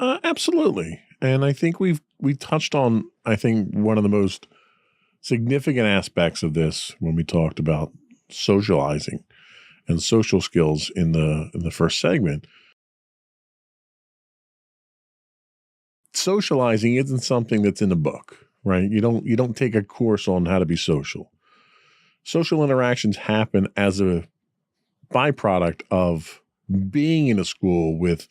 Absolutely. And I think we touched on, I think, one of the most significant aspects of this when we talked about socializing and social skills in the first segment. Socializing isn't something that's in a book, right? You don't take a course on how to be social. Social interactions happen as a byproduct of being in a school with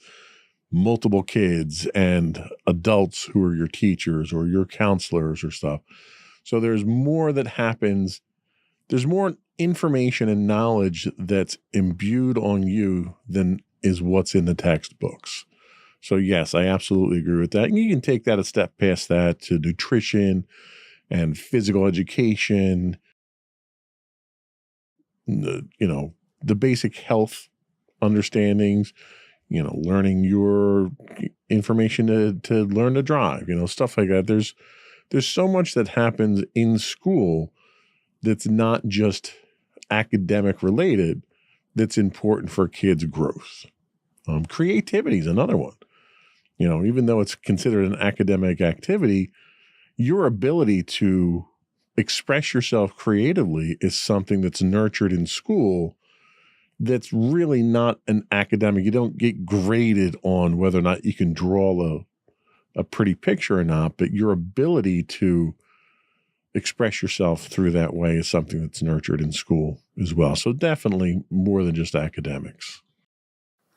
multiple kids and adults who are your teachers or your counselors or stuff. So there's more that happens. There's more information and knowledge that's imbued on you than is what's in the textbooks. So yes, I absolutely agree with that. And you can take that a step past that to nutrition and physical education, the basic health understandings, learning your information to learn to drive, stuff like that. There's so much that happens in school that's not just academic related that's important for kids' growth. Creativity is another one. Even though it's considered an academic activity, your ability to express yourself creatively is something that's nurtured in school that's really not an academic. You don't get graded on whether or not you can draw a pretty picture or not, but your ability to express yourself through that way is something that's nurtured in school as well. So definitely more than just academics.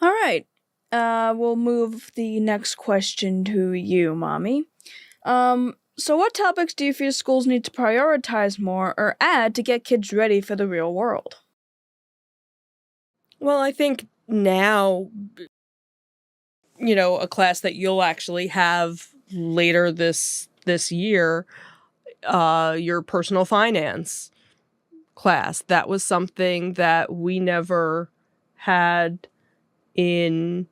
All right. We'll move the next question to you, Mommy. So what topics do you feel schools need to prioritize more or add to get kids ready for the real world? Well, I think now, a class that you'll actually have later this year, your personal finance class. That was something that we never had in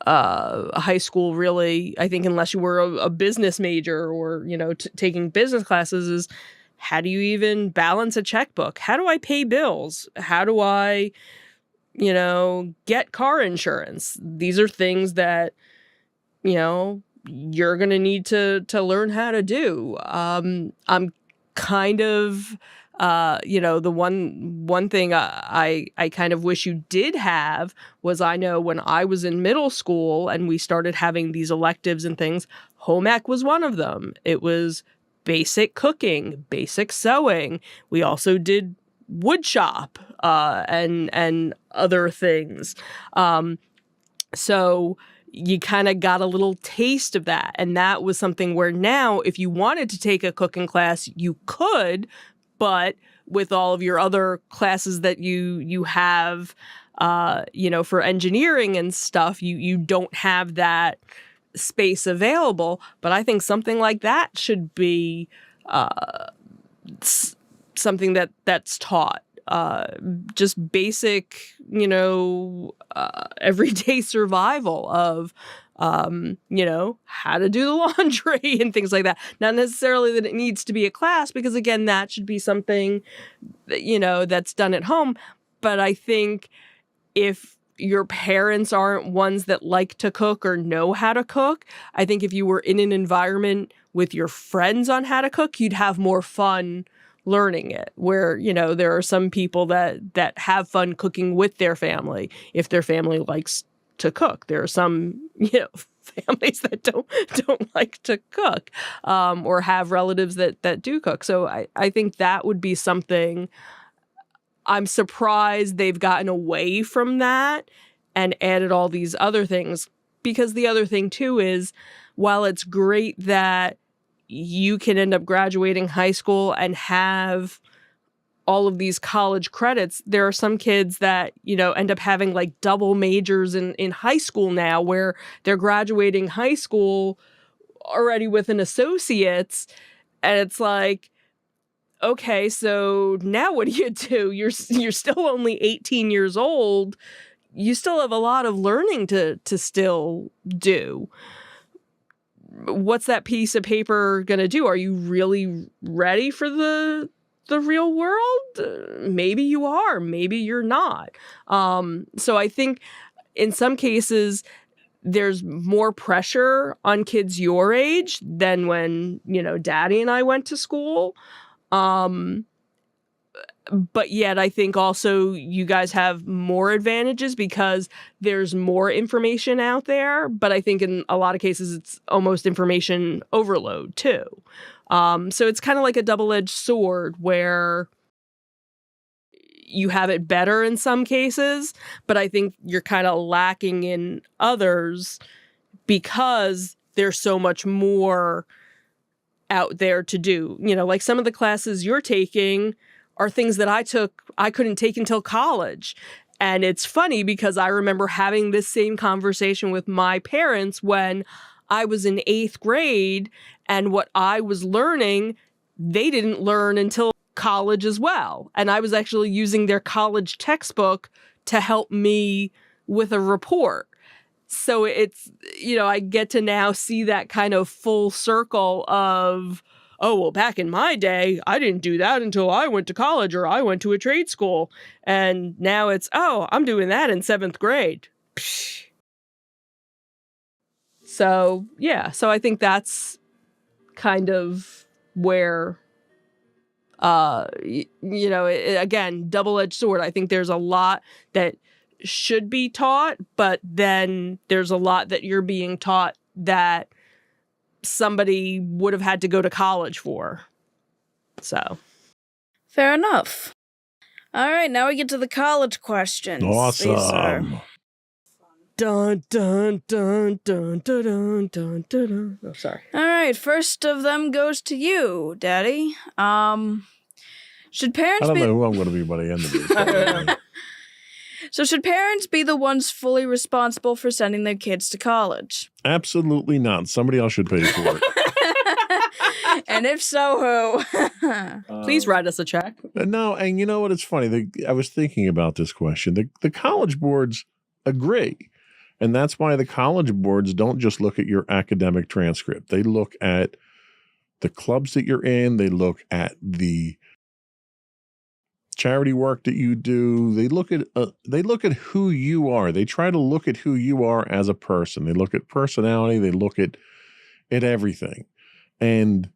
high school, really. I think unless you were a business major or, taking business classes, is how do you even balance a checkbook? How do I pay bills? How do I, get car insurance? These are things that, you're going to need to learn how to do. I'm kind of, the one thing I kind of wish you did have was, I know when I was in middle school and we started having these electives and things, home ec was one of them. It was basic cooking, basic sewing. We also did wood shop, and other things. So you kind of got a little taste of that. And that was something where now, if you wanted to take a cooking class, you could, but with all of your other classes that you have, for engineering and stuff, you don't have that space available. But I think something like that should be something that's taught. Just basic, everyday survival of, how to do the laundry and things like that. Not necessarily that it needs to be a class, because again, that should be something that, that's done at home. But I think if your parents aren't ones that like to cook or know how to cook, I think if you were in an environment with your friends on how to cook, you'd have more fun learning it, where, there are some people that have fun cooking with their family if their family likes to cook. There are some, families that don't like to cook, or have relatives that do cook. So I think that would be something. I'm surprised they've gotten away from that and added all these other things, because the other thing too is, while it's great that you can end up graduating high school and have all of these college credits, there are some kids that, end up having like double majors in high school now, where they're graduating high school already with an associate's. And it's like, okay, so now what do you do? You're still only 18 years old. You still have a lot of learning to still do. What's that piece of paper going to do? Are you really ready for the real world? Maybe you are, maybe you're not. So I think in some cases there's more pressure on kids your age than when, Daddy and I went to school. But yet I think also you guys have more advantages because there's more information out there. But I think in a lot of cases, it's almost information overload too. So it's kind of like a double-edged sword where you have it better in some cases, but I think you're kind of lacking in others because there's so much more out there to do. Like some of the classes you're taking are things that I couldn't take until college. And it's funny because I remember having this same conversation with my parents when I was in 8th grade, and what I was learning, they didn't learn until college as well. And I was actually using their college textbook to help me with a report. So it's, I get to now see that kind of full circle of, oh, well, back in my day, I didn't do that until I went to college or I went to a trade school. And now it's, oh, I'm doing that in 7th grade. Psh. So, yeah. So I think that's kind of where, again, double-edged sword. I think there's a lot that should be taught, but then there's a lot that you're being taught that somebody would have had to go to college for. So. Fair enough. All right, now we get to the college questions. Awesome. Dun, dun, dun, dun, dun, dun, dun, dun. Oh, sorry. All right, first of them goes to you, Daddy. Should parents I don't be... know who I'm going to be by the end of this. So should parents be the ones fully responsible for sending their kids to college? Absolutely not. Somebody else should pay for it. And if so, who? Please write us a check. No, and you know what? It's funny. I was thinking about this question. The college boards agree. And that's why the college boards don't just look at your academic transcript. They look at the clubs that you're in. They look at the charity work that you do. They look at who you are. They try to look at who you are as a person. They look at personality. They look at everything. And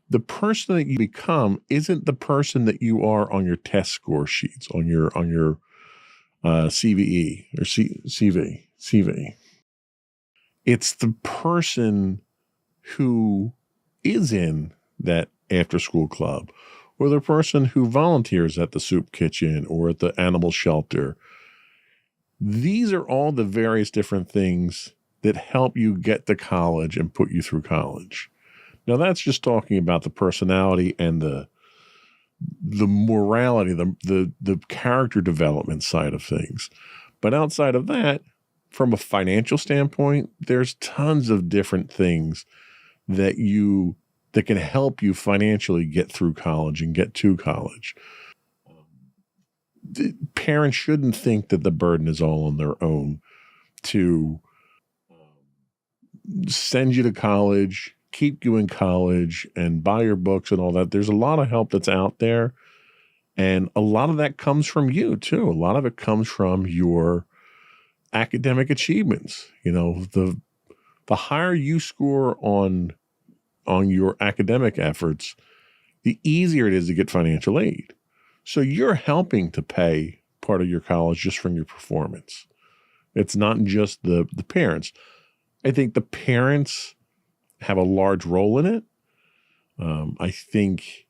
the person that you become isn't the person that you are on your test score sheets, on your CVE or CV. It's the person who is in that after-school club, or the person who volunteers at the soup kitchen or at the animal shelter. These are all the various different things that help you get to college and put you through college. Now, that's just talking about the personality and the morality, the character development side of things. But outside of that, from a financial standpoint, there's tons of different things that can help you financially get through college and get to college. Parents shouldn't think that the burden is all on their own to send you to college, keep you in college, and buy your books and all that. There's a lot of help that's out there, and a lot of that comes from you too. A lot of it comes from your academic achievements. The higher you score on your academic efforts, the easier it is to get financial aid. So you're helping to pay part of your college just from your performance. It's not just the parents. I think the parents have a large role in it. I think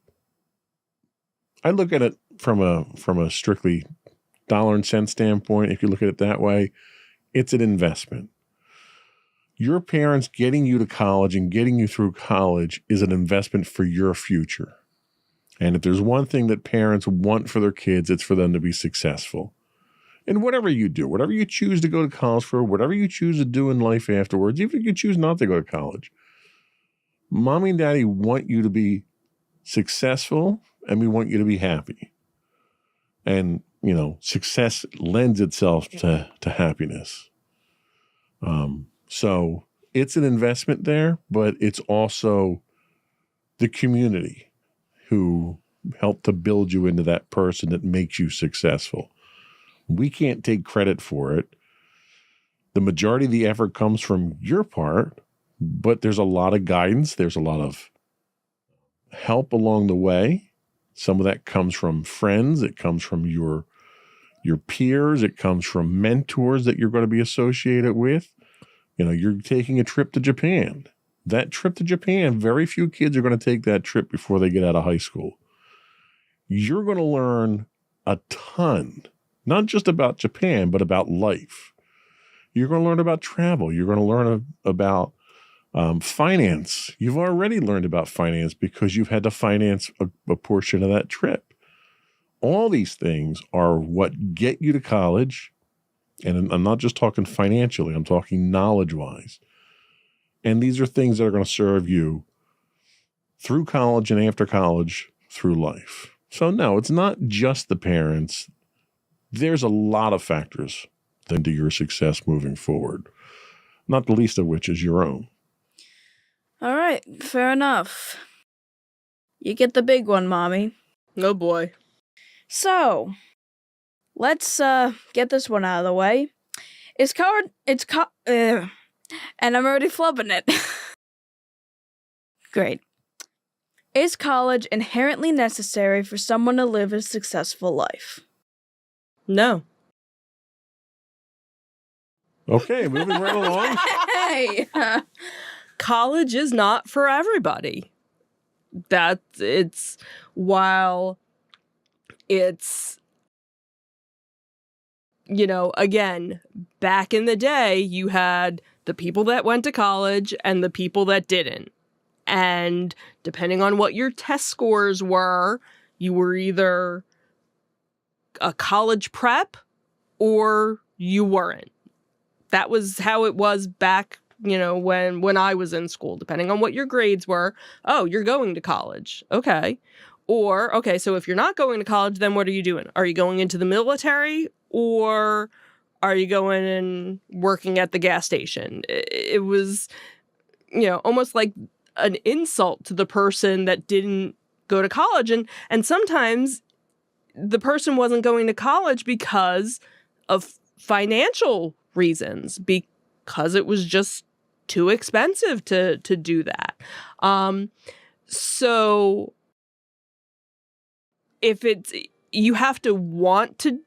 I look at it from a strictly dollar and cent standpoint. If you look at it that way, it's an investment. Your parents getting you to college and getting you through college is an investment for your future. And if there's one thing that parents want for their kids, it's for them to be successful. And whatever you do, whatever you choose to go to college for, whatever you choose to do in life afterwards, even if you choose not to go to college, Mommy and Daddy want you to be successful, and we want you to be happy. And, success lends itself to happiness. So it's an investment there, but it's also the community who helped to build you into that person that makes you successful. We can't take credit for it. The majority of the effort comes from your part, but there's a lot of guidance. There's a lot of help along the way. Some of that comes from friends. It comes from your peers. It comes from mentors that you're going to be associated with. You're taking a trip to Japan. That trip to Japan, very few kids are going to take that trip before they get out of high school. You're going to learn a ton, not just about Japan, but about life. You're going to learn about travel. You're going to learn about finance. You've already learned about finance because you've had to finance a portion of that trip. All these things are what get you to college. And I'm not just talking financially, I'm talking knowledge-wise. And these are things that are going to serve you through college and after college through life. So no, it's not just the parents. There's a lot of factors into your success moving forward, not the least of which is your own. All right, fair enough. You get the big one, Mommy. Oh boy. So, let's get this one out of the way. And I'm already flubbing it. Great. Is college inherently necessary for someone to live a successful life? No. Okay, moving right along. Hey! College is not for everybody. While it's, again, back in the day, you had the people that went to college and the people that didn't. And depending on what your test scores were, you were either a college prep or you weren't. That was how it was back, when I was in school, depending on what your grades were. Oh, you're going to college. Okay. Or, okay, so if you're not going to college, then what are you doing? Are you going into the military or are you going and working at the gas station? It was, almost like an insult to the person that didn't go to college. And sometimes the person wasn't going to college because of financial reasons, because it was just too expensive to do that. So if you have to want to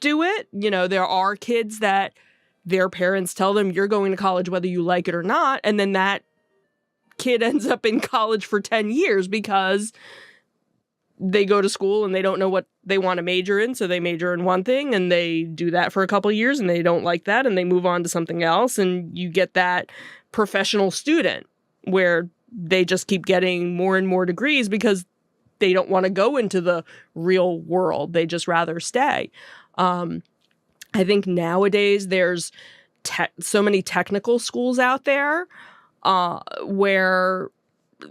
do it, there are kids that their parents tell them you're going to college whether you like it or not, and then that kid ends up in college for 10 years because they go to school and they don't know what they want to major in, so they major in one thing and they do that for a couple of years and they don't like that and they move on to something else, and you get that professional student where they just keep getting more and more degrees because they don't want to go into the real world. They just rather stay. I think nowadays there's so many technical schools out there where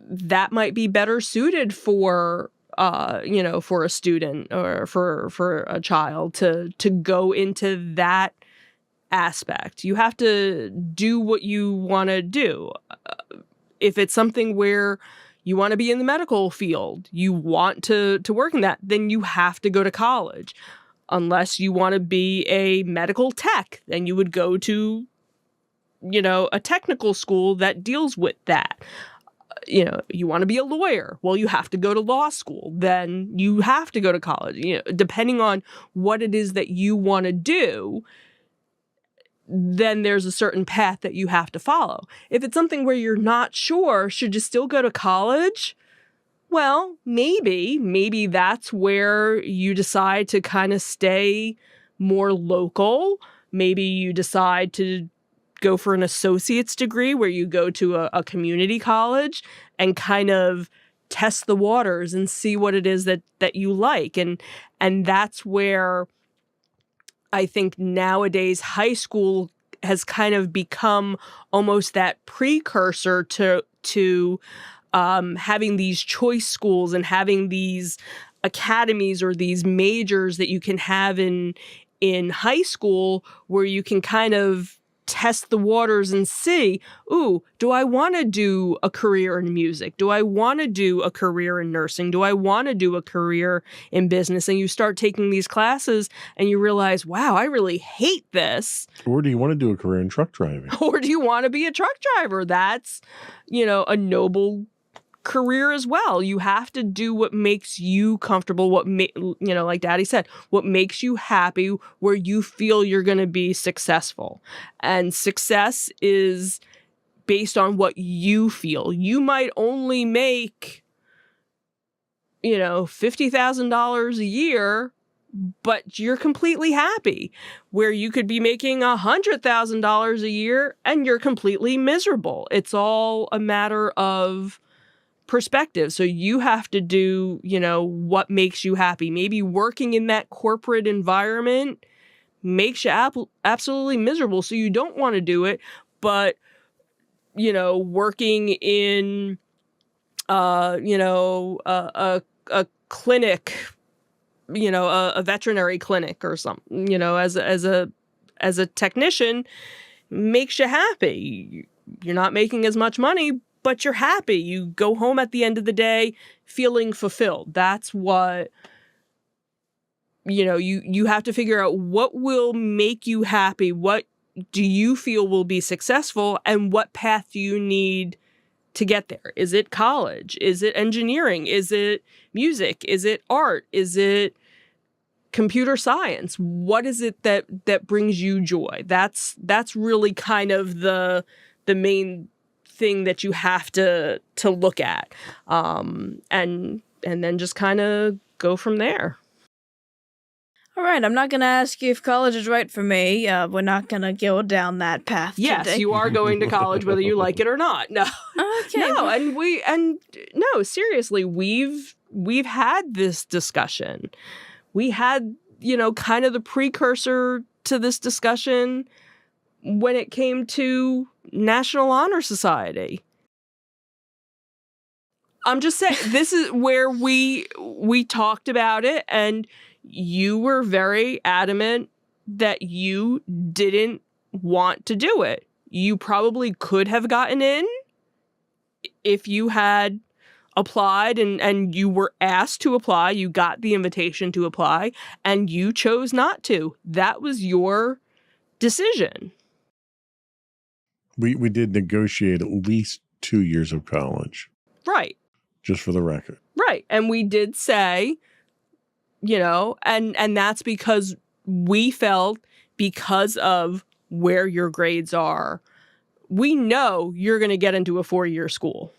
that might be better suited for for a student or for a child to go into that aspect. You have to do what you want to do. If it's something where you want to be in the medical field, you want to work in that, then you have to go to college. Unless you want to be a medical tech, then you would go to, a technical school that deals with that. You want to be a lawyer. Well, you have to go to law school. Then you have to go to college. Depending on what it is that you want to do, then there's a certain path that you have to follow. If it's something where you're not sure, should you still go to college? Well, maybe that's where you decide to kind of stay more local. Maybe you decide to go for an associate's degree where you go to a community college and kind of test the waters and see what it is that you like. And that's where I think nowadays high school has kind of become almost that precursor to having these choice schools and having these academies or these majors that you can have in high school where you can kind of test the waters and see, ooh, do I want to do a career in music? Do I want to do a career in nursing? Do I want to do a career in business? And you start taking these classes and you realize, wow, I really hate this. Or do you want to do a career in truck driving? Or do you want to be a truck driver? That's, a noble career as well. You have to do what makes you comfortable, like Daddy said, what makes you happy, where you feel you're going to be successful. And success is based on what you feel. You might only make, $50,000 a year, but you're completely happy, where you could be making $100,000 a year and you're completely miserable. It's all a matter of perspective. So you have to do, what makes you happy. Maybe working in that corporate environment makes you absolutely miserable. So you don't want to do it. But, working in, a clinic, a veterinary clinic or something, as a technician makes you happy. You're not making as much money, but you're happy. You go home at the end of the day feeling fulfilled. That's what, you have to figure out what will make you happy. What do you feel will be successful, and what path do you need to get there? Is it college? Is it engineering? Is it music? Is it art? Is it computer science? What is it that brings you joy? That's really kind of the main thing that you have to look at, and then just kind of go from there. All right, I'm not going to ask you if college is right for me. We're not going to go down that path Yes, today. you are going to college whether you like it or not. No. Okay. No, seriously, we've had this discussion. We had, kind of the precursor to this discussion when it came to National Honor Society. I'm just saying, this is where we talked about it, and you were very adamant that you didn't want to do it. You probably could have gotten in if you had applied and you were asked to apply. You got the invitation to apply, and you chose not to. That was your decision. We did negotiate at least 2 years of college. Right. Just for the record. Right. And we did say, and that's because we felt, because of where your grades are, we know you're going to get into a 4-year school.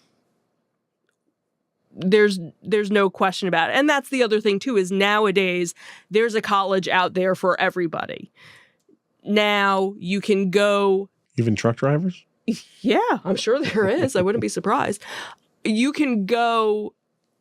There's no question about it. And that's the other thing too, is nowadays there's a college out there for everybody. Now you can go. Even truck drivers? Yeah, I'm sure there is. I wouldn't be surprised. You can go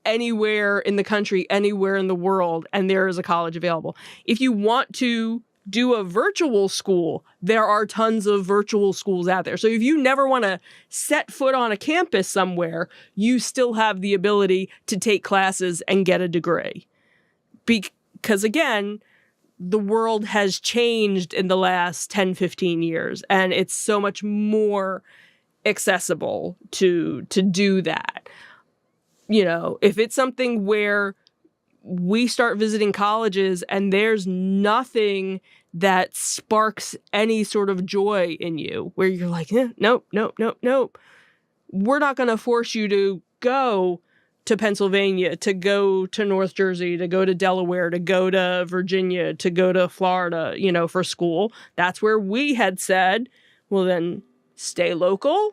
anywhere in the country, anywhere in the world, and there is a college available. If you want to do a virtual school, there are tons of virtual schools out there. So if you never want to set foot on a campus somewhere, you still have the ability to take classes and get a degree. Because again, the world has changed in the last 10, 15 years, and it's so much more accessible to do that. If it's something where we start visiting colleges and there's nothing that sparks any sort of joy in you, where you're like, nope. We're not going to force you to go to Pennsylvania, to go to North Jersey, to go to Delaware, to go to Virginia, to go to Florida, for school. That's where we had said, well, then stay local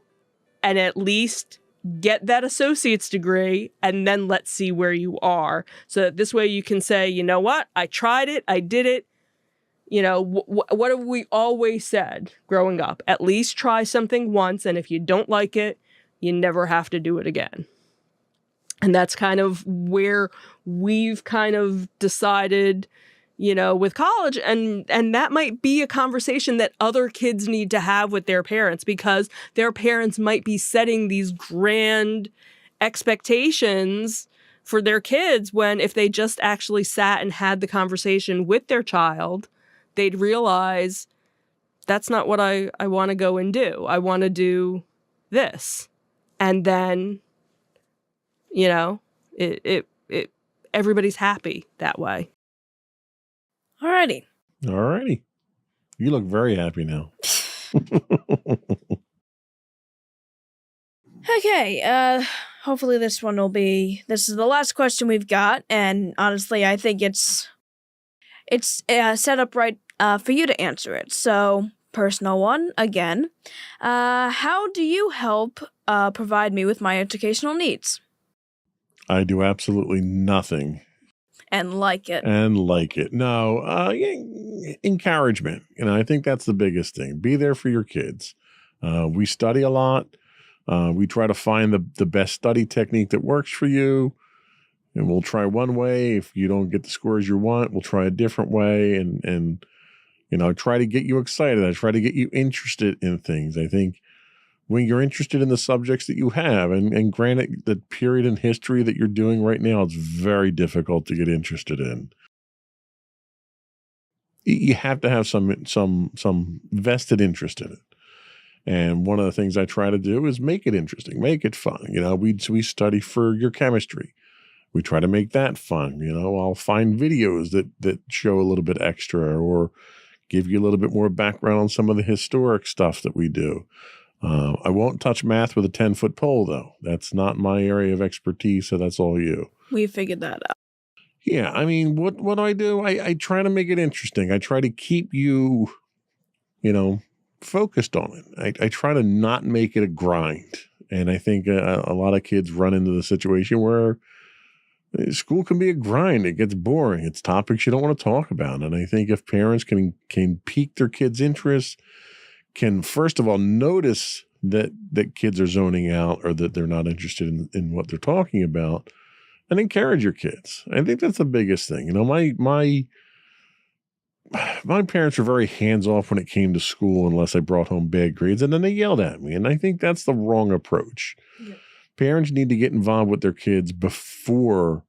and at least get that associate's degree, and then let's see where you are. So that this way you can say, you know what, I tried it, I did it. What have we always said growing up? At least try something once, and if you don't like it, you never have to do it again. And that's kind of where we've kind of decided, with college, and that might be a conversation that other kids need to have with their parents, because their parents might be setting these grand expectations for their kids, when if they just actually sat and had the conversation with their child, they'd realize that's not what I want to go and do. I want to do this. And then, you know, it everybody's happy that way. Alrighty. All righty. You look very happy now. Okay, hopefully this is the last question we've got, and honestly, I think it's set up right for you to answer it. So, personal one, again. How do you help provide me with my educational needs? I do absolutely nothing. And like it. No, encouragement. I think that's the biggest thing. Be there for your kids. We study a lot. We try to find the best study technique that works for you. And we'll try one way. If you don't get the scores you want, we'll try a different way. And try to get you excited. I try to get you interested in things. I think when you're interested in the subjects that you have, and granted, the period in history that you're doing right now, it's very difficult to get interested in. You have to have some vested interest in it. And one of the things I try to do is make it interesting, make it fun. We study for your chemistry. We try to make that fun. I'll find videos that show a little bit extra or give you a little bit more background on some of the historic stuff that we do. I won't touch math with a 10-foot pole, though. That's not my area of expertise, so that's all you. We figured that out. Yeah, I mean, what do? I try to make it interesting. I try to keep you, focused on it. I try to not make it a grind. And I think a lot of kids run into the situation where school can be a grind. It gets boring. It's topics you don't want to talk about. And I think if parents can pique their kids' interest, can first of all notice that kids are zoning out or that they're not interested in what they're talking about, and encourage your kids. I think that's the biggest thing. My parents were very hands-off when it came to school unless I brought home bad grades, and then they yelled at me. And I think that's the wrong approach. Yep. Parents need to get involved with their kids before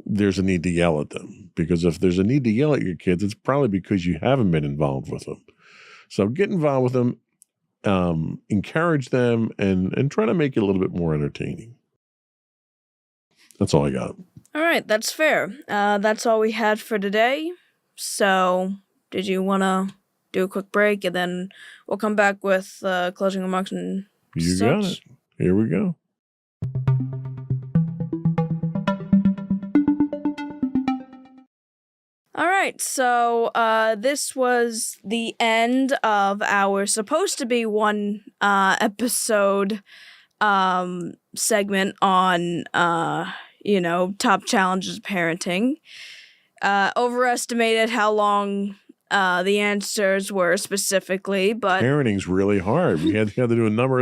there's a need to yell at them. Because if there's a need to yell at your kids, it's probably because you haven't been involved with them. So get involved with them, encourage them, and try to make it a little bit more entertaining. That's all I got. All right, that's fair. That's all we had for today. So, did you want to do a quick break, and then we'll come back with closing remarks and You got it. Here we go. All right, so this was the end of our supposed to be one episode segment on top challenges of parenting. Overestimated how long the answers were specifically, but parenting's really hard. We had to do a number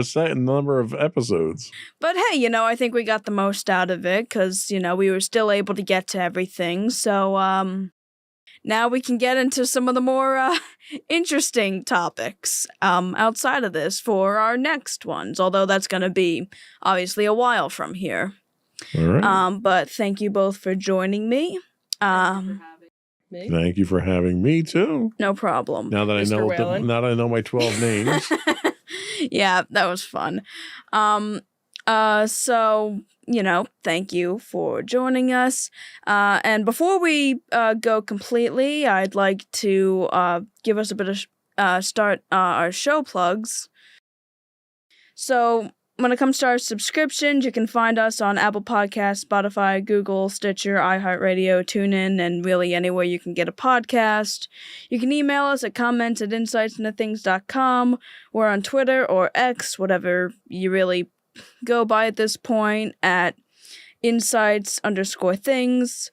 of episodes. But hey, I think we got the most out of it because we were still able to get to everything. So now we can get into some of the more interesting topics outside of this for our next ones. Although that's going to be obviously a while from here. All right. But thank you both for joining me. Thank you for having me too. No problem. Now that I know my 12 names. Yeah, that was fun. So, thank you for joining us. And before we go completely, I'd like to give us a bit of start our show plugs. So, when it comes to our subscriptions, you can find us on Apple Podcasts, Spotify, Google, Stitcher, iHeartRadio, TuneIn, and really anywhere you can get a podcast. You can email us at comments@insightsintothings.com. We're on Twitter or X, whatever you really go by at this point, at insights_things.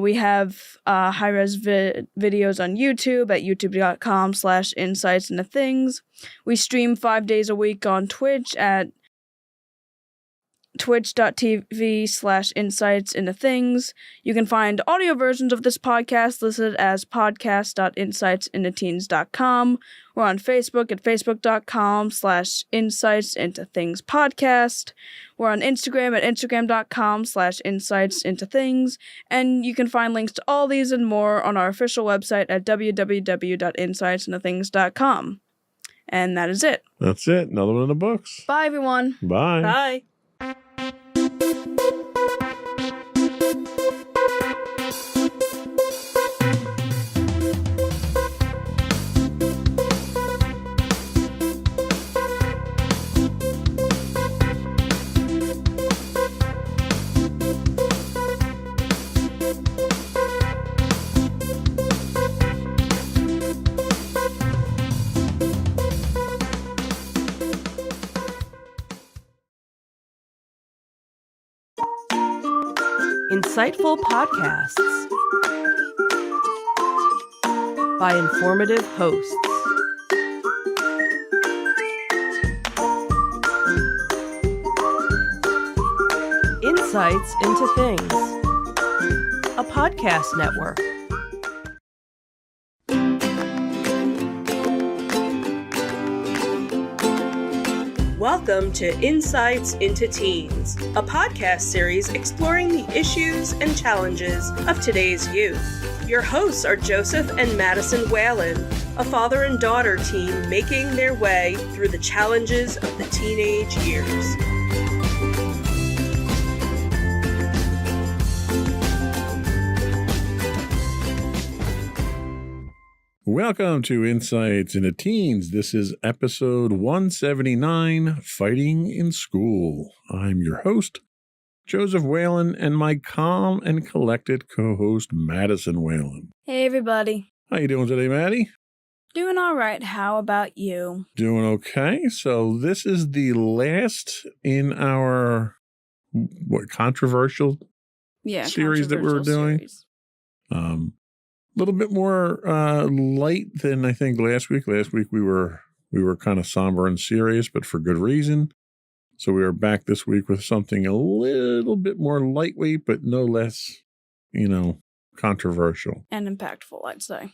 We have high-res videos on YouTube at youtube.com/insightsintothings. We stream 5 days a week on Twitch at twitch.tv/insightsintothings. You can find audio versions of this podcast listed as podcast.insightsintoteens.com. We're on Facebook at facebook.com/insightsintothingspodcast. We're on Instagram at instagram.com/insightsintothings. And you can find links to all these and more on our official website at www.insightsintothings.com. And that is it. That's it. Another one in the books. Bye, everyone. Bye. Bye. Insightful podcasts by informative hosts. Insights into Things, a podcast network. Welcome to Insights into Teens, a podcast series exploring the issues and challenges of today's youth. Your hosts are Joseph and Madison Whalen, a father and daughter team making their way through the challenges of the teenage years. Welcome to Insights into Teens. This is episode 179, Fighting in School. I'm your host, Joseph Whalen, and my calm and collected co-host, Madison Whalen. Hey, everybody. How you doing today, Maddie? Doing all right. How about you? Doing okay. So this is the last in our, controversial series that we were doing? Series. Little bit more light than I think last week. Last week we were kind of somber and serious, but for good reason. So we are back this week with something a little bit more lightweight, but no less, controversial. And impactful, I'd say.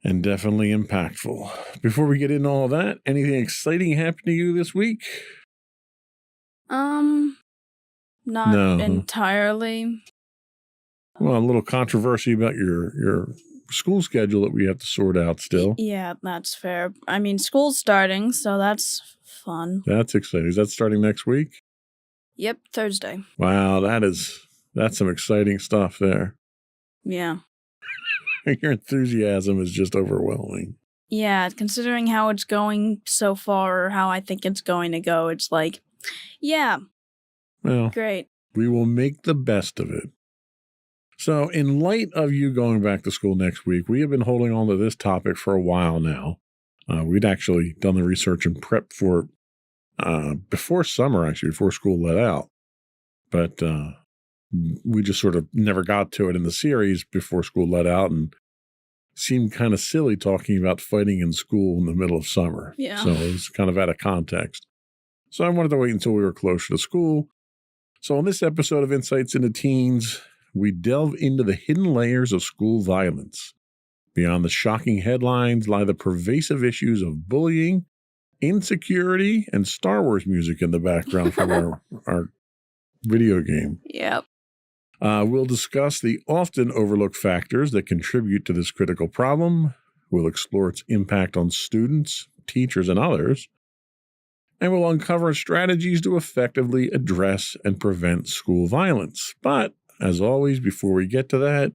And definitely impactful. Before we get into all that, anything exciting happened to you this week? Not No. entirely. Well, a little controversy about your school schedule that we have to sort out still. Yeah, that's fair. I mean, school's starting, so that's fun. That's exciting. Is that starting next week? Yep, Thursday. Wow, that's some exciting stuff there. Yeah. Your enthusiasm is just overwhelming. Yeah, considering how it's going so far, or how I think it's going to go, it's like, yeah, Well, great. we will make the best of it. So in light of you going back to school next week, we have been holding on to this topic for a while now. We'd actually done the research and prep for before summer, actually, before school let out. But we just sort of never got to it in the series before school let out, and seemed kind of silly talking about fighting in school in the middle of summer. Yeah. So it was kind of out of context. So I wanted to wait until we were closer to school. So on this episode of Insights into Teens, we delve into the hidden layers of school violence. Beyond the shocking headlines lie the pervasive issues of bullying, insecurity, and Star Wars music in the background from our video game. Yep. We'll discuss the often overlooked factors that contribute to this critical problem. We'll explore its impact on students, teachers, and others. And we'll uncover strategies to effectively address and prevent school violence. But as always, before we get to that,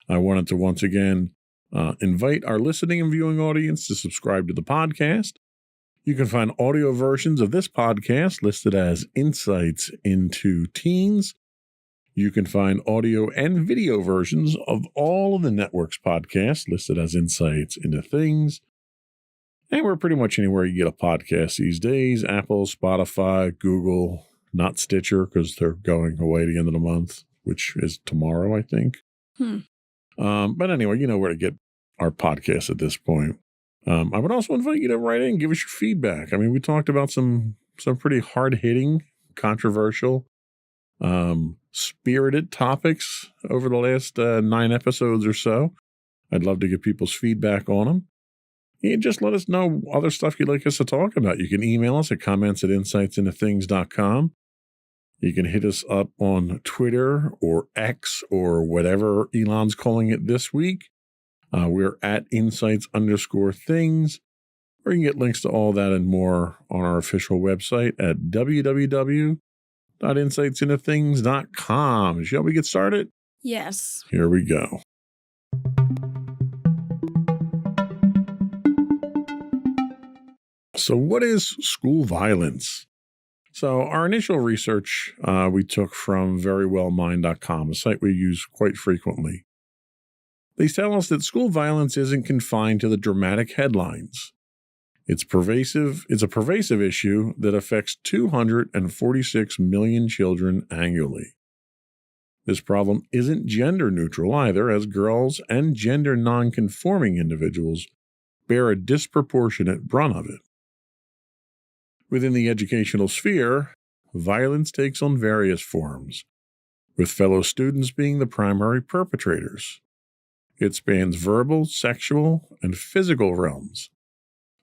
I wanted to once again invite our listening and viewing audience to subscribe to the podcast. You can find audio versions of this podcast listed as Insights into Teens. You can find audio and video versions of all of the network's podcasts listed as Insights into Things. And we're pretty much anywhere you get a podcast these days: Apple, Spotify, Google, not Stitcher because they're going away at the end of the month, which is tomorrow, I think. But anyway, you know where to get our podcast at this point. I would also invite you to write in and give us your feedback. I mean, we talked about some pretty hard-hitting, controversial, spirited topics over the last 9 episodes or so. I'd love to get people's feedback on them. And just let us know other stuff you'd like us to talk about. You can email us at comments@insightsintothings.com. You can hit us up on Twitter or X or whatever Elon's calling it this week. We're at Insights_Things. Or you can get links to all that and more on our official website at www.insightsintothings.com. Shall we get started? Yes. Here we go. So what is school violence? So our initial research we took from verywellmind.com, a site we use quite frequently. They tell us that school violence isn't confined to the dramatic headlines. It's a pervasive issue that affects 246 million children annually. This problem isn't gender neutral either, as girls and gender non-conforming individuals bear a disproportionate brunt of it. Within the educational sphere, violence takes on various forms, with fellow students being the primary perpetrators. It spans verbal, sexual, and physical realms,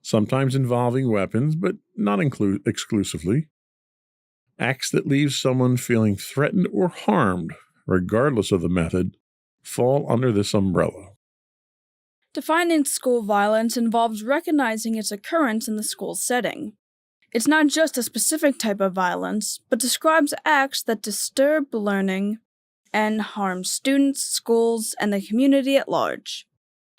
sometimes involving weapons, but not exclusively. Acts that leave someone feeling threatened or harmed, regardless of the method, fall under this umbrella. Defining school violence involves recognizing its occurrence in the school setting. It's not just a specific type of violence, but describes acts that disturb learning and harm students, schools, and the community at large.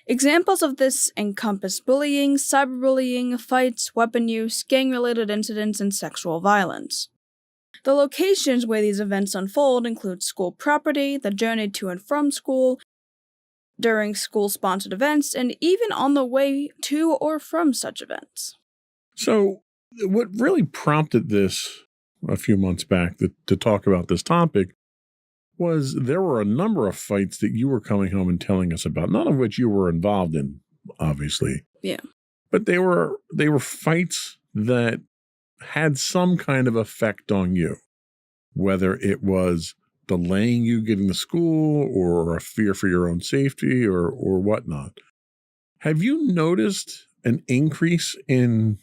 Examples of this encompass bullying, cyberbullying, fights, weapon use, gang-related incidents, and sexual violence. The locations where these events unfold include school property, the journey to and from school, during school-sponsored events, and even on the way to or from such events. So, what really prompted this a few months back to talk about this topic was there were a number of fights that you were coming home and telling us about, none of which you were involved in, obviously. Yeah. But they were fights that had some kind of effect on you, whether it was delaying you getting to school or a fear for your own safety or whatnot. Have you noticed an increase in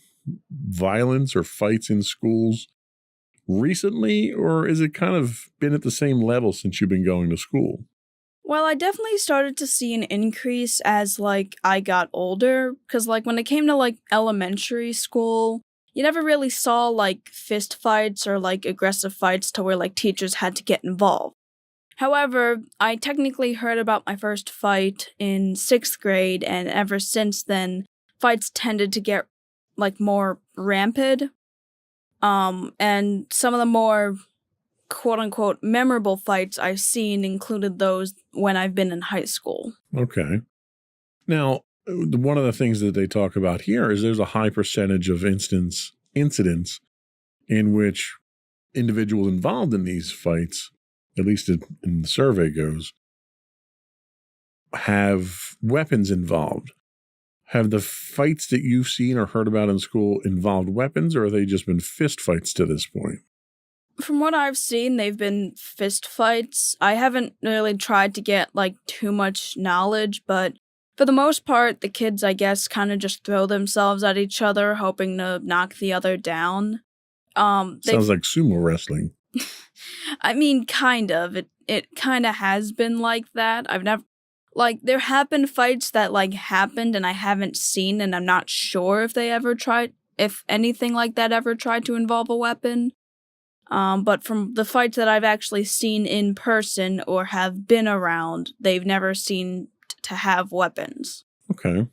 violence or fights in schools recently, or is it kind of been at the same level since you've been going to school? Well, I definitely started to see an increase as, I got older, because, when it came to, elementary school, you never really saw, fist fights or, aggressive fights to where, teachers had to get involved. However, I technically heard about my first fight in 6th grade, and ever since then, fights tended to get, more rampant. And some of the more quote-unquote memorable fights I've seen included those when I've been in high school. Okay. Now, one of the things that they talk about here is there's a high percentage of incidents in which individuals involved in these fights, at least in the survey goes, have weapons involved. Have the fights that you've seen or heard about in school involved weapons, or have they just been fist fights to this point? From what I've seen, they've been fist fights. I haven't really tried to get, too much knowledge, but for the most part, the kids, I guess, kind of just throw themselves at each other, hoping to knock the other down. Sounds like sumo wrestling. I mean, kind of. It kind of has been like that. I've never... there have been fights that, happened and I haven't seen, and I'm not sure if anything like that ever tried to involve a weapon. But from the fights that I've actually seen in person or have been around, they've never seemed to have weapons. Okay.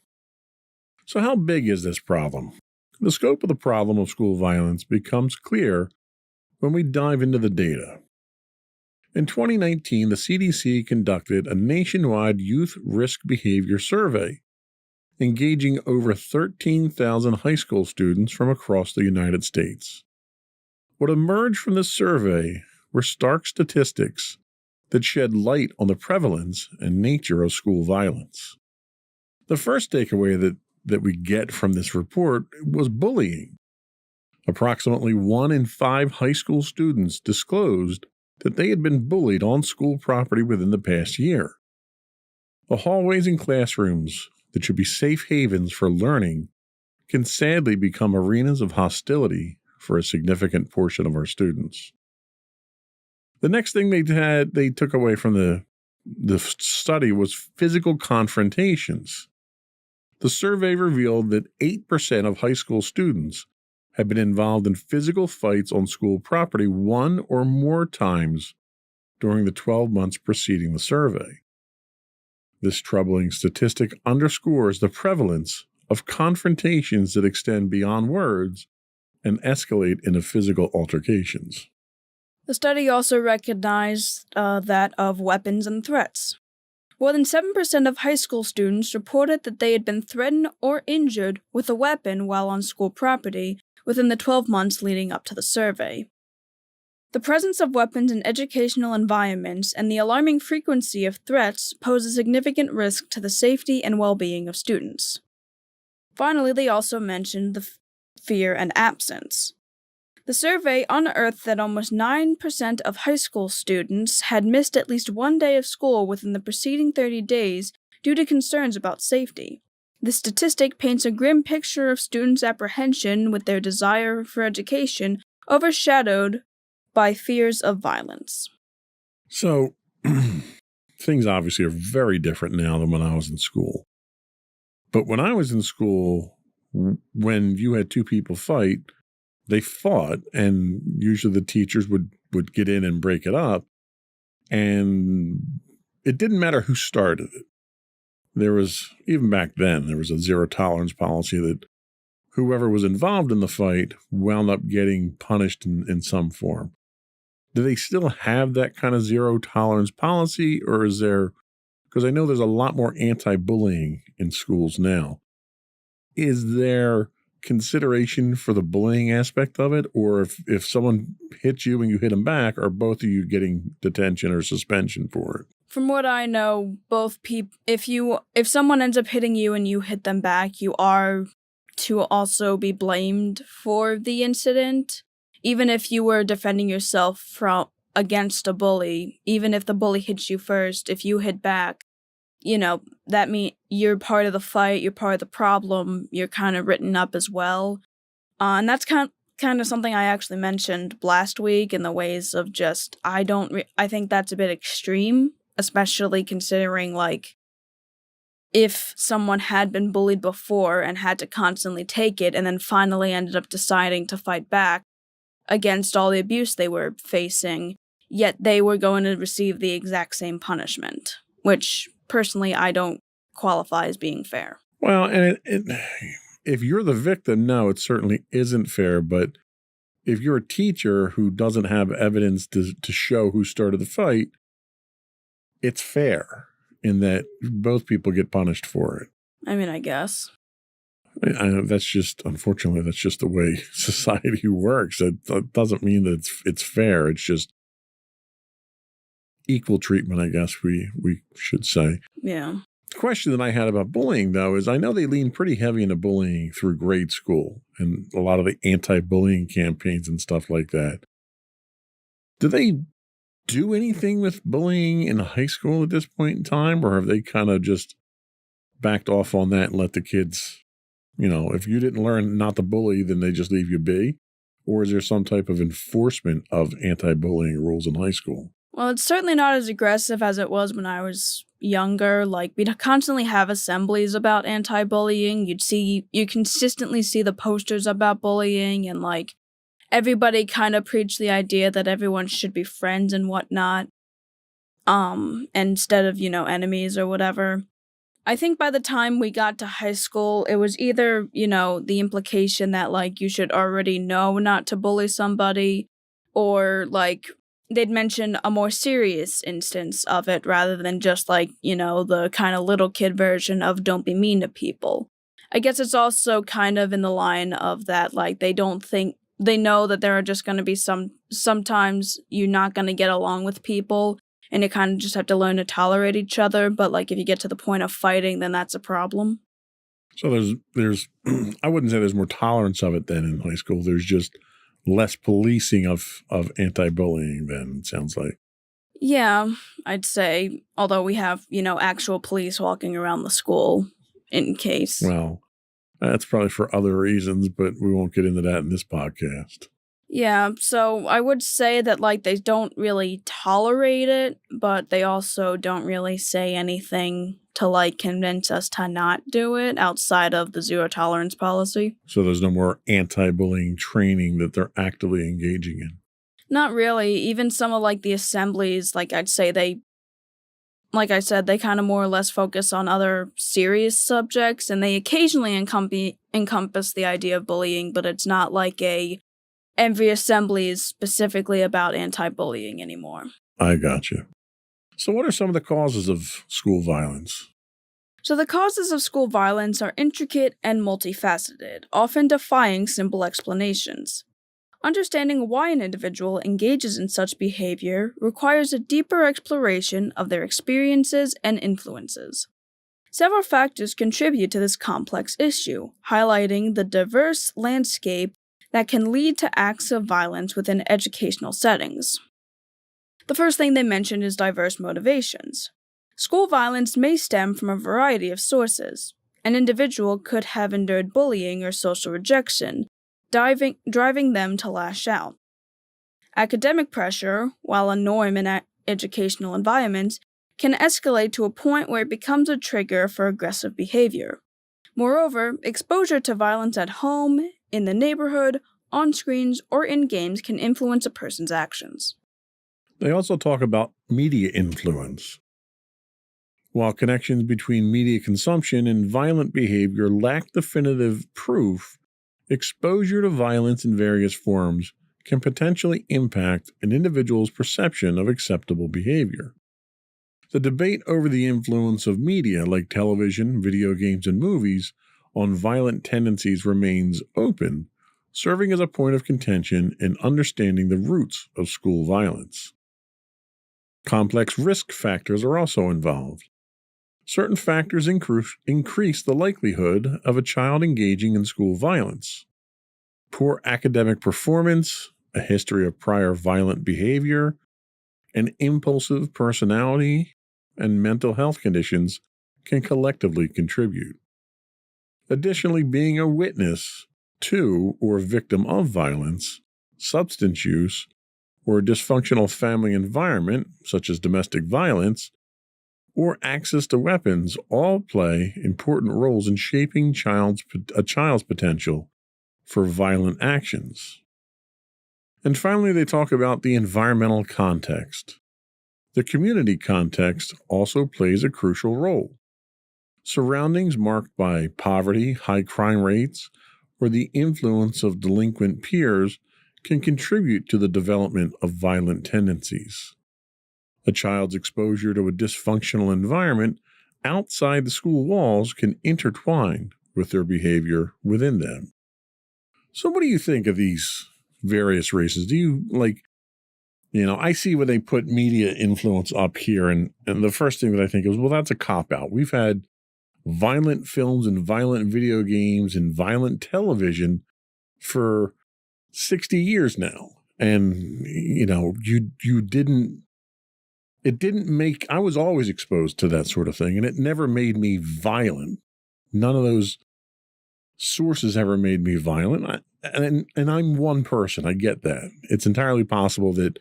So how big is this problem? The scope of the problem of school violence becomes clear when we dive into the data. In 2019, the CDC conducted a nationwide youth risk behavior survey, engaging over 13,000 high school students from across the United States. What emerged from this survey were stark statistics that shed light on the prevalence and nature of school violence. The first takeaway that we get from this report was bullying. Approximately 1 in 5 high school students disclosed that they had been bullied on school property within the past year. The hallways and classrooms that should be safe havens for learning can sadly become arenas of hostility for a significant portion of our students. The next thing they took away from the study was physical confrontations. The survey revealed that 8% of high school students had been involved in physical fights on school property one or more times during the 12 months preceding the survey. This troubling statistic underscores the prevalence of confrontations that extend beyond words and escalate into physical altercations. The study also recognized that of weapons and threats. More than 7% of high school students reported that they had been threatened or injured with a weapon while on school property within the 12 months leading up to the survey. The presence of weapons in educational environments and the alarming frequency of threats pose a significant risk to the safety and well-being of students. Finally, they also mentioned the fear and absence. The survey unearthed that almost 9% of high school students had missed at least one day of school within the preceding 30 days due to concerns about safety. This statistic paints a grim picture of students' apprehension with their desire for education overshadowed by fears of violence. So, things obviously are very different now than when I was in school. But when I was in school, when you had two people fight, they fought, and usually the teachers would get in and break it up. And it didn't matter who started it. There was, even back then, there was a zero tolerance policy that whoever was involved in the fight wound up getting punished in some form. Do they still have that kind of zero tolerance policy, or is there, because I know there's a lot more anti-bullying in schools now. Is there consideration for the bullying aspect of it, or if someone hits you and you hit them back, are both of you getting detention or suspension for it? From what I know, both people, if someone ends up hitting you and you hit them back, you are to also be blamed for the incident. Even if you were defending yourself against a bully, even if the bully hits you first, if you hit back, that means you're part of the fight, you're part of the problem, you're kind of written up as well. And that's kind of something I actually mentioned last week in the ways of just, I think that's a bit extreme, especially considering, if someone had been bullied before and had to constantly take it and then finally ended up deciding to fight back against all the abuse they were facing, yet they were going to receive the exact same punishment, which personally I don't qualify as being fair. Well, and if you're the victim, no, it certainly isn't fair. But if you're a teacher who doesn't have evidence to show who started the fight, it's fair in that both people get punished for it. I mean, I guess. That's just, unfortunately, that's just the way society works. That doesn't mean that it's fair. It's just equal treatment, I guess we should say. Yeah. The question that I had about bullying, though, is I know they lean pretty heavy into bullying through grade school and a lot of the anti-bullying campaigns and stuff like that. Do they do anything with bullying in high school at this point in time, or have they kind of just backed off on that and let the kids, if you didn't learn not to bully, then they just leave you be? Or is there some type of enforcement of anti-bullying rules in high school? Well, it's certainly not as aggressive as it was when I was younger. We'd constantly have assemblies about anti-bullying. You consistently see the posters about bullying, and everybody kind of preached the idea that everyone should be friends and whatnot, instead of, enemies or whatever. I think by the time we got to high school, it was either, the implication that, you should already know not to bully somebody, or, they'd mention a more serious instance of it rather than just, the kind of little kid version of don't be mean to people. I guess it's also kind of in the line of that, they know that there are just going to be sometimes you're not going to get along with people, and you kind of just have to learn to tolerate each other. But if you get to the point of fighting, then that's a problem. So there's I wouldn't say there's more tolerance of it than in high school. There's just less policing of anti-bullying then, it sounds like. Yeah, I'd say, although we have, actual police walking around the school in case. Well, that's probably for other reasons, but we won't get into that in this podcast. Yeah, so I would say that like they don't really tolerate it, but they also don't really say anything to like convince us to not do it outside of the zero tolerance policy. So there's no more anti-bullying training that they're actively engaging in. Not really. Even some of like the assemblies, like I'd say they like I said, they kind of more or less focus on other serious subjects and they occasionally encompass the idea of bullying, but it's not like every assembly is specifically about anti-bullying anymore. I got you. So what are some of the causes of school violence? So the causes of school violence are intricate and multifaceted, often defying simple explanations. Understanding why an individual engages in such behavior requires a deeper exploration of their experiences and influences. Several factors contribute to this complex issue, highlighting the diverse landscape that can lead to acts of violence within educational settings. The first thing they mention is diverse motivations. School violence may stem from a variety of sources. An individual could have endured bullying or social rejection, driving them to lash out. Academic pressure, while a norm in educational environments, can escalate to a point where it becomes a trigger for aggressive behavior. Moreover, exposure to violence at home, in the neighborhood, on screens, or in games can influence a person's actions. They also talk about media influence. While connections between media consumption and violent behavior lack definitive proof, exposure to violence in various forms can potentially impact an individual's perception of acceptable behavior. The debate over the influence of media like television, video games, and movies on violent tendencies remains open, serving as a point of contention in understanding the roots of school violence. Complex risk factors are also involved. Certain factors increase the likelihood of a child engaging in school violence. Poor academic performance, a history of prior violent behavior, an impulsive personality, and mental health conditions can collectively contribute. Additionally, being a witness to or victim of violence, substance use, or a dysfunctional family environment, such as domestic violence, or access to weapons all play important roles in shaping a child's potential for violent actions. And finally, they talk about the environmental context. The community context also plays a crucial role. Surroundings marked by poverty, high crime rates, or the influence of delinquent peers can contribute to the development of violent tendencies. A child's exposure to a dysfunctional environment outside the school walls can intertwine with their behavior within them. So what do you think of these various races? Do you I see when they put media influence up here, and the first thing that I think is, well, that's a cop-out. We've had violent films and violent video games and violent television for 60 years now. And, I was always exposed to that sort of thing, and it never made me violent. None of those sources ever made me violent. And I'm one person. I get that. It's entirely possible that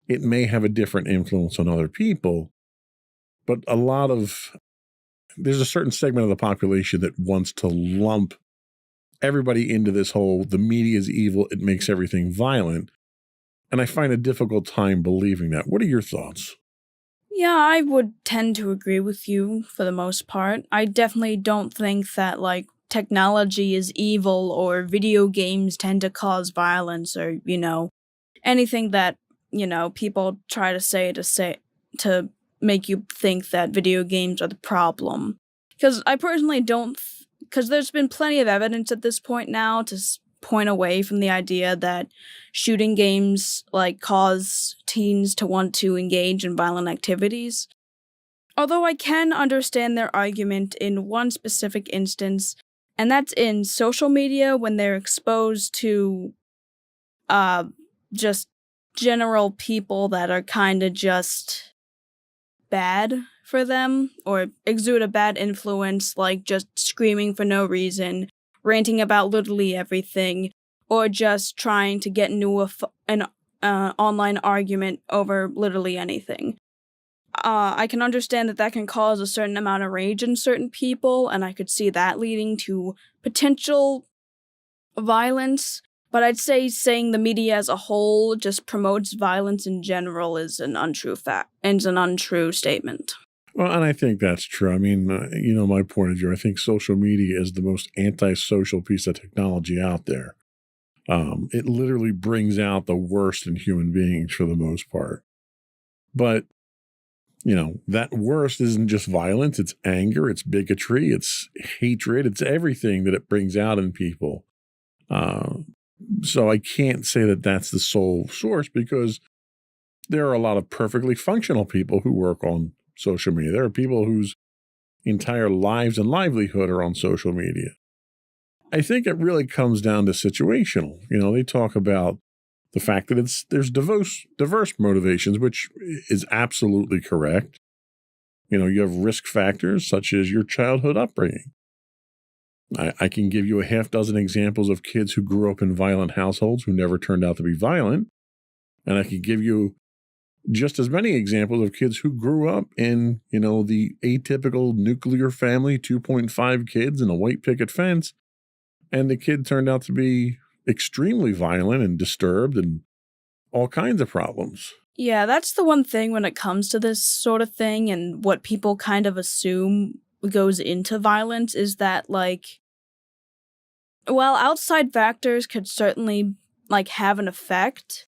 it may have a different influence on other people, but there's a certain segment of the population that wants to lump everybody into this whole, the media is evil, it makes everything violent. And I find a difficult time believing that. What are your thoughts? Yeah, I would tend to agree with you for the most part. I definitely don't think that, technology is evil or video games tend to cause violence or, anything that, people try to say to make you think that video games are the problem. Because I personally don't, because there's been plenty of evidence at this point now to point away from the idea that shooting games cause teens to want to engage in violent activities. Although I can understand their argument in one specific instance, and that's in social media when they're exposed to just general people that are kind of just bad for them or exude a bad influence, like just screaming for no reason, ranting about literally everything, or just trying to get into an online argument over literally anything. I can understand that can cause a certain amount of rage in certain people, and I could see that leading to potential violence. But I'd say saying the media as a whole just promotes violence in general is an untrue statement. Well, and I think that's true. I mean, my point of view, I think social media is the most antisocial piece of technology out there. It literally brings out the worst in human beings for the most part. But, that worst isn't just violence. It's anger, it's bigotry, it's hatred, it's everything that it brings out in people. So I can't say that that's the sole source, because there are a lot of perfectly functional people who work on social media. There are people whose entire lives and livelihood are on social media. I think it really comes down to situational. They talk about the fact that there's diverse motivations, which is absolutely correct. You have risk factors such as your childhood upbringing. I can give you a half dozen examples of kids who grew up in violent households who never turned out to be violent. And I could give you just as many examples of kids who grew up in, the atypical nuclear family, 2.5 kids and a white picket fence. And the kid turned out to be extremely violent and disturbed and all kinds of problems. Yeah, that's the one thing when it comes to this sort of thing, and what people kind of assume goes into violence is that, outside factors could certainly, have an effect.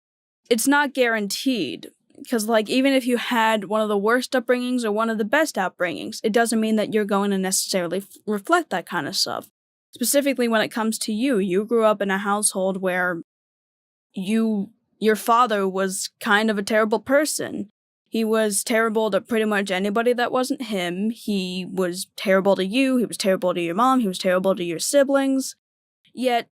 It's not guaranteed, because, even if you had one of the worst upbringings or one of the best upbringings, it doesn't mean that you're going to necessarily reflect that kind of stuff. Specifically when it comes to you grew up in a household where your father was kind of a terrible person. He was terrible to pretty much anybody that wasn't him. He was terrible to you. He was terrible to your mom. He was terrible to your siblings. Yet,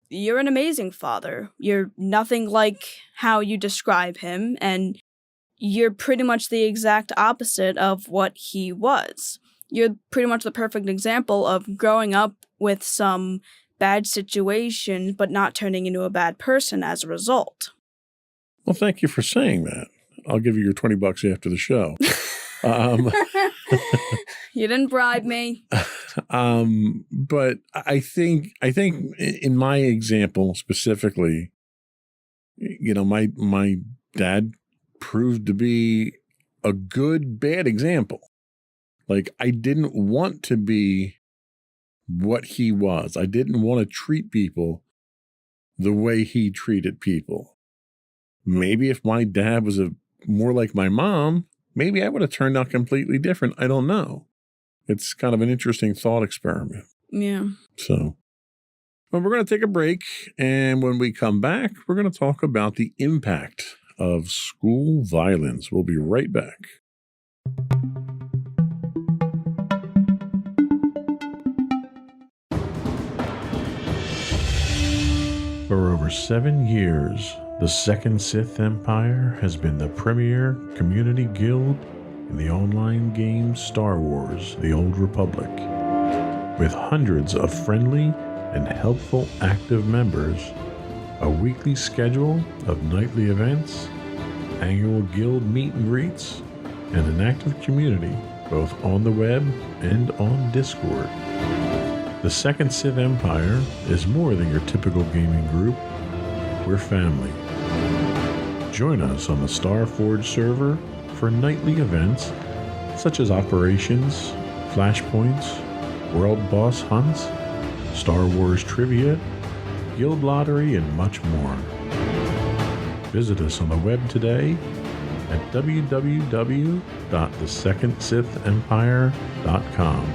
you're an amazing father. You're nothing like how you describe him, and you're pretty much the exact opposite of what he was. You're pretty much the perfect example of growing up with some bad situations, but not turning into a bad person as a result. Well, thank you for saying that. I'll give you your $20 after the show. You didn't bribe me. But I think in my example specifically, my dad proved to be a good, bad example. I didn't want to be what he was. I didn't want to treat people the way he treated people. Maybe if my dad was more like my mom, maybe I would have turned out completely different. I don't know. It's kind of an interesting thought experiment. Yeah. So, we're going to take a break. And when we come back, we're going to talk about the impact of school violence. We'll be right back. For over 7 years, the Second Sith Empire has been the premier community guild in the online game Star Wars: The Old Republic. With hundreds of friendly and helpful active members, a weekly schedule of nightly events, annual guild meet and greets, and an active community both on the web and on Discord. The Second Sith Empire is more than your typical gaming group. We're family. Join us on the Starforge server for nightly events such as operations, flashpoints, world boss hunts, Star Wars trivia, guild lottery, and much more. Visit us on the web today at www.thesecondsithempire.com.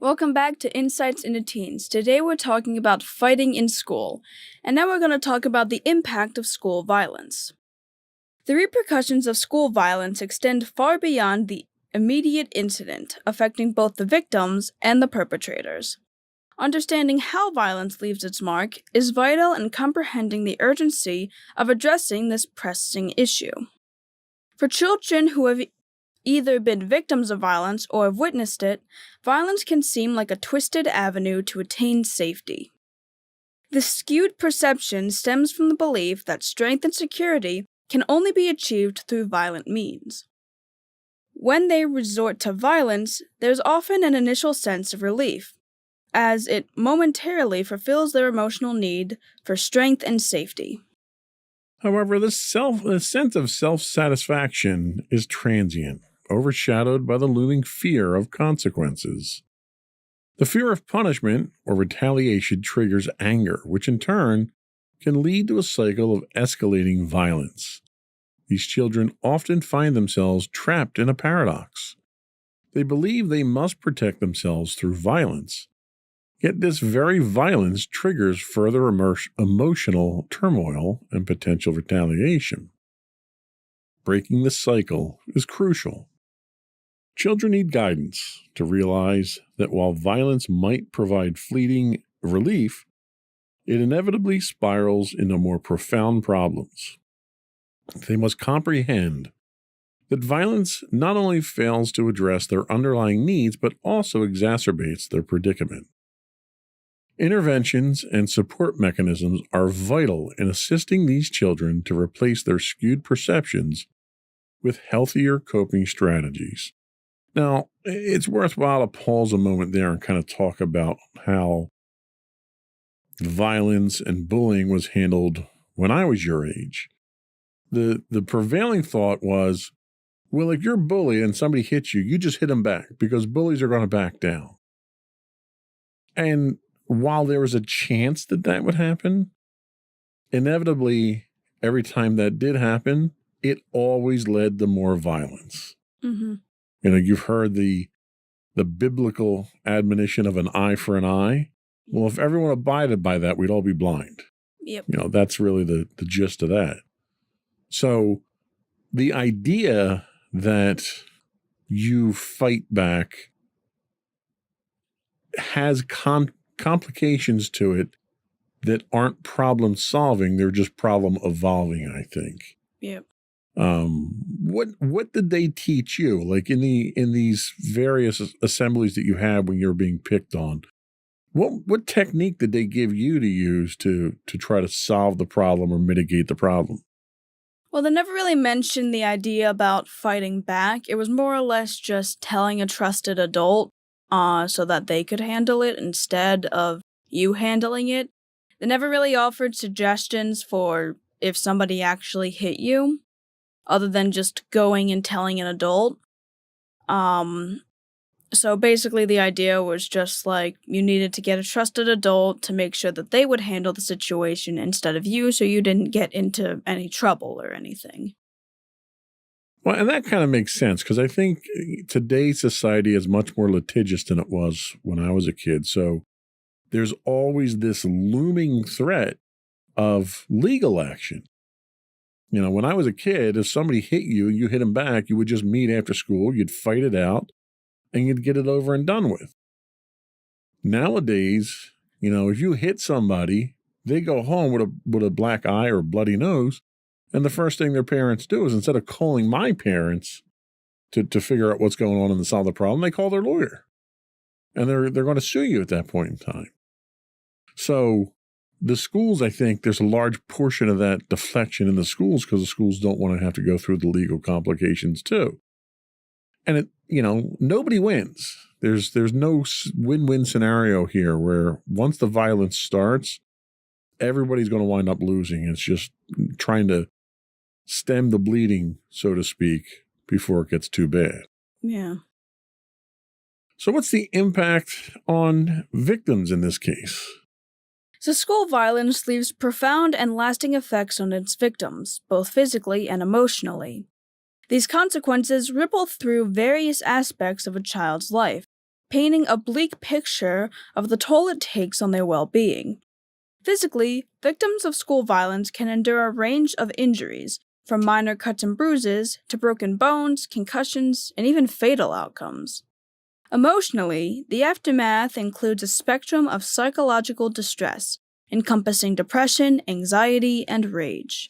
Welcome back to Insights into Teens. Today we're talking about fighting in school, and now we're going to talk about the impact of school violence. The repercussions of school violence extend far beyond the immediate incident, affecting both the victims and the perpetrators. Understanding how violence leaves its mark is vital in comprehending the urgency of addressing this pressing issue. For children who have either been victims of violence or have witnessed it, violence can seem like a twisted avenue to attain safety. This skewed perception stems from the belief that strength and security can only be achieved through violent means. When they resort to violence, there's often an initial sense of relief, as it momentarily fulfills their emotional need for strength and safety. However, this sense of self-satisfaction is transient, overshadowed by the looming fear of consequences. The fear of punishment or retaliation triggers anger, which in turn can lead to a cycle of escalating violence. These children often find themselves trapped in a paradox. They believe they must protect themselves through violence, yet this very violence triggers further emotional turmoil and potential retaliation. Breaking the cycle is crucial. Children need guidance to realize that while violence might provide fleeting relief, it inevitably spirals into more profound problems. They must comprehend that violence not only fails to address their underlying needs, but also exacerbates their predicament. Interventions and support mechanisms are vital in assisting these children to replace their skewed perceptions with healthier coping strategies. Now, it's worthwhile to pause a moment there and kind of talk about how violence and bullying was handled when I was your age. The prevailing thought was, well, if you're a bully and somebody hits you, you just hit them back because bullies are going to back down. And while there was a chance that that would happen, inevitably, every time that did happen, it always led to more violence. Mm-hmm. You know, you've heard the biblical admonition of an eye for an eye. Well, if everyone abided by that, we'd all be blind. Yep. You know, that's really the gist of that. So the idea that you fight back has complications to it that aren't problem solving. They're just problem evolving, I think. Yep. What did they teach you? Like in these various assemblies that you had when you were being picked on, what technique did they give you to use to try to solve the problem or mitigate the problem? Well, they never really mentioned the idea about fighting back. It was more or less just telling a trusted adult so that they could handle it instead of you handling it. They never really offered suggestions for if somebody actually hit you, other than just going and telling an adult. So basically the idea was just like you needed to get a trusted adult to make sure that they would handle the situation instead of you, so you didn't get into any trouble or anything. Well, and that kind of makes sense because I think today's society is much more litigious than it was when I was a kid. So there's always this looming threat of legal action. You know, when I was a kid, if somebody hit you and you hit them back, you would just meet after school, you'd fight it out, and you'd get it over and done with. Nowadays, you know, if you hit somebody, they go home with a black eye or a bloody nose, and the first thing their parents do is instead of calling my parents to figure out what's going on and to solve the problem, they call their lawyer. And they're going to sue you at that point in time. So the schools, I think there's a large portion of that deflection in the schools because the schools don't want to have to go through the legal complications too. And it, you know, nobody wins. There's no win-win scenario here where once the violence starts, everybody's going to wind up losing. It's just trying to stem the bleeding, so to speak, before it gets too bad. Yeah. So what's the impact on victims in this case? So school violence leaves profound and lasting effects on its victims, both physically and emotionally. These consequences ripple through various aspects of a child's life, painting a bleak picture of the toll it takes on their well-being. Physically, victims of school violence can endure a range of injuries, from minor cuts and bruises to broken bones, concussions, and even fatal outcomes. Emotionally, the aftermath includes a spectrum of psychological distress, encompassing depression, anxiety, and rage.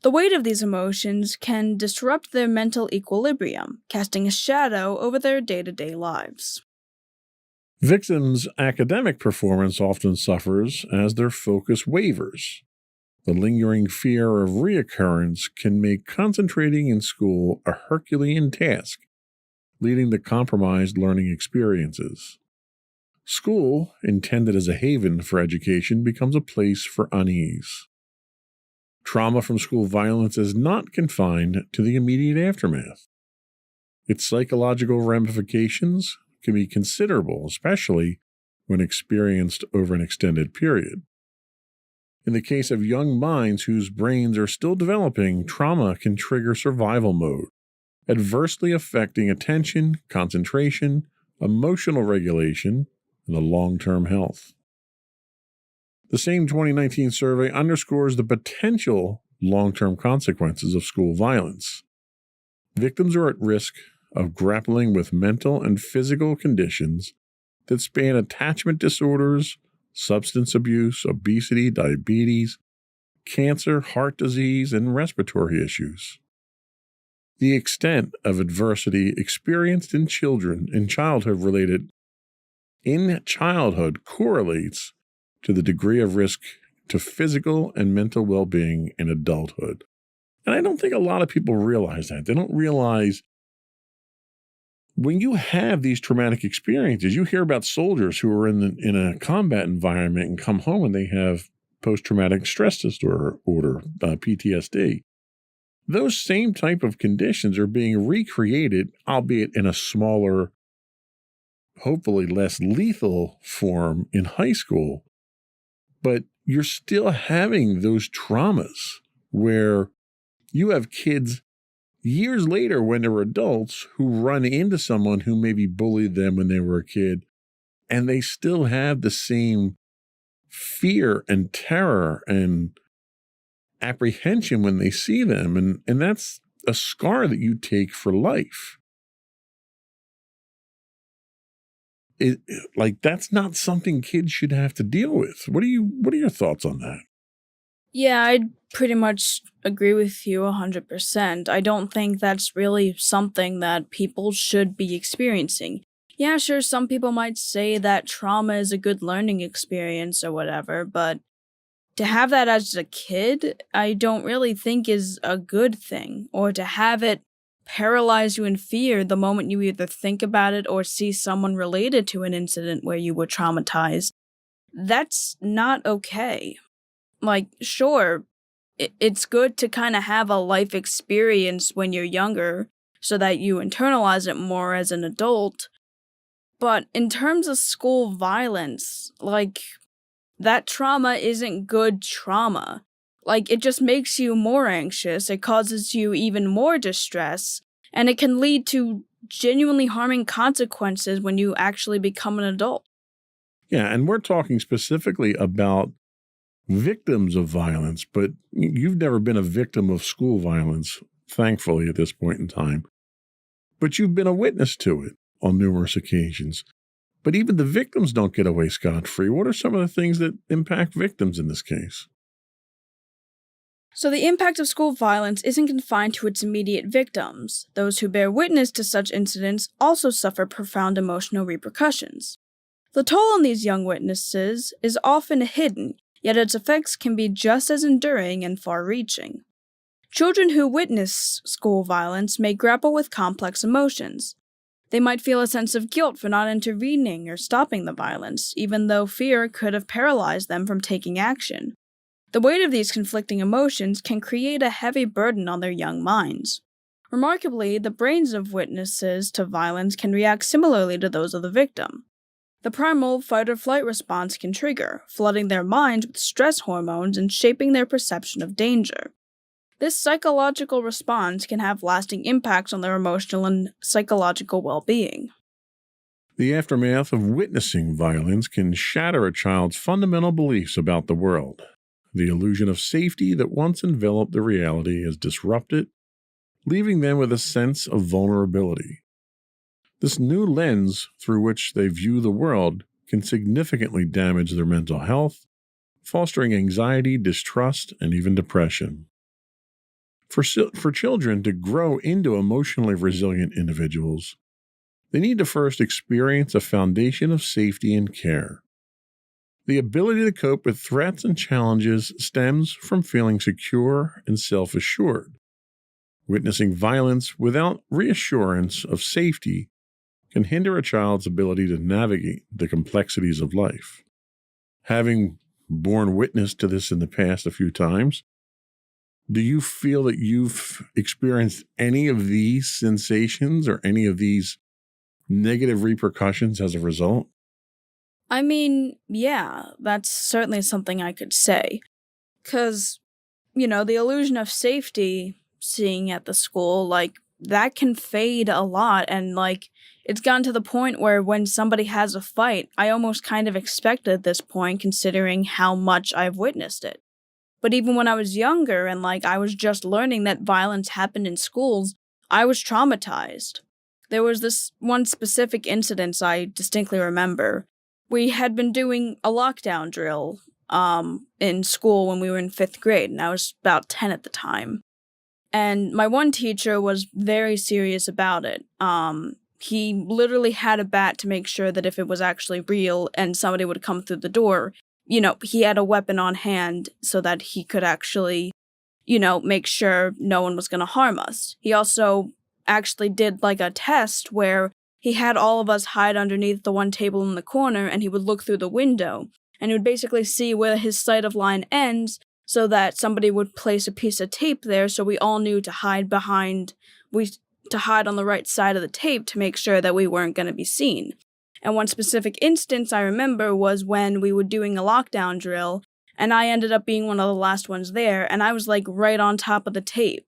The weight of these emotions can disrupt their mental equilibrium, casting a shadow over their day-to-day lives. Victims' academic performance often suffers as their focus wavers. The lingering fear of reoccurrence can make concentrating in school a Herculean task, leading to compromised learning experiences. School, intended as a haven for education, becomes a place for unease. Trauma from school violence is not confined to the immediate aftermath. Its psychological ramifications can be considerable, especially when experienced over an extended period. In the case of young minds whose brains are still developing, trauma can trigger survival mode, adversely affecting attention, concentration, emotional regulation, and the long-term health. The same 2019 survey underscores the potential long-term consequences of school violence. Victims are at risk of grappling with mental and physical conditions that span attachment disorders, substance abuse, obesity, diabetes, cancer, heart disease, and respiratory issues. The extent of adversity experienced in childhood correlates to the degree of risk to physical and mental well-being in adulthood. And I don't think a lot of people realize that. They don't realize when you have these traumatic experiences, you hear about soldiers who are in a combat environment and come home and they have post-traumatic stress disorder, PTSD. Those same type of conditions are being recreated, albeit in a smaller, hopefully less lethal form in high school. But you're still having those traumas where you have kids years later when they're adults who run into someone who maybe bullied them when they were a kid, and they still have the same fear and terror and apprehension when they see them. And that's a scar that you take for life. That's not something kids should have to deal with. What are your thoughts on that? Yeah, I'd pretty much agree with you 100%. I don't think that's really something that people should be experiencing. Yeah, sure, some people might say that trauma is a good learning experience or whatever, but to have that as a kid, I don't really think is a good thing. Or to have it paralyze you in fear the moment you either think about it or see someone related to an incident where you were traumatized. That's not okay. Sure, it's good to kind of have a life experience when you're younger so that you internalize it more as an adult. But in terms of school violence, that trauma isn't good trauma. It just makes you more anxious, it causes you even more distress, and it can lead to genuinely harming consequences when you actually become an adult. Yeah, and we're talking specifically about victims of violence, but you've never been a victim of school violence, thankfully, at this point in time. But you've been a witness to it on numerous occasions. But even the victims don't get away scot-free. What are some of the things that impact victims in this case? So the impact of school violence isn't confined to its immediate victims. Those who bear witness to such incidents also suffer profound emotional repercussions. The toll on these young witnesses is often hidden, yet its effects can be just as enduring and far-reaching. Children who witness school violence may grapple with complex emotions. They might feel a sense of guilt for not intervening or stopping the violence, even though fear could have paralyzed them from taking action. The weight of these conflicting emotions can create a heavy burden on their young minds. Remarkably, the brains of witnesses to violence can react similarly to those of the victim. The primal fight-or-flight response can trigger, flooding their minds with stress hormones and shaping their perception of danger. This psychological response can have lasting impacts on their emotional and psychological well-being. The aftermath of witnessing violence can shatter a child's fundamental beliefs about the world. The illusion of safety that once enveloped the reality is disrupted, leaving them with a sense of vulnerability. This new lens through which they view the world can significantly damage their mental health, fostering anxiety, distrust, and even depression. For children to grow into emotionally resilient individuals, they need to first experience a foundation of safety and care. The ability to cope with threats and challenges stems from feeling secure and self-assured. Witnessing violence without reassurance of safety can hinder a child's ability to navigate the complexities of life. Having borne witness to this in the past a few times, do you feel that you've experienced any of these sensations or any of these negative repercussions as a result? I mean, yeah, that's certainly something I could say. Because, the illusion of safety, seeing at the school, that can fade a lot. And, it's gotten to the point where when somebody has a fight, I almost kind of expect it at this point, considering how much I've witnessed it. But even when I was younger and, I was just learning that violence happened in schools, I was traumatized. There was this one specific incident I distinctly remember. We had been doing a lockdown drill in school when we were in 5th grade, and I was about 10 at the time. And my one teacher was very serious about it. He literally had a bat to make sure that if it was actually real and somebody would come through the door, he had a weapon on hand so that he could actually, make sure no one was going to harm us. He also actually did a test where he had all of us hide underneath the one table in the corner, and he would look through the window, and he would basically see where his sight of line ends so that somebody would place a piece of tape there so we all knew to hide on the right side of the tape to make sure that we weren't going to be seen. And one specific instance I remember was when we were doing a lockdown drill, and I ended up being one of the last ones there, and I was right on top of the tape.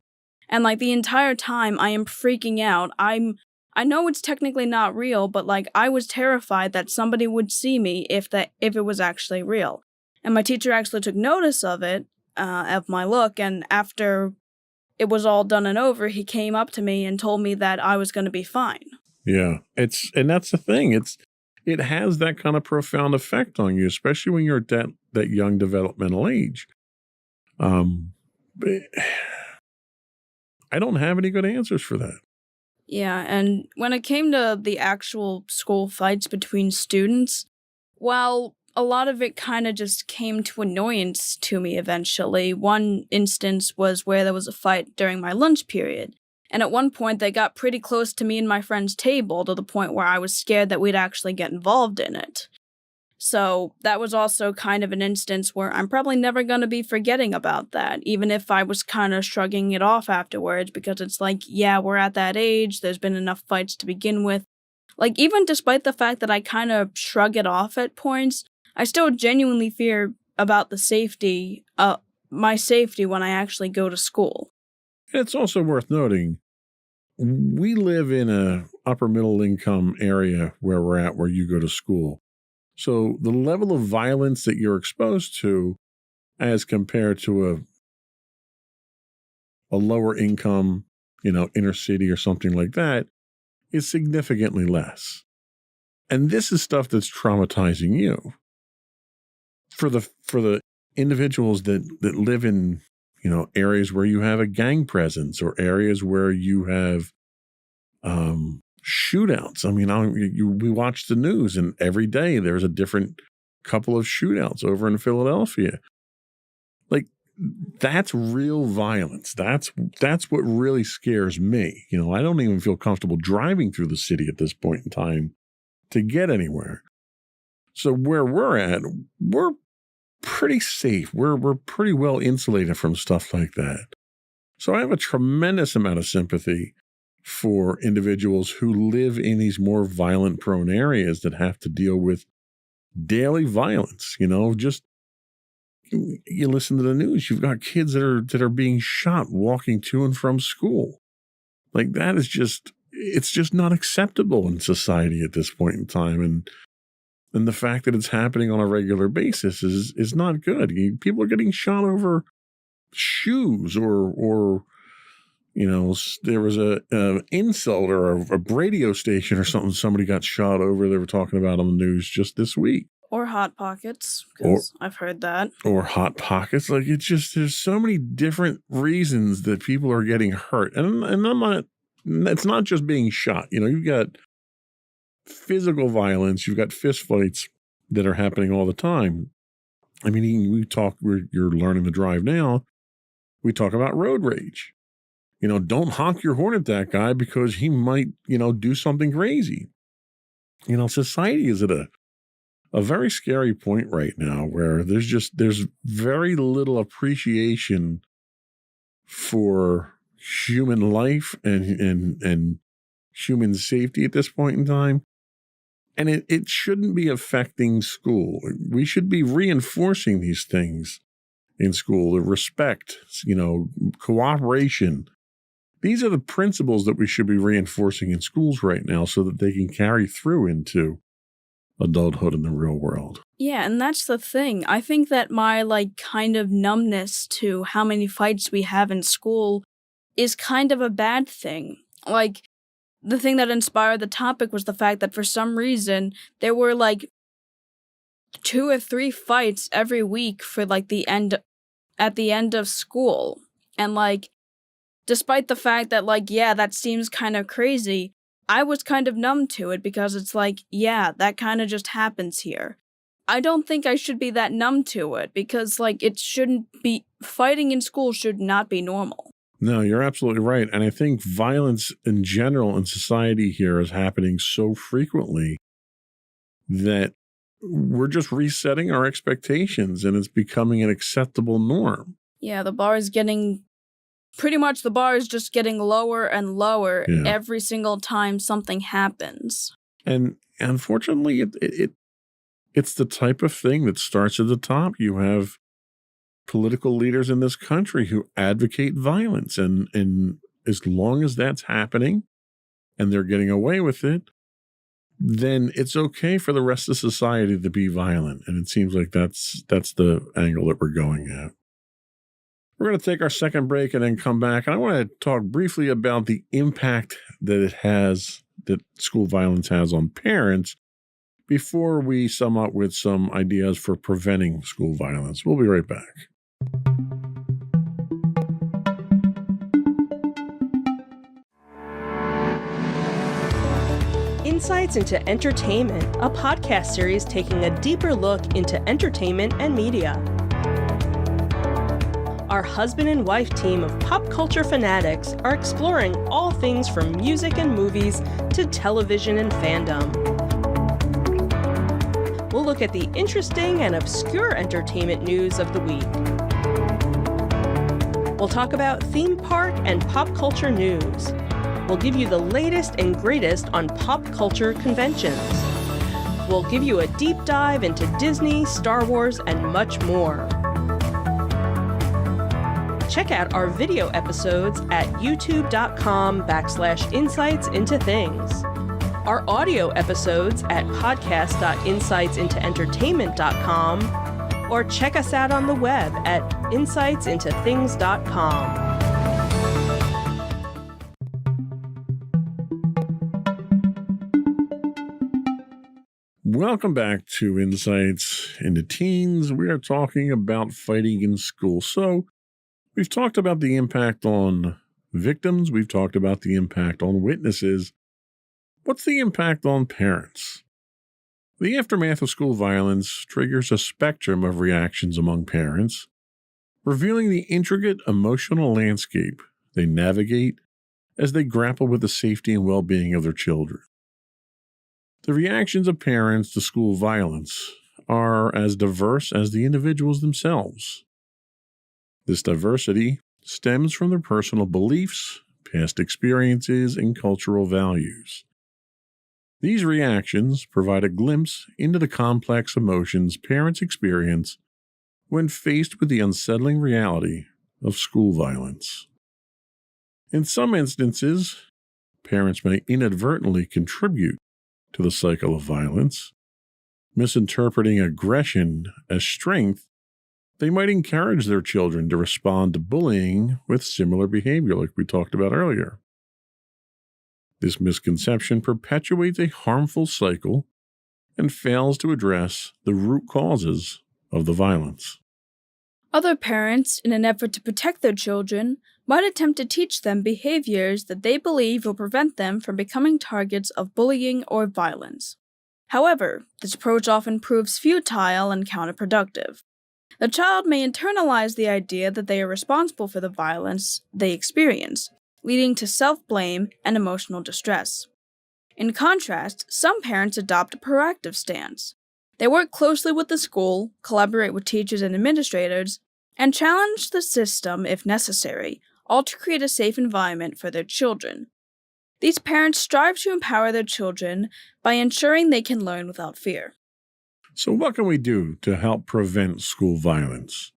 And the entire time I am freaking out. I know it's technically not real, but I was terrified that somebody would see me if it was actually real. And my teacher actually took notice of it, of my look, and after it was all done and over, he came up to me and told me that I was going to be fine. Yeah, and that's the thing. It has that kind of profound effect on you, especially when you're at that young developmental age. I don't have any good answers for that. Yeah, and when it came to the actual school fights between students, while a lot of it kind of just came to annoyance to me eventually, one instance was where there was a fight during my lunch period. And at one point, they got pretty close to me and my friend's table to the point where I was scared that we'd actually get involved in it. So that was also kind of an instance where I'm probably never going to be forgetting about that, even if I was kind of shrugging it off afterwards, because it's yeah, we're at that age, there's been enough fights to begin with. Even despite the fact that I kind of shrug it off at points, I still genuinely fear about my safety when I actually go to school. It's also worth noting, we live in a upper middle income area where we're at, where you go to school. So the level of violence that you're exposed to as compared to a lower income, inner city or something like that is significantly less. And this is stuff that's traumatizing you. For the individuals that live in, areas where you have a gang presence or areas where you have shootouts. I mean, we watch the news, and every day there's a different couple of shootouts over in Philadelphia. That's real violence. That's what really scares me. I don't even feel comfortable driving through the city at this point in time to get anywhere. So where we're at, we're pretty safe. We're pretty well insulated from stuff like that. So I have a tremendous amount of sympathy for individuals who live in these more violent prone areas that have to deal with daily violence. Just you listen to the news, you've got kids that are being shot walking to and from school. That is it's just not acceptable in society at this point in time. And the fact that it's happening on a regular basis is not good. People are getting shot over shoes or there was a insult or a radio station or something somebody got shot over. They were talking about on the news just this week. Or Hot Pockets, Or- because I've heard that. Or Hot Pockets. Like, it's just, there's so many different reasons that people are getting hurt. And I'm not, it's not just being shot. You know, you've got physical violence, you've got fist fights that are happening all the time. I mean, you're learning to drive now. We talk about road rage. You know, don't honk your horn at that guy because he might, do something crazy. You know, society is at a very scary point right now where there's very little appreciation for human life and human safety at this point in time. And it shouldn't be affecting school. We should be reinforcing these things in school, the respect, cooperation. These are the principles that we should be reinforcing in schools right now so that they can carry through into adulthood in the real world. Yeah, and that's the thing. I think that my, kind of numbness to how many fights we have in school is kind of a bad thing. Like, the thing that inspired the topic was the fact that for some reason there were 2 or 3 fights every week for at the end of school. And despite the fact that that seems kind of crazy, I was kind of numb to it because it's that kind of just happens here. I don't think I should be that numb to it because it shouldn't be, fighting in school should not be normal. No, you're absolutely right. And I think violence in general in society here is happening so frequently that we're just resetting our expectations and it's becoming an acceptable norm. Yeah, the bar is just getting lower and lower every single time something happens. And unfortunately, it's the type of thing that starts at the top. You have political leaders in this country who advocate violence. And as long as that's happening and they're getting away with it, then it's okay for the rest of society to be violent. And it seems like that's the angle that we're going at. We're going to take our second break and then come back. And I want to talk briefly about the impact that school violence has on parents before we sum up with some ideas for preventing school violence. We'll be right back. Insights into Entertainment, a podcast series taking a deeper look into entertainment and media. Our husband and wife team of pop culture fanatics are exploring all things from music and movies to television and fandom. We'll look at the interesting and obscure entertainment news of the week. We'll talk about theme park and pop culture news. We'll give you the latest and greatest on pop culture conventions. We'll give you a deep dive into Disney, Star Wars, and much more. Check out our video episodes at youtube.com/insightsintothings. Our audio episodes at podcast.insightsintoentertainment.com, or check us out on the web at insightsintothings.com. Welcome back to Insights into Teens. We are talking about fighting in school. So we've talked about the impact on victims. We've talked about the impact on witnesses. What's the impact on parents? The aftermath of school violence triggers a spectrum of reactions among parents, revealing the intricate emotional landscape they navigate as they grapple with the safety and well-being of their children. The reactions of parents to school violence are as diverse as the individuals themselves. This diversity stems from their personal beliefs, past experiences, and cultural values. These reactions provide a glimpse into the complex emotions parents experience when faced with the unsettling reality of school violence. In some instances, parents may inadvertently contribute to the cycle of violence. Misinterpreting aggression as strength, they might encourage their children to respond to bullying with similar behavior like we talked about earlier. This misconception perpetuates a harmful cycle and fails to address the root causes of the violence. Other parents, in an effort to protect their children, might attempt to teach them behaviors that they believe will prevent them from becoming targets of bullying or violence. However, this approach often proves futile and counterproductive. The child may internalize the idea that they are responsible for the violence they experience, leading to self-blame and emotional distress. In contrast, some parents adopt a proactive stance. They work closely with the school, collaborate with teachers and administrators, and challenge the system if necessary, all to create a safe environment for their children. These parents strive to empower their children by ensuring they can learn without fear. So what can we do to help prevent school violence?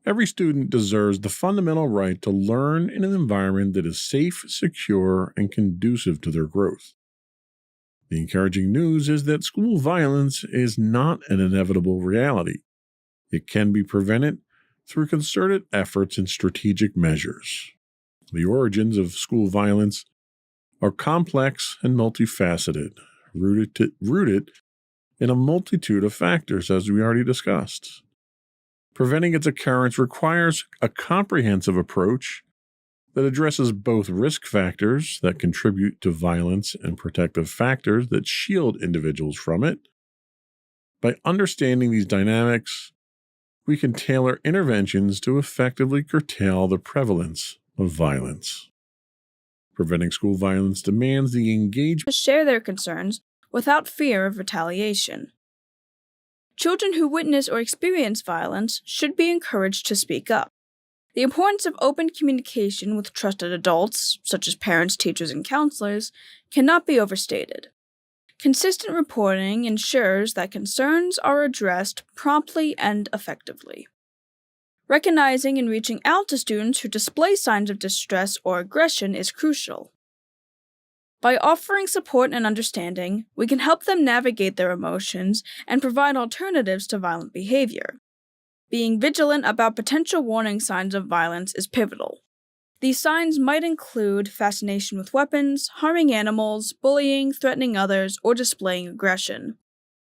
Every student deserves the fundamental right to learn in an environment that is safe, secure, and conducive to their growth. The encouraging news is that school violence is not an inevitable reality. It can be prevented through concerted efforts and strategic measures. The origins of school violence are complex and multifaceted, rooted in a multitude of factors, as we already discussed. Preventing its occurrence requires a comprehensive approach that addresses both risk factors that contribute to violence and protective factors that shield individuals from it. By understanding these dynamics, we can tailor interventions to effectively curtail the prevalence of violence. Preventing school violence demands the engagement To share their concerns without fear of retaliation. Children who witness or experience violence should be encouraged to speak up. The importance of open communication with trusted adults, such as parents, teachers, and counselors, cannot be overstated. Consistent reporting ensures that concerns are addressed promptly and effectively. Recognizing and reaching out to students who display signs of distress or aggression is crucial. By offering support and understanding, we can help them navigate their emotions and provide alternatives to violent behavior. Being vigilant about potential warning signs of violence is pivotal. These signs might include fascination with weapons, harming animals, bullying, threatening others, or displaying aggression.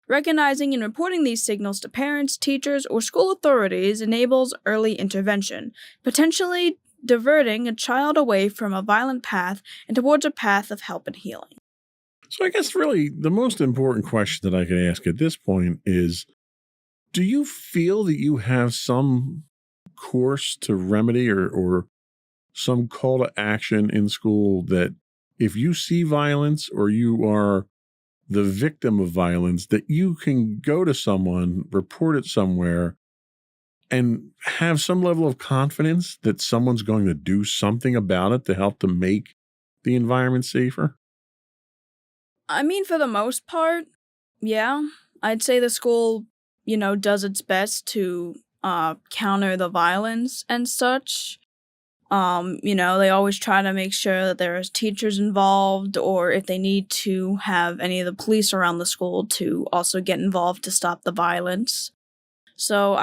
Recognizing and reporting these signals to parents, teachers, or school authorities enables early intervention, potentially diverting a child away from a violent path and towards a path of help and healing. So I guess really the most important question that I can ask at this point is, do you feel that you have some course to remedy or some call to action in school that if you see violence or you are the victim of violence, that you can go to someone, report it somewhere, and have some level of confidence that someone's going to do something about it to help to make the environment safer? I mean, for the most part, yeah. I'd say the school, does its best to counter the violence and such. They always try to make sure that there's teachers involved, or if they need to have any of the police around the school to also get involved to stop the violence. So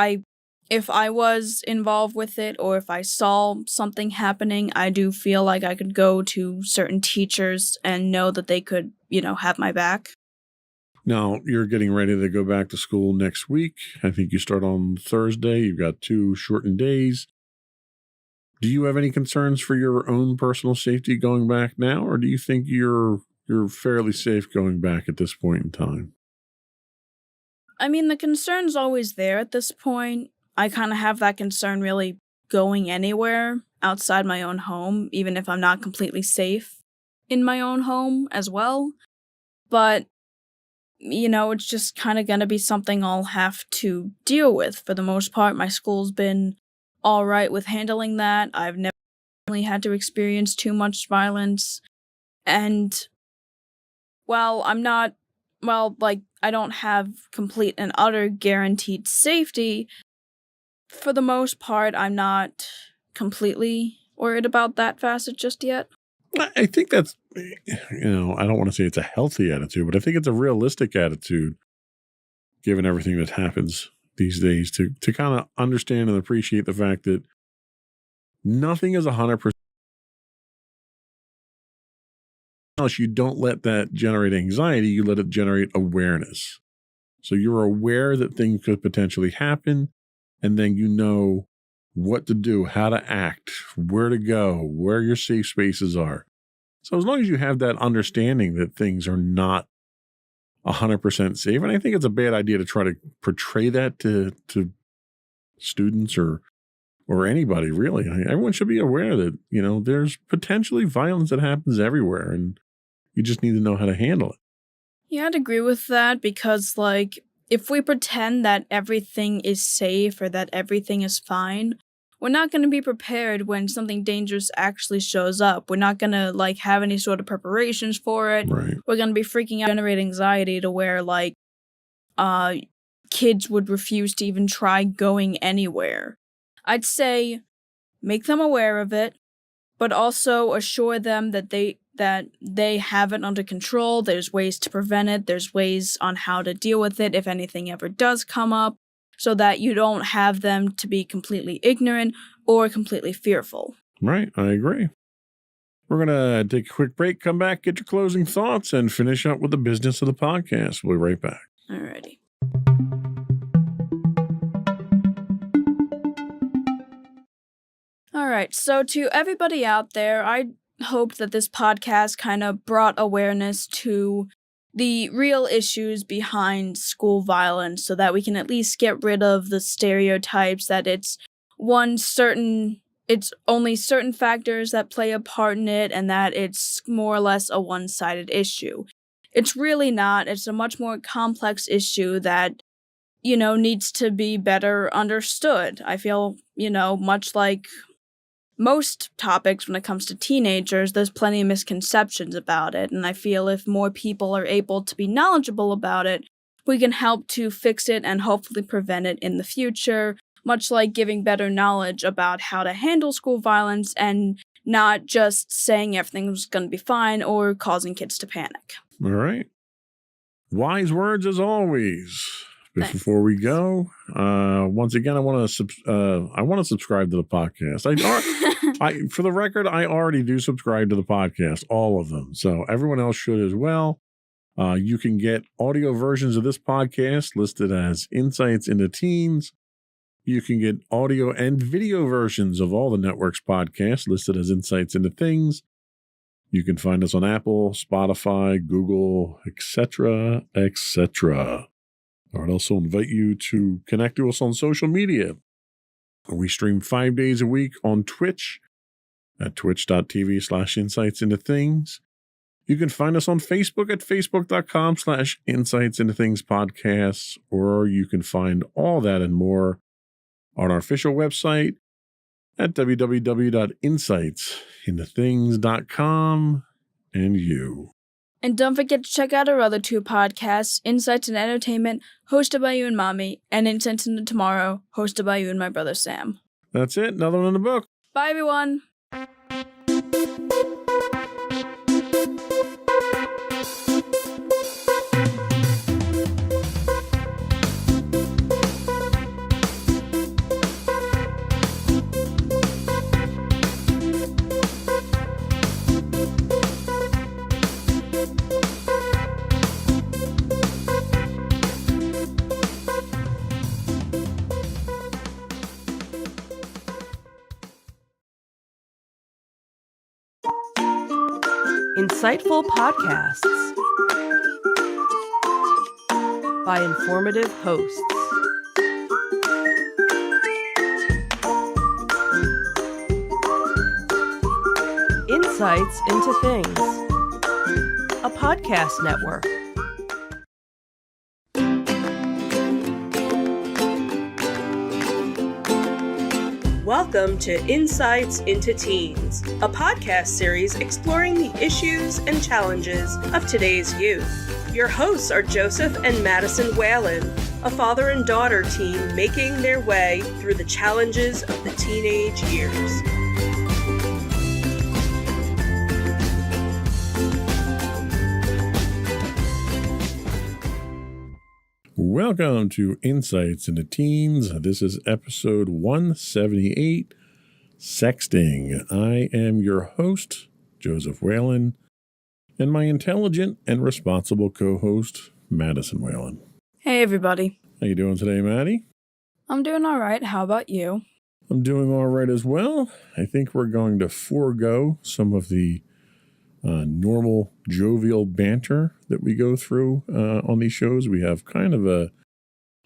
if I was involved with it, or if I saw something happening, I do feel like I could go to certain teachers and know that they could, have my back. Now, you're getting ready to go back to school next week. I think you start on Thursday. You've got 2 shortened days. Do you have any concerns for your own personal safety going back now, or do you think you're fairly safe going back at this point in time? I mean, the concern's always there at this point. I kind of have that concern really going anywhere outside my own home, even if I'm not completely safe in my own home as well. But, it's just kind of going to be something I'll have to deal with. For the most part, my school's been all right with handling that. I've never really had to experience too much violence. And while I don't have complete and utter guaranteed safety, for the most part, I'm not completely worried about that facet just yet. I think that's, I don't want to say it's a healthy attitude, but I think it's a realistic attitude, given everything that happens these days, to kind of understand and appreciate the fact that nothing is 100%. Unless you don't let that generate anxiety, you let it generate awareness. So you're aware that things could potentially happen, and then you know what to do, how to act, where to go, where your safe spaces are. So as long as you have that understanding that things are not 100% safe, and I think it's a bad idea to try to portray that to students or anybody really. Everyone should be aware that, there's potentially violence that happens everywhere, and you just need to know how to handle it. Yeah, I'd agree with that because, if we pretend that everything is safe or that everything is fine, we're not going to be prepared when something dangerous actually shows up. We're not going to, have any sort of preparations for it. Right. We're going to be freaking out, generate anxiety to where, kids would refuse to even try going anywhere. I'd say make them aware of it, but also assure them that they have it under control. There's ways to prevent it. There's ways on how to deal with it if anything ever does come up, so that you don't have them to be completely ignorant or completely fearful. Right, I agree. We're going to take a quick break, come back, get your closing thoughts, and finish up with the business of the podcast. We'll be right back. Alrighty. Alright, so to everybody out there, I hope that this podcast kind of brought awareness to the real issues behind school violence so that we can at least get rid of the stereotypes that it's only certain factors that play a part in it and that it's more or less a one-sided issue. It's really not. It's a much more complex issue that, needs to be better understood. I feel, much like most topics when it comes to teenagers, there's plenty of misconceptions about it, and I feel if more people are able to be knowledgeable about it, we can help to fix it and hopefully prevent it in the future, much like giving better knowledge about how to handle school violence and not just saying everything's going to be fine or causing kids to panic. All right. Wise words as always. Thanks. Before we go, once again, I want to subscribe to the podcast. For the record, I already do subscribe to the podcast, all of them. So everyone else should as well. You can get audio versions of this podcast listed as Insights into Teens. You can get audio and video versions of all the network's podcasts listed as Insights into Things. You can find us on Apple, Spotify, Google, etc., etc. I would also invite you to connect to us on social media. We stream 5 days a week on Twitch at twitch.tv/insightsintothings. You can find us on Facebook at facebook.com/insightsintothingspodcasts, or you can find all that and more on our official website at www.insightsintothings.com and you. And don't forget to check out our other two podcasts, Insights and Entertainment, hosted by you and Mommy, and Insights into Tomorrow, hosted by you and my brother Sam. That's it. Another one in the book. Bye, everyone. Insightful podcasts by informative hosts. Insights into Things, a podcast network. Welcome to Insights into Teens, a podcast series exploring the issues and challenges of today's youth. Your hosts are Joseph and Madison Whalen, a father and daughter team making their way through the challenges of the teenage years. Welcome to Insights into Teens. This is episode 178, Sexting. I am your host, Joseph Whalen, and my intelligent and responsible co-host, Madison Whalen. Hey, everybody. How you doing today, Maddie? I'm doing all right. How about you? I'm doing all right as well. I think we're going to forego some of the normal jovial banter that we go through on these shows. We have kind of a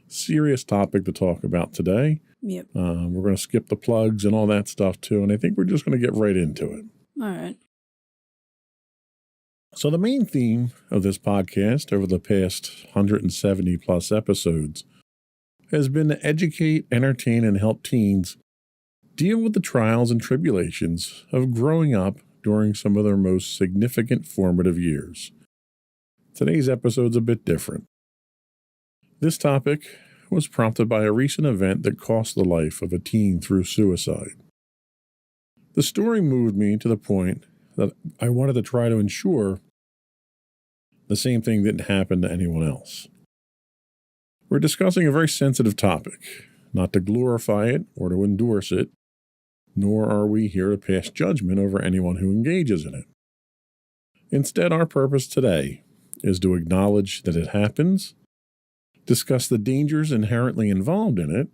serious topic to talk about today. Yep. We're going to skip the plugs and all that stuff too, and I think we're just going to get right into it. All right. So the main theme of this podcast over the past 170 plus episodes has been to educate, entertain, and help teens deal with the trials and tribulations of growing up during some of their most significant formative years. Today's episode's a bit different. This topic was prompted by a recent event that cost the life of a teen through suicide. The story moved me to the point that I wanted to try to ensure the same thing didn't happen to anyone else. We're discussing a very sensitive topic, not to glorify it or to endorse it, nor are we here to pass judgment over anyone who engages in it. Instead, our purpose today is to acknowledge that it happens, discuss the dangers inherently involved in it,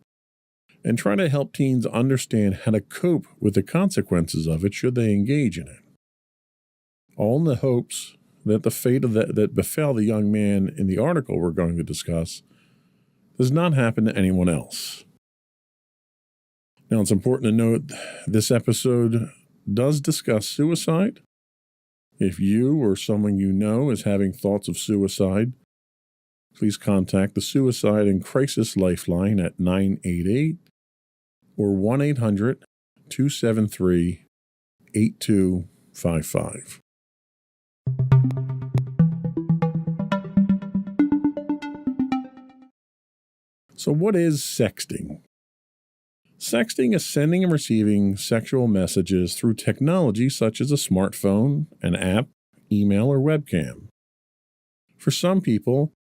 and try to help teens understand how to cope with the consequences of it should they engage in it. All in the hopes that the fate of that befell the young man in the article we're going to discuss does not happen to anyone else. Now, it's important to note this episode does discuss suicide. If you or someone you know is having thoughts of suicide, please contact the Suicide and Crisis Lifeline at 988 or 1-800-273-8255. So what is sexting? Sexting is sending and receiving sexual messages through technology such as a smartphone, an app, email, or webcam. For some people,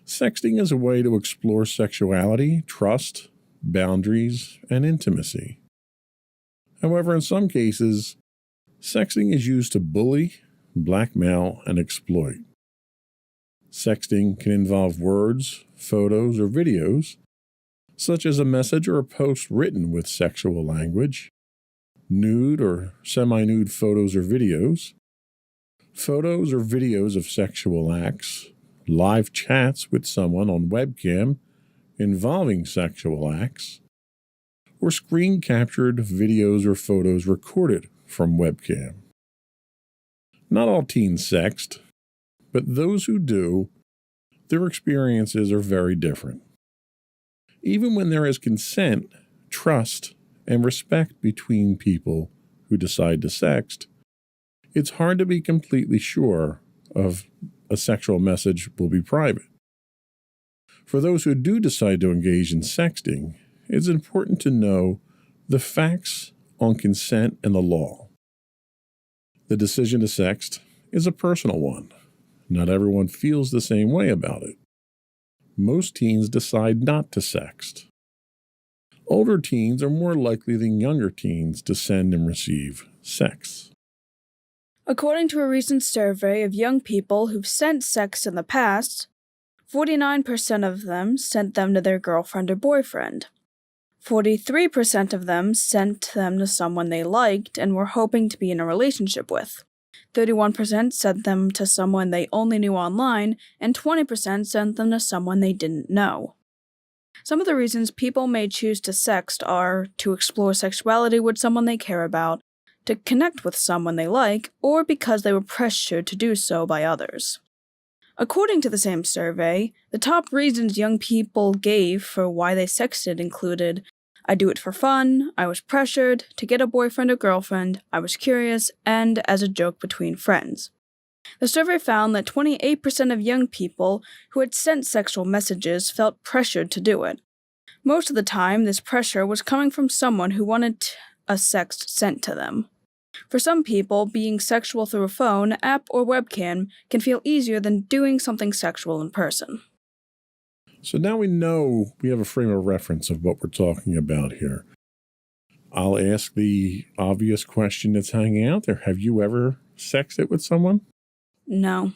sexting is a way to explore sexuality, trust, boundaries, and intimacy. However, in some cases, sexting is used to bully, blackmail, and exploit. Sexting can involve words, photos, or videos, such as a message or a post written with sexual language, nude or semi-nude photos or videos of sexual acts, live chats with someone on webcam involving sexual acts, or screen-captured videos or photos recorded from webcam. Not all teens sext, but those who do, their experiences are very different. Even when there is consent, trust, and respect between people who decide to sext, it's hard to be completely sure of a sexual message will be private. For those who do decide to engage in sexting, it's important to know the facts on consent and the law. The decision to sext is a personal one. Not everyone feels the same way about it. Most teens decide not to sext. Older teens are more likely than younger teens to send and receive sex. According to a recent survey of young people who've sent sex in the past, 49% of them sent them to their girlfriend or boyfriend. 43% of them sent them to someone they liked and were hoping to be in a relationship with. 31% sent them to someone they only knew online, and 20% sent them to someone they didn't know. Some of the reasons people may choose to sext are to explore sexuality with someone they care about, to connect with someone they like, or because they were pressured to do so by others. According to the same survey, the top reasons young people gave for why they sexted included, I do it for fun, I was pressured, to get a boyfriend or girlfriend, I was curious, and as a joke between friends. The survey found that 28% of young people who had sent sexual messages felt pressured to do it. Most of the time, this pressure was coming from someone who wanted a sext sent to them. For some people, being sexual through a phone, app, or webcam can feel easier than doing something sexual in person. So now we know we have a frame of reference of what we're talking about here. I'll ask the obvious question that's hanging out there. Have you ever sexted with someone? No,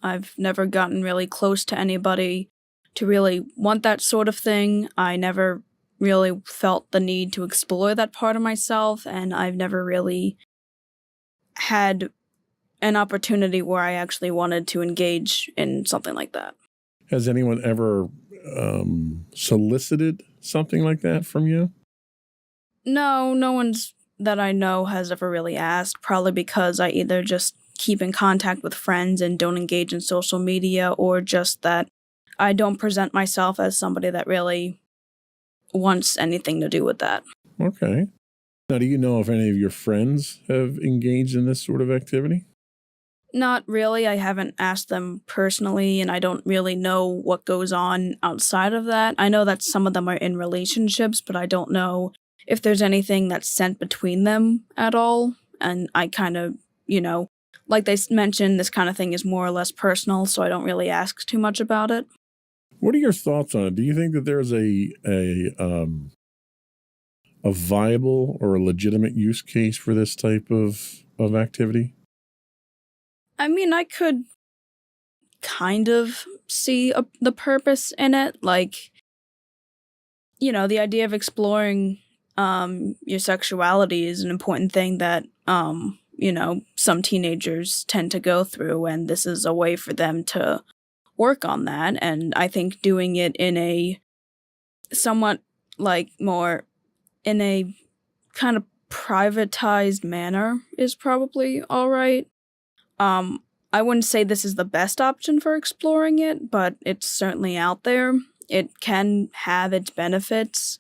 I've never gotten really close to anybody to really want that sort of thing. I never really felt the need to explore that part of myself, and I've never really had an opportunity where I actually wanted to engage in something like that. Has anyone ever solicited something like that from you? No, no one's that I know has ever really asked, probably because I either just keep in contact with friends and don't engage in social media, or just that I don't present myself as somebody that really wants anything to do with that. Okay. Now, do you know if any of your friends have engaged in this sort of activity? Not really. I haven't asked them personally, and I don't really know what goes on outside of that. I know that some of them are in relationships, but I don't know if there's anything that's sent between them at all. And I kind of, like they mentioned, this kind of thing is more or less personal, so I don't really ask too much about it. What are your thoughts on it? Do you think that there's a viable or a legitimate use case for this type of activity? I mean, I could kind of see the purpose in it. Like, the idea of exploring your sexuality is an important thing that, some teenagers tend to go through, and this is a way for them to work on that. And I think doing it in a somewhat more in a kind of privatized manner is probably all right. I wouldn't say this is the best option for exploring it, but it's certainly out there. It can have its benefits.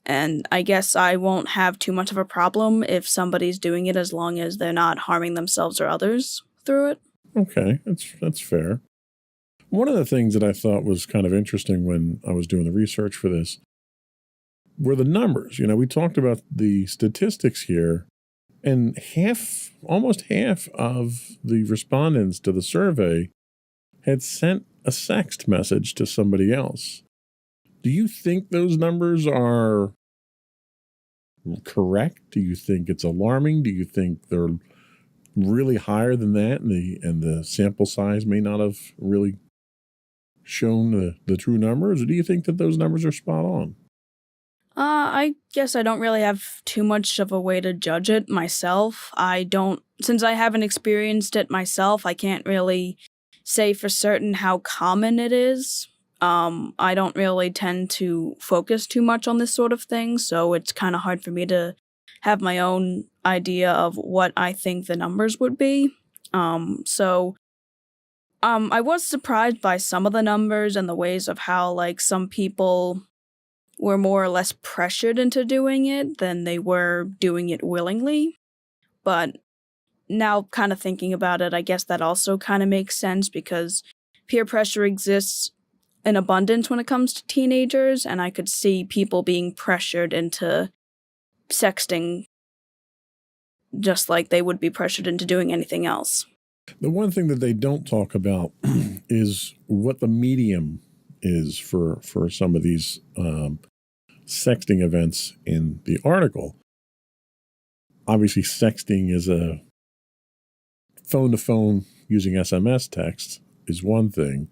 And I guess I won't have too much of a problem if somebody's doing it, as long as they're not harming themselves or others through it. Okay, that's fair. One of the things that I thought was kind of interesting when I was doing the research for this were the numbers. We talked about the statistics here, and almost half of the respondents to the survey had sent a sext message to somebody else. Do you think those numbers are correct? Do you think it's alarming? Do you think they're really higher than that, and the sample size may not have really shown the true numbers? Or do you think that those numbers are spot on? I guess I don't really have too much of a way to judge it myself. Since I haven't experienced it myself, I can't really say for certain how common it is. I don't really tend to focus too much on this sort of thing, so it's kind of hard for me to have my own idea of what I think the numbers would be. I was surprised by some of the numbers and the ways of how, some people were more or less pressured into doing it than they were doing it willingly. But now, kind of thinking about it, I guess that also kind of makes sense, because peer pressure exists in abundance when it comes to teenagers, and I could see people being pressured into sexting just like they would be pressured into doing anything else. The one thing that they don't talk about is what the medium is for some of these sexting events in the article. Obviously, sexting is a phone-to-phone using SMS text is one thing,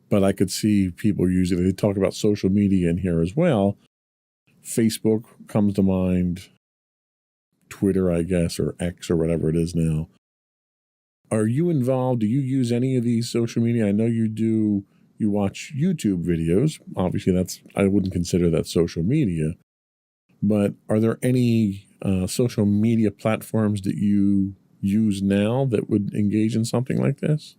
but I could see people they talk about social media in here as well. Facebook comes to mind, Twitter, I guess, or X or whatever it is now. Are you involved? Do you use any of these social media? I know you do. You watch YouTube videos. Obviously, I wouldn't consider that social media. But are there any social media platforms that you use now that would engage in something like this?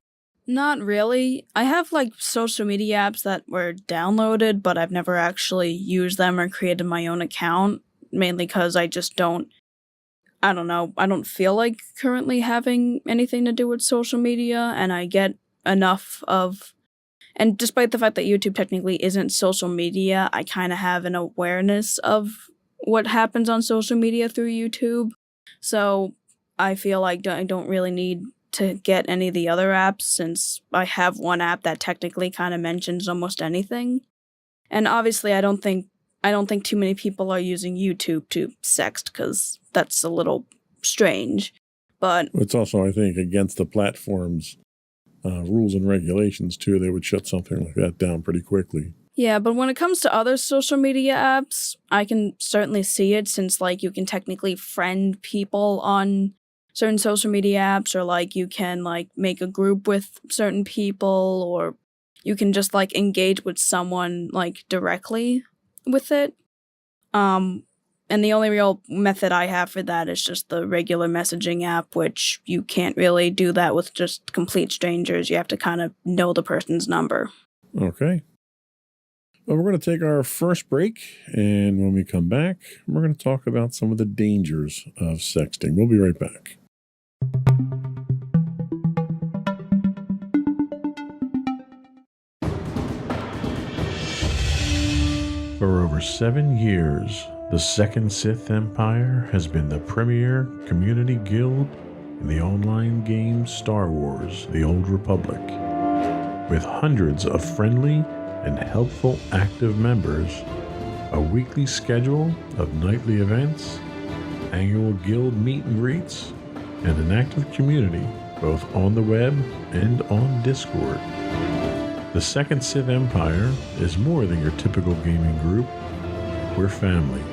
Not really. I have social media apps that were downloaded, but I've never actually used them or created my own account, mainly because I just don't feel like currently having anything to do with social media, and I get enough of, and despite the fact that YouTube technically isn't social media, I kind of have an awareness of what happens on social media through YouTube, so I feel like I don't really need to get any of the other apps, since I have one app that technically kind of mentions almost anything. And obviously I don't think too many people are using YouTube to sext, because that's a little strange. But it's also, I think, against the platform's rules and regulations too, they would shut something like that down pretty quickly. Yeah, but when it comes to other social media apps, I can certainly see it since, like, you can technically friend people on certain social media apps, or, like, you can, like, make a group with certain people, or you can just, like, engage with someone, like, directly with it. And the only real method I have for that is just the regular messaging app, which you can't really do that with just complete strangers. You have to kind of know the person's number. Okay. Well, we're going to take our first break, and when we come back, we're going to talk about some of the dangers of sexting. We'll be right back. For over 7 years, the Second Sith Empire has been the premier community guild in the online game Star Wars: The Old Republic. With hundreds of friendly and helpful active members, a weekly schedule of nightly events, annual guild meet and greets, and an active community both on the web and on Discord. The Second Sith Empire is more than your typical gaming group. We're family.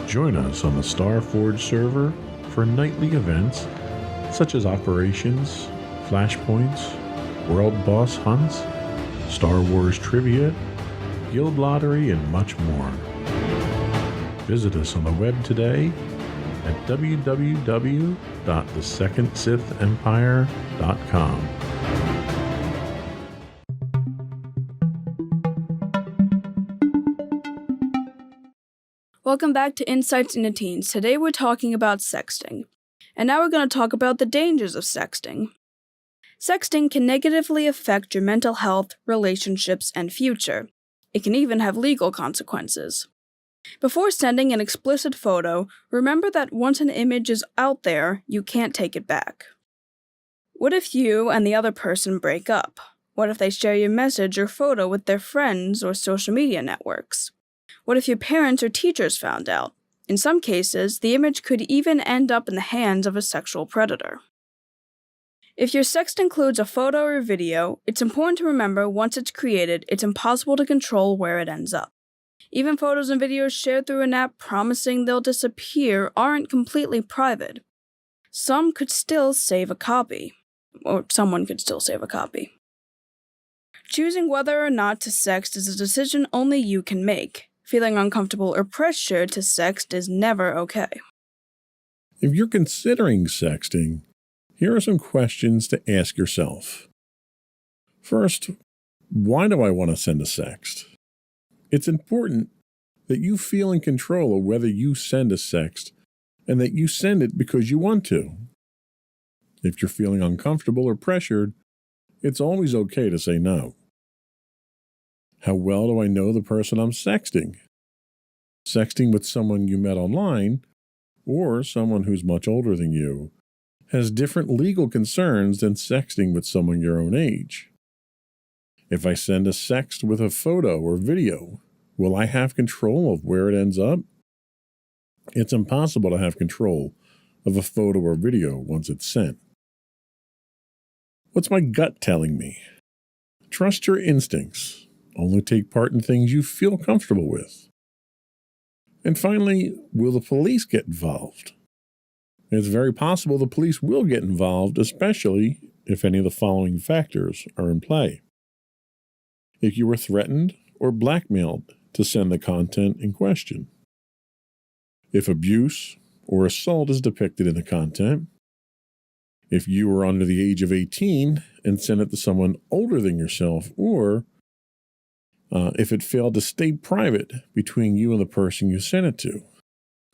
Join us on the Starforge server for nightly events such as operations, flashpoints, world boss hunts, Star Wars trivia, guild lottery, and much more. Visit us on the web today at www.thesecondsithempire.com. Welcome back to Insights into Teens. Today we're talking about sexting. And now we're going to talk about the dangers of sexting. Sexting can negatively affect your mental health, relationships, and future. It can even have legal consequences. Before sending an explicit photo, remember that once an image is out there, you can't take it back. What if you and the other person break up? What if they share your message or photo with their friends or social media networks? What if your parents or teachers found out? In some cases, the image could even end up in the hands of a sexual predator. If your sext includes a photo or video, it's important to remember once it's created, it's impossible to control where it ends up. Even photos and videos shared through an app promising they'll disappear aren't completely private. Some could still save a copy. Or someone could still save a copy. Choosing whether or not to sext is a decision only you can make. Feeling uncomfortable or pressured to sext is never okay. If you're considering sexting, here are some questions to ask yourself. First, why do I want to send a sext? It's important that you feel in control of whether you send a sext and that you send it because you want to. If you're feeling uncomfortable or pressured, it's always okay to say no. How well do I know the person I'm sexting? Sexting with someone you met online or someone who's much older than you has different legal concerns than sexting with someone your own age. If I send a sext with a photo or video, will I have control of where it ends up? It's impossible to have control of a photo or video once it's sent. What's my gut telling me? Trust your instincts. Only take part in things you feel comfortable with. And finally, will the police get involved? It's very possible the police will get involved, especially if any of the following factors are in play. If you were threatened or blackmailed to send the content in question. If abuse or assault is depicted in the content. If you were under the age of 18 and sent it to someone older than yourself, or if it failed to stay private between you and the person you sent it to.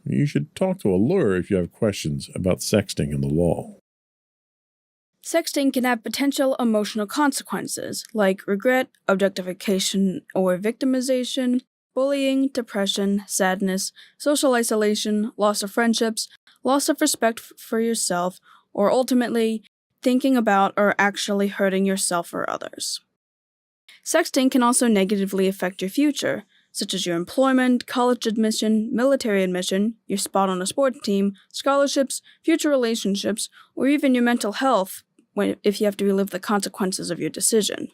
You should talk to a lawyer if you have questions about sexting and the law. Sexting can have potential emotional consequences, like regret, objectification or victimization, bullying, depression, sadness, social isolation, loss of friendships, loss of respect for yourself, or ultimately, thinking about or actually hurting yourself or others. Sexting can also negatively affect your future, such as your employment, college admission, military admission, your spot on a sports team, scholarships, future relationships, or even your mental health, if you have to relive the consequences of your decision.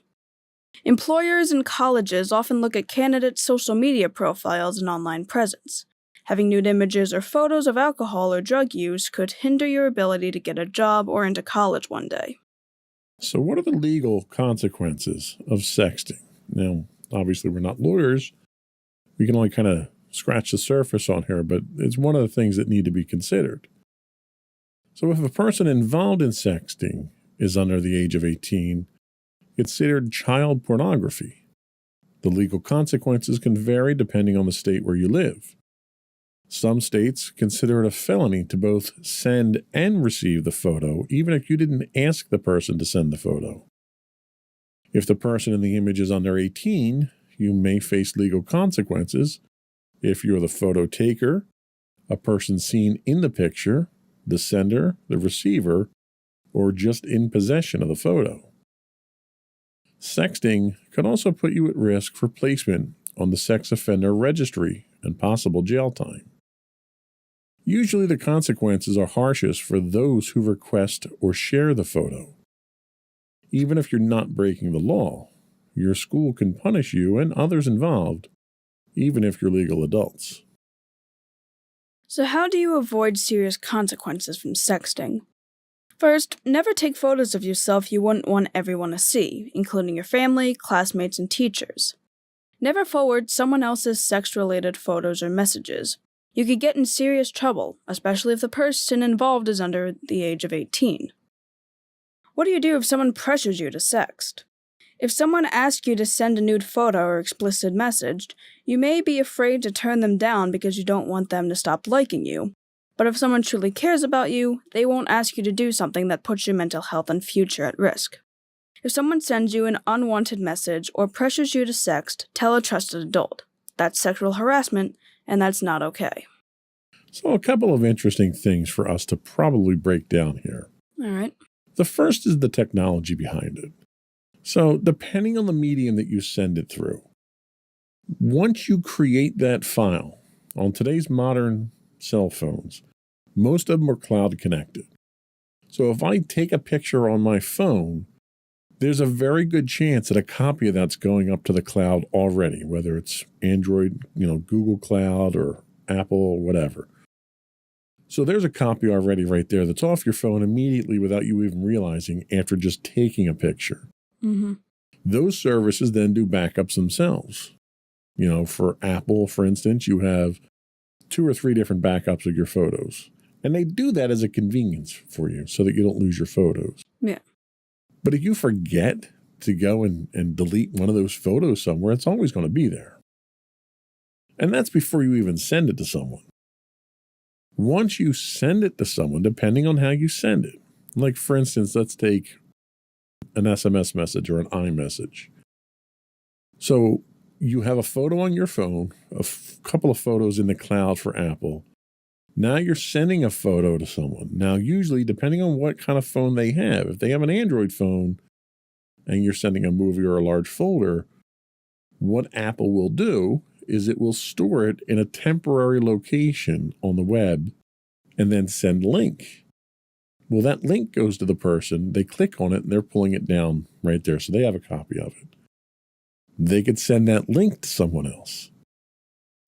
Employers and colleges often look at candidates' social media profiles and online presence. Having nude images or photos of alcohol or drug use could hinder your ability to get a job or into college one day. So what are the legal consequences of sexting? Now, obviously, we're not lawyers. We can only kind of scratch the surface on here, but it's one of the things that need to be considered. So if a person involved in sexting is under the age of 18, considered child pornography. The legal consequences can vary depending on the state where you live. Some states consider it a felony to both send and receive the photo, even if you didn't ask the person to send the photo. If the person in the image is under 18, you may face legal consequences if you're the photo taker, a person seen in the picture, the sender, the receiver, or just in possession of the photo. Sexting can also put you at risk for placement on the sex offender registry and possible jail time. Usually the consequences are harshest for those who request or share the photo. Even if you're not breaking the law, your school can punish you and others involved, even if you're legal adults. So how do you avoid serious consequences from sexting? First, never take photos of yourself you wouldn't want everyone to see, including your family, classmates, and teachers. Never forward someone else's sex-related photos or messages. You could get in serious trouble, especially if the person involved is under the age of 18. What do you do if someone pressures you to sext? If someone asks you to send a nude photo or explicit message, you may be afraid to turn them down because you don't want them to stop liking you. But if someone truly cares about you, they won't ask you to do something that puts your mental health and future at risk. If someone sends you an unwanted message or pressures you to sext, tell a trusted adult. That's sexual harassment, and that's not okay. So a couple of interesting things for us to probably break down here. All right. The first is the technology behind it. So depending on the medium that you send it through, once you create that file on today's modern cell phones, most of them are cloud connected. So if I take a picture on my phone, there's a very good chance that a copy of that's going up to the cloud already, whether it's Android, Google Cloud or Apple or whatever. So there's a copy already right there that's off your phone immediately without you even realizing after just taking a picture. Mm-hmm. Those services then do backups themselves. For Apple, for instance, you have 2 or 3 different backups of your photos. And they do that as a convenience for you so that you don't lose your photos. Yeah. But if you forget to go and delete one of those photos somewhere, it's always going to be there. And that's before you even send it to someone. Once you send it to someone, depending on how you send it, like for instance, let's take an SMS message or an iMessage. So you have a photo on your phone, a couple of photos in the cloud for Apple. Now you're sending a photo to someone. Now, usually, depending on what kind of phone they have, if they have an Android phone and you're sending a movie or a large folder, what Apple will do is it will store it in a temporary location on the web and then send a link. Well, that link goes to the person, they click on it, and they're pulling it down right there, so they have a copy of it. They could send that link to someone else.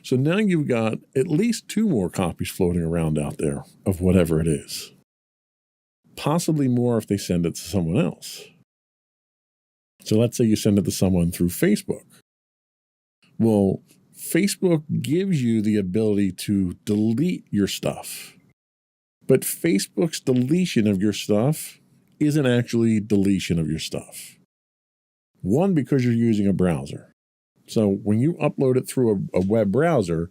So now you've got at least 2 more copies floating around out there of whatever it is. Possibly more if they send it to someone else. So let's say you send it to someone through Facebook. Well, Facebook gives you the ability to delete your stuff. But Facebook's deletion of your stuff isn't actually deletion of your stuff. One, because you're using a browser. So when you upload it through a web browser,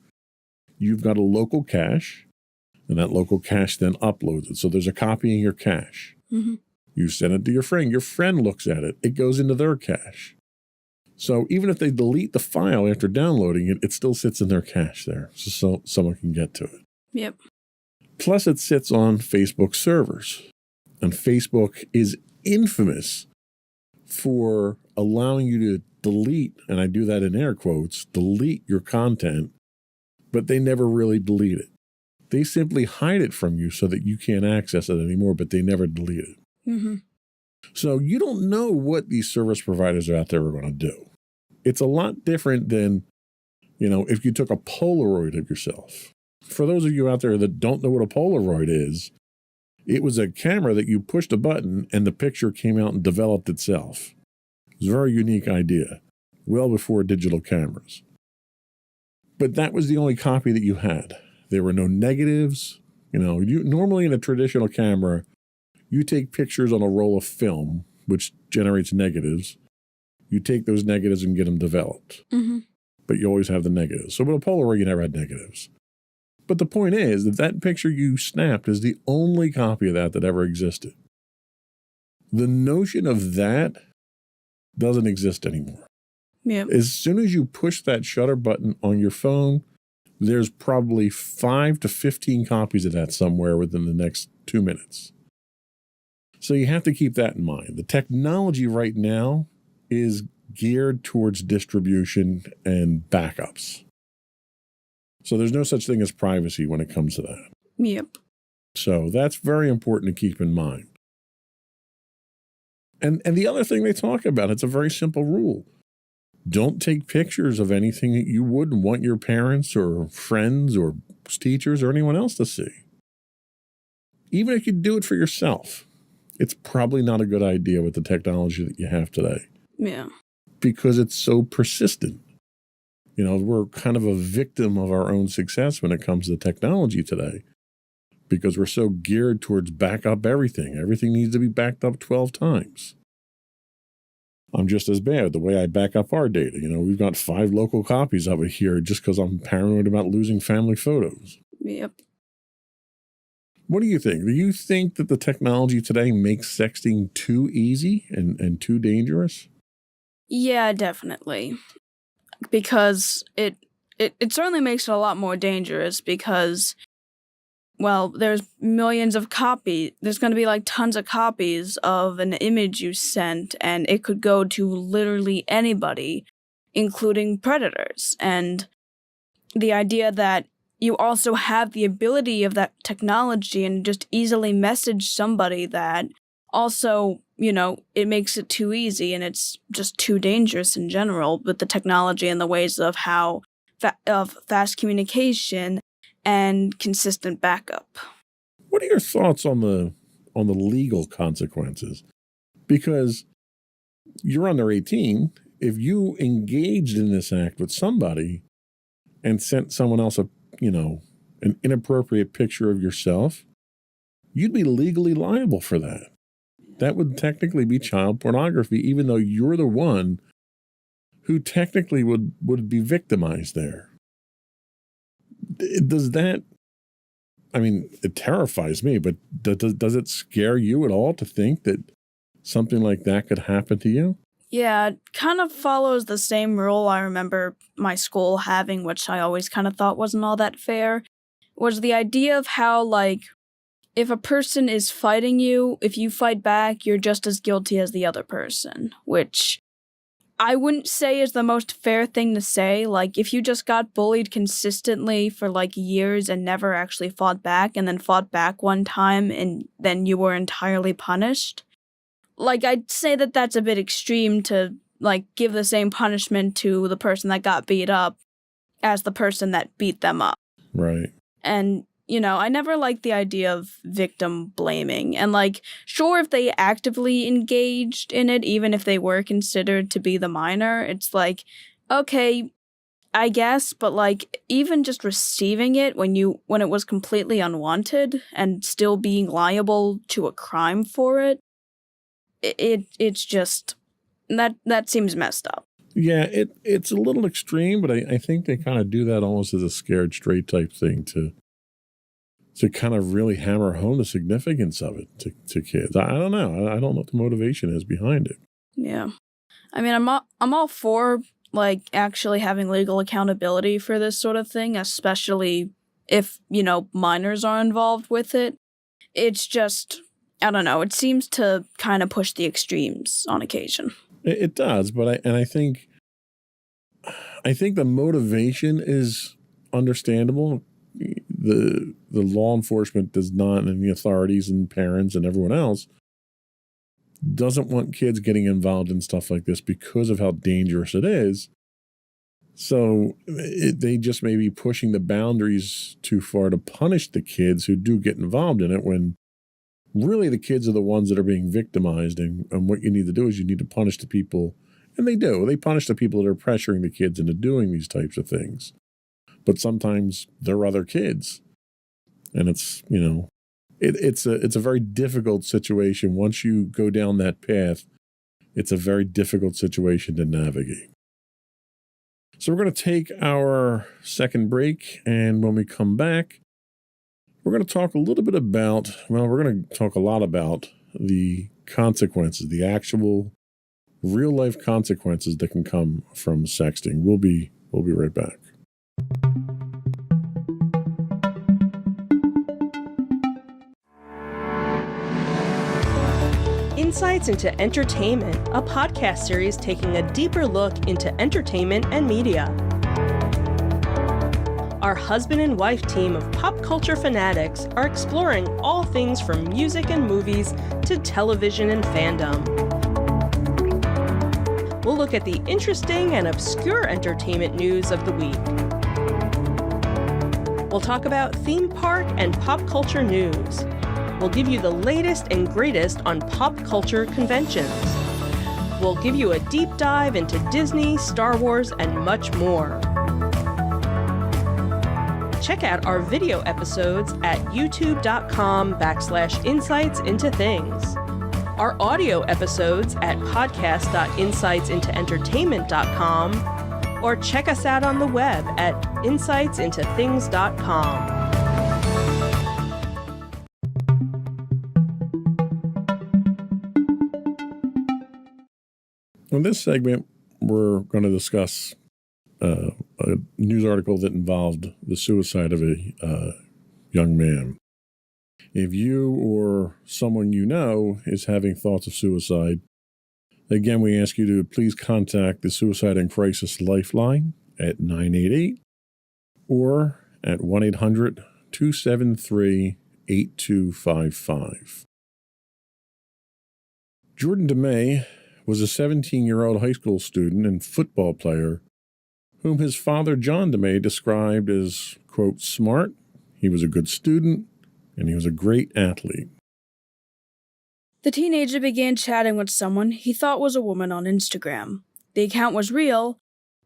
you've got a local cache, and that local cache then uploads it. So there's a copy in your cache. Mm-hmm. You send it to your friend. Your friend looks at it. It goes into their cache. So even if they delete the file after downloading it, it still sits in their cache there, so someone can get to it. Yep. Plus, it sits on Facebook servers. And Facebook is infamous for allowing you to delete, and I do that in air quotes, delete your content, but they never really delete it. They simply hide it from you so that you can't access it anymore, but they never delete it. Mm-hmm. So you don't know what these service providers out there are going to do. It's a lot different than, if you took a Polaroid of yourself. For those of you out there that don't know what a Polaroid is, it was a camera that you pushed a button and the picture came out and developed itself. It was a very unique idea, well before digital cameras. But that was the only copy that you had. There were no negatives. Normally in a traditional camera, you take pictures on a roll of film, which generates negatives. You take those negatives and get them developed. Mm-hmm. But you always have the negatives. So with a Polaroid, you never had negatives. But the point is that picture you snapped is the only copy of that ever existed. The notion of that doesn't exist anymore. Yeah. As soon as you push that shutter button on your phone, there's probably 5 to 15 copies of that somewhere within the next 2 minutes. So you have to keep that in mind. The technology right now is geared towards distribution and backups. So there's no such thing as privacy when it comes to that. Yep. So that's very important to keep in mind. And the other thing they talk about, it's a very simple rule. Don't take pictures of anything that you wouldn't want your parents or friends or teachers or anyone else to see. Even if you do it for yourself, it's probably not a good idea with the technology that you have today. Yeah. Because it's so persistent. We're kind of a victim of our own success when it comes to technology today because we're so geared towards back up everything. Everything needs to be backed up 12 times. I'm just as bad the way I back up our data. We've got 5 local copies of it here just because I'm paranoid about losing family photos. Yep. What do you think? Do you think that the technology today makes sexting too easy and too dangerous? Yeah, definitely. Because it certainly makes it a lot more dangerous because, well, there's millions of copies. There's going to be tons of copies of an image you sent, and it could go to literally anybody, including predators. And the idea that you also have the ability of that technology and just easily message somebody that also, it makes it too easy and it's just too dangerous in general with the technology and the ways of how of fast communication and consistent backup. What are your thoughts on the legal consequences? Because you're under 18. If you engaged in this act with somebody and sent someone else an inappropriate picture of yourself, you'd be legally liable for that. That would technically be child pornography, even though you're the one who technically would be victimized there. Does that, it terrifies me, but does it scare you at all to think that something like that could happen to you? Yeah, it kind of follows the same rule I remember my school having, which I always kind of thought wasn't all that fair, was the idea of how, if a person is fighting you, if you fight back, you're just as guilty as the other person, which I wouldn't say is the most fair thing to say. If you just got bullied consistently for years and never actually fought back and then fought back one time and then you were entirely punished, I'd say that that's a bit extreme to give the same punishment to the person that got beat up as the person that beat them up. Right. And I never liked the idea of victim blaming. And, sure, if they actively engaged in it, even if they were considered to be the minor, it's okay, I guess, but, even just receiving it when it was completely unwanted and still being liable to a crime for it, it's just, that seems messed up. Yeah, it's a little extreme, but I think they kind of do that almost as a scared straight type thing to kind of really hammer home the significance of it to kids. I don't know. I don't know what the motivation is behind it. Yeah. I'm all for, actually having legal accountability for this sort of thing, especially if, minors are involved with it. It's just, I don't know. It seems to kind of push the extremes on occasion. It does, but I think the motivation is understandable. The law enforcement does not, and the authorities and parents and everyone else doesn't want kids getting involved in stuff like this because of how dangerous it is. So they just may be pushing the boundaries too far to punish the kids who do get involved in it, when really the kids are the ones that are being victimized. And what you need to do is you need to punish the people. And they do. They punish the people that are pressuring the kids into doing these types of things. But sometimes they're other kids. And it's, it's a very difficult situation. Once you go down that path, it's a very difficult situation to navigate. So we're going to take our second break, and when we come back, we're going to talk a little bit about, we're going to talk a lot about the consequences, the actual real-life consequences that can come from sexting. We'll be right back. Insights into Entertainment, a podcast series taking a deeper look into entertainment and media. Our husband and wife team of pop culture fanatics are exploring all things from music and movies to television and fandom. We'll look at the interesting and obscure entertainment news of the week. We'll talk about theme park and pop culture news. We'll give you the latest and greatest on pop culture conventions. We'll give you a deep dive into Disney, Star Wars, and much more. Check out our video episodes at youtube.com/insightsintothings. Our audio episodes at podcast.insightsintoentertainment.com, or check us out on the web at insightsintothings.com. In this segment, we're going to discuss a news article that involved the suicide of a young man. If you or someone you know is having thoughts of suicide, again, we ask you to please contact the Suicide and Crisis Lifeline at 988 or at 1-800-273-8255. Jordan DeMay was a 17-year-old high school student and football player whom his father, John DeMay, described as, quote, smart, he was a good student, and he was a great athlete. The teenager began chatting with someone he thought was a woman on Instagram. The account was real,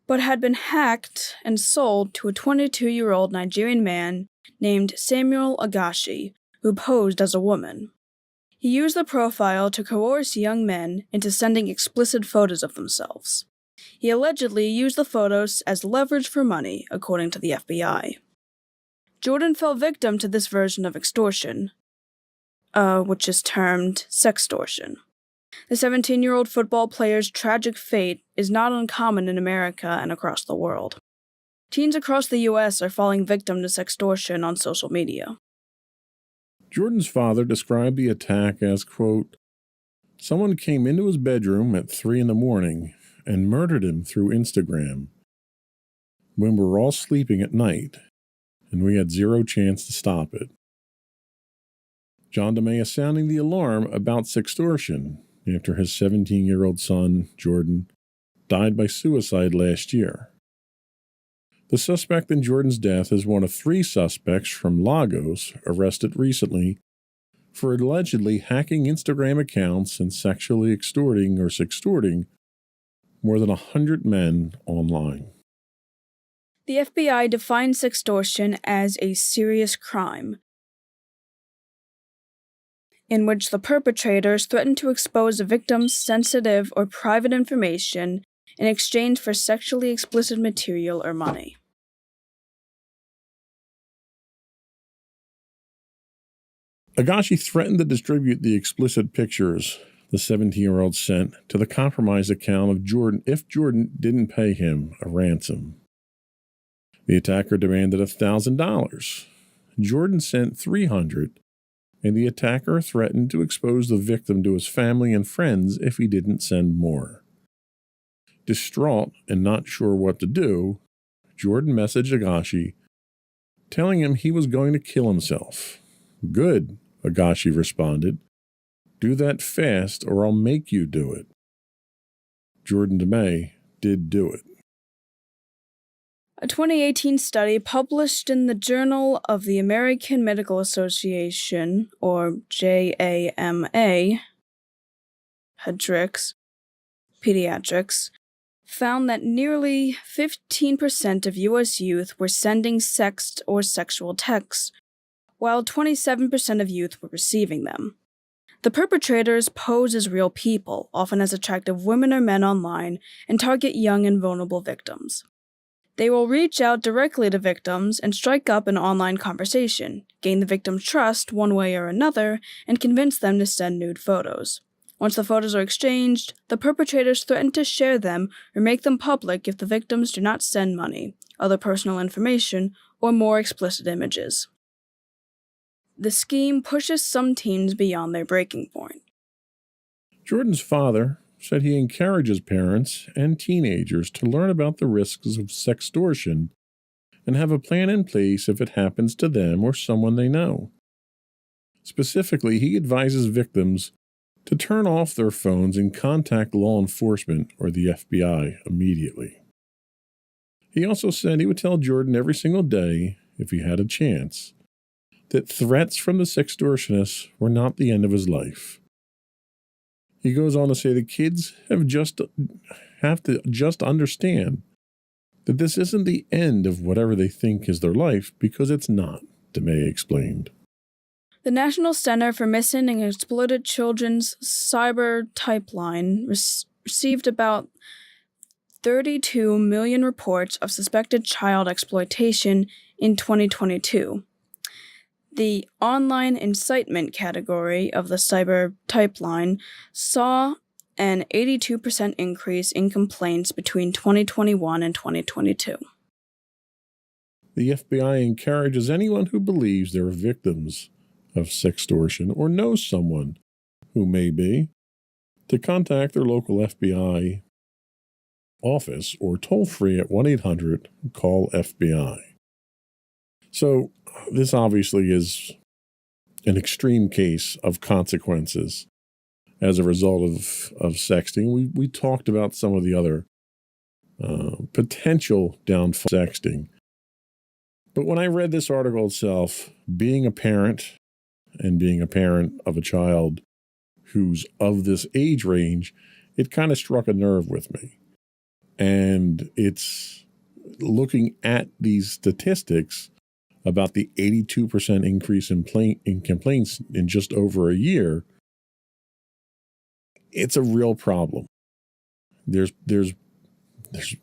but had been hacked and sold to a 22-year-old Nigerian man named Samuel Agashi, who posed as a woman. He used the profile to coerce young men into sending explicit photos of themselves. He allegedly used the photos as leverage for money, according to the FBI. Jordan fell victim to this version of extortion, which is termed sextortion. The 17-year-old football player's tragic fate is not uncommon in America and across the world. Teens across the U.S. are falling victim to sextortion on social media. Jordan's father described the attack as, quote, someone came into his bedroom at 3 a.m. and murdered him through Instagram when we were all sleeping at night, and we had zero chance to stop it. John DeMay is sounding the alarm about sextortion after his 17-year-old son, Jordan, died by suicide last year. The suspect in Jordan's death is one of 3 suspects from Lagos arrested recently for allegedly hacking Instagram accounts and sexually extorting or sextorting more than 100 men online. The FBI defines sextortion as a serious crime, in which the perpetrators threaten to expose a victim's sensitive or private information in exchange for sexually explicit material or money. Agashi threatened to distribute the explicit pictures the 17-year-old sent to the compromised account of Jordan if Jordan didn't pay him a ransom. The attacker demanded $1,000. Jordan sent $300, and the attacker threatened to expose the victim to his family and friends if he didn't send more. Distraught and not sure what to do, Jordan messaged Agashi, telling him he was going to kill himself. Good, Agashi responded. Do that fast or I'll make you do it. Jordan DeMay did do it. A 2018 study published in the Journal of the American Medical Association, or JAMA, Pediatrics, found that nearly 15% of U.S. youth were sending sext or sexual texts, while 27% of youth were receiving them. The perpetrators pose as real people, often as attractive women or men online, and target young and vulnerable victims. They will reach out directly to victims and strike up an online conversation, gain the victim's trust one way or another, and convince them to send nude photos. Once the photos are exchanged, the perpetrators threaten to share them or make them public if the victims do not send money, other personal information, or more explicit images. The scheme pushes some teens beyond their breaking point. Jordan's father said he encourages parents and teenagers to learn about the risks of sextortion and have a plan in place if it happens to them or someone they know. Specifically, he advises victims to turn off their phones and contact law enforcement or the FBI immediately. He also said he would tell Jordan every single day, if he had a chance, that threats from the sextortionists were not the end of his life. He goes on to say the kids have to just understand that this isn't the end of whatever they think is their life, because it's not, DeMay explained. The National Center for Missing and Exploited Children's Cyber Pipeline received about 32 million reports of suspected child exploitation in 2022. The online incitement category of the cyber pipeline saw an 82% increase in complaints between 2021 and 2022. The FBI encourages anyone who believes they are victims of sextortion or knows someone who may be to contact their local FBI office or toll free at 1-800-CALL-FBI. So this obviously is an extreme case of consequences as a result of sexting. We talked about some of the other potential downfalls of sexting. But when I read this article itself, being a parent and being a parent of a child who's of this age range, it kind of struck a nerve with me. And it's looking at these statistics about the 82% increase in complaints in just over a year. It's a real problem. There's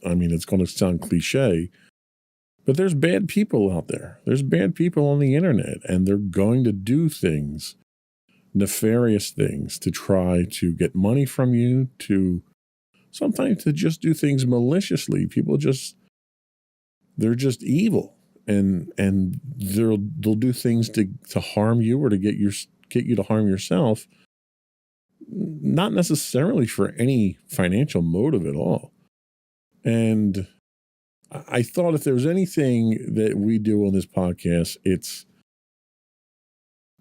I mean, it's going to sound cliche, but there's bad people out there. There's bad people on the internet, and they're going to do things, nefarious things, to try to get money from you, to sometimes to just do things maliciously. They're just evil. And they'll do things to harm you or to get you to harm yourself, not necessarily for any financial motive at all. And I thought if there was anything that we do on this podcast,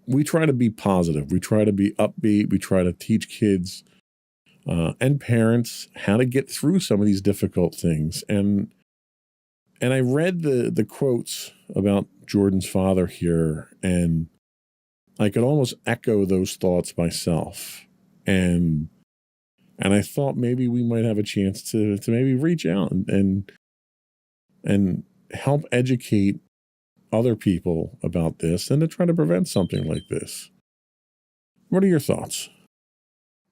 we try to be positive. We try to be upbeat. We try to teach kids and parents how to get through some of these difficult things. And I read the quotes about Jordan's father here, and I could almost echo those thoughts myself. And I thought maybe we might have a chance to maybe reach out and help educate other people about this and to try to prevent something like this. What are your thoughts?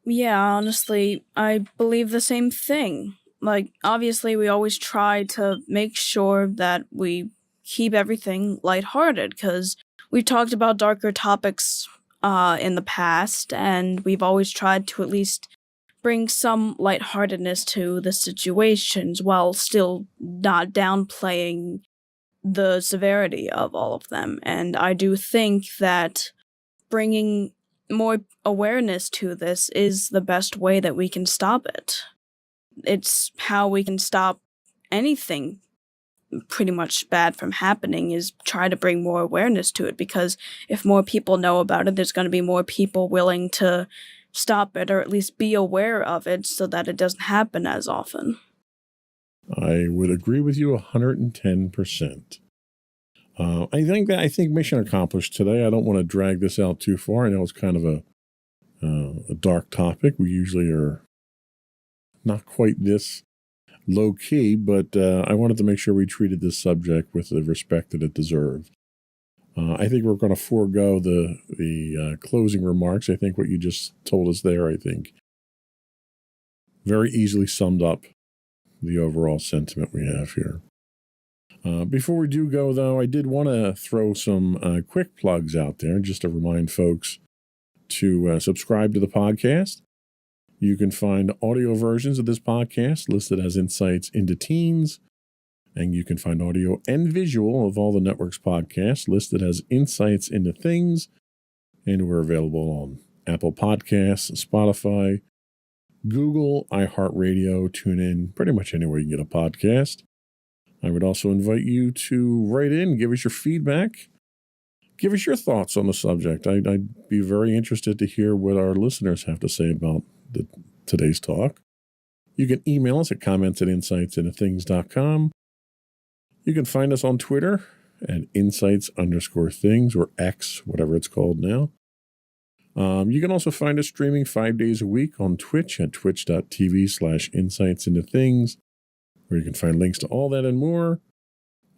Yeah, honestly, I believe the same thing. Like, obviously, we always try to make sure that we keep everything lighthearted, because we've talked about darker topics in the past, and we've always tried to at least bring some lightheartedness to the situations while still not downplaying the severity of all of them. And I do think that bringing more awareness to this is the best way that we can stop it. It's how we can stop anything pretty much bad from happening is try to bring more awareness to it, because if more people know about it, there's going to be more people willing to stop it or at least be aware of it so that it doesn't happen as often. I would agree with you 110%. I think mission accomplished today. I don't want to drag this out too far. I know it's kind of a dark topic. We usually are not quite this low key, but I wanted to make sure we treated this subject with the respect that it deserves. I think we're going to forego the closing remarks. I think what you just told us there, I think, very easily summed up the overall sentiment we have here. Before we do go, though, I did want to throw some quick plugs out there just to remind folks to subscribe to the podcast. You can find audio versions of this podcast listed as Insights into Teens, and you can find audio and visual of all the network's podcasts listed as Insights into Things, and we're available on Apple Podcasts, Spotify, Google, iHeartRadio, TuneIn, pretty much anywhere you can get a podcast. I would also invite you to write in, give us your feedback, give us your thoughts on the subject. I'd be very interested to hear what our listeners have to say about today's talk. You can email us at comments@insightsintothings.com. You can find us on Twitter at insights_things, or X, whatever it's called now. You can also find us streaming 5 days a week on Twitch at twitch.tv/insightsintothings, where you can find links to all that and more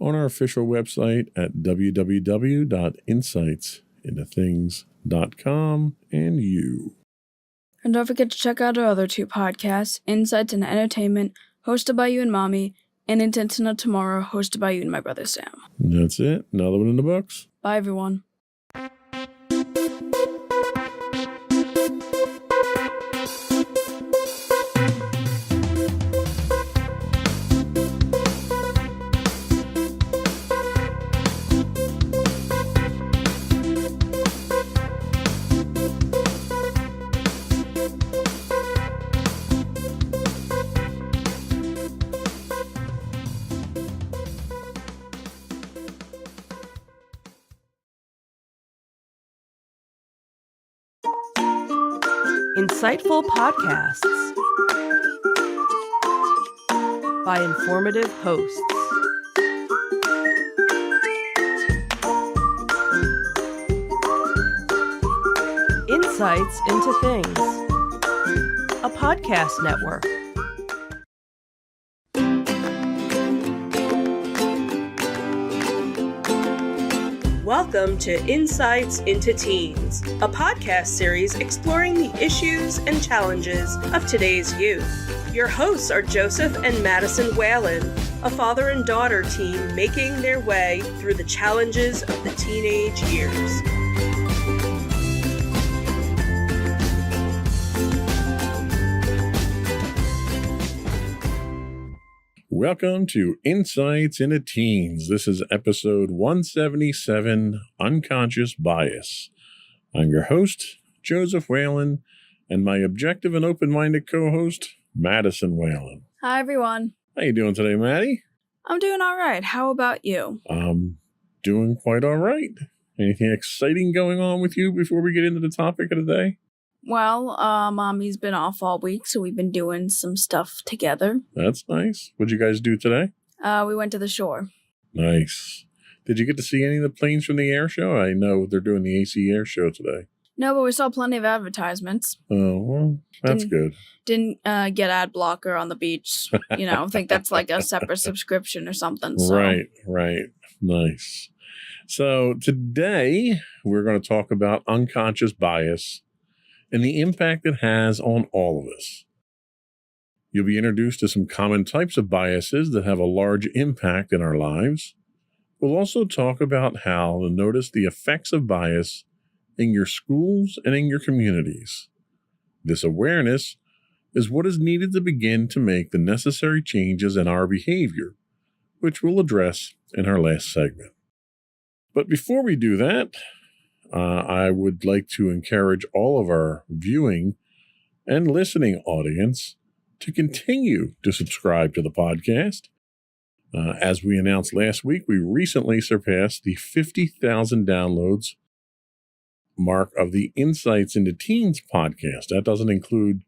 on our official website at www.insightsintothings.com. And you. And don't forget to check out our other two podcasts, Insights into Entertainment, hosted by you and Mommy, and Intentional Tomorrow, hosted by you and my brother Sam. And that's it. Another one in the books. Bye, everyone. Insightful podcasts by informative hosts. Insights into Things, a podcast network. Welcome to Insights into Teens, a podcast series exploring the issues and challenges of today's youth. Your hosts are Joseph and Madison Whalen, a father and daughter team making their way through the challenges of the teenage years. Welcome to Insights into Teens. This is episode 177, Unconscious Bias. I'm your host, Joseph Whalen, and my objective and open-minded co-host, Madison Whalen. Hi, everyone. How you doing today, Maddie? I'm doing all right. How about you? I'm doing quite all right. Anything exciting going on with you before we get into the topic of the day? Well, Mommy's been off all week, so we've been doing some stuff together. That's nice. What'd you guys do today? We went to the shore. Nice. Did you get to see any of the planes from the air show? I know they're doing the AC air show today. No, but we saw plenty of advertisements. Oh, well, that's good. Didn't get ad blocker on the beach. You know, I think that's like a separate subscription or something. So. Right. Nice. So today we're going to talk about unconscious bias and the impact it has on all of us. You'll be introduced to some common types of biases that have a large impact in our lives. We'll also talk about how to notice the effects of bias in your schools and in your communities. This awareness is what is needed to begin to make the necessary changes in our behavior, which we'll address in our last segment. But before we do that, I would like to encourage all of our viewing and listening audience to continue to subscribe to the podcast. As we announced last week, we recently surpassed the 50,000 downloads mark of the Insights into Teens podcast. That doesn't include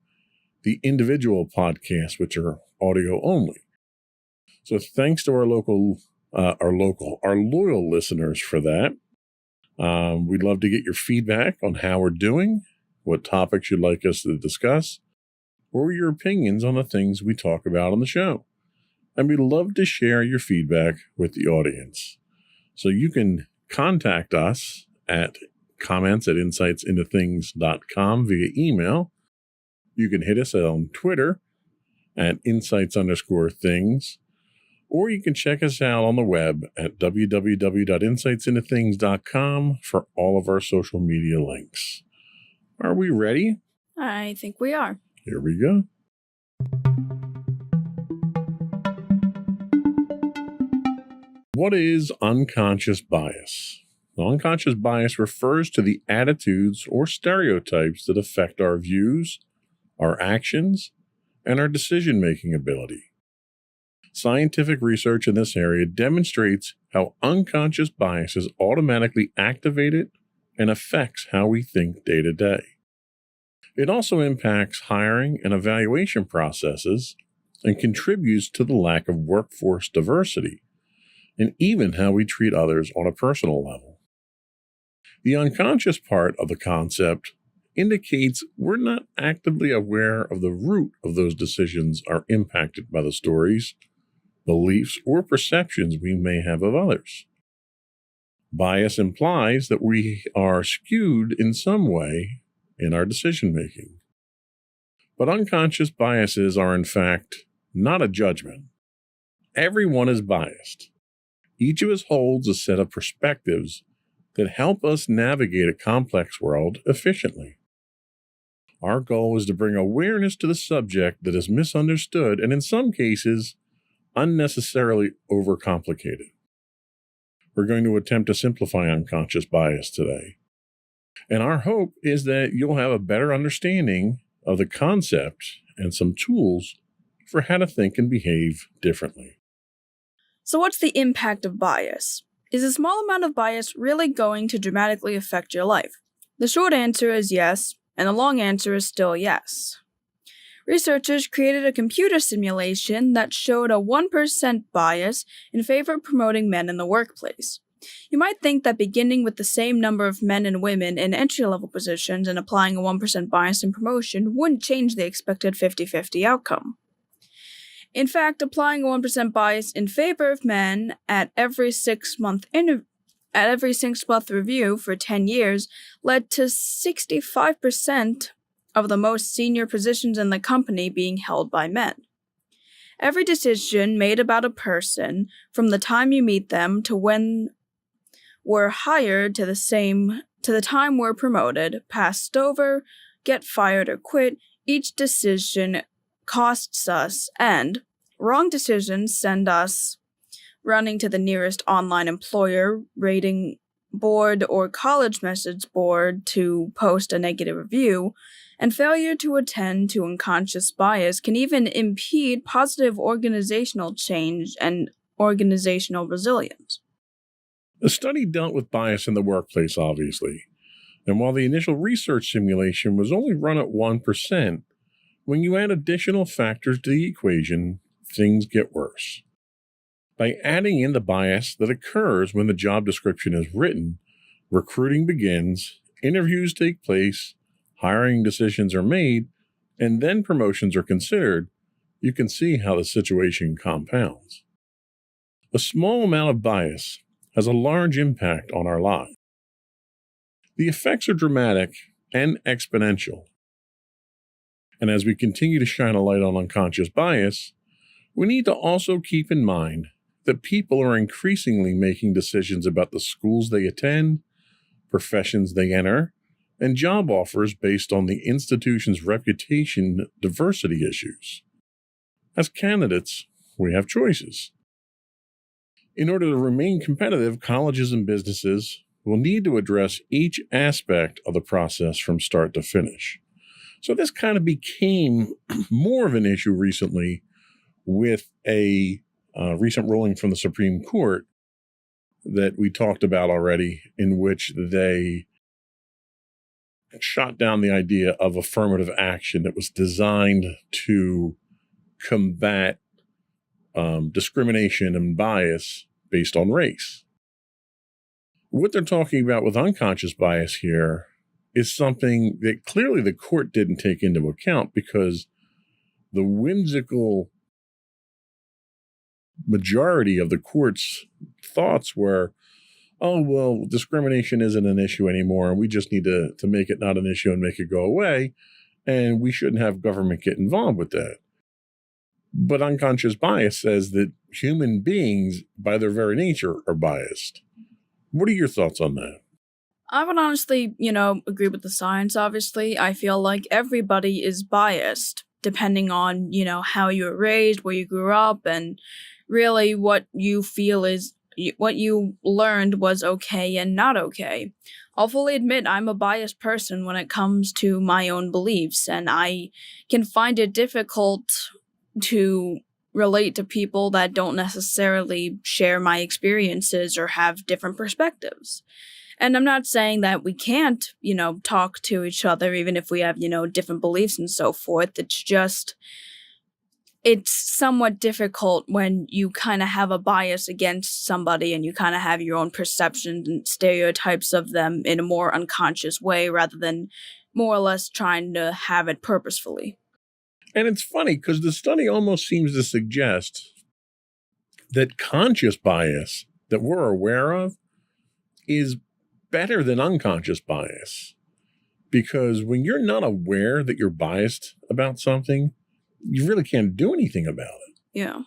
the individual podcasts, which are audio only. So thanks to our loyal listeners for that. We'd love to get your feedback on how we're doing, what topics you'd like us to discuss, or your opinions on the things we talk about on the show. And we'd love to share your feedback with the audience. So you can contact us at comments@insightsintothings.com via email. You can hit us on Twitter at insights_things, or you can check us out on the web at www.insightsintothings.com for all of our social media links. Are we ready? I think we are. Here we go. What is unconscious bias? Unconscious bias refers to the attitudes or stereotypes that affect our views, our actions, and our decision-making ability. Scientific research in this area demonstrates how unconscious bias is automatically activated and affects how we think day to day. It also impacts hiring and evaluation processes and contributes to the lack of workforce diversity, and even how we treat others on a personal level. The unconscious part of the concept indicates we're not actively aware of the root of those decisions are impacted by the stories, beliefs, or perceptions we may have of others. Bias implies that we are skewed in some way in our decision-making. But unconscious biases are, in fact, not a judgment. Everyone is biased. Each of us holds a set of perspectives that help us navigate a complex world efficiently. Our goal is to bring awareness to the subject that is misunderstood and, in some cases, unnecessarily overcomplicated. We're going to attempt to simplify unconscious bias today. And our hope is that you'll have a better understanding of the concept and some tools for how to think and behave differently. So what's the impact of bias? Is a small amount of bias really going to dramatically affect your life? The short answer is yes, and the long answer is still yes. Researchers created a computer simulation that showed a 1% bias in favor of promoting men in the workplace. You might think that beginning with the same number of men and women in entry-level positions and applying a 1% bias in promotion wouldn't change the expected 50-50 outcome. In fact, applying a 1% bias in favor of men at every 6-month review for 10 years led to 65% of the most senior positions in the company being held by men. Every decision made about a person, from the time you meet them to when we're hired to the time we're promoted, passed over, get fired or quit, each decision costs us, and wrong decisions send us running to the nearest online employer rating board or college message board to post a negative review, and failure to attend to unconscious bias can even impede positive organizational change and organizational resilience. The study dealt with bias in the workplace, obviously, and while the initial research simulation was only run at 1%, when you add additional factors to the equation, things get worse. By adding in the bias that occurs when the job description is written, recruiting begins, interviews take place, hiring decisions are made, and then promotions are considered, you can see how the situation compounds. A small amount of bias has a large impact on our lives. The effects are dramatic and exponential. And as we continue to shine a light on unconscious bias, we need to also keep in mind that people are increasingly making decisions about the schools they attend, professions they enter, and job offers based on the institution's reputation diversity issues. As candidates, we have choices. In order to remain competitive, colleges and businesses will need to address each aspect of the process from start to finish. So this kind of became more of an issue recently with a recent ruling from the Supreme Court that we talked about already, in which they shot down the idea of affirmative action that was designed to combat discrimination and bias based on race. What they're talking about with unconscious bias here is something that clearly the court didn't take into account, because the whimsical majority of the court's thoughts were, oh, well, discrimination isn't an issue anymore, and we just need to make it not an issue and make it go away, and we shouldn't have government get involved with that. But unconscious bias says that human beings, by their very nature, are biased. What are your thoughts on that? I would honestly, agree with the science, obviously. I feel like everybody is biased, depending on, how you were raised, where you grew up, and really what you feel is what you learned was okay and not okay. I'll fully admit I'm a biased person when it comes to my own beliefs, and I can find it difficult to relate to people that don't necessarily share my experiences or have different perspectives. And I'm not saying that we can't, talk to each other even if we have, different beliefs and so forth. It's somewhat difficult when you kind of have a bias against somebody and you kind of have your own perceptions and stereotypes of them in a more unconscious way rather than more or less trying to have it purposefully. And it's funny because the study almost seems to suggest that conscious bias that we're aware of is better than unconscious bias. Because when you're not aware that you're biased about something, you really can't do anything about it. Yeah.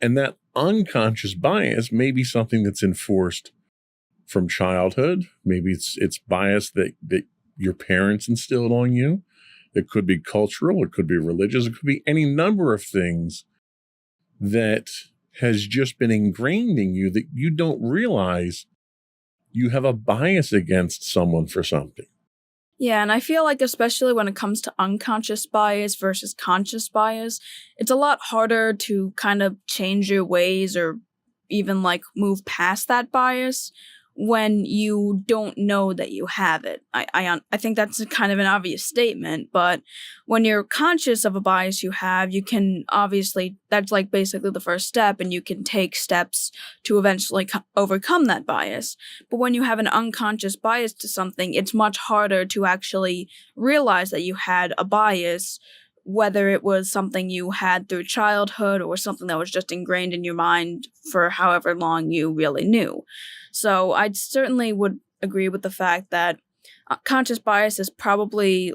And that unconscious bias may be something that's enforced from childhood. Maybe it's bias that your parents instilled on you. It could be cultural, it could be religious, it could be any number of things that has just been ingrained in you that you don't realize you have a bias against someone for something. Yeah, and I feel like especially when it comes to unconscious bias versus conscious bias, it's a lot harder to kind of change your ways or even move past that bias when you don't know that you have it. I think that's kind of an obvious statement, but when you're conscious of a bias you have, you can obviously, that's basically the first step, and you can take steps to eventually overcome that bias. But when you have an unconscious bias to something, it's much harder to actually realize that you had a bias, whether it was something you had through childhood or something that was just ingrained in your mind for however long you really knew. So I certainly would agree with the fact that conscious bias is probably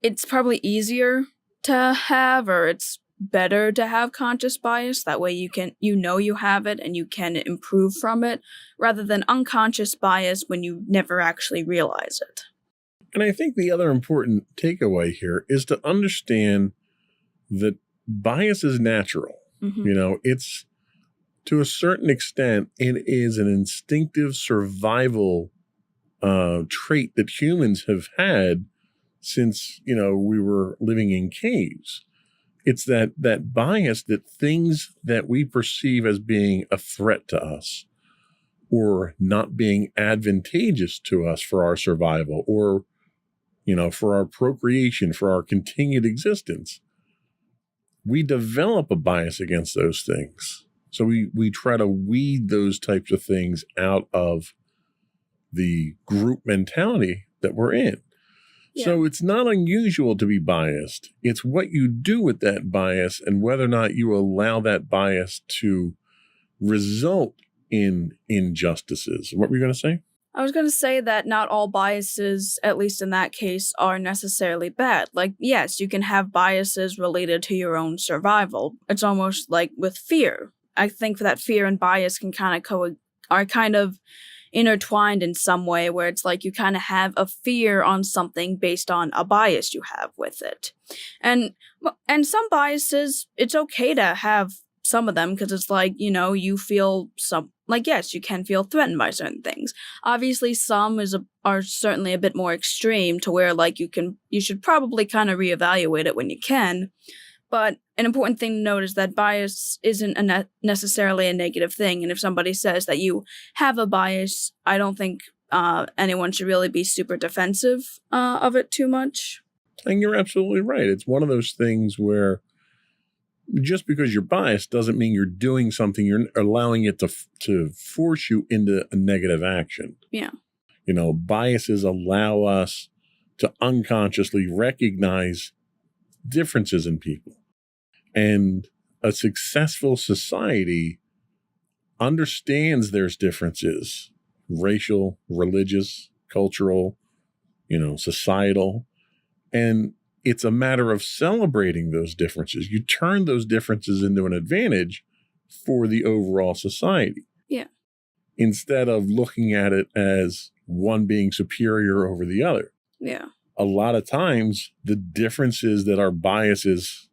it's probably easier to have, or it's better to have conscious bias. That way you have it and you can improve from it, rather than unconscious bias when you never actually realize it. And I think the other important takeaway here is to understand that bias is natural. Mm-hmm. It's, to a certain extent, it is an instinctive survival trait that humans have had since, we were living in caves. It's that bias, that things that we perceive as being a threat to us or not being advantageous to us for our survival or, for our procreation, for our continued existence, we develop a bias against those things. So we try to weed those types of things out of the group mentality that we're in. Yeah. So it's not unusual to be biased. It's what you do with that bias and whether or not you allow that bias to result in injustices. What were you going to say? I was going to say that not all biases, at least in that case, are necessarily bad. Yes, you can have biases related to your own survival. It's almost like with fear. I think that fear and bias can are kind of intertwined in some way, where it's you kind of have a fear on something based on a bias you have with it. And some biases, it's okay to have some of them, because it's you feel yes, you can feel threatened by certain things. Obviously, some are certainly a bit more extreme to where you should probably kind of reevaluate it when you can. But an important thing to note is that bias isn't necessarily a negative thing. And if somebody says that you have a bias, I don't think anyone should really be super defensive of it too much. And you're absolutely right. It's one of those things where just because you're biased doesn't mean you're doing something, you're allowing it to force you into a negative action. Yeah. Biases allow us to unconsciously recognize differences in people. And a successful society understands there's differences, racial, religious, cultural, societal. And it's a matter of celebrating those differences. You turn those differences into an advantage for the overall society. Yeah. Instead of looking at it as one being superior over the other. Yeah. A lot of times, the differences that our biases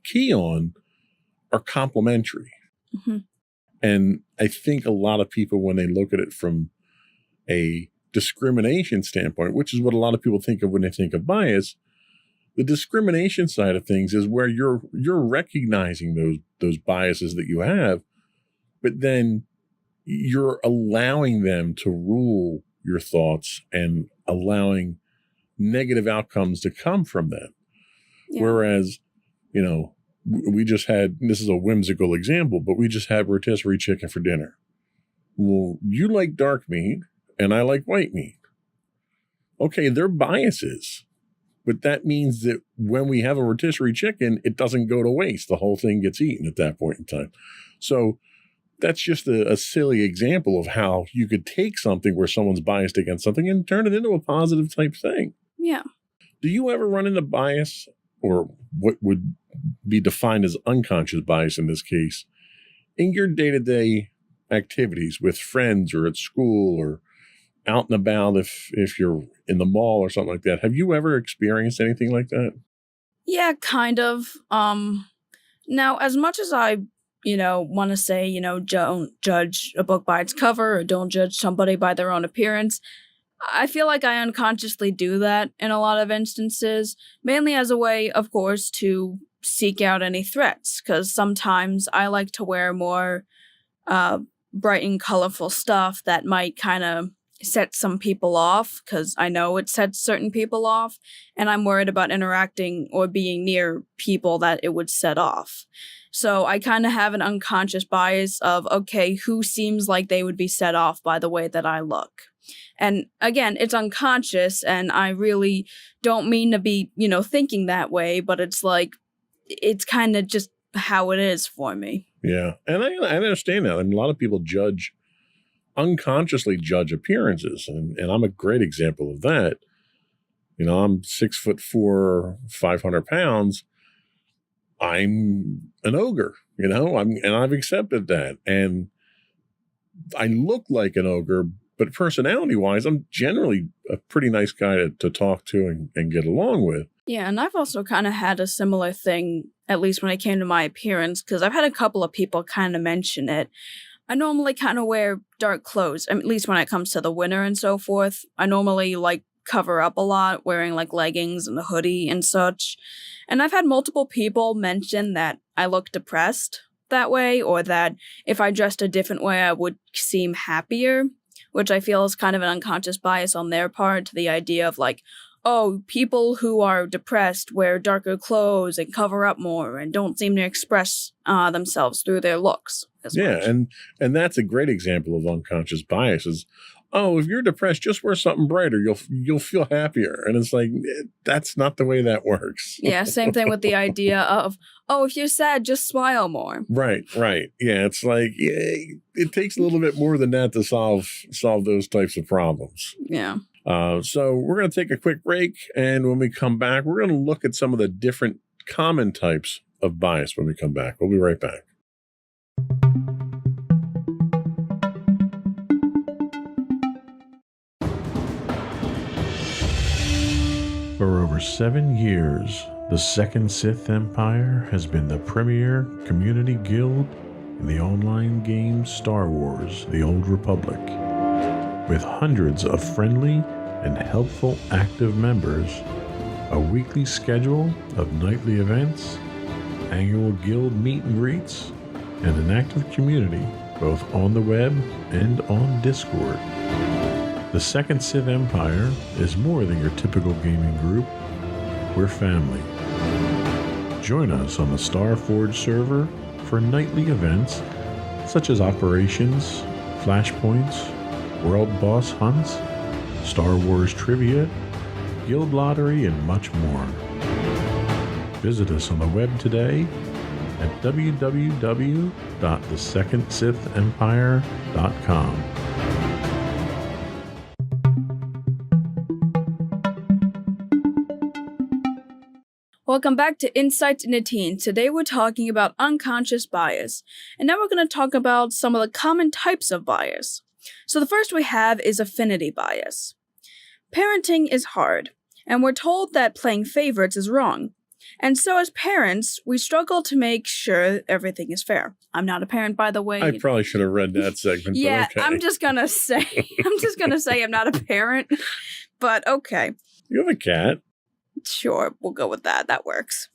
key on are complementary. Mm-hmm. And I think a lot of people, when they look at it from a discrimination standpoint, which is what a lot of people think of when they think of bias, the discrimination side of things is where you're recognizing those biases that you have, but then you're allowing them to rule your thoughts and allowing negative outcomes to come from them. Yeah. Whereas, we just had, this is a whimsical example, but we just had rotisserie chicken for dinner. Well, you like dark meat and I like white meat. Okay, they're biases. But that means that when we have a rotisserie chicken, it doesn't go to waste. The whole thing gets eaten at that point in time. So that's just a silly example of how you could take something where someone's biased against something and turn it into a positive type thing. Yeah. Do you ever run into bias, or what would be defined as unconscious bias in this case, in your day-to-day activities with friends or at school or out and about if you're in the mall or something like that? Have you ever experienced anything like that? Yeah, kind of. Now, as much as I, want to say, don't judge a book by its cover or don't judge somebody by their own appearance, I feel like I unconsciously do that in a lot of instances, mainly as a way, of course, to seek out any threats, because sometimes I like to wear more bright and colorful stuff that might kind of set some people off, because I know it sets certain people off, and I'm worried about interacting or being near people that it would set off. So I kind of have an unconscious bias of, okay, who seems like they would be set off by the way that I look? And again, it's unconscious, and I really don't mean to be, thinking that way, but it's like, it's kind of just how it is for me. Yeah, and I understand that. I mean, a lot of people unconsciously judge appearances, and I'm a great example of that. I'm 6'4", 500 pounds. I'm an ogre, and I've accepted that, and I look like an ogre, but personality-wise, I'm generally a pretty nice guy to talk to and get along with. Yeah, and I've also kind of had a similar thing, at least when it came to my appearance, because I've had a couple of people kind of mention it. I normally kind of wear dark clothes, at least when it comes to the winter and so forth. I normally cover up a lot, wearing leggings and a hoodie and such. And I've had multiple people mention that I look depressed that way, or that if I dressed a different way, I would seem happier, which I feel is kind of an unconscious bias on their part to the idea of oh, people who are depressed wear darker clothes and cover up more and don't seem to express themselves through their looks as much. and that's a great example of unconscious biases. Oh, if you're depressed, just wear something brighter. You'll feel happier. And it's like, that's not the way that works. Yeah, same thing with the idea of, oh, if you're sad, just smile more. Right. Yeah, it's like, it takes a little bit more than that to solve those types of problems. Yeah. So we're going to take a quick break. And when we come back, we're going to look at some of the different common types of bias when we come back. We'll be right back. For over 7 years, the Second Sith Empire has been the premier community guild in the online game Star Wars: The Old Republic. With hundreds of friendly and helpful active members, a weekly schedule of nightly events, annual guild meet and greets, and an active community both on the web and on Discord. The Second Sith Empire is more than your typical gaming group. We're family. Join us on the Starforge server for nightly events such as operations, flashpoints, world boss hunts, Star Wars trivia, guild lottery, and much more. Visit us on the web today at www.thesecondsithempire.com. Welcome back to Insights in a Teen. Today we're talking about unconscious bias. And now we're going to talk about some of the common types of bias. So the first we have is affinity bias. Parenting is hard, and we're told that playing favorites is wrong. And so as parents, we struggle to make sure everything is fair. I'm not a parent, by the way. I probably should have read that segment. Yeah, but okay. I'm just gonna say I'm not a parent. But okay. You have a cat. Sure, we'll go with that. That works.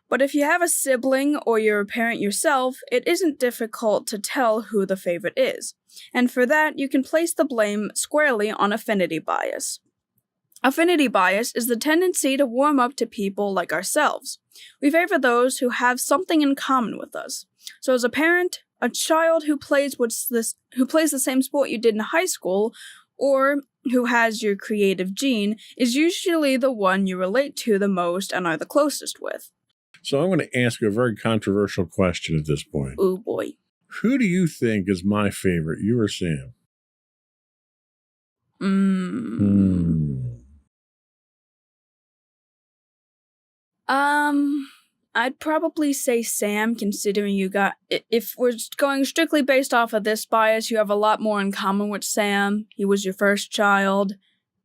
But if you have a sibling or you're a parent yourself, it isn't difficult to tell who the favorite is. And for that, you can place the blame squarely on affinity bias. Affinity bias is the tendency to warm up to people like ourselves. We favor those who have something in common with us. So as a parent, a child who plays the same sport you did in high school, or who has your creative gene, is usually the one you relate to the most and are the closest with. So I'm going to ask you a very controversial question at this point. Ooh boy. Who do you think is my favorite, you or Sam? I'd probably say Sam, considering if we're going strictly based off of this bias, you have a lot more in common with Sam. He was your first child,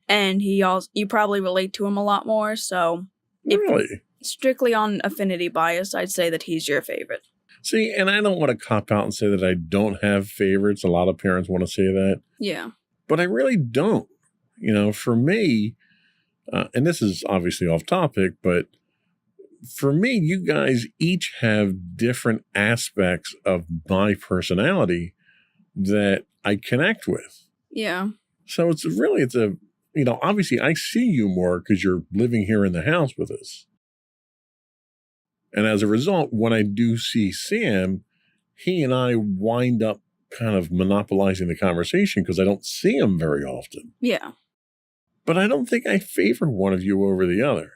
and you probably relate to him a lot more, so... Really? Strictly on affinity bias, I'd say that he's your favorite. See, and I don't want to cop out and say that I don't have favorites. A lot of parents want to say that. Yeah. But I really don't. You know, for me, and this is obviously off topic, but for me, you guys each have different aspects of my personality that I connect with. Yeah. So obviously I see you more because you're living here in the house with us. And as a result, when I do see Sam, he and I wind up kind of monopolizing the conversation because I don't see him very often. Yeah. But I don't think I favor one of you over the other.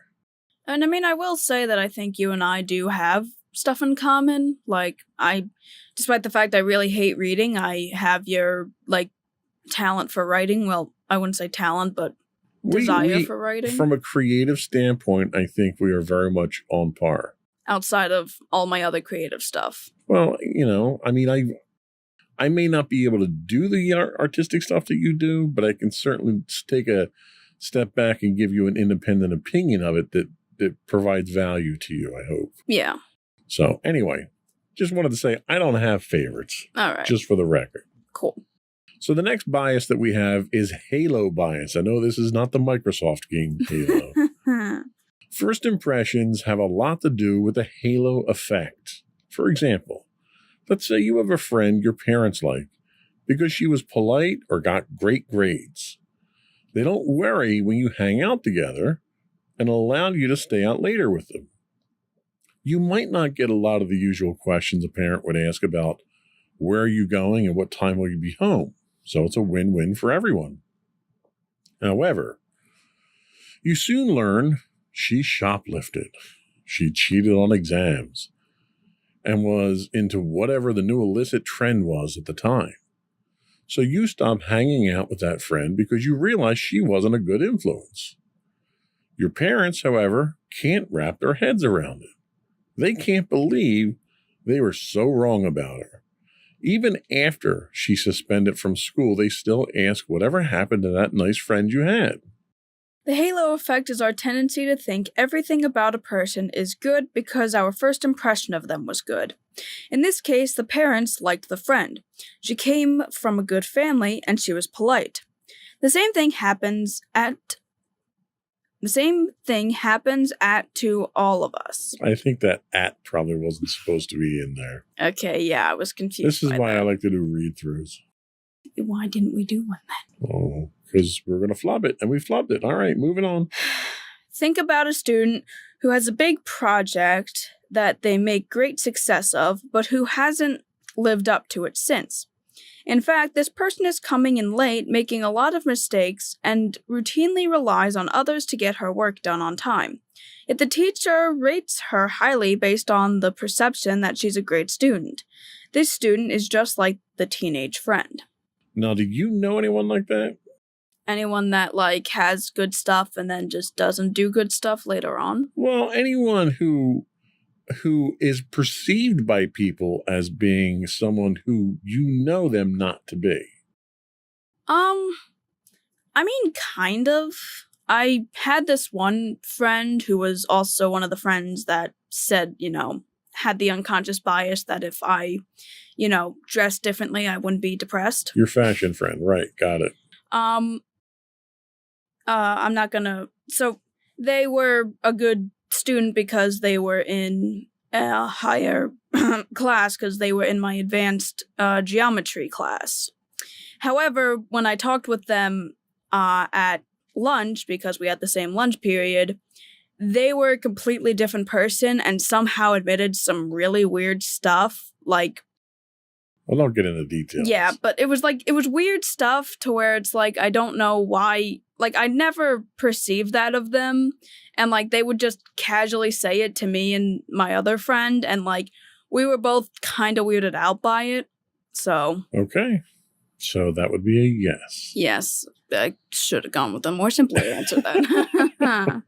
And I mean, I will say that I think you and I do have stuff in common. Like, despite the fact I really hate reading, I have your, talent for writing. Well, I wouldn't say talent, but desire for writing. From a creative standpoint, I think we are very much on par. Outside of all my other creative stuff. Well, I may not be able to do the artistic stuff that you do, but I can certainly take a step back and give you an independent opinion of it that provides value to you, I hope. Yeah. So anyway, just wanted to say I don't have favorites. All right. Just for the record. Cool. So the next bias that we have is Halo bias. I know this is not the Microsoft game Halo. First impressions have a lot to do with the halo effect. For example, let's say you have a friend your parents like because she was polite or got great grades. They don't worry when you hang out together and allow you to stay out later with them. You might not get a lot of the usual questions a parent would ask about where are you going and what time will you be home. So it's a win-win for everyone. However, you soon learn she shoplifted, she cheated on exams, and was into whatever the new illicit trend was at the time. So you stop hanging out with that friend because you realize she wasn't a good influence. Your parents, however, can't wrap their heads around it. They can't believe they were so wrong about her. Even after she's suspended from school, they still ask whatever happened to that nice friend you had. The halo effect is our tendency to think everything about a person is good because our first impression of them was good. In this case, the parents liked the friend. She came from a good family and she was polite. The same thing happens at The same thing happens to all of us. I think that at probably wasn't supposed to be in there. Okay, yeah, I was confused. This is by why that. I like to do read-throughs. Why didn't we do one then? Oh, because we're going to flub it, and we flubbed it. All right, moving on. Think about a student who has a big project that they make great success of, but who hasn't lived up to it since. In fact, this person is coming in late, making a lot of mistakes, and routinely relies on others to get her work done on time. Yet the teacher rates her highly based on the perception that she's a great student. This student is just like the teenage friend. Now, do you know anyone like that? Anyone that, has good stuff and then just doesn't do good stuff later on? Well, anyone who is perceived by people as being someone who you know them not to be. I mean, kind of. I had this one friend who was also one of the friends that said, had the unconscious bias that if I, dressed differently, I wouldn't be depressed. Your fashion friend, right, got it. I'm not gonna... So, they were a good student because they were in a higher class because they were in my advanced geometry class. However, when I talked with them at lunch, because we had the same lunch period, they were a completely different person and somehow admitted some really weird stuff, Well, I'll get into details. Yeah, but it was weird stuff to where it's I don't know why, I never perceived that of them, and they would just casually say it to me and my other friend, and we were both kind of weirded out by it, so. Okay, so that would be a yes. Yes, I should have gone with a more simpler answer then.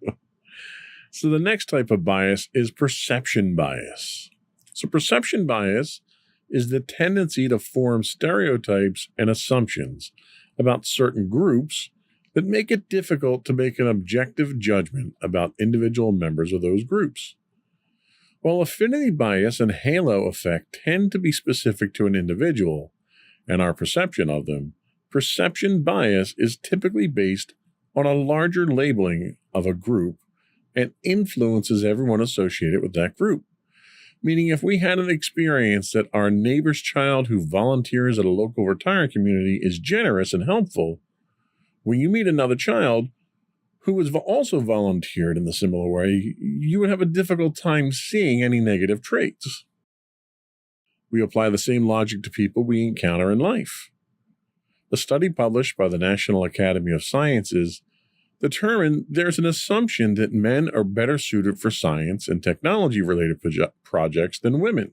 So the next type of bias is perception bias. So perception bias is the tendency to form stereotypes and assumptions about certain groups that make it difficult to make an objective judgment about individual members of those groups. While affinity bias and halo effect tend to be specific to an individual and our perception of them, perception bias is typically based on a larger labeling of a group and influences everyone associated with that group. Meaning if we had an experience that our neighbor's child who volunteers at a local retirement community is generous and helpful, when you meet another child who has also volunteered in the similar way, you would have a difficult time seeing any negative traits. We apply the same logic to people we encounter in life. A study published by the National Academy of Sciences determined there's an assumption that men are better suited for science and technology-related projects than women.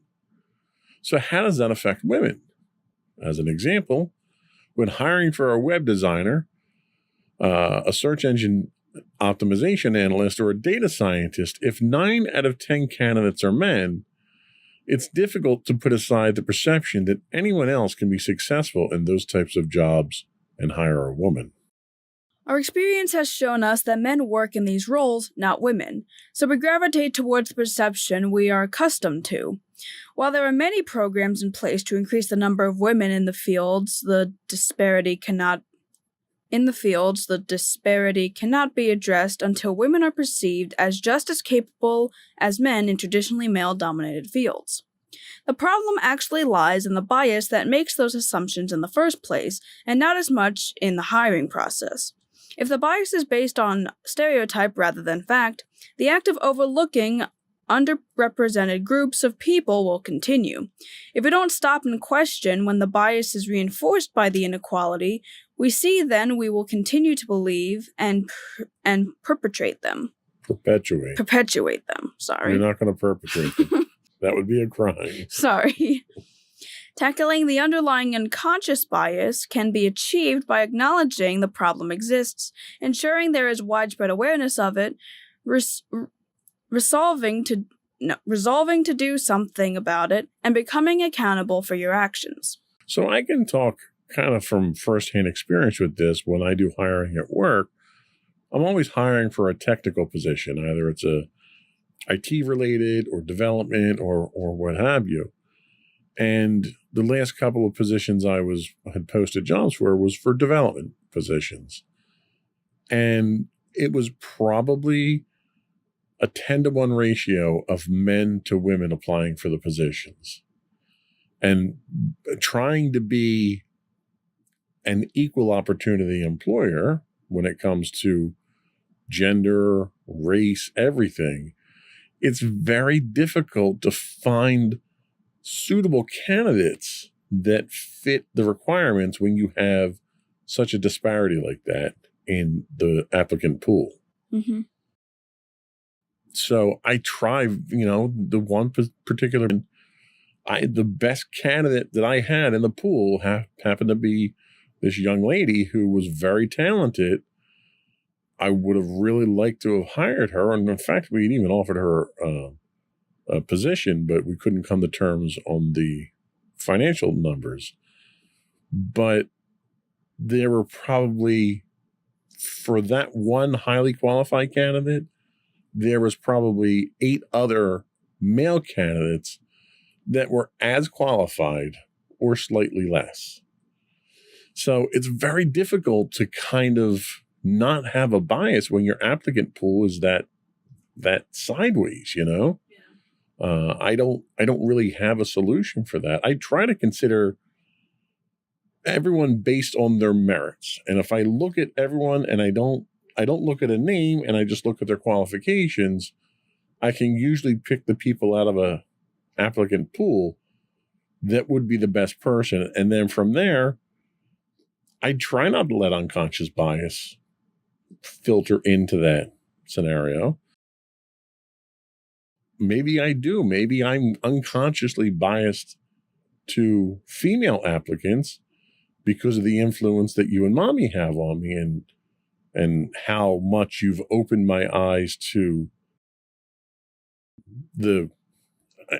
So how does that affect women? As an example, when hiring for a web designer, a search engine optimization analyst, or a data scientist, if 9 out of 10 candidates are men, it's difficult to put aside the perception that anyone else can be successful in those types of jobs and hire a woman. Our experience has shown us that men work in these roles, not women, so we gravitate towards the perception we are accustomed to. While there are many programs in place to increase the number of women in the fields, the disparity cannot be addressed until women are perceived as just as capable as men in traditionally male-dominated fields. The problem actually lies in the bias that makes those assumptions in the first place, and not as much in the hiring process. If the bias is based on stereotype rather than fact, the act of overlooking underrepresented groups of people will continue. If we don't stop and question when the bias is reinforced by the inequality, we see then we will continue to believe and perpetrate them. Perpetuate them, sorry. You're not going to perpetrate them. That would be a crime. Sorry. Tackling the underlying unconscious bias can be achieved by acknowledging the problem exists, ensuring there is widespread awareness of it, resolving to do something about it, and becoming accountable for your actions. So I can talk kind of from firsthand experience with this. When I do hiring at work, I'm always hiring for a technical position. Either it's a IT related or development or what have you. And the last couple of positions I had posted jobs for was for development positions. And it was probably a 10-to-1 ratio of men to women applying for the positions. And trying to be an equal opportunity employer when it comes to gender, race, everything, it's very difficult to find suitable candidates that fit the requirements when you have such a disparity like that in the applicant pool. Mm-hmm. So I try, the one particular, the best candidate that I had in the pool happened to be this young lady who was very talented. I would have really liked to have hired her. And in fact, we'd even offered her a position, but we couldn't come to terms on the financial numbers. But there were probably, for that one highly qualified candidate, there was probably 8 other male candidates that were as qualified or slightly less. So it's very difficult to kind of not have a bias when your applicant pool is that sideways, Yeah. I don't really have a solution for that. I try to consider everyone based on their merits. And if I look at everyone and I don't look at a name and I just look at their qualifications, I can usually pick the people out of a applicant pool that would be the best person. And then from there, I try not to let unconscious bias filter into that scenario. Maybe I do. Maybe I'm unconsciously biased to female applicants because of the influence that you and mommy have on me and how much you've opened my eyes to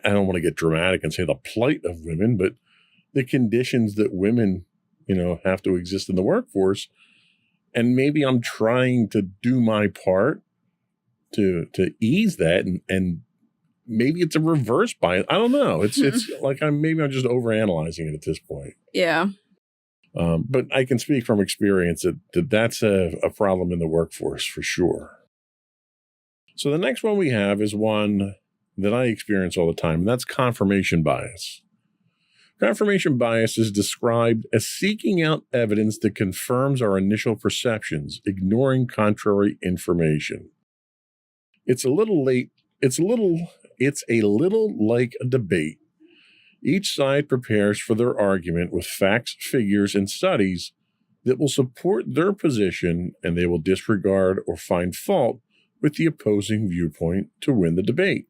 I don't want to get dramatic and say the plight of women, but the conditions that women, have to exist in the workforce. And maybe I'm trying to do my part to ease that, and maybe it's a reverse bias. I don't know. It's like I'm just overanalyzing it at this point. Yeah. But I can speak from experience that's a problem in the workforce for sure. So the next one we have is one that I experience all the time, and that's confirmation bias. Confirmation bias is described as seeking out evidence that confirms our initial perceptions, ignoring contrary information. It's a little like a debate. Each side prepares for their argument with facts, figures, and studies that will support their position, and they will disregard or find fault with the opposing viewpoint to win the debate.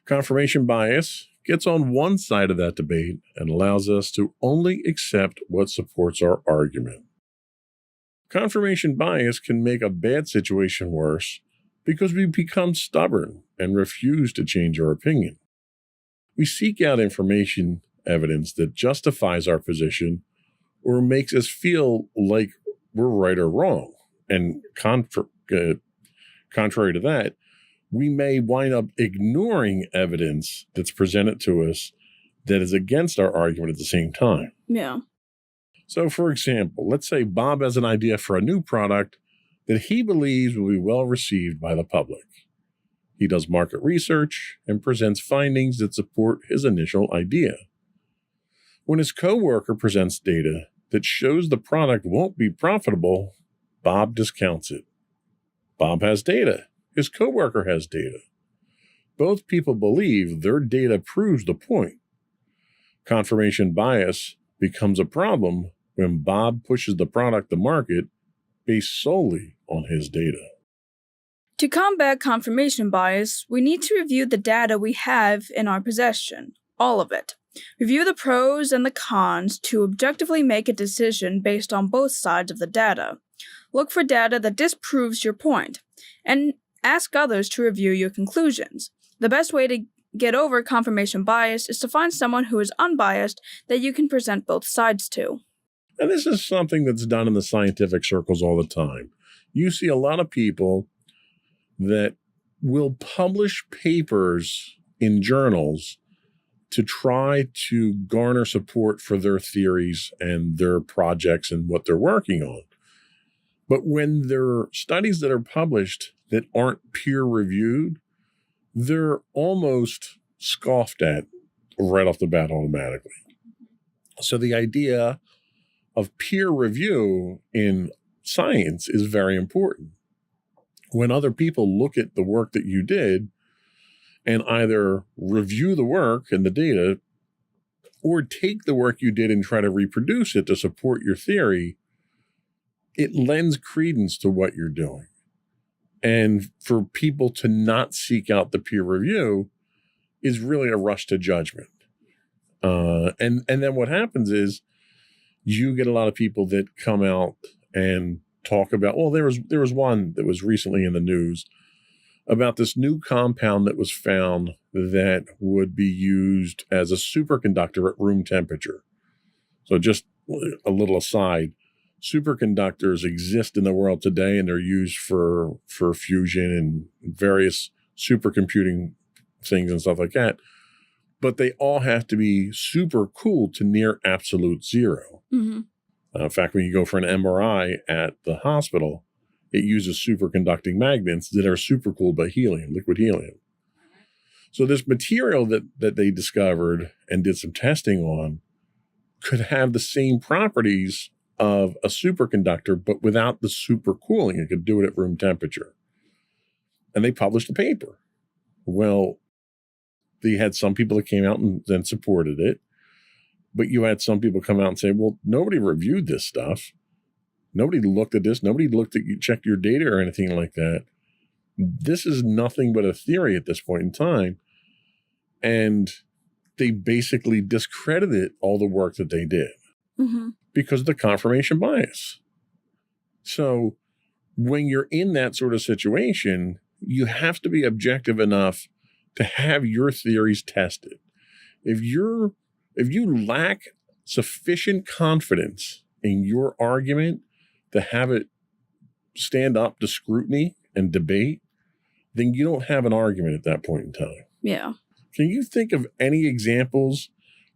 Confirmation bias gets on one side of that debate and allows us to only accept what supports our argument. Confirmation bias can make a bad situation worse because we become stubborn and refuse to change our opinion. We seek out information, evidence that justifies our position or makes us feel like we're right or wrong. And contrary to that, we may wind up ignoring evidence that's presented to us that is against our argument at the same time. Yeah. So, for example, let's say Bob has an idea for a new product that he believes will be well received by the public. He does market research and presents findings that support his initial idea. When his coworker presents data that shows the product won't be profitable, Bob discounts it. Bob has data. His coworker has data. Both people believe their data proves the point. Confirmation bias becomes a problem when Bob pushes the product to market based solely on his data. To combat confirmation bias, we need to review the data we have in our possession, all of it. Review the pros and the cons to objectively make a decision based on both sides of the data. Look for data that disproves your point, and ask others to review your conclusions. The best way to get over confirmation bias is to find someone who is unbiased that you can present both sides to. And this is something that's done in the scientific circles all the time. You see a lot of people that will publish papers in journals to try to garner support for their theories and their projects and what they're working on. But when there are studies that are published that aren't peer reviewed, they're almost scoffed at right off the bat automatically. So the idea of peer review in science is very important. When other people look at the work that you did and either review the work and the data or take the work you did and try to reproduce it to support your theory, it lends credence to what you're doing. And for people to not seek out the peer review is really a rush to judgment. And then what happens is you get a lot of people that come out and talk about, well, there was one that was recently in the news about this new compound that was found that would be used as a superconductor at room temperature. So just a little aside, superconductors exist in the world today, and they're used for fusion and various supercomputing things and stuff like that. But they all have to be super cooled to near absolute zero. Mm-hmm. In fact, when you go for an MRI at the hospital, it uses superconducting magnets that are supercooled by helium, liquid helium. So this material that they discovered and did some testing on could have the same properties of a superconductor, but without the supercooling. It could do it at room temperature. And they published a paper. Well, they had some people that came out and then supported it, but you had some people come out and say, well, nobody reviewed this stuff. Nobody looked at this. Nobody looked at you, checked your data or anything like that. This is nothing but a theory at this point in time. And they basically discredited all the work that they did because of the confirmation bias. So when you're in that sort of situation, you have to be objective enough to have your theories tested. If you lack sufficient confidence in your argument to have it stand up to scrutiny and debate, then you don't have an argument at that point in time. Yeah. Can you think of any examples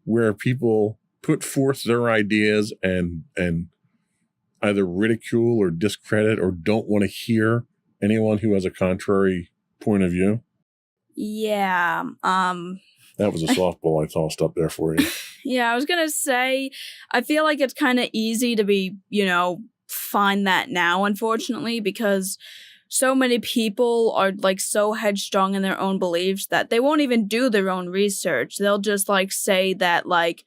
where people put forth their ideas and either ridicule or discredit or don't want to hear anyone who has a contrary point of view? Yeah. That was a softball I tossed up there for you. Yeah, I was going to say, I feel like it's kind of easy to be, find that now, unfortunately, because so many people are like so headstrong in their own beliefs that they won't even do their own research. They'll just like say that like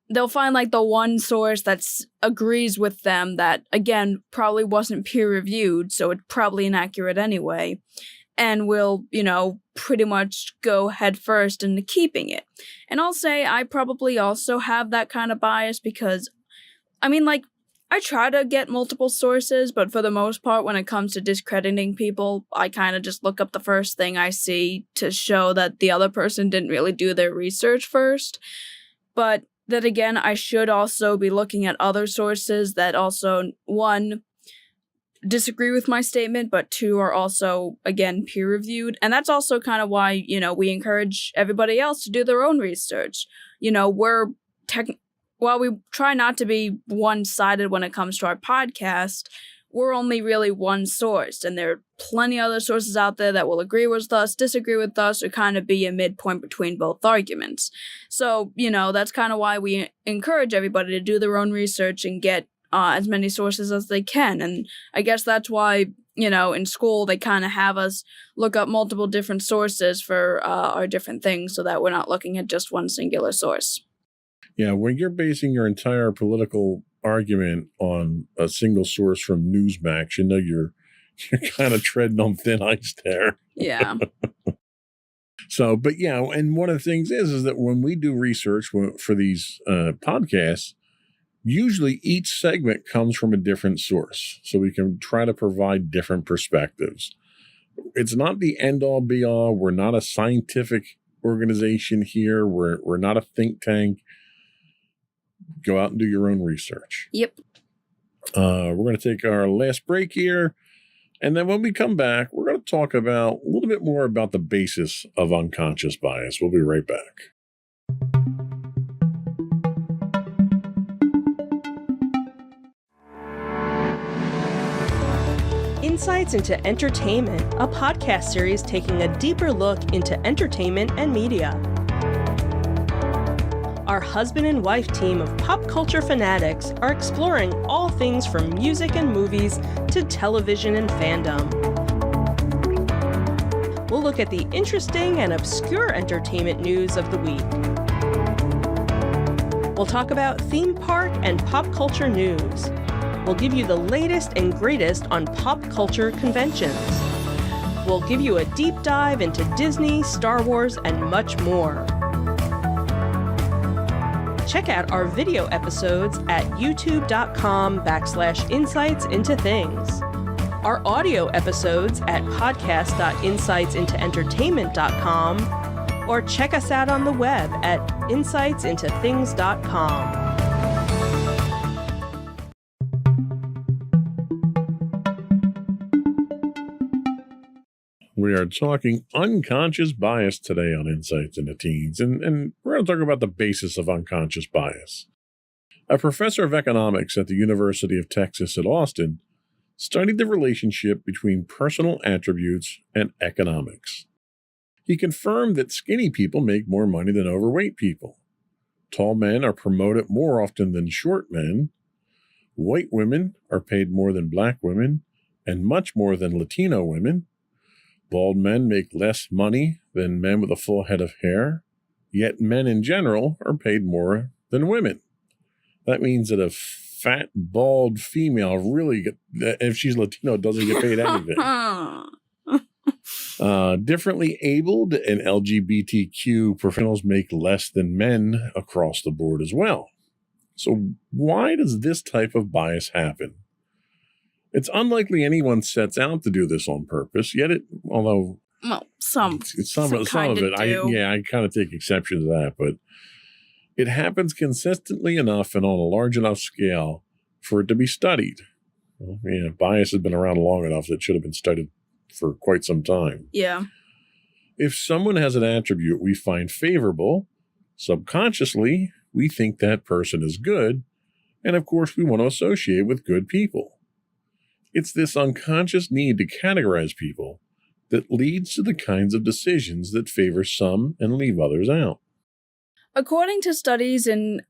they'll find like the one source that agrees with them that, again, probably wasn't peer reviewed, so it's probably inaccurate anyway, and will, pretty much go head first into keeping it. And I'll say I probably also have that kind of bias because, I try to get multiple sources, but for the most part, when it comes to discrediting people, I kind of just look up the first thing I see to show that the other person didn't really do their research first. But then again, I should also be looking at other sources that also, one, disagree with my statement, but two, are also, again, peer-reviewed. And that's also kind of why, we encourage everybody else to do their own research. While we try not to be one-sided when it comes to our podcast, we're only really one source, and there are plenty of other sources out there that will agree with us, disagree with us, or kind of be a midpoint between both arguments. So, that's kind of why we encourage everybody to do their own research and get as many sources as they can. And I guess that's why, in school, they kind of have us look up multiple different sources for our different things so that we're not looking at just one singular source. Yeah, when you're basing your entire political argument on a single source from Newsmax, you're kind of treading on thin ice there. Yeah. So, but yeah, and one of the things is that when we do research for these podcasts, usually each segment comes from a different source, so we can try to provide different perspectives. It's not the end-all, be-all. We're not a scientific organization here. We're not a think tank. Go out and do your own research. Yep. We're going to take our last break here. And then when we come back, we're going to talk about a little bit more about the basis of unconscious bias. We'll be right back. Insights into Entertainment, a podcast series taking a deeper look into entertainment and media. Our husband and wife team of pop culture fanatics are exploring all things from music and movies to television and fandom. We'll look at the interesting and obscure entertainment news of the week. We'll talk about theme park and pop culture news. We'll give you the latest and greatest on pop culture conventions. We'll give you a deep dive into Disney, Star Wars, and much more. Check out our video episodes at youtube.com/insightsintothings. Our audio episodes at podcast.insightsintoentertainment.com, or check us out on the web at insightsintothings.com. We are talking unconscious bias today on Insights into Teens, and we're going to talk about the basis of unconscious bias. A professor of economics at the University of Texas at Austin studied the relationship between personal attributes and economics. He confirmed that skinny people make more money than overweight people. Tall men are promoted more often than short men. White women are paid more than black women, and much more than Latino women. Bald men make less money than men with a full head of hair, yet men in general are paid more than women. That means that a fat, bald female if she's Latino, doesn't get paid anything. Differently abled and LGBTQ professionals make less than men across the board as well. So why does this type of bias happen? It's unlikely anyone sets out to do this on purpose, yet some of it, I kind of take exception to that, but it happens consistently enough and on a large enough scale for it to be studied. Well, bias has been around long enough that it should have been studied for quite some time. Yeah. If someone has an attribute we find favorable, subconsciously, we think that person is good, and of course, we want to associate with good people. It's this unconscious need to categorize people that leads to the kinds of decisions that favor some and leave others out. According to studies in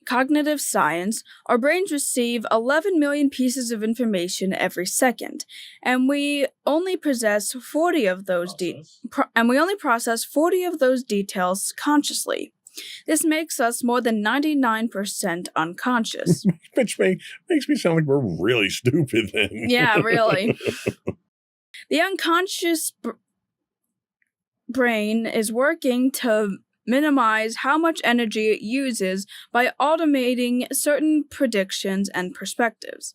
cognitive science, our brains receive 11 million pieces of information every second, and we only process 40 of those details consciously. This makes us more than 99% unconscious. Which makes me sound like we're really stupid then. Yeah, really. The unconscious brain is working to minimize how much energy it uses by automating certain predictions and perspectives.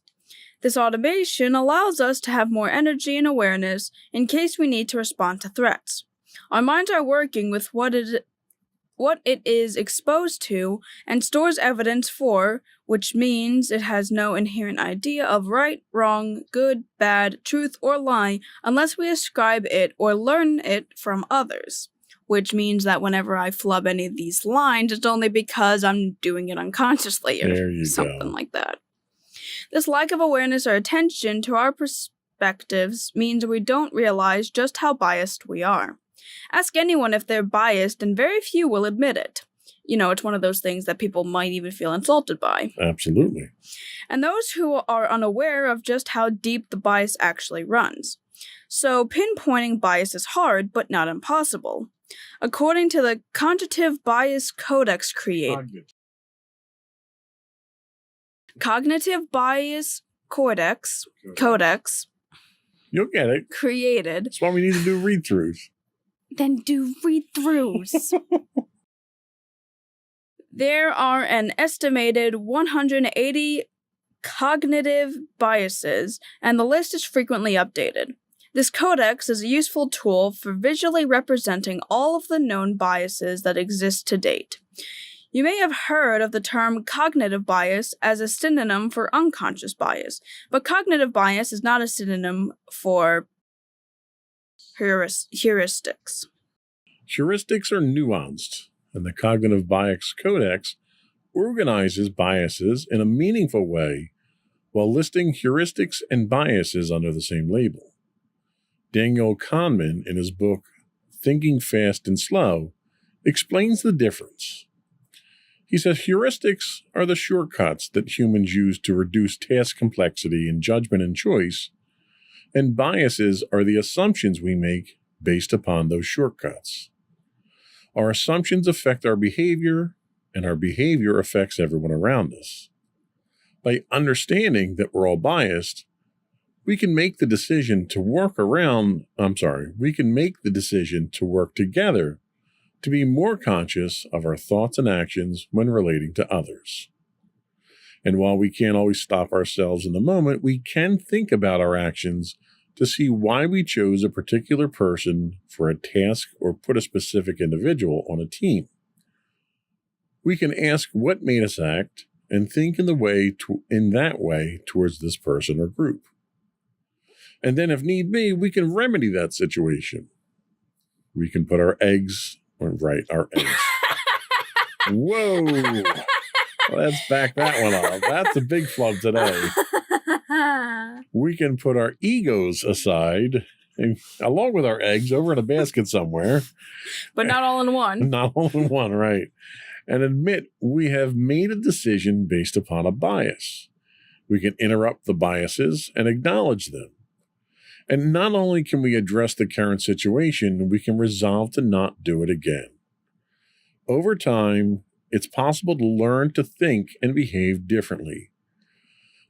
This automation allows us to have more energy and awareness in case we need to respond to threats. Our minds are working with what it is exposed to and stores evidence for, which means it has no inherent idea of right, wrong, good, bad, truth, or lie unless we ascribe it or learn it from others. Which means that whenever I flub any of these lines, it's only because I'm doing it unconsciously or something like that. This lack of awareness or attention to our perspectives means we don't realize just how biased we are. Ask anyone if they're biased, and very few will admit it. It's one of those things that people might even feel insulted by. Absolutely. And those who are unaware of just how deep the bias actually runs. So pinpointing bias is hard, but not impossible. According to the Cognitive Bias Codex Cognitive Bias Codex. You'll get it. Created. That's why we need to do read-throughs. Then do read-throughs. There are an estimated 180 cognitive biases, and the list is frequently updated. This codex is a useful tool for visually representing all of the known biases that exist to date. You may have heard of the term cognitive bias as a synonym for unconscious bias, but cognitive bias is not a synonym for heuristics. Heuristics are nuanced, and the Cognitive Bias Codex organizes biases in a meaningful way while listing heuristics and biases under the same label. Daniel Kahneman, in his book Thinking Fast and Slow, explains the difference. He says heuristics are the shortcuts that humans use to reduce task complexity in judgment and choice, and biases are the assumptions we make based upon those shortcuts. Our assumptions affect our behavior, and our behavior affects everyone around us. By understanding that we're all biased, we can make the decision to work together to be more conscious of our thoughts and actions when relating to others. And while we can't always stop ourselves in the moment, we can think about our actions to see why we chose a particular person for a task or put a specific individual on a team. We can ask what made us act and think in that way towards this person or group. And then if need be, we can remedy that situation. We can put our eggs. Whoa. Let's back that one off. That's a big flub today. We can put our egos aside, and along with our eggs, over in a basket somewhere. But not all in one. Not all in one, right. And admit we have made a decision based upon a bias. We can interrupt the biases and acknowledge them. And not only can we address the current situation, we can resolve to not do it again. Over time, it's possible to learn to think and behave differently.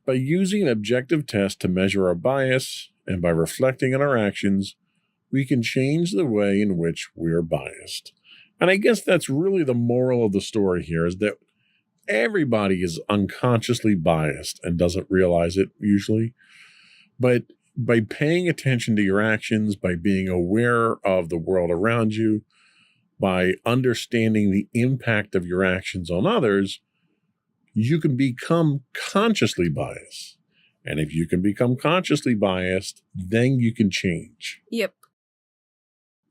By using an objective test to measure our bias and by reflecting on our actions, we can change the way in which we are biased. And I guess that's really the moral of the story here, is that everybody is unconsciously biased and doesn't realize it usually. But by paying attention to your actions, by being aware of the world around you, by understanding the impact of your actions on others, you can become consciously biased. And if you can become consciously biased, then you can change. Yep.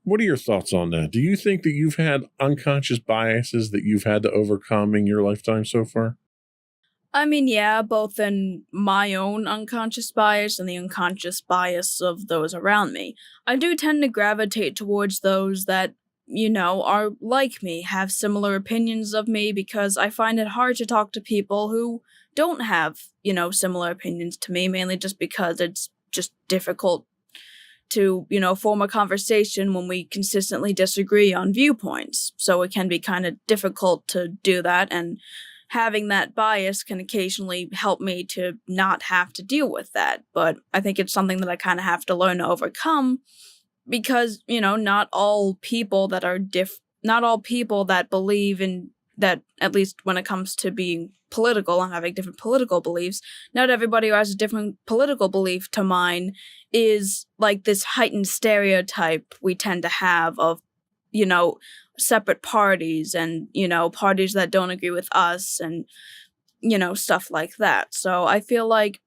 What are your thoughts on that? Do you think that you've had unconscious biases that you've had to overcome in your lifetime so far? I mean, yeah, both in my own unconscious bias and the unconscious bias of those around me. I do tend to gravitate towards those that, are like me, have similar opinions of me, because I find it hard to talk to people who don't have, similar opinions to me, mainly just because it's just difficult to, form a conversation when we consistently disagree on viewpoints. So it can be kind of difficult to do that, and having that bias can occasionally help me to not have to deal with that. But I think it's something that I kind of have to learn to overcome, because, not all people that believe in that, at least when it comes to being political and having different political beliefs, not everybody who has a different political belief to mine is like this heightened stereotype we tend to have of, separate parties and, parties that don't agree with us and, stuff like that. So I feel like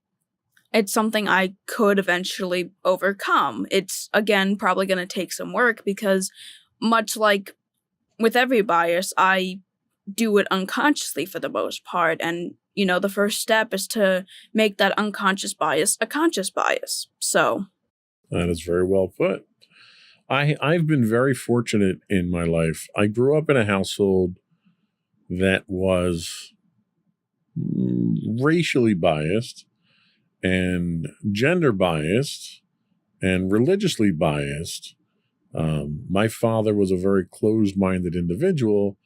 it's something I could eventually overcome. It's, again, probably going to take some work, because much like with every bias, I do it unconsciously for the most part. And, the first step is to make that unconscious bias a conscious bias. So that is very well put. I've been very fortunate in my life. I grew up in a household that was racially biased and gender biased and religiously biased. My father was a very closed-minded individual,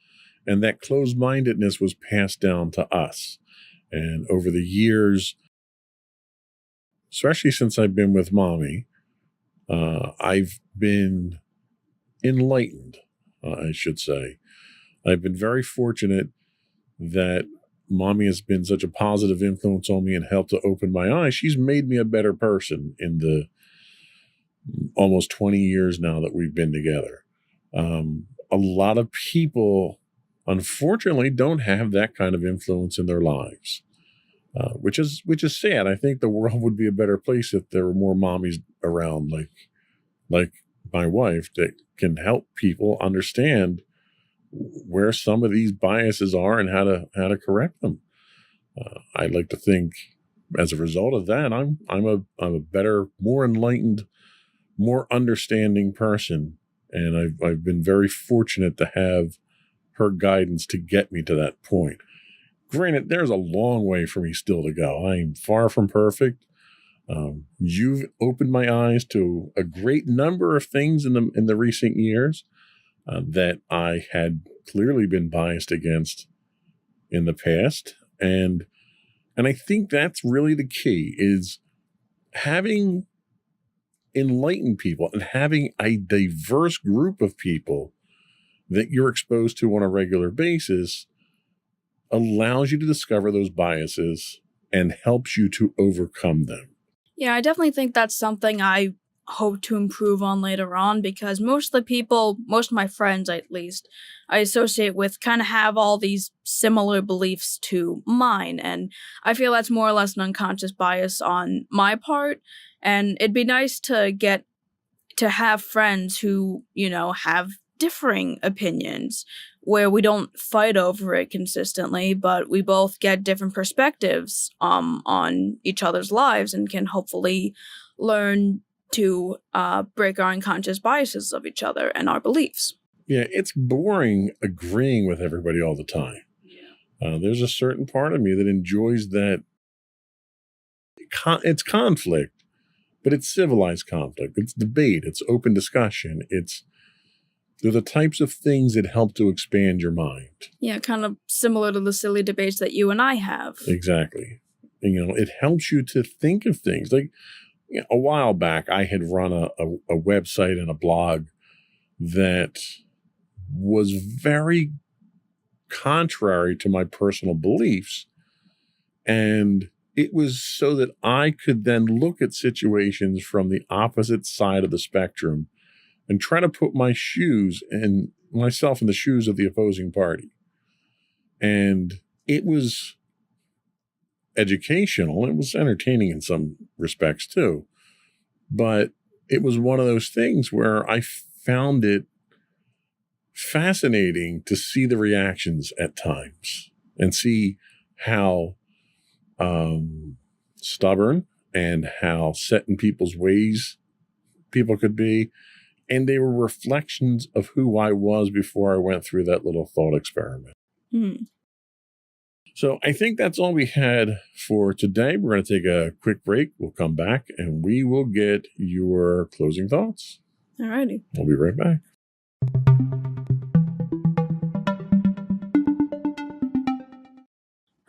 and that closed-mindedness was passed down to us. And over the years, especially since I've been with Mommy, I've been enlightened, I should say. I've been very fortunate that Mommy has been such a positive influence on me and helped to open my eyes. She's made me a better person in the almost 20 years now that we've been together. A lot of people, unfortunately, don't have that kind of influence in their lives, which is sad. I think the world would be a better place if there were more mommies around like my wife that can help people understand where some of these biases are and how to correct them. I'd like to think as a result of that, I'm a better, more enlightened, more understanding person. And I've been very fortunate to have her guidance to get me to that point. Granted, there's a long way for me still to go. I am far from perfect. You've opened my eyes to a great number of things in the recent years that I had clearly been biased against in the past, and I think that's really the key, is having enlightened people and having a diverse group of people that you're exposed to on a regular basis allows you to discover those biases and helps you to overcome them. Yeah, I definitely think that's something I hope to improve on later on, because most of the people, most of my friends at least, I associate with kind of have all these similar beliefs to mine, and I feel that's more or less an unconscious bias on my part, and it'd be nice to get to have friends who, have differing opinions where we don't fight over it consistently, but we both get different perspectives on each other's lives and can hopefully learn to break our unconscious biases of each other and our beliefs. Yeah, it's boring agreeing with everybody all the time. There's a certain part of me that enjoys that. It's conflict, but it's civilized conflict. It's debate. It's open discussion. They're the types of things that help to expand your mind. Yeah, kind of similar to the silly debates that you and I have. Exactly. And, it helps you to think of things. Like, a while back, I had run a website and a blog that was very contrary to my personal beliefs. And it was so that I could then look at situations from the opposite side of the spectrum and try to put myself in the shoes of the opposing party. And it was educational. It was entertaining in some respects too. But it was one of those things where I found it fascinating to see the reactions at times and see how stubborn and how set in people's ways people could be. And they were reflections of who I was before I went through that little thought experiment. So I think that's all we had for today. We're going to take a quick break. We'll come back and we will get your closing thoughts. Alrighty. We'll be right back.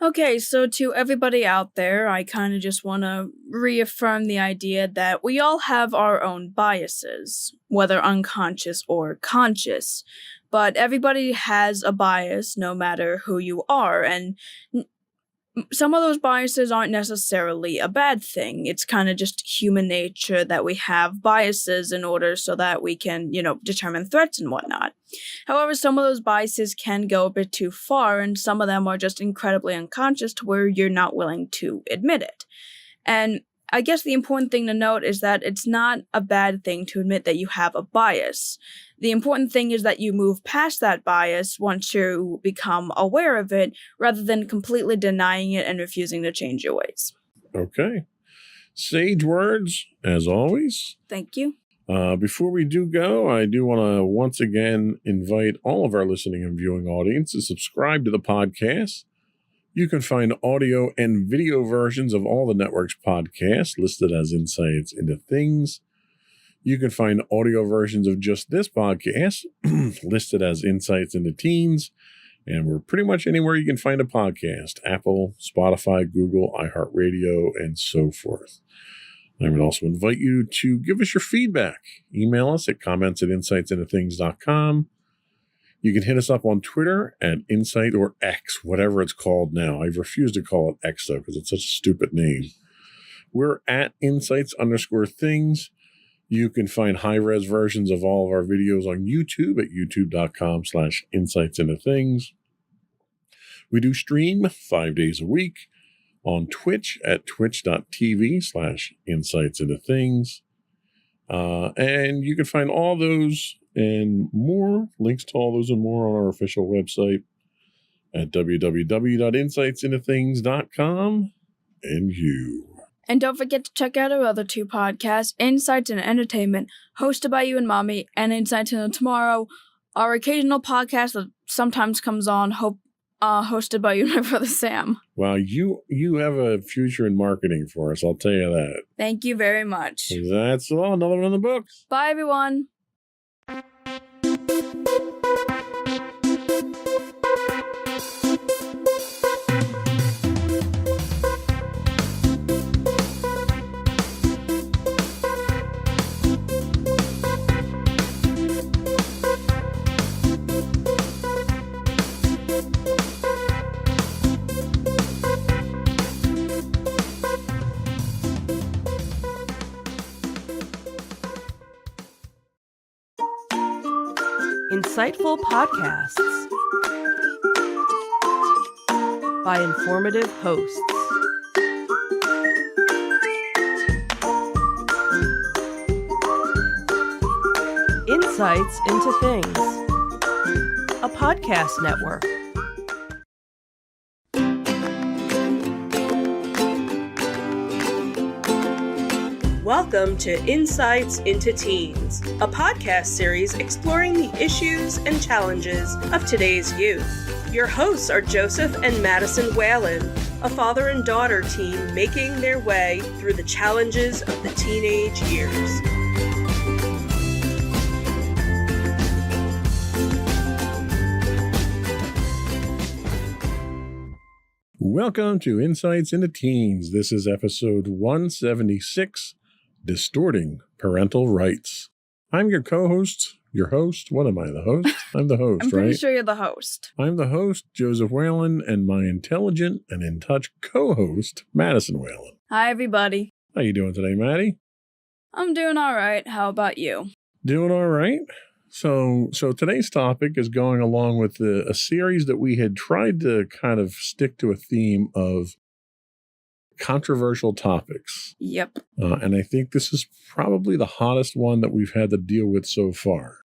Okay, so to everybody out there, I kind of just want to reaffirm the idea that we all have our own biases, whether unconscious or conscious. But everybody has a bias no matter who you are, and some of those biases aren't necessarily a bad thing. It's kind of just human nature that we have biases in order so that we can, determine threats and whatnot. However, some of those biases can go a bit too far, and some of them are just incredibly unconscious to where you're not willing to admit it. And I guess the important thing to note is that it's not a bad thing to admit that you have a bias. The important thing is that you move past that bias once you become aware of it, rather than completely denying it and refusing to change your ways. Okay. Sage words, as always. Thank you. Before we do go, I do want to once again invite all of our listening and viewing audience to subscribe to the podcast. You can find audio and video versions of all the network's podcasts listed as Insights into Things. You can find audio versions of just this podcast listed as Insights into Teens. And we're pretty much anywhere you can find a podcast: Apple, Spotify, Google, iHeartRadio, and so forth. I would also invite you to give us your feedback. Email us at comments@insightsintothings.com. You can hit us up on Twitter at Insight or X, whatever it's called now. I refuse to call it X, though, because it's such a stupid name. We're at Insights_things. You can find high-res versions of all of our videos on YouTube at youtube.com/insightsintothings. We do stream 5 days a week on Twitch at twitch.tv/insightsintothings. And you can find all those and more, links to all those and more on our official website at www.insightsintothings.com. and you. And don't forget to check out our other two podcasts, Insights and Entertainment, hosted by you and Mommy, and Insights into Tomorrow, our occasional podcast that sometimes comes on, hosted by you and my brother Sam. Well, you have a future in marketing for us, I'll tell you that. Thank you very much. That's all. Another one in the books. Bye, everyone. Insightful podcasts by informative hosts. Insights into Things, a podcast network. Welcome to Insights into Teens, a podcast series exploring the issues and challenges of today's youth. Your hosts are Joseph and Madison Whalen, a father and daughter team making their way through the challenges of the teenage years. Welcome to Insights into Teens. This is episode 176, Distorting Parental Rights. I'm your co-host, your host. What am I, the host? I'm the host, I'm pretty right? sure you're the host. I'm the host, Joseph Whalen, and my intelligent and in-touch co-host, Madison Whalen. Hi, everybody. How you doing today, Maddie? I'm doing all right. How about you? Doing all right. So today's topic is going along with a series that we had tried to kind of stick to a theme of controversial topics. Yep. And I think this is probably the hottest one that we've had to deal with so far.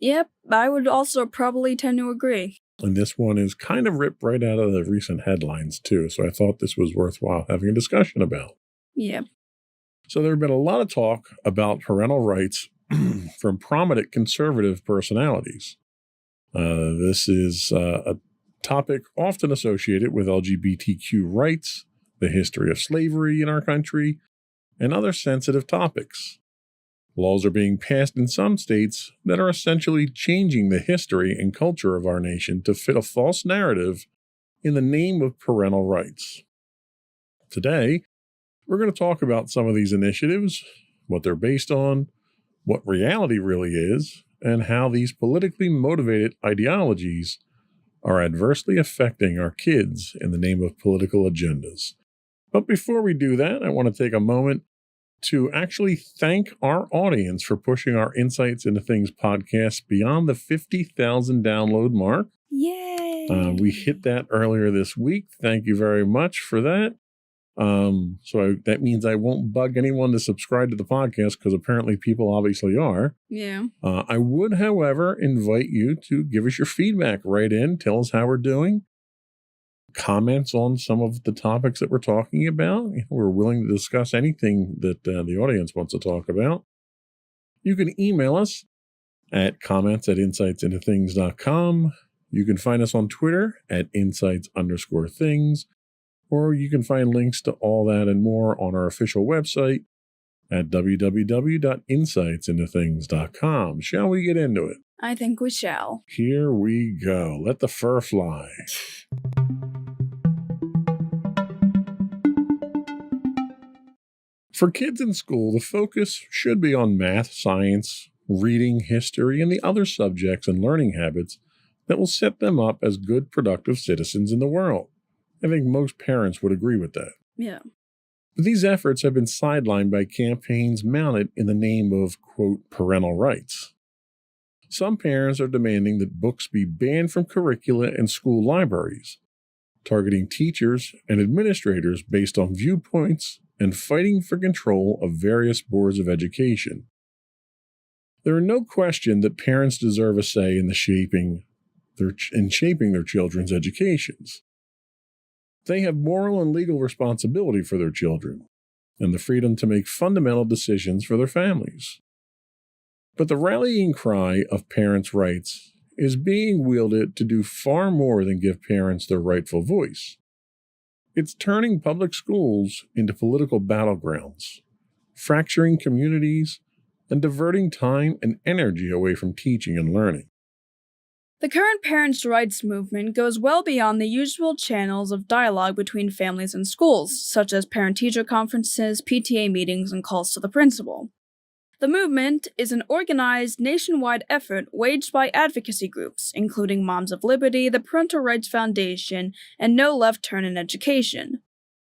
Yep, I would also probably tend to agree. And this one is kind of ripped right out of the recent headlines, too. So I thought this was worthwhile having a discussion about. Yep. So there have been a lot of talk about parental rights from prominent conservative personalities. This is a topic often associated with LGBTQ rights, the history of slavery in our country, and other sensitive topics. Laws are being passed in some states that are essentially changing the history and culture of our nation to fit a false narrative in the name of parental rights. Today, we're going to talk about some of these initiatives, what they're based on, what reality really is, and how these politically motivated ideologies are adversely affecting our kids in the name of political agendas. But before we do that, I want to take a moment to actually thank our audience for pushing our Insights into Things podcast beyond the 50,000 download mark. Yay! We hit that earlier this week. Thank you very much for that. That means I won't bug anyone to subscribe to the podcast because apparently people obviously are. Yeah. I would, however, invite you to give us your feedback right in. Tell us how we're doing. Comments on some of the topics that we're talking about. We're willing to discuss anything that the audience wants to talk about. You can email us at comments@insightsintothings.com. You can find us on Twitter at insights_things. Or you can find links to all that and more on our official website at www.insightsintothings.com. Shall we get into it? I think we shall. Here we go. Let the fur fly. For kids in school, the focus should be on math, science, reading, history, and the other subjects and learning habits that will set them up as good, productive citizens in the world. I think most parents would agree with that. Yeah. But these efforts have been sidelined by campaigns mounted in the name of, quote, parental rights. Some parents are demanding that books be banned from curricula and school libraries, targeting teachers and administrators based on viewpoints and fighting for control of various boards of education. There are no question that parents deserve a say in shaping their children's educations. They have moral and legal responsibility for their children and the freedom to make fundamental decisions for their families. But the rallying cry of parents' rights is being wielded to do far more than give parents their rightful voice. It's turning public schools into political battlegrounds, fracturing communities, and diverting time and energy away from teaching and learning. The current parents' rights movement goes well beyond the usual channels of dialogue between families and schools, such as parent-teacher conferences, PTA meetings, and calls to the principal. The movement is an organized nationwide effort waged by advocacy groups, including Moms of Liberty, the Parental Rights Foundation, and No Left Turn in Education.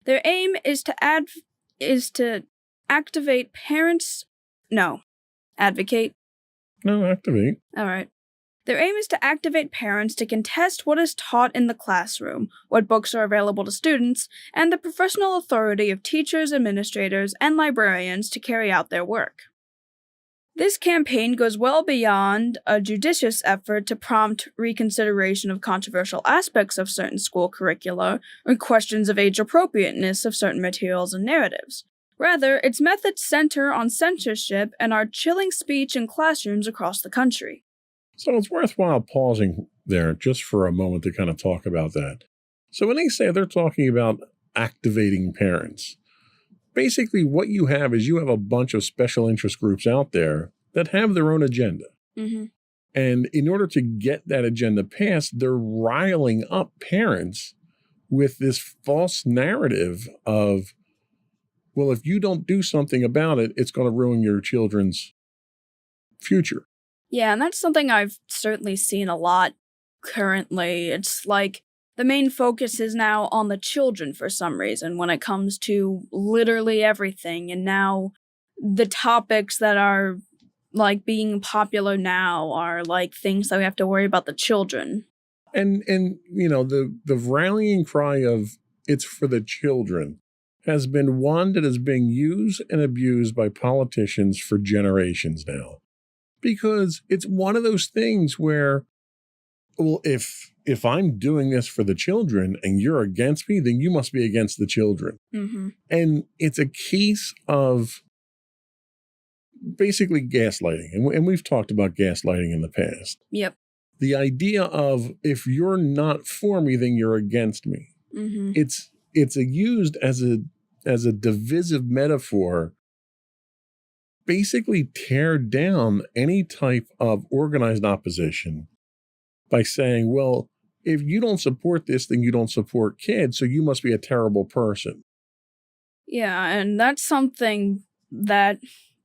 Their aim is to activate parents. No, advocate. No, activate. All right. Their aim is to activate parents to contest what is taught in the classroom, what books are available to students, and the professional authority of teachers, administrators, and librarians to carry out their work. This campaign goes well beyond a judicious effort to prompt reconsideration of controversial aspects of certain school curricula or questions of age appropriateness of certain materials and narratives. Rather, its methods center on censorship and are chilling speech in classrooms across the country. So it's worthwhile pausing there just for a moment to kind of talk about that. So when they say they're talking about activating parents, basically what you have is you have a bunch of special interest groups out there that have their own agenda. Mm-hmm. And in order to get that agenda passed, they're riling up parents with this false narrative of, well, if you don't do something about it, it's going to ruin your children's future. Yeah, and that's something I've certainly seen a lot currently. It's like the main focus is now on the children for some reason when it comes to literally everything. And now the topics that are like being popular now are like things that we have to worry about the children. And you know, the rallying cry of it's for the children has been one that is being used and abused by politicians for generations now. Because it's one of those things where, well, if I'm doing this for the children and you're against me, then you must be against the children. Mm-hmm. And it's a case of basically gaslighting. And we've talked about gaslighting in the past. Yep. The idea of if you're not for me, then you're against me. Mm-hmm. It's used as a divisive metaphor, basically tear down any type of organized opposition by saying, well, if you don't support this, then you don't support kids, so you must be a terrible person. Yeah, and that's something that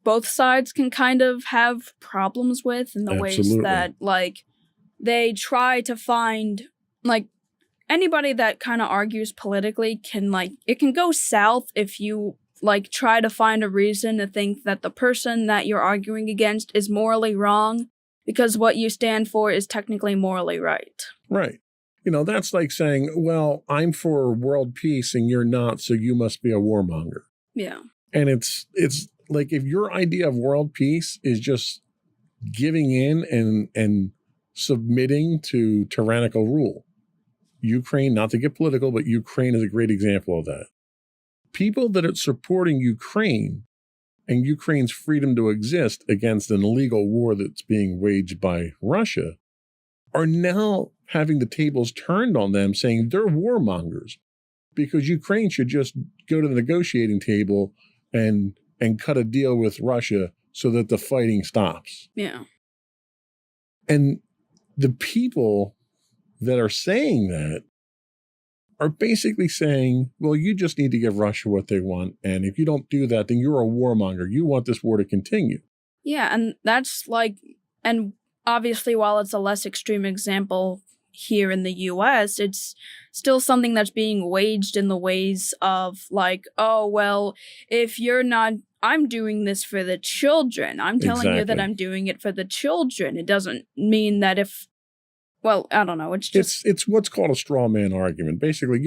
both sides can kind of have problems with in the ways Absolutely. that, like, they try to find, like, anybody that kind of argues politically can, like, it can go south if you like try to find a reason to think that the person that you're arguing against is morally wrong because what you stand for is technically morally right. Right. You know, that's like saying, well, I'm for world peace and you're not, so you must be a warmonger. Yeah. And it's like if your idea of world peace is just giving in and submitting to tyrannical rule. Ukraine, not to get political, but Ukraine is a great example of that. People that are supporting Ukraine and Ukraine's freedom to exist against an illegal war that's being waged by Russia are now having the tables turned on them, saying they're warmongers because Ukraine should just go to the negotiating table and cut a deal with Russia so that the fighting stops. Yeah. And the people that are saying that are basically saying, well, you just need to give Russia what they want. And if you don't do that, then you're a warmonger. You want this war to continue. Yeah, and that's like, and obviously while it's a less extreme example here in the US, it's still something that's being waged in the ways of like, oh, well, if you're not, I'm doing this for the children. I'm telling you that Exactly. I'm doing it for the children. It doesn't mean that if, well, I don't know. It's just, It's what's called a straw man argument. Basically,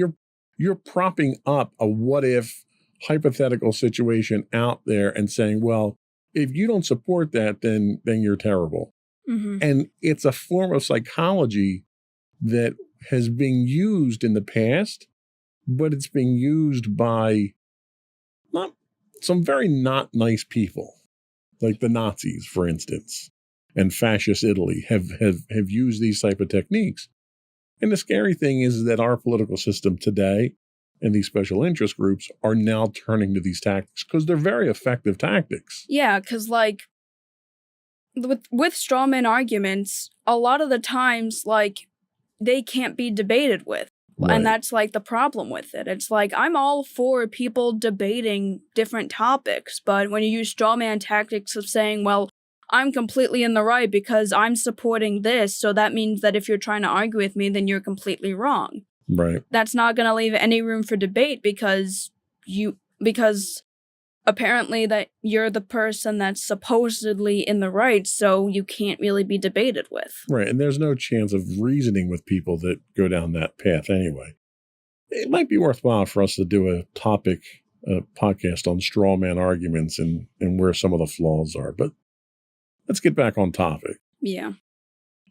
you're propping up a what if hypothetical situation out there and saying, well, if you don't support that, then you're terrible. mm-hmm. And it's a form of psychology that has been used in the past but it's being used by not some very not nice people, like the Nazis, for instance, and fascist Italy have used these type of techniques. And the scary thing is that our political system today and these special interest groups are now turning to these tactics because they're very effective tactics. Yeah, because, like, with strawman arguments, a lot of the times, like, they can't be debated with. Right. And that's, like, the problem with it. It's like, I'm all for people debating different topics, but when you use strawman tactics of saying, well, I'm completely in the right because I'm supporting this, so that means that if you're trying to argue with me, then you're completely wrong. Right. That's not going to leave any room for debate because apparently that you're the person that's supposedly in the right, so you can't really be debated with. Right. And there's no chance of reasoning with people that go down that path anyway. It might be worthwhile for us to do a podcast on straw man arguments and where some of the flaws are. But let's get back on topic. Yeah.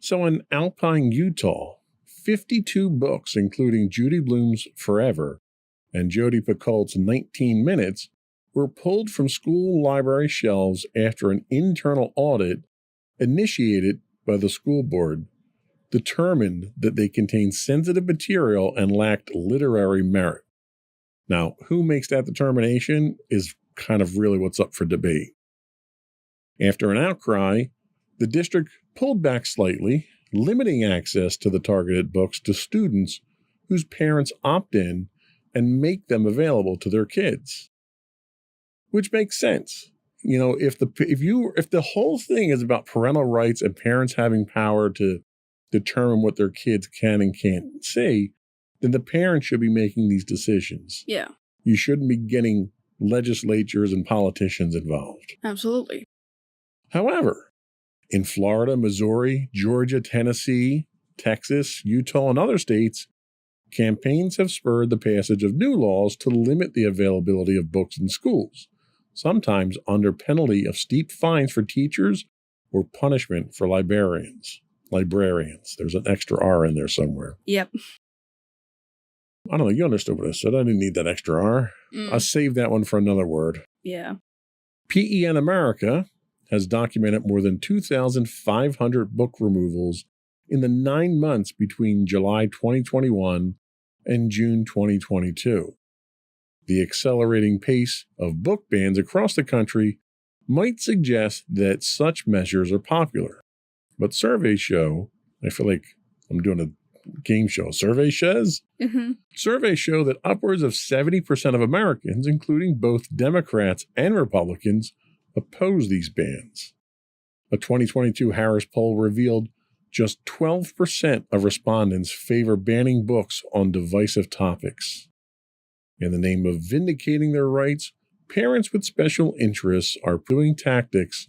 So in Alpine, Utah, 52 books, including Judy Blume's Forever and Jodi Picoult's 19 Minutes, were pulled from school library shelves after an internal audit initiated by the school board determined that they contained sensitive material and lacked literary merit. Now, who makes that determination is kind of really what's up for debate. After an outcry, the district pulled back slightly, limiting access to the targeted books to students whose parents opt in and make them available to their kids. Which makes sense. You know, if the whole thing is about parental rights and parents having power to determine what their kids can and can't see, then the parents should be making these decisions. Yeah. You shouldn't be getting legislatures and politicians involved. Absolutely. However, in Florida, Missouri, Georgia, Tennessee, Texas, Utah, and other states, campaigns have spurred the passage of new laws to limit the availability of books in schools, sometimes under penalty of steep fines for teachers or punishment for librarians. There's an extra R in there somewhere. Yep. I don't know. You understood what I said. I didn't need that extra R. I'll save that one for another word. Yeah. PEN America has documented more than 2,500 book removals in the 9 months between July 2021 and June 2022. The accelerating pace of book bans across the country might suggest that such measures are popular. But surveys show, I feel like I'm doing a game show, survey says? Mm-hmm. Surveys show that upwards of 70% of Americans, including both Democrats and Republicans, oppose these bans. A 2022 Harris poll revealed just 12% of respondents favor banning books on divisive topics. In the name of vindicating their rights, parents with special interests are pursuing tactics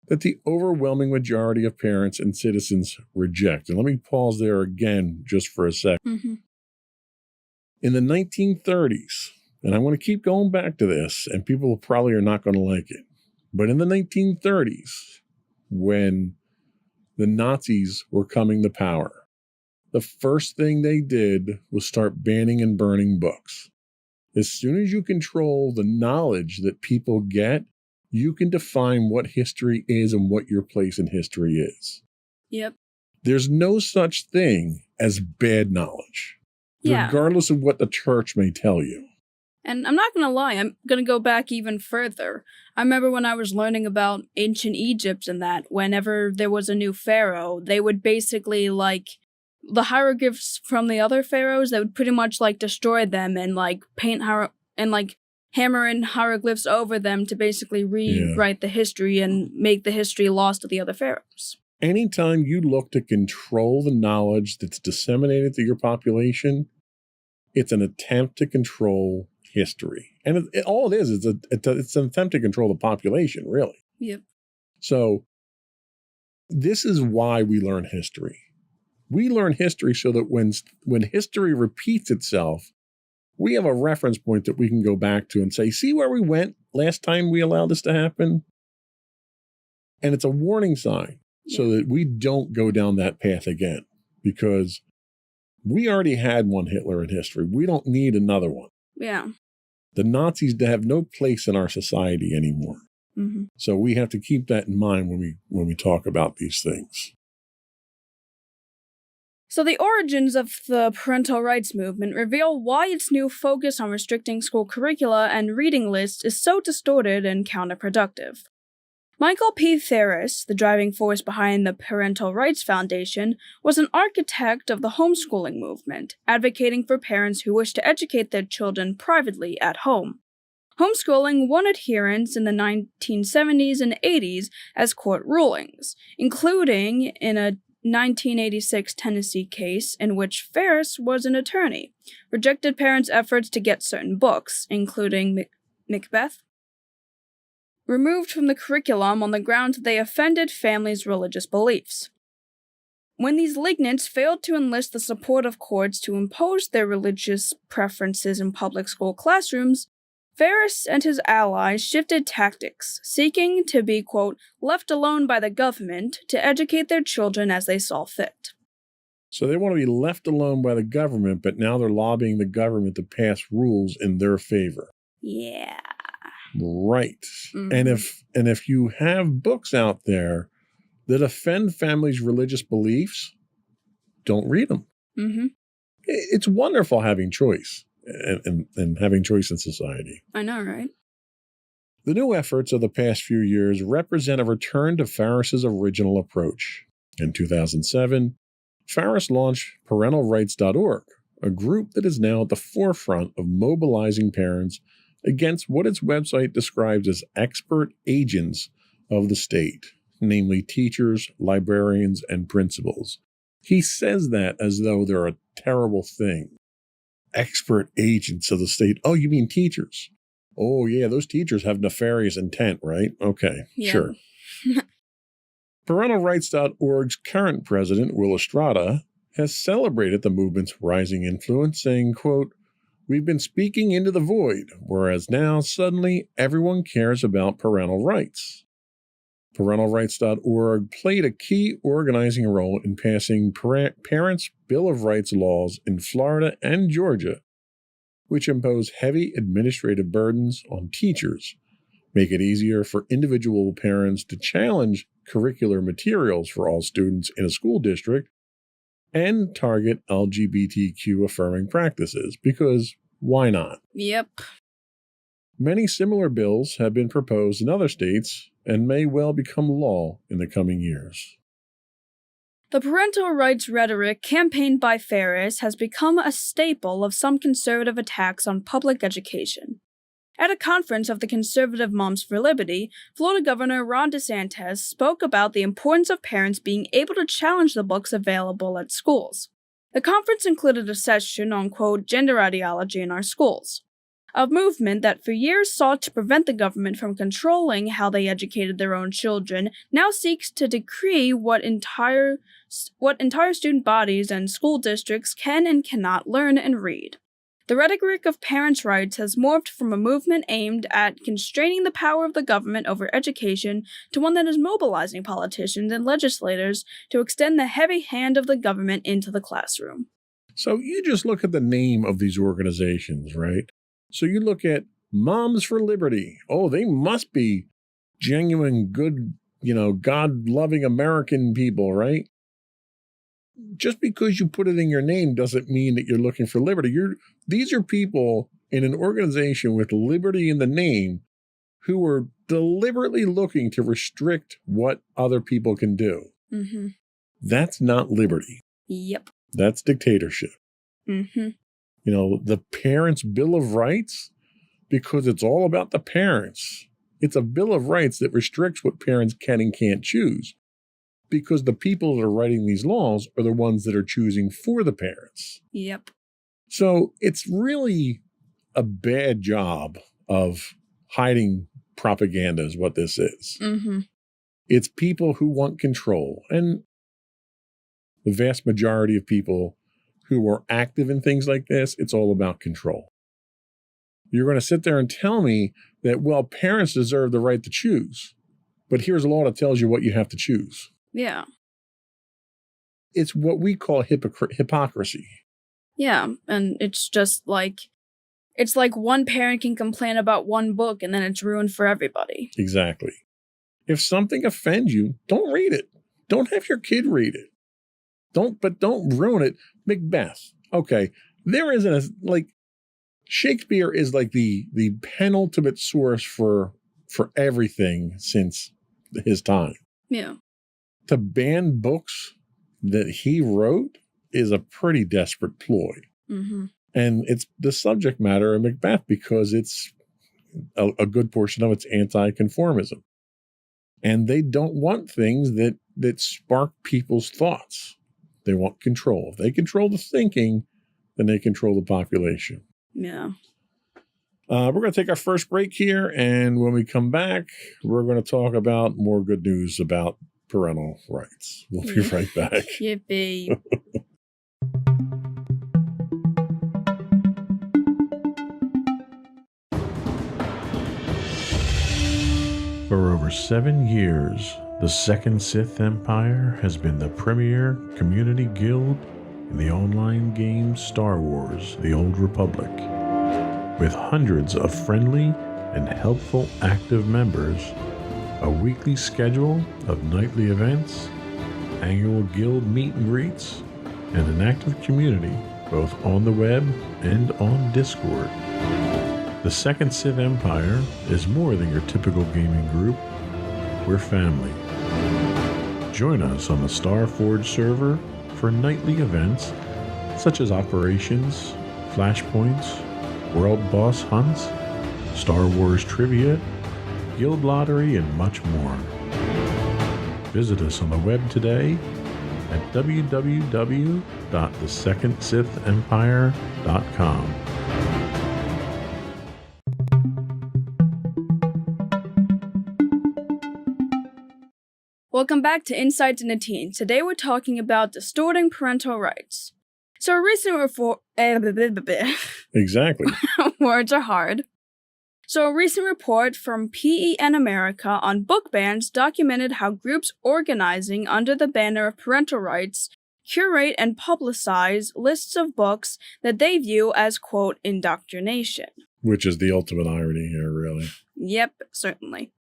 that the overwhelming majority of parents and citizens reject. And let me pause there again just for a second. Mm-hmm. In the 1930s, and I want to keep going back to this, and people probably are not going to like it, but in the 1930s, when the Nazis were coming to power, the first thing they did was start banning and burning books. As soon as you control the knowledge that people get, you can define what history is and what your place in history is. Yep. There's no such thing as bad knowledge, regardless of what the church may tell you. And I'm not going to lie, I'm going to go back even further. I remember when I was learning about ancient Egypt and that, whenever there was a new pharaoh, they would basically, like, the hieroglyphs from the other pharaohs, they would pretty much, like, destroy them and, like, hammer in hieroglyphs over them to basically rewrite the history and make the history lost to the other pharaohs. Anytime you look to control the knowledge that's disseminated to your population, it's an attempt to control history. And all it is it's an attempt to control the population, really. Yep. So this is why we learn history. We learn history so that when history repeats itself, we have a reference point that we can go back to and say, see where we went last time we allowed this to happen? And it's a warning sign so that we don't go down that path again. Because We already had one Hitler in history. We don't need another one. Yeah. The Nazis have no place in our society anymore. Mm-hmm. So we have to keep that in mind when we talk about these things. So the origins of the parental rights movement reveal why its new focus on restricting school curricula and reading lists is so distorted and counterproductive. Michael P. Ferris, the driving force behind the Parental Rights Foundation, was an architect of the homeschooling movement, advocating for parents who wish to educate their children privately at home. Homeschooling won adherents in the 1970s and 80s as court rulings, including in a 1986 Tennessee case in which Ferris was an attorney, rejected parents' efforts to get certain books, including Macbeth, removed from the curriculum on the grounds that they offended families' religious beliefs. When these litigants failed to enlist the support of courts to impose their religious preferences in public school classrooms, Ferris and his allies shifted tactics, seeking to be, quote, left alone by the government to educate their children as they saw fit. So they want to be left alone by the government, but now they're lobbying the government to pass rules in their favor. Yeah. Right. Mhm. And if you have books out there that offend families' religious beliefs, don't read them. Mm-hmm. It's wonderful having choice and having choice in society. I know, right? The new efforts of the past few years represent a return to Ferris's original approach. In 2007, Ferris launched ParentalRights.org, a group that is now at the forefront of mobilizing parents against what its website describes as expert agents of the state, namely teachers, librarians, and principals. He says that as though they're a terrible thing. Expert agents of the state. Oh, you mean teachers? Oh, yeah, those teachers have nefarious intent, right? Okay, Yeah. sure. ParentalRights.org's current president, Will Estrada, has celebrated the movement's rising influence, saying, quote, "We've been speaking into the void, whereas now suddenly everyone cares about parental rights." ParentalRights.org played a key organizing role in passing Parents' Bill of Rights laws in Florida and Georgia, which impose heavy administrative burdens on teachers, make it easier for individual parents to challenge curricular materials for all students in a school district, and target LGBTQ affirming practices, because why not? Yep. Many similar bills have been proposed in other states and may well become law in the coming years. The parental rights rhetoric campaigned by Ferris has become a staple of some conservative attacks on public education. At a conference of the Conservative Moms for Liberty, Florida Governor Ron DeSantis spoke about the importance of parents being able to challenge the books available at schools. The conference included a session on, quote, gender ideology in our schools, a movement that for years sought to prevent the government from controlling how they educated their own children, now seeks to decree what entire student bodies and school districts can and cannot learn and read. The rhetoric of parents' rights has morphed from a movement aimed at constraining the power of the government over education to one that is mobilizing politicians and legislators to extend the heavy hand of the government into the classroom. So you just look at the name of these organizations, right? So you look at Moms for Liberty. Oh, they must be genuine, good, God-loving American people, right? Just because you put it in your name doesn't mean that you're looking for liberty. These are people in an organization with liberty in the name who are deliberately looking to restrict what other people can do. Mm-hmm. That's not liberty. Yep. That's dictatorship. Mm-hmm. The Parents' Bill of Rights, because it's all about the parents. It's a Bill of Rights that restricts what parents can and can't choose, because the people that are writing these laws are the ones that are choosing for the parents. Yep. So it's really a bad job of hiding propaganda is what this is. Mm-hmm. It's people who want control. And the vast majority of people who are active in things like this, it's all about control. You're going to sit there and tell me that, well, parents deserve the right to choose, but here's a law that tells you what you have to choose. Yeah. It's what we call hypocrisy. Yeah, and it's just like it's like one parent can complain about one book and then it's ruined for everybody. Exactly. If something offends you, don't read it. Don't have your kid read it. Don't ruin it. Macbeth. Okay. There isn't a, like, Shakespeare is like the penultimate source for everything since his time. Yeah. To ban books that he wrote is a pretty desperate ploy. Mm-hmm. And it's the subject matter of Macbeth because it's a good portion of it's anti-conformism. And they don't want things that spark people's thoughts. They want control. If they control the thinking, then they control the population. Yeah. We're going to take our first break here, and when we come back, we're going to talk about more good news about parental rights. We'll be right back. Yippee. For over 7 years, the Second Sith Empire has been the premier community guild in the online game Star Wars: The Old Republic. With hundreds of friendly and helpful active members, a weekly schedule of nightly events, annual guild meet and greets, and an active community both on the web and on Discord. The Second Sith Empire is more than your typical gaming group. We're family. Join us on the Starforge server for nightly events such as operations, flashpoints, world boss hunts, Star Wars trivia, guild lottery, and much more. Visit us on the web today at www.thesecondsithempire.com. Welcome back to Insights into Teens. Today we're talking about distorting parental rights. So a recent Exactly. words are hard. So a recent report from PEN America on book bans documented how groups organizing under the banner of parental rights curate and publicize lists of books that they view as, quote, indoctrination. Which is the ultimate irony here, really. Yep, certainly.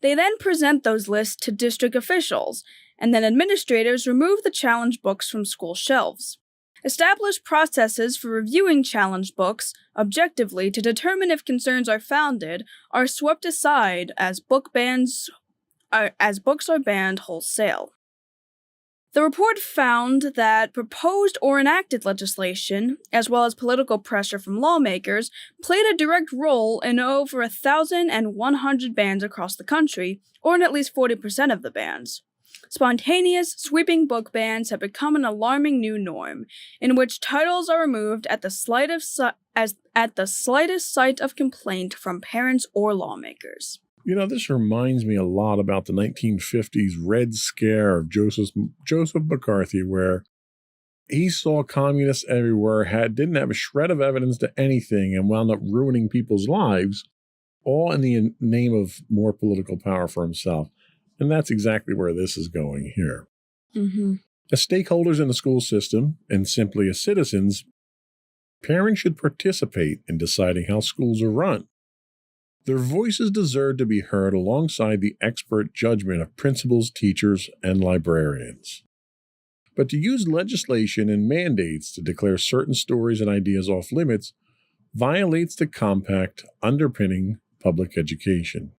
They then present those lists to district officials, and then administrators remove the challenged books from school shelves. Established processes for reviewing challenged books objectively to determine if concerns are founded are swept aside as books are banned wholesale. The report found that proposed or enacted legislation, as well as political pressure from lawmakers, played a direct role in over 1,100 bans across the country, or in at least 40% of the bans. Spontaneous, sweeping book bans have become an alarming new norm, in which titles are removed at the slightest sight of complaint from parents or lawmakers. You know, this reminds me a lot about the 1950s Red Scare of Joseph McCarthy, where he saw communists everywhere, didn't have a shred of evidence to anything, and wound up ruining people's lives, all in the name of more political power for himself. And that's exactly where this is going here. Mm-hmm. As stakeholders in the school system, and simply as citizens, parents should participate in deciding how schools are run. Their voices deserve to be heard alongside the expert judgment of principals, teachers, and librarians. But to use legislation and mandates to declare certain stories and ideas off limits violates the compact underpinning public education.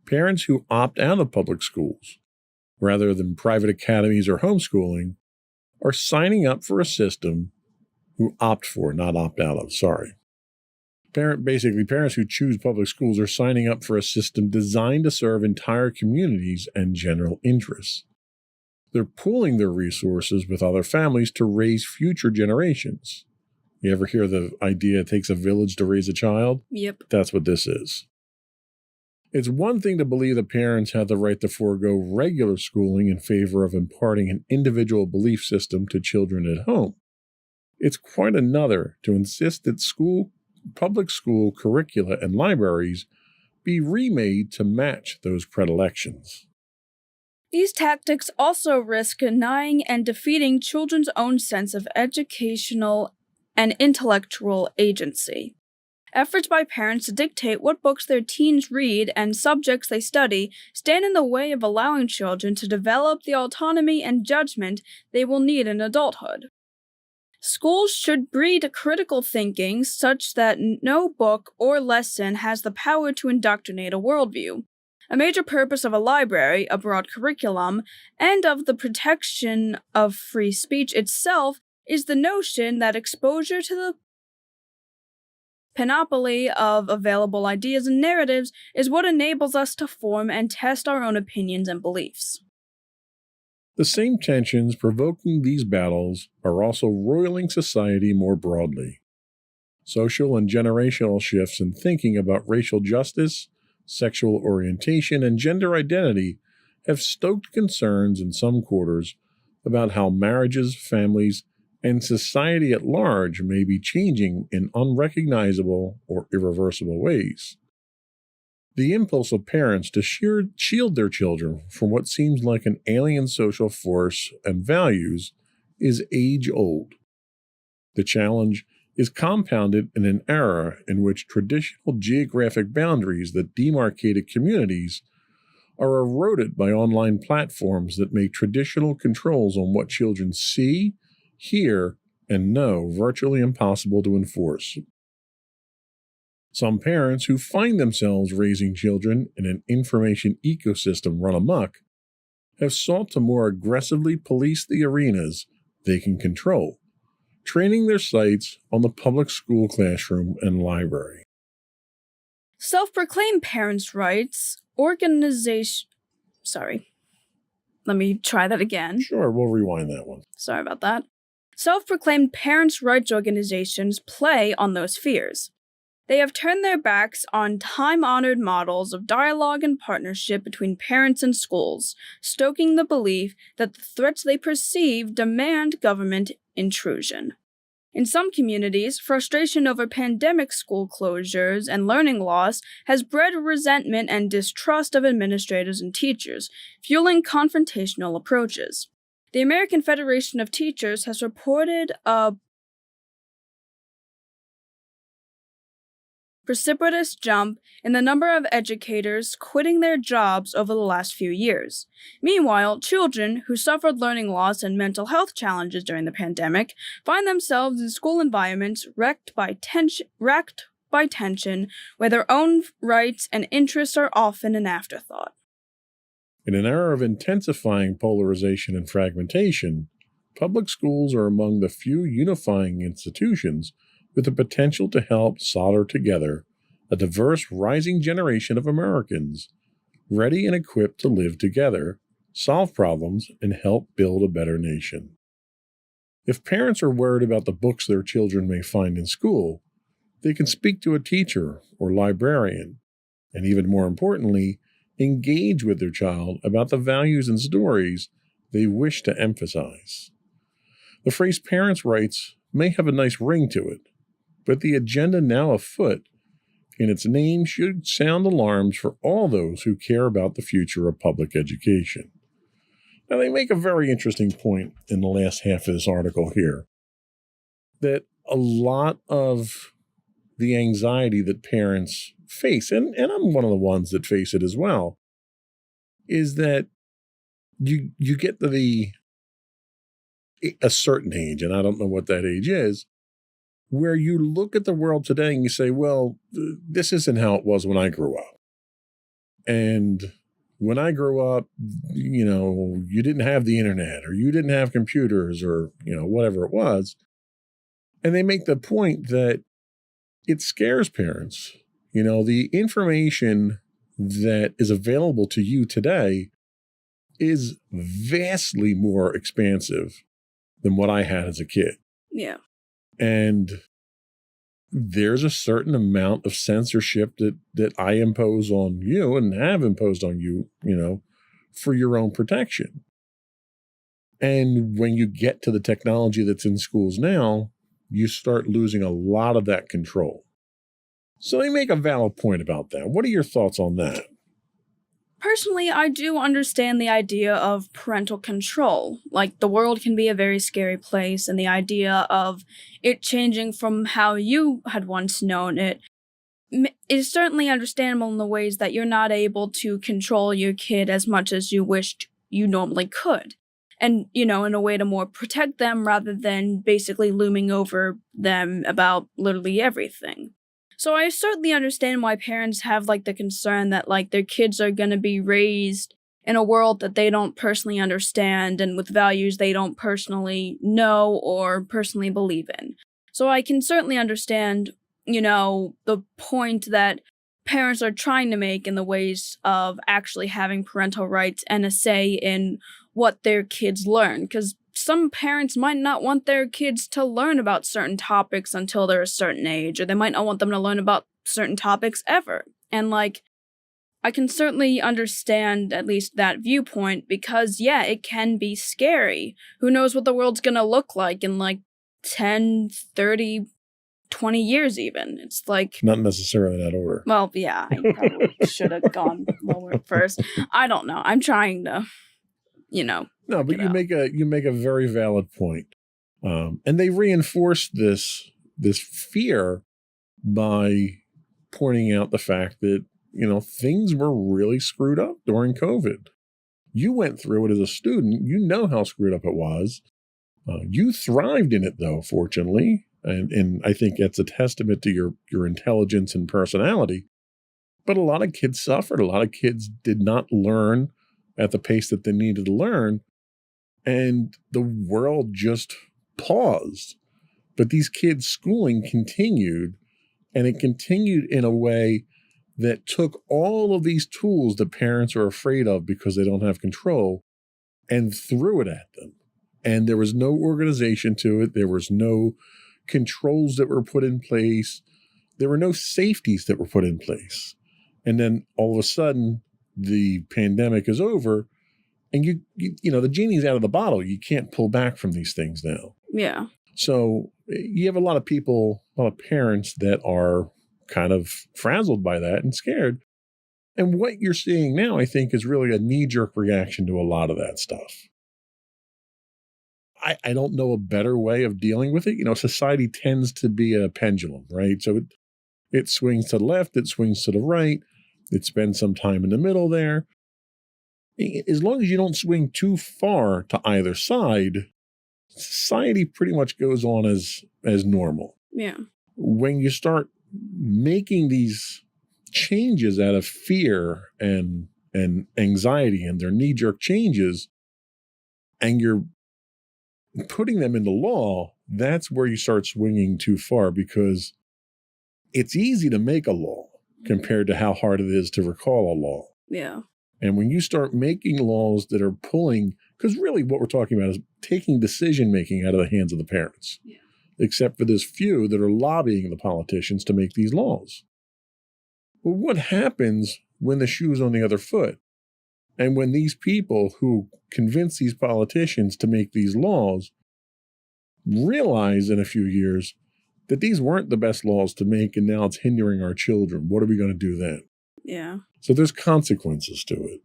Parents who opt out of public schools, rather than private academies or homeschooling, are signing up for a system parents who choose public schools are signing up for a system designed to serve entire communities and general interests. They're pooling their resources with other families to raise future generations. You ever hear the idea it takes a village to raise a child? Yep. That's what this is. It's one thing to believe that parents have the right to forego regular schooling in favor of imparting an individual belief system to children at home. It's quite another to insist that public school curricula and libraries be remade to match those predilections. These tactics also risk denying and defeating children's own sense of educational and intellectual agency. Efforts by parents to dictate what books their teens read and subjects they study stand in the way of allowing children to develop the autonomy and judgment they will need in adulthood. Schools should breed critical thinking such that no book or lesson has the power to indoctrinate a worldview. A major purpose of a library, a broad curriculum, and of the protection of free speech itself is the notion that exposure to the panoply of available ideas and narratives is what enables us to form and test our own opinions and beliefs. The same tensions provoking these battles are also roiling society more broadly. Social and generational shifts in thinking about racial justice, sexual orientation, and gender identity have stoked concerns in some quarters about how marriages, families, and society at large may be changing in unrecognizable or irreversible ways. The impulse of parents to shield their children from what seems like an alien social force and values is age-old. The challenge is compounded in an era in which traditional geographic boundaries that demarcated communities are eroded by online platforms that make traditional controls on what children see, hear, and know virtually impossible to enforce. Some parents who find themselves raising children in an information ecosystem run amok have sought to more aggressively police the arenas they can control, training their sights on the public school classroom and library. Self-proclaimed parents' rights organization... Sorry. Let me try that again. Sure, we'll rewind that one. Sorry about that. Self-proclaimed parents' rights organizations play on those fears. They have turned their backs on time-honored models of dialogue and partnership between parents and schools, stoking the belief that the threats they perceive demand government intrusion. In some communities, frustration over pandemic school closures and learning loss has bred resentment and distrust of administrators and teachers, fueling confrontational approaches. The American Federation of Teachers has reported a precipitous jump in the number of educators quitting their jobs over the last few years. Meanwhile, children who suffered learning loss and mental health challenges during the pandemic find themselves in school environments racked by tension, where their own rights and interests are often an afterthought. In an era of intensifying polarization and fragmentation, public schools are among the few unifying institutions with the potential to help solder together a diverse rising generation of Americans, ready and equipped to live together, solve problems, and help build a better nation. If parents are worried about the books their children may find in school, they can speak to a teacher or librarian, and even more importantly, engage with their child about the values and stories they wish to emphasize. The phrase parents' rights may have a nice ring to it, but the agenda now afoot in its name should sound alarms for all those who care about the future of public education. Now, they make a very interesting point in the last half of this article here, that a lot of the anxiety that parents face, and I'm one of the ones that face it as well, is that you get to a certain age, and I don't know what that age is, where you look at the world today and you say, well, this isn't how it was when I grew up. And when I grew up, you didn't have the internet, or you didn't have computers, or, whatever it was. And they make the point that it scares parents. The information that is available to you today is vastly more expansive than what I had as a kid. Yeah. And there's a certain amount of censorship that I impose on you and have imposed on you, for your own protection. And when you get to the technology that's in schools now, you start losing a lot of that control. So they make a valid point about that. What are your thoughts on that? personally, I do understand the idea of parental control. Like, the world can be a very scary place, and the idea of it changing from how you had once known it is certainly understandable in the ways that you're not able to control your kid as much as you wished you normally could. And, in a way to more protect them rather than basically looming over them about literally everything. So I certainly understand why parents have, the concern that, their kids are gonna be raised in a world that they don't personally understand and with values they don't personally know or personally believe in. So I can certainly understand, the point that parents are trying to make in the ways of actually having parental rights and a say in what their kids learn. Because some parents might not want their kids to learn about certain topics until they're a certain age, or they might not want them to learn about certain topics ever. And, I can certainly understand at least that viewpoint because, yeah, it can be scary. Who knows what the world's gonna look like in, 10, 30, 20 years even. It's Not necessarily in that order. well, yeah, I probably should have gone lower first. I don't know. I'm trying to, No, but it out. you make a very valid point. And they reinforce this fear by pointing out the fact that, things were really screwed up during COVID. You went through it as a student. You know how screwed up it was. You thrived in it, though, fortunately. And I think that's a testament to your intelligence and personality. But a lot of kids suffered. A lot of kids did not learn at the pace that they needed to learn. And the world just paused. But these kids' schooling continued, and it continued in a way that took all of these tools that parents are afraid of because they don't have control and threw it at them. And there was no organization to it. There was no controls that were put in place. There were no safeties that were put in place. And then all of a sudden, the pandemic is over, and you the genie's out of the bottle. You can't pull back from these things now. Yeah. So you have a lot of people, a lot of parents that are kind of frazzled by that and scared. And what you're seeing now, I think, is really a knee-jerk reaction to a lot of that stuff. I don't know a better way of dealing with it. Society tends to be a pendulum, right? So it swings to the left, it swings to the right, it spends some time in the middle there. As long as you don't swing too far to either side, society pretty much goes on as normal. Yeah. When you start making these changes out of fear and anxiety, and their knee-jerk changes, and you're putting them into law, that's where you start swinging too far, because it's easy to make a law compared to how hard it is to recall a law. Yeah. And when you start making laws that are pulling, because really what we're talking about is taking decision-making out of the hands of the parents, except for this few that are lobbying the politicians to make these laws. Well, what happens when the shoe's on the other foot? And when these people who convince these politicians to make these laws realize in a few years that these weren't the best laws to make, and now it's hindering our children, what are we going to do then? Yeah. So there's consequences to it.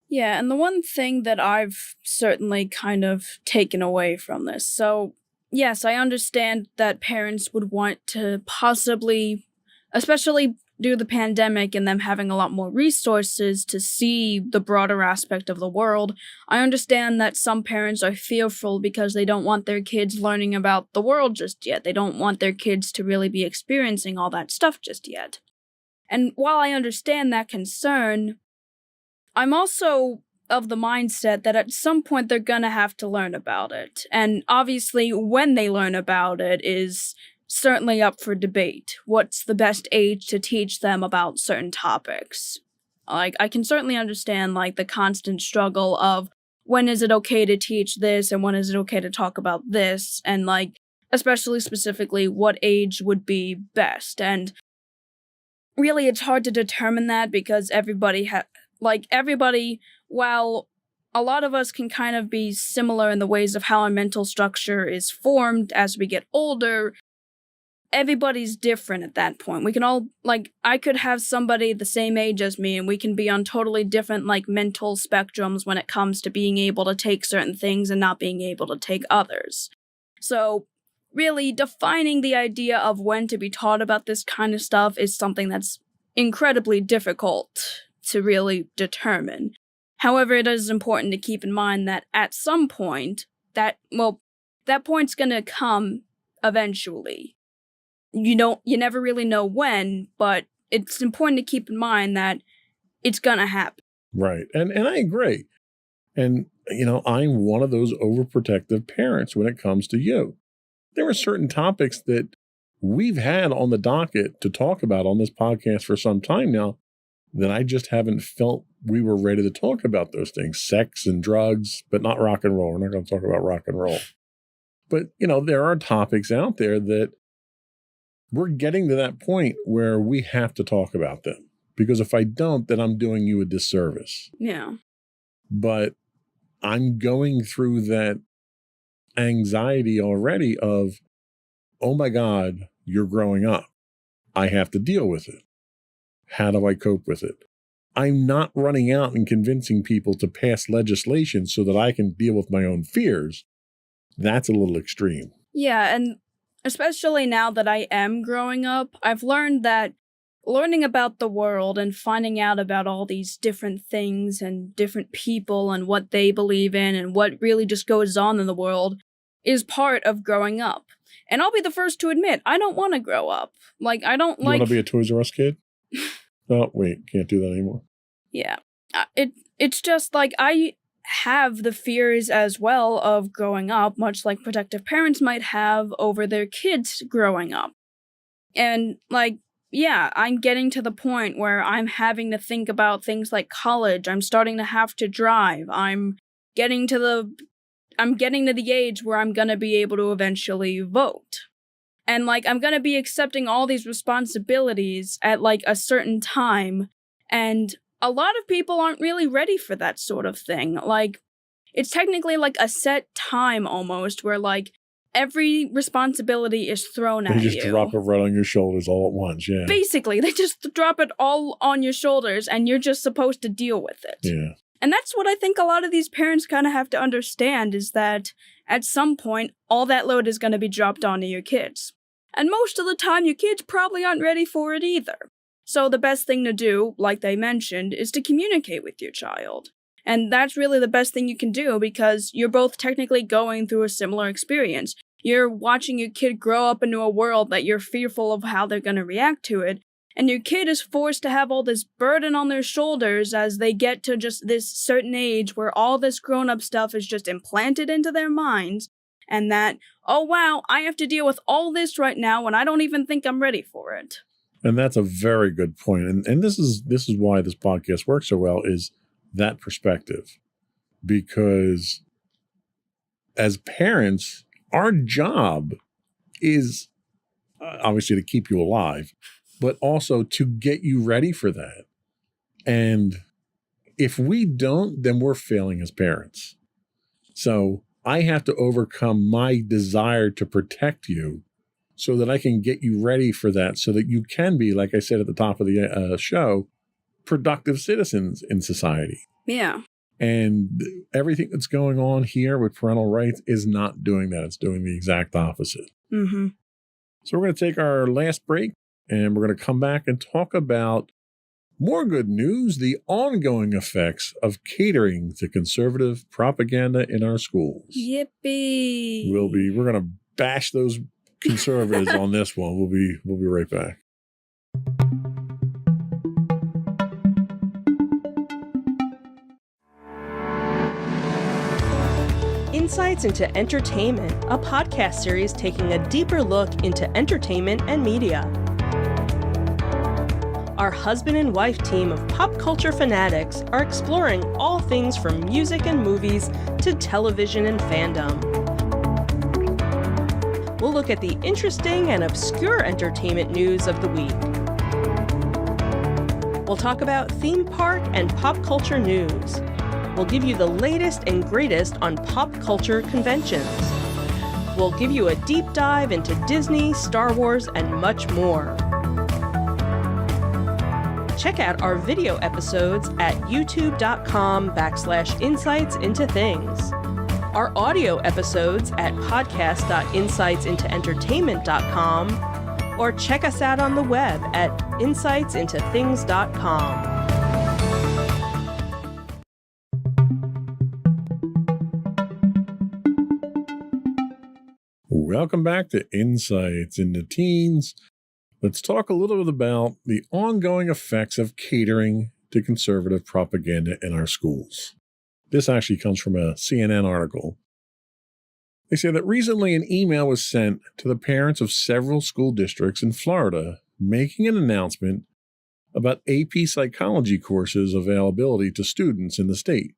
Yeah, and the one thing that I've certainly kind of taken away from this, so yes, I understand that parents would want to possibly, especially due to the pandemic and them having a lot more resources to see the broader aspect of the world, I understand that some parents are fearful because they don't want their kids learning about the world just yet. They don't want their kids to really be experiencing all that stuff just yet. And while I understand that concern, I'm also of the mindset that at some point they're gonna have to learn about it. And obviously, when they learn about it is certainly up for debate. What's the best age to teach them about certain topics? I can certainly understand, the constant struggle of when is it okay to teach this and when is it okay to talk about this, and, especially specifically, what age would be best. And really, it's hard to determine that because everybody, while a lot of us can kind of be similar in the ways of how our mental structure is formed as we get older, everybody's different at that point. We can all, like, I could have somebody the same age as me, and we can be on totally different, like, mental spectrums when it comes to being able to take certain things and not being able to take others. So, really, defining the idea of when to be taught about this kind of stuff is something that's incredibly difficult to really determine. However, it is important to keep in mind that at some point, that point's gonna come eventually. You never really know when, but it's important to keep in mind that it's gonna happen. Right. And I agree. And, I'm one of those overprotective parents when it comes to you. There are certain topics that we've had on the docket to talk about on this podcast for some time now that I just haven't felt we were ready to talk about those things. Sex and drugs, but not rock and roll. We're not going to talk about rock and roll. But, there are topics out there that we're getting to that point where we have to talk about them. Because if I don't, then I'm doing you a disservice. Yeah. But I'm going through that anxiety already of, oh my God, you're growing up. I have to deal with it. How do I cope with it? I'm not running out and convincing people to pass legislation so that I can deal with my own fears. That's a little extreme. Yeah, and especially now that I am growing up, I've learned that learning about the world and finding out about all these different things and different people and what they believe in and what really just goes on in the world is part of growing up. And I'll be the first to admit, I don't want to grow up. Like, I don't You want to be a Toys R Us kid? Oh, wait, can't do that anymore. Yeah. It's just like I have the fears as well of growing up, much like protective parents might have over their kids growing up. And, like, yeah, I'm getting to the point where I'm having to think about things like college. I'm starting to have to drive. I'm getting to the age where I'm going to be able to eventually vote. And, like, I'm going to be accepting all these responsibilities at, like, a certain time. And a lot of people aren't really ready for that sort of thing. Like, it's technically, like, a set time almost where, like, every responsibility is thrown at you. They just drop it right on your shoulders all at once, yeah. Basically, they just drop it all on your shoulders and you're just supposed to deal with it. Yeah. And that's what I think a lot of these parents kind of have to understand is that at some point, all that load is going to be dropped onto your kids. And most of the time, your kids probably aren't ready for it either. So the best thing to do, like they mentioned, is to communicate with your child. And that's really the best thing you can do because you're both technically going through a similar experience. You're watching your kid grow up into a world that you're fearful of how they're going to react to it. And your kid is forced to have all this burden on their shoulders as they get to just this certain age where all this grown-up stuff is just implanted into their minds. And that, oh wow, I have to deal with all this right now when I don't even think I'm ready for it. And that's a very good point. And this is why this podcast works so well is that perspective. Because as parents, our job is obviously to keep you alive, but also to get you ready for that. And if we don't, then we're failing as parents. So I have to overcome my desire to protect you so that I can get you ready for that, so that you can be, like I said at the top of the show, productive citizens in society. Yeah. And everything that's going on here with parental rights is not doing that. It's doing the exact opposite. Mm-hmm. So we're going to take our last break, and we're going to come back and talk about more good news, the ongoing effects of catering to conservative propaganda in our schools. Yippee! We're going to bash those conservatives on this one. We'll be right back. Insights into Entertainment, a podcast series taking a deeper look into entertainment and media. Our husband and wife team of pop culture fanatics are exploring all things from music and movies to television and fandom. We'll look at the interesting and obscure entertainment news of the week. We'll talk about theme park and pop culture news. We'll give you the latest and greatest on pop culture conventions. We'll give you a deep dive into Disney, Star Wars, and much more. Check out our video episodes at youtube.com/insightsintothings. Our audio episodes at podcast.insightsintoentertainment.com, or check us out on the web at insightsintothings.com. Welcome back to Insights into Teens. Let's talk a little bit about the ongoing effects of catering to conservative propaganda in our schools. This actually comes from a CNN article. They say that recently an email was sent to the parents of several school districts in Florida making an announcement about AP psychology courses availability to students in the state.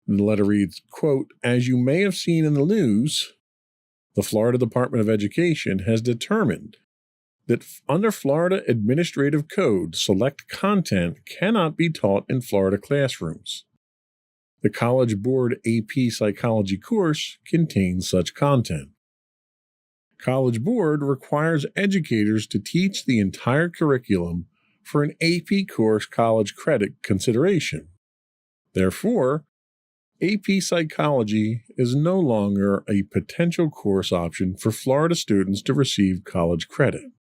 The letter reads, quote, "As you may have seen in the news, the Florida Department of Education has determined that under Florida Administrative Code, select content cannot be taught in Florida classrooms. The College Board AP Psychology course contains such content. College Board requires educators to teach the entire curriculum for an AP course college credit consideration. Therefore, AP Psychology is no longer a potential course option for Florida students to receive college credit."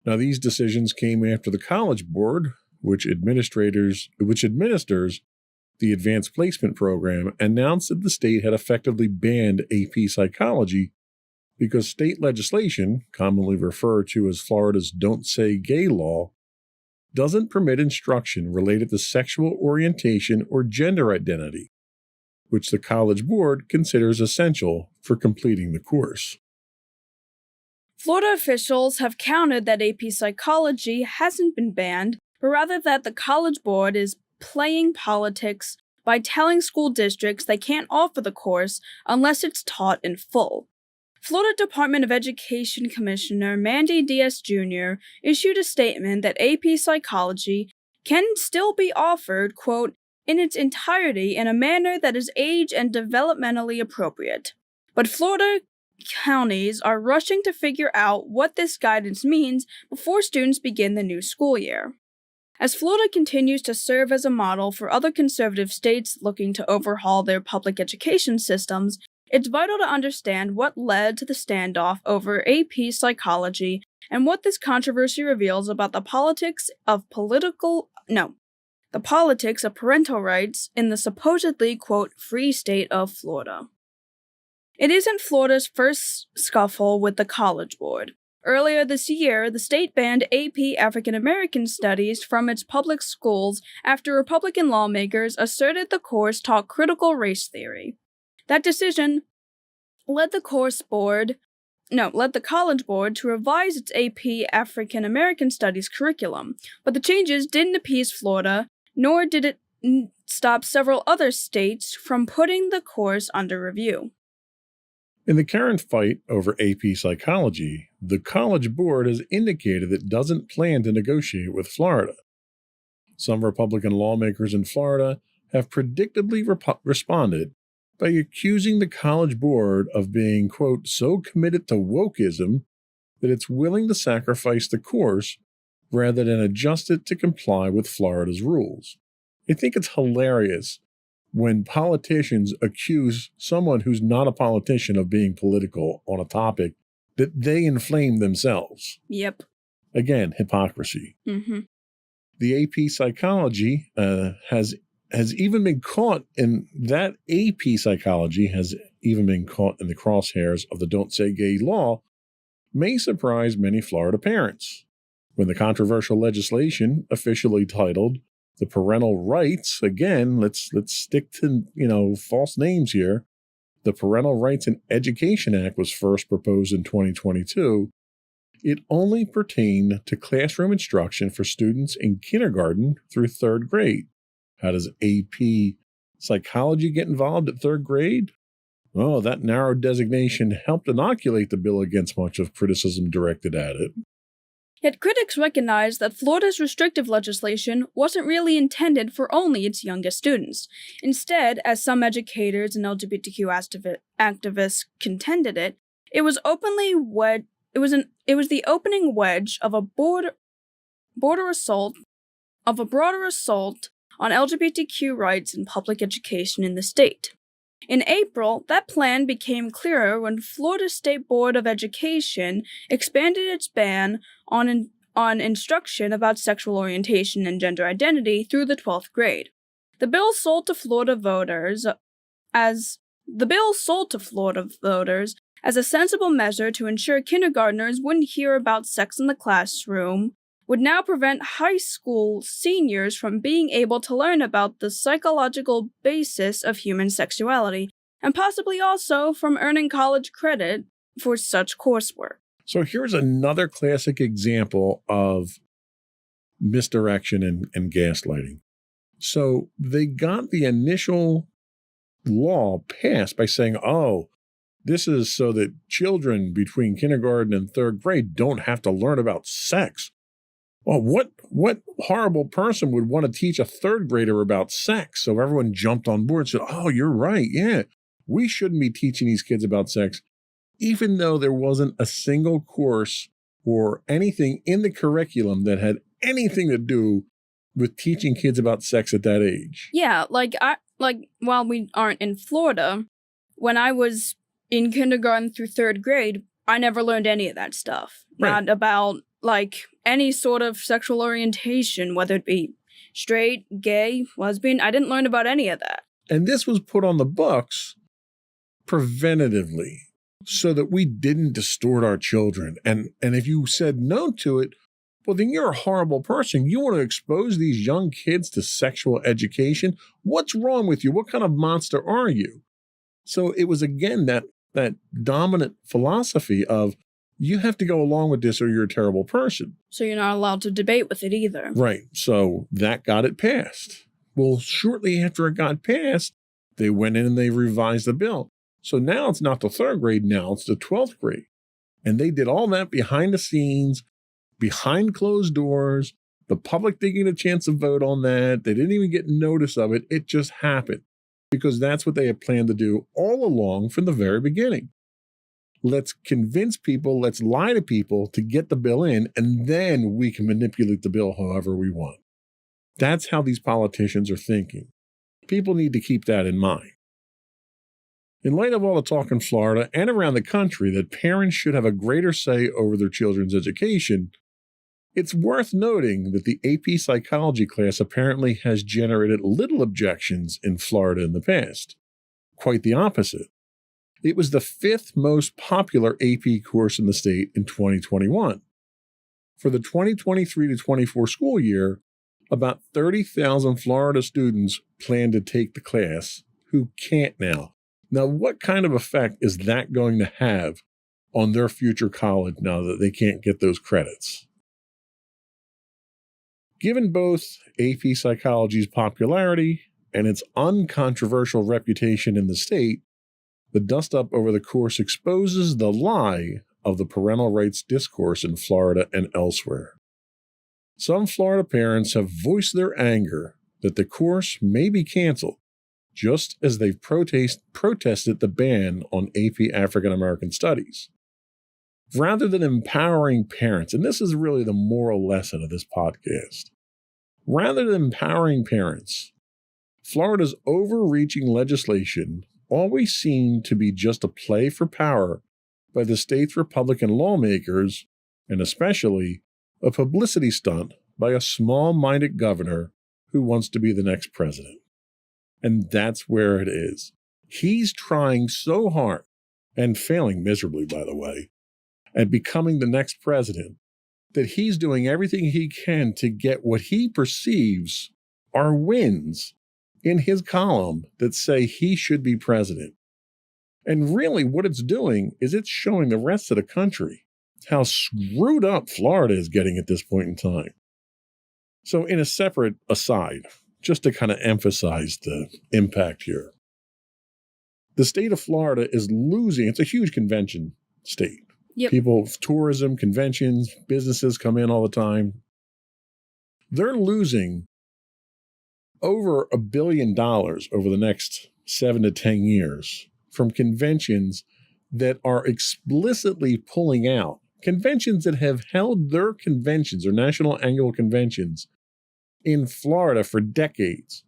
Now, these decisions came after the College Board, which administers the Advanced Placement Program, announced that the state had effectively banned AP Psychology because state legislation, commonly referred to as Florida's Don't Say Gay law, doesn't permit instruction related to sexual orientation or gender identity, which the College Board considers essential for completing the course. Florida officials have countered that AP Psychology hasn't been banned, but rather that the College Board is playing politics by telling school districts they can't offer the course unless it's taught in full. Florida Department of Education Commissioner Mandy Diaz Jr. issued a statement that AP Psychology can still be offered, quote, "in its entirety in a manner that is age and developmentally appropriate." But Florida counties are rushing to figure out what this guidance means before students begin the new school year. As Florida continues to serve as a model for other conservative states looking to overhaul their public education systems, it's vital to understand what led to the standoff over AP Psychology and what this controversy reveals about the politics of parental rights in the supposedly, quote, free state of Florida. It isn't Florida's first scuffle with the College Board. Earlier this year, the state banned AP African American Studies from its public schools after Republican lawmakers asserted the course taught critical race theory. That decision led the College Board to revise its AP African American Studies curriculum, but the changes didn't appease Florida, nor did it stop several other states from putting the course under review. In the current fight over AP Psychology, the College Board has indicated it doesn't plan to negotiate with Florida. Some Republican lawmakers in Florida have predictably responded by accusing the College Board of being, quote, so committed to wokeism that it's willing to sacrifice the course rather than adjust it to comply with Florida's rules. I think it's hilarious when politicians accuse someone who's not a politician of being political on a topic that they inflame themselves. Yep. Again, hypocrisy. Mm-hmm. The AP Psychology has even been caught in that AP Psychology has even been caught in the crosshairs of the Don't Say Gay law, may surprise many Florida parents. When the controversial legislation officially titled the Parental Rights, again, let's stick to, false names here. The Parental Rights in Education Act was first proposed in 2022. It only pertained to classroom instruction for students in kindergarten through third grade. How does AP Psychology get involved at third grade? Well, that narrow designation helped inoculate the bill against much of criticism directed at it. Yet critics recognize that Florida's restrictive legislation wasn't really intended for only its youngest students. Instead, as some educators and LGBTQ activists contended it was the opening wedge of a broader assault on LGBTQ rights and public education in the state. In April, that plan became clearer when Florida State Board of Education expanded its ban on instruction about sexual orientation and gender identity through the 12th grade. The bill sold to Florida voters as a sensible measure to ensure kindergartners wouldn't hear about sex in the classroom would now prevent high school seniors from being able to learn about the psychological basis of human sexuality, and possibly also from earning college credit for such coursework. So here's another classic example of misdirection and gaslighting. So they got the initial law passed by saying, oh, this is so that children between kindergarten and third grade don't have to learn about sex. Well, what horrible person would want to teach a third grader about sex? So everyone jumped on board and said, oh, you're right. Yeah, we shouldn't be teaching these kids about sex, even though there wasn't a single course or anything in the curriculum that had anything to do with teaching kids about sex at that age. Yeah, while we aren't in Florida, when I was in kindergarten through third grade, I never learned any of that stuff. Right. Not about, any sort of sexual orientation, whether it be straight, gay, lesbian. I didn't learn about any of that. And this was put on the books preventatively so that we didn't distort our children. And if you said no to it, well, then you're a horrible person. You want to expose these young kids to sexual education? What's wrong with you? What kind of monster are you? So it was, again, that dominant philosophy of you have to go along with this or you're a terrible person. So you're not allowed to debate with it either. Right. So that got it passed. Well, shortly after it got passed, they went in and they revised the bill. So now it's not the third grade, now it's the 12th grade. And they did all that behind the scenes, behind closed doors. The public didn't get a chance to vote on that. They didn't even get notice of it. It just happened because that's what they had planned to do all along from the very beginning. Let's convince people, let's lie to people to get the bill in, and then we can manipulate the bill however we want. That's how these politicians are thinking. People need to keep that in mind. In light of all the talk in Florida and around the country that parents should have a greater say over their children's education, it's worth noting that the AP psychology class apparently has generated little objections in Florida in the past. Quite the opposite. It was the 5th most popular AP course in the state in 2021. For the 2023 to 24 school year, about 30,000 Florida students plan to take the class who can't now. Now, what kind of effect is that going to have on their future college now that they can't get those credits? Given both AP Psychology's popularity and its uncontroversial reputation in the state, the dust-up over the course exposes the lie of the parental rights discourse in Florida and elsewhere. Some Florida parents have voiced their anger that the course may be canceled, just as they've protested the ban on AP African American Studies. Rather than empowering parents, and this is really the moral lesson of this podcast, rather than empowering parents, Florida's overreaching legislation always seemed to be just a play for power by the state's Republican lawmakers, and especially a publicity stunt by a small-minded governor who wants to be the next president. And that's where it is. He's trying so hard, and failing miserably, by the way, at becoming the next president, that he's doing everything he can to get what he perceives are wins in his column that say he should be president. And really what it's doing is it's showing the rest of the country how screwed up Florida is getting at this point in time. So in a separate aside, just to kind of emphasize the impact here, the state of Florida is losing, it's a huge convention state, Yep. People, tourism, conventions, businesses come in all the time. They're losing over $1 billion over the next 7 to 10 years from conventions that are explicitly pulling out. Conventions that have held their conventions, their national annual conventions in Florida for decades,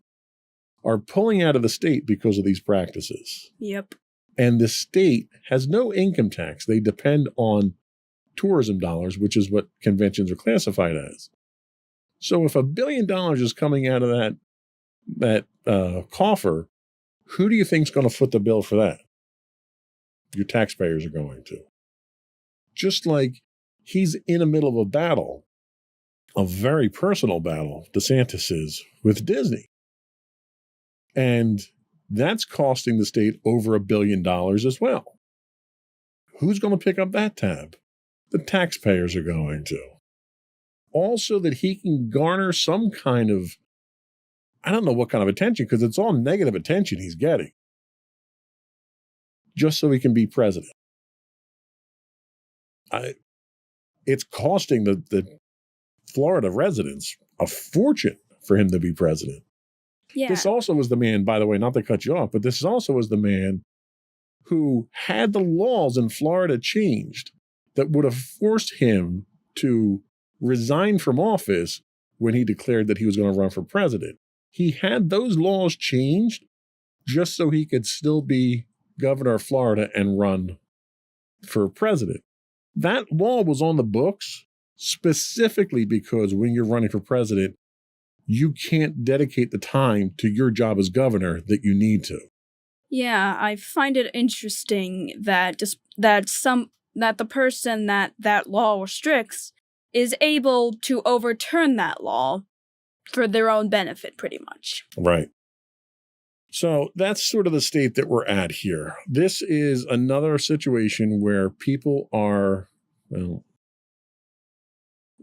are pulling out of the state because of these practices. Yep. And the state has no income tax. They depend on tourism dollars, which is what conventions are classified as. So if $1 billion is coming out of that coffer, who do you think is going to foot the bill for that? Your taxpayers are going to. Just like he's in the middle of a battle, a very personal battle, DeSantis is, with Disney. And that's costing the state over $1 billion as well. Who's going to pick up that tab? The taxpayers are going to. Also, that he can garner some kind of, I don't know what kind of attention, because it's all negative attention he's getting, just so he can be president. It's costing the Florida residents a fortune for him to be president. Yeah. This also was the man, by the way, not to cut you off, but this also was the man who had the laws in Florida changed that would have forced him to resign from office when he declared that he was going to run for president. He had those laws changed just so he could still be governor of Florida and run for president. That law was on the books specifically because when you're running for president, you can't dedicate the time to your job as governor that you need to. Yeah, I find it interesting that the person that law restricts is able to overturn that law for their own benefit, pretty much. Right. So that's sort of the state that we're at here. This is another situation where people are,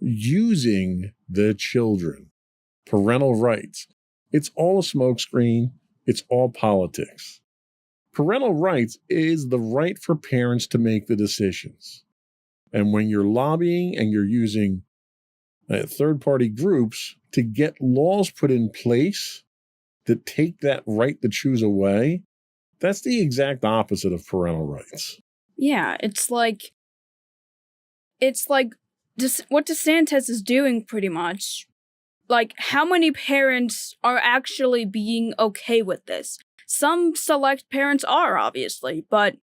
using the children. Parental rights. It's all a smokescreen. It's all politics. Parental rights is the right for parents to make the decisions. And when you're lobbying and you're using third-party groups to get laws put in place that take that right to choose away, that's the exact opposite of parental rights. Yeah, it's like what DeSantis is doing pretty much. Like, how many parents are actually being okay with this? Some select parents are, obviously, but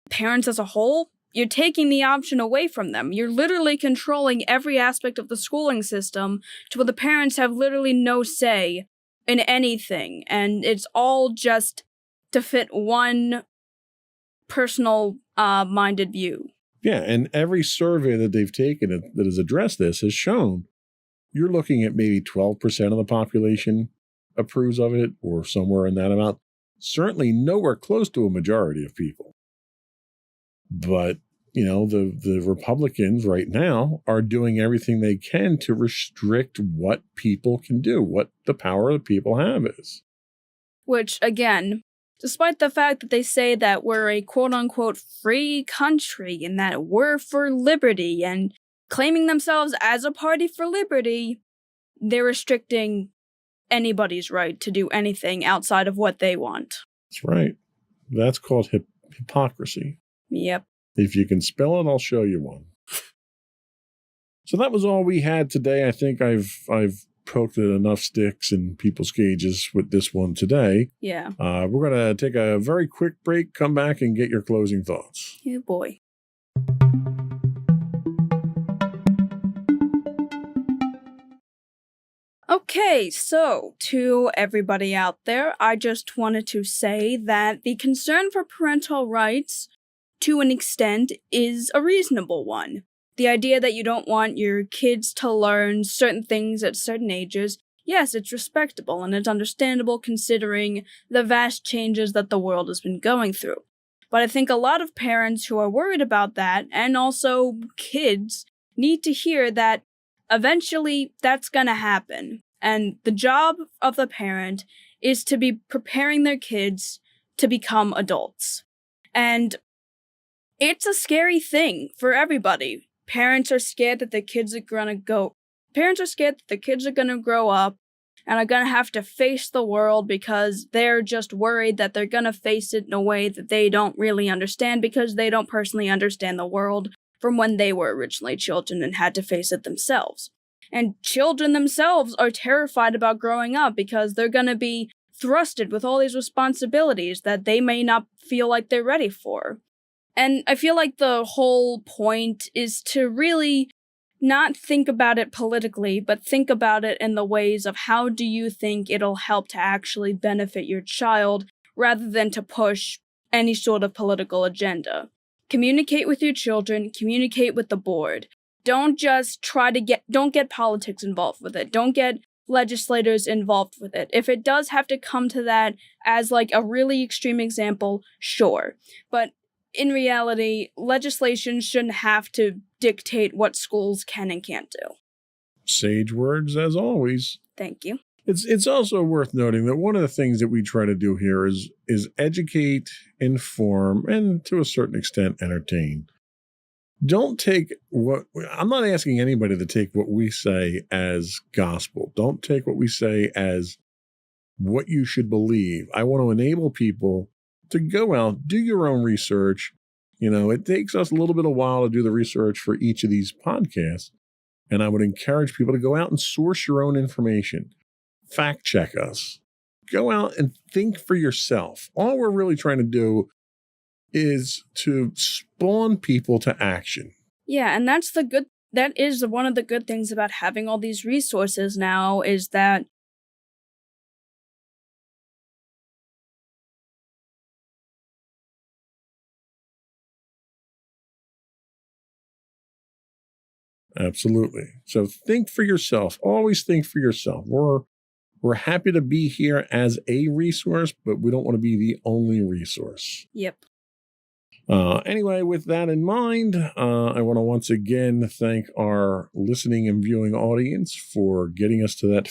parents as a whole, you're taking the option away from them. You're literally controlling every aspect of the schooling system to where the parents have literally no say in anything, and it's all just to fit one personal minded view. Yeah, and every survey that they've taken that has addressed this has shown you're looking at maybe 12% of the population approves of it, or somewhere in that amount. Certainly nowhere close to a majority of people. But, the Republicans right now are doing everything they can to restrict what people can do, what the power of the people have is. Which, again, despite the fact that they say that we're a quote-unquote free country and that we're for liberty and claiming themselves as a party for liberty, they're restricting anybody's right to do anything outside of what they want. That's right. That's called hypocrisy. Yep. If you can spell it, I'll show you one. So that was all we had today. I think I've poked at enough sticks in people's cages with this one today. Yeah. We're going to take a very quick break, come back and get your closing thoughts. Yeah, boy. Okay, so to everybody out there, I just wanted to say that the concern for parental rights, to an extent, is a reasonable one. The idea that you don't want your kids to learn certain things at certain ages, yes, it's respectable and it's understandable considering the vast changes that the world has been going through. But I think a lot of parents who are worried about that, and also kids, need to hear that eventually that's gonna happen. And the job of the parent is to be preparing their kids to become adults. And it's a scary thing for everybody. Parents are scared that the kids are gonna grow up and are gonna have to face the world because they're just worried that they're gonna face it in a way that they don't really understand because they don't personally understand the world from when they were originally children and had to face it themselves. And children themselves are terrified about growing up because they're gonna be thrusted with all these responsibilities that they may not feel like they're ready for. And I feel like the whole point is to really not think about it politically, but think about it in the ways of how do you think it'll help to actually benefit your child rather than to push any sort of political agenda. Communicate with your children, communicate with the board. Don't just don't get politics involved with it. Don't get legislators involved with it. If it does have to come to that as like a really extreme example, sure. But in reality, legislation shouldn't have to dictate what schools can and can't do. Sage words, as always. Thank you. It's also worth noting that one of the things that we try to do here is educate, inform, and to a certain extent, entertain. Don't take I'm not asking anybody to take what we say as gospel. Don't take what we say as what you should believe. I want to enable people to go out, do your own research. It takes us a little bit of while to do the research for each of these podcasts. And I would encourage people to go out and source your own information. Fact check us. Go out and think for yourself. All we're really trying to do is to spawn people to action. Yeah, and that is one of the good things about having all these resources now is that Absolutely. So think for yourself. Always think for yourself. We're happy to be here as a resource, but we don't want to be the only resource. Yep. Anyway, with that in mind, I want to once again thank our listening and viewing audience for getting us to that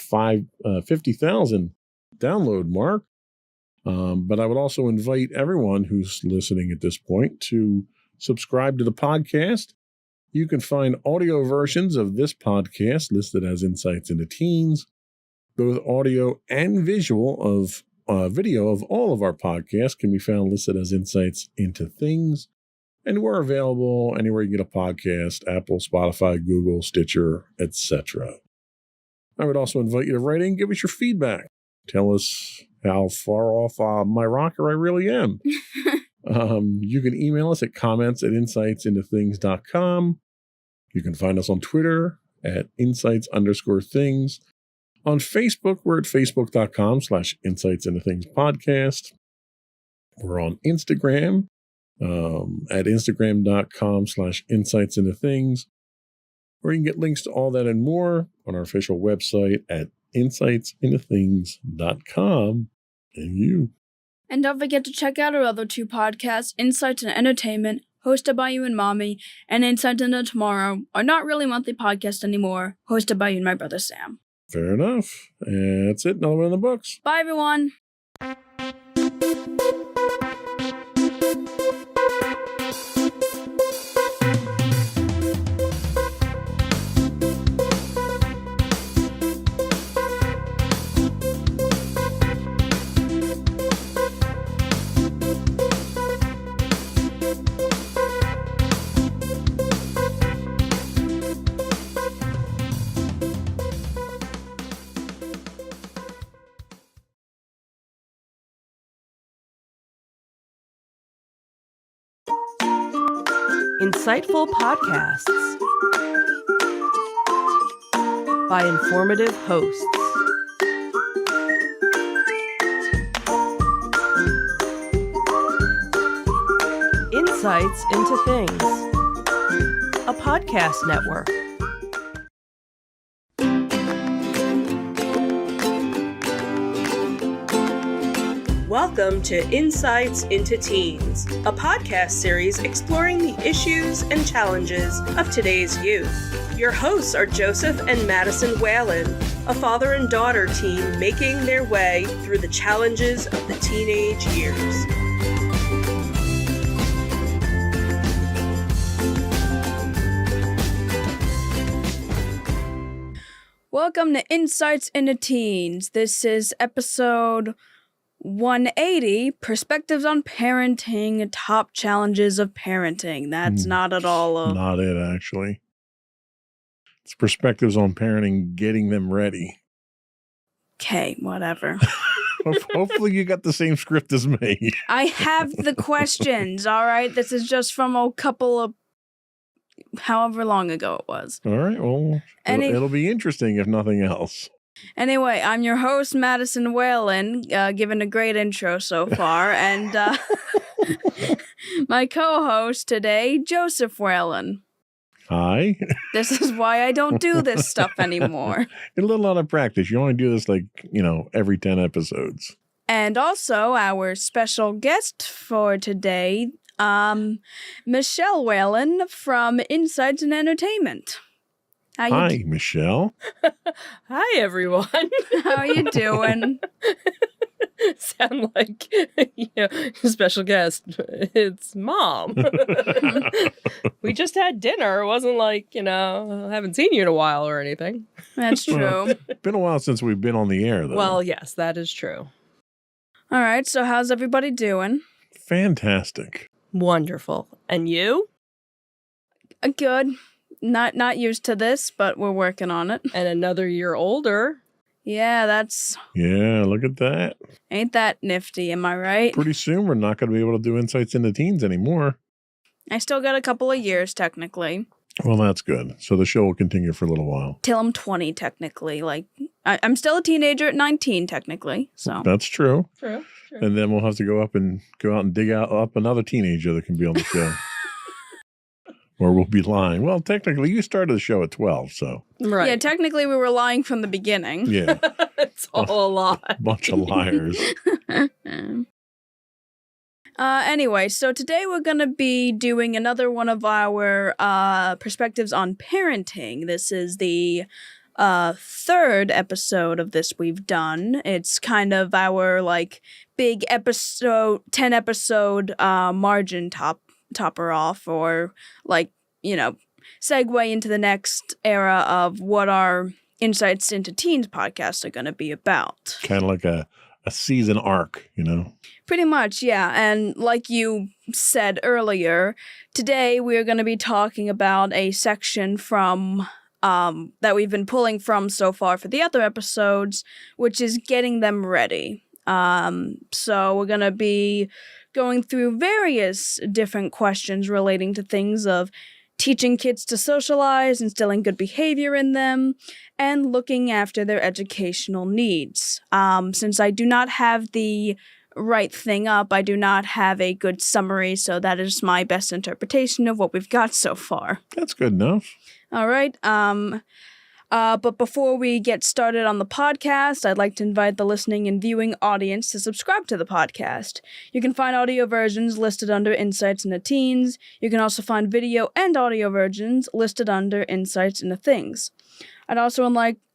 50,000 download mark. But I would also invite everyone who's listening at this point to subscribe to the podcast. You can find audio versions of this podcast listed as Insights into Teens, both audio and visual of video of all of our podcasts can be found listed as Insights into Things. And we're available anywhere you get a podcast, Apple, Spotify, Google, Stitcher, etc. I would also invite you to write in, give us your feedback. Tell us how far off my rocker I really am. You can email us at comments@insightsintothings.com. You can find us on Twitter at insights_things. On Facebook, we're at facebook.com/insightsintothingspodcast. We're on Instagram at instagram.com/insightsintothings. Or you can get links to all that and more on our official website at insightsintothings.com. And don't forget to check out our other two podcasts, Insights and Entertainment, hosted by you and Mommy, and Insight into Tomorrow, are not really monthly podcasts anymore, hosted by you and my brother Sam. Fair enough. That's it. Another one in the books. Bye, everyone. Insightful podcasts by informative hosts. Insights into Things, a podcast network. Welcome to Insights into Teens, a podcast series exploring the issues and challenges of today's youth. Your hosts are Joseph and Madison Whalen, a father and daughter team making their way through the challenges of the teenage years. Welcome to Insights into Teens. This is episode 180, Perspectives on Parenting, Top Challenges of Parenting. That's not at all Not it, actually. It's Perspectives on Parenting, Getting Them Ready. Okay, whatever. Hopefully you got the same script as me. I have the questions, all right? This is just from a couple of however long ago it was. All right, well, it'll be interesting if nothing else. Anyway, I'm your host, Madison Whalen, giving a great intro so far, and my co-host today, Joseph Whalen. Hi. This is why I don't do this stuff anymore. A little out of practice. You only do this every 10 episodes. And also our special guest for today, Michelle Whalen from Insights and Entertainment. Hi, Michelle. Hi, everyone. How you doing? Sound like, special guest. It's Mom. We just had dinner. It wasn't like, I haven't seen you in a while or anything. That's true. Been a while since we've been on the air, though. Well, yes, that is true. All right, so how's everybody doing? Fantastic. Wonderful. And you? Good. Not used to this, but we're working on it. And another year older. Yeah, Yeah, look at that. ain't that nifty, am I right? Pretty soon we're not going to be able to do Insights into Teens anymore. I still got a couple of years, technically. Well, that's good. So the show will continue for a little while. Till I'm 20, technically. Like, I'm still a teenager at 19, technically, so. That's true. True. And then we'll have to go out and dig up another teenager that can be on the show. Or we'll be lying. Well, technically, you started the show at 12, so. Right. Yeah, technically we were lying from the beginning. Yeah. It's all a lie. Bunch of liars. Anyway, so today we're going to be doing another one of our perspectives on parenting. This is the third episode of this we've done. It's kind of our, big episode, 10 episode margin topper off, or segue into the next era of what our Insights into Teens podcasts are going to be about. Kind of like a season arc, Pretty much, yeah. And like you said earlier, today we're going to be talking about a section from that we've been pulling from so far for the other episodes, which is getting them ready. So we're going to be going through various different questions relating to things of teaching kids to socialize, instilling good behavior in them, and looking after their educational needs. Since I do not have the right thing up, I do not have a good summary, so that is my best interpretation of what we've got so far. That's good enough. All right. But before we get started on the podcast, I'd like to invite the listening and viewing audience to subscribe to the podcast. You can find audio versions listed under Insights into Teens. You can also find video and audio versions listed under Insights into Things. I'd also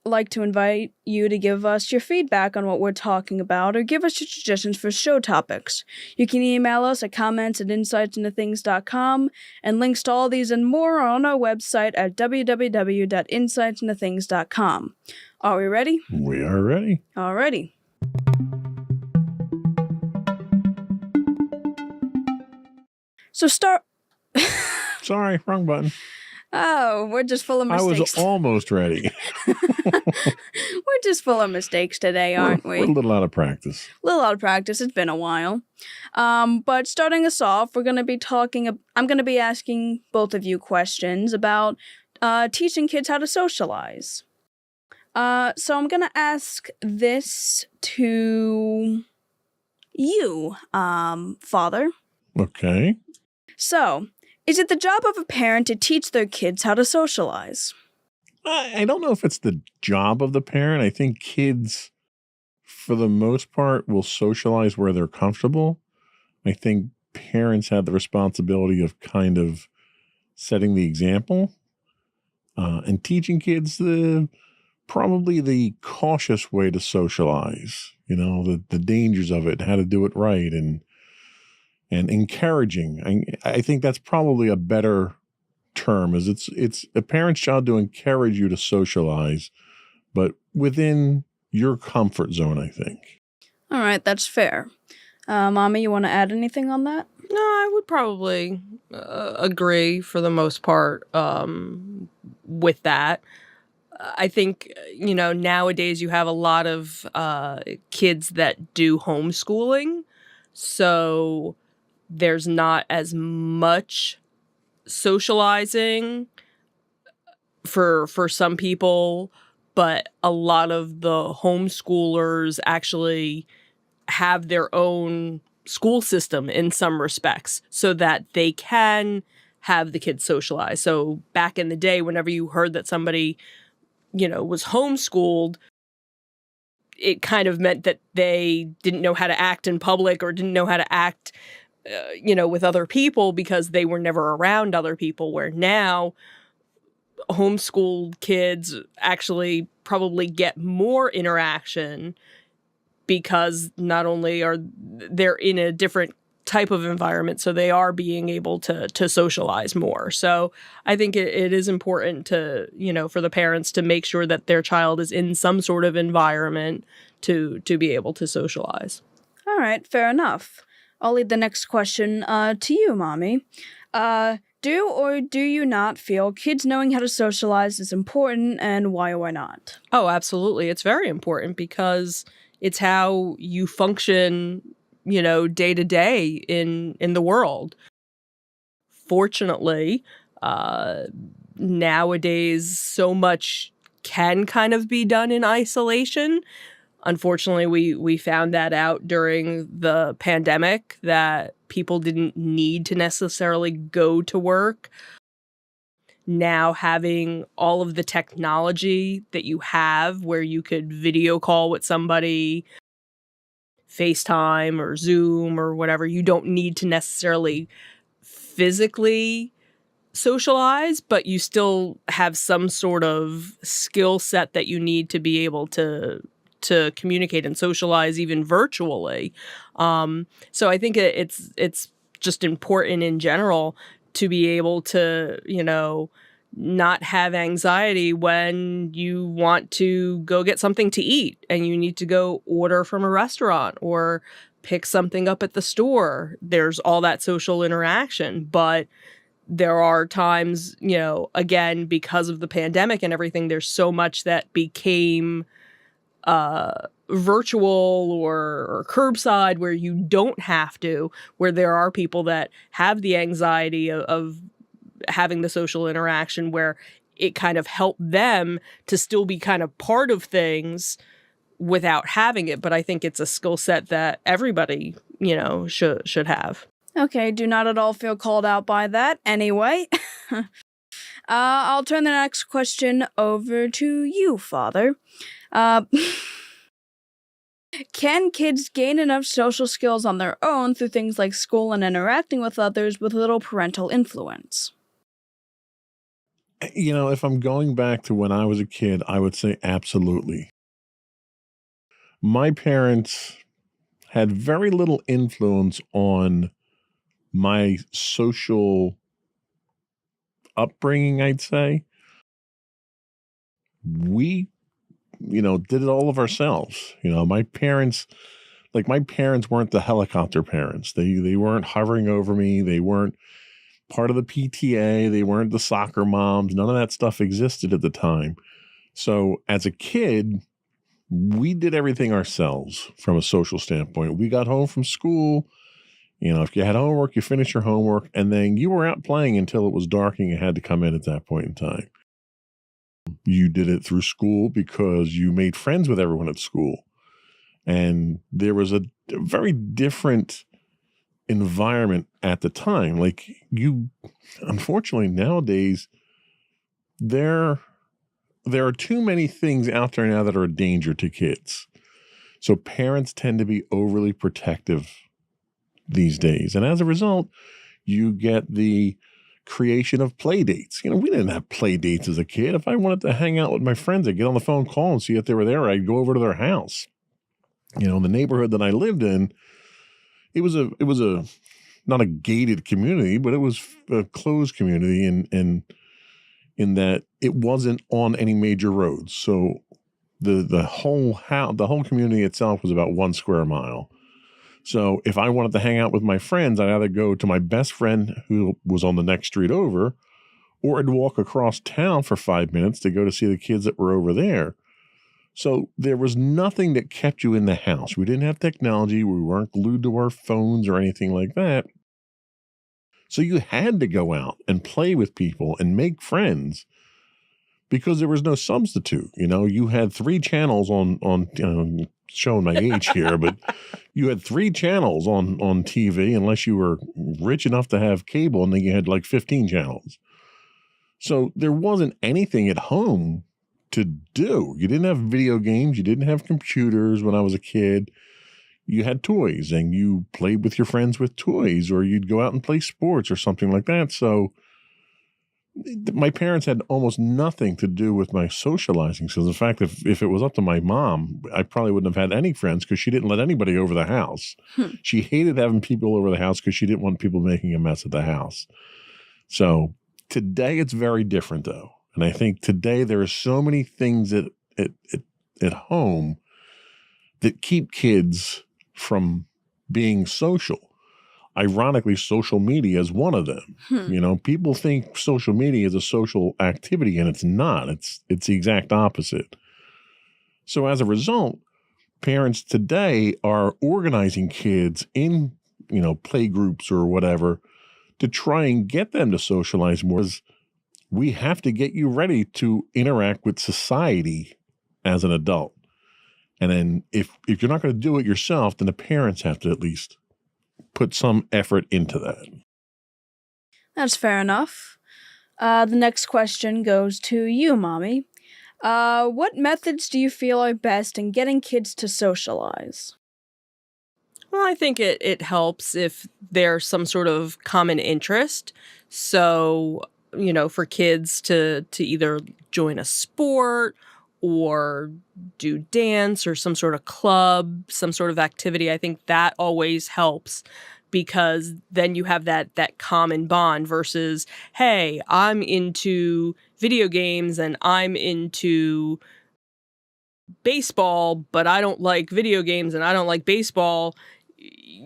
like to invite you to give us your feedback on what we're talking about, or give us your suggestions for show topics. You can email us at comments@insightsintothings.com, and links to all these and more are on our website at www.insightsintothings.com. Are we ready? We are ready. Alrighty. So Sorry, wrong button. Oh, we're just full of I mistakes. was almost ready. We're just full of mistakes today, aren't we? We're a little out of practice. A little out of practice. It's been a while. But starting us off, I'm going to be asking both of you questions about teaching kids how to socialize. So I'm going to ask this to you, Father. Okay. So, is it the job of a parent to teach their kids how to socialize? I don't know if it's the job of the parent. I think kids, for the most part, will socialize where they're comfortable. I think parents have the responsibility of kind of setting the example and teaching kids probably the cautious way to socialize, the dangers of it, how to do it right, and encouraging. I think that's probably a better term, is it's a parent's job to encourage you to socialize, but within your comfort zone, I think. All right, that's fair. Mommy, you want to add anything on that? No, I would probably agree for the most part with that. I think, nowadays you have a lot of kids that do homeschooling. So there's not as much socializing for some people, but a lot of the homeschoolers actually have their own school system in some respects so that they can have the kids socialize. So back in the day, whenever you heard that somebody, was homeschooled, it kind of meant that they didn't know how to act in public or didn't know how to act, with other people because they were never around other people, where now homeschooled kids actually probably get more interaction because not only are they're in a different type of environment, so they are being able to socialize more. So I think it is important to, for the parents to make sure that their child is in some sort of environment to be able to socialize. All right, fair enough. I'll lead the next question to you, Mommy. Do or do you not feel kids knowing how to socialize is important, and why or why not? Oh, absolutely. It's very important because it's how you function, day to day in the world. Fortunately, nowadays, so much can kind of be done in isolation. Unfortunately, we found that out during the pandemic, that people didn't need to necessarily go to work. Now having all of the technology that you have where you could video call with somebody, FaceTime or Zoom or whatever, you don't need to necessarily physically socialize, but you still have some sort of skill set that you need to be able to communicate and socialize even virtually. So I think it's just important in general to be able to, not have anxiety when you want to go get something to eat and you need to go order from a restaurant or pick something up at the store. There's all that social interaction, but there are times, again, because of the pandemic and everything, there's so much that became virtual or curbside where you don't have to, where there are people that have the anxiety of having the social interaction, where it kind of helped them to still be kind of part of things without having it. But I think it's a skill set that everybody, should have. Okay, do not at all feel called out by that. Anyway, I'll turn the next question over to you, Father. Can kids gain enough social skills on their own through things like school and interacting with others with little parental influence? If I'm going back to when I was a kid, I would say absolutely. My parents had very little influence on my social upbringing, I'd say. We, did it all of ourselves. My parents weren't the helicopter parents. They weren't hovering over me. They weren't part of the PTA. They weren't the soccer moms. None of that stuff existed at the time. So as a kid, we did everything ourselves from a social standpoint. We got home from school. If you had homework, you finished your homework, and then you were out playing until it was dark and you had to come in at that point in time. You did it through school because you made friends with everyone at school. And there was a very different environment at the time. Unfortunately, nowadays, there are too many things out there now that are a danger to kids. So parents tend to be overly protective these days. And as a result, you get the creation of play dates. We didn't have play dates as a kid. If I wanted to hang out with my friends, I'd get on the phone, call and see if they were there. I'd go over to their house. The neighborhood that I lived in, it was a not a gated community, but it was a closed community in that it wasn't on any major roads. So the whole the whole community itself was about 1 square mile. So if I wanted to hang out with my friends, I'd either go to my best friend who was on the next street over, or I'd walk across town for 5 minutes to go to see the kids that were over there. So there was nothing that kept you in the house. We didn't have technology. We weren't glued to our phones or anything like that. So you had to go out and play with people and make friends because there was no substitute. You had 3 channels on showing my age here, but you had 3 channels on TV unless you were rich enough to have cable, and then you had like 15 channels. So there wasn't anything at home to do. You didn't have video games. You didn't have computers when I was a kid. You had toys, and you played with your friends with toys, or you'd go out and play sports or something like that. So my parents had almost nothing to do with my socializing. So in fact, if it was up to my mom, I probably wouldn't have had any friends because she didn't let anybody over the house. She hated having people over the house because she didn't want people making a mess at the house. So today it's very different, though. And I think today there are so many things at home that keep kids from being social. Ironically, social media is one of them. People think social media is a social activity, and it's not. It's the exact opposite. So as a result, parents today are organizing kids in, play groups or whatever to try and get them to socialize more. We have to get you ready to interact with society as an adult. And then if you're not going to do it yourself, then the parents have to at least put some effort into that. That's fair enough. The next question goes to you, Mommy. What methods do you feel are best in getting kids to socialize? Well, I think it helps if there's some sort of common interest. So, for kids to either join a sport or do dance or some sort of club, some sort of activity, I think that always helps because then you have that common bond versus, hey, I'm into video games and I'm into baseball, but I don't like video games and I don't like baseball.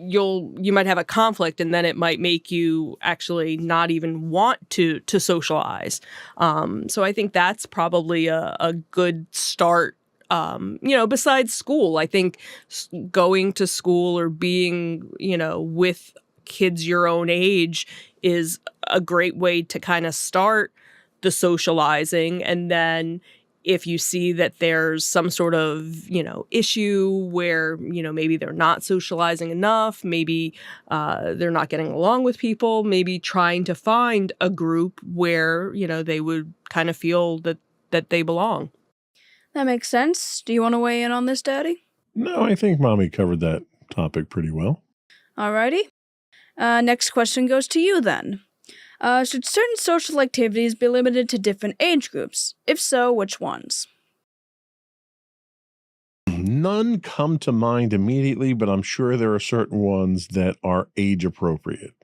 You might have a conflict, and then it might make you actually not even want to socialize. So I think that's probably a good start. Besides school, I think going to school or being, with kids your own age is a great way to kind of start the socializing. And then if you see that there's some sort of, issue where, maybe they're not socializing enough, maybe they're not getting along with people, maybe trying to find a group where, they would kind of feel that they belong. That makes sense. Do you want to weigh in on this, Daddy? No, I think Mommy covered that topic pretty well. Alrighty. Next question goes to you then. Should certain social activities be limited to different age groups? If so, which ones? None come to mind immediately, but I'm sure there are certain ones that are age appropriate.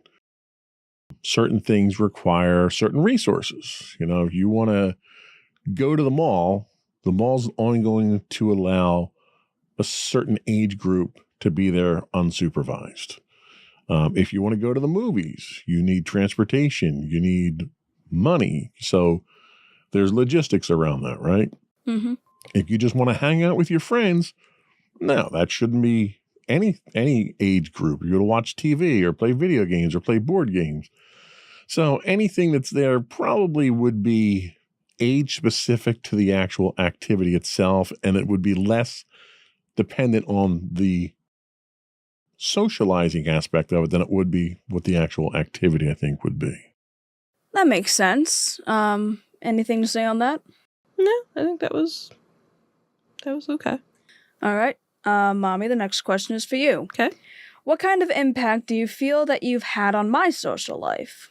Certain things require certain resources. If you want to go to the mall's only going to allow a certain age group to be there unsupervised. If you want to go to the movies, you need transportation, you need money. So there's logistics around that, right? Mm-hmm. If you just want to hang out with your friends, no, that shouldn't be any age group. You're going to watch TV or play video games or play board games. So anything that's there probably would be age specific to the actual activity itself, and it would be less dependent on the socializing aspect of it than it would be what the actual activity, I think, would be. That makes sense. Anything to say on that? No, I think that was okay. All right. Mommy, the next question is for you. Okay. What kind of impact do you feel that you've had on my social life?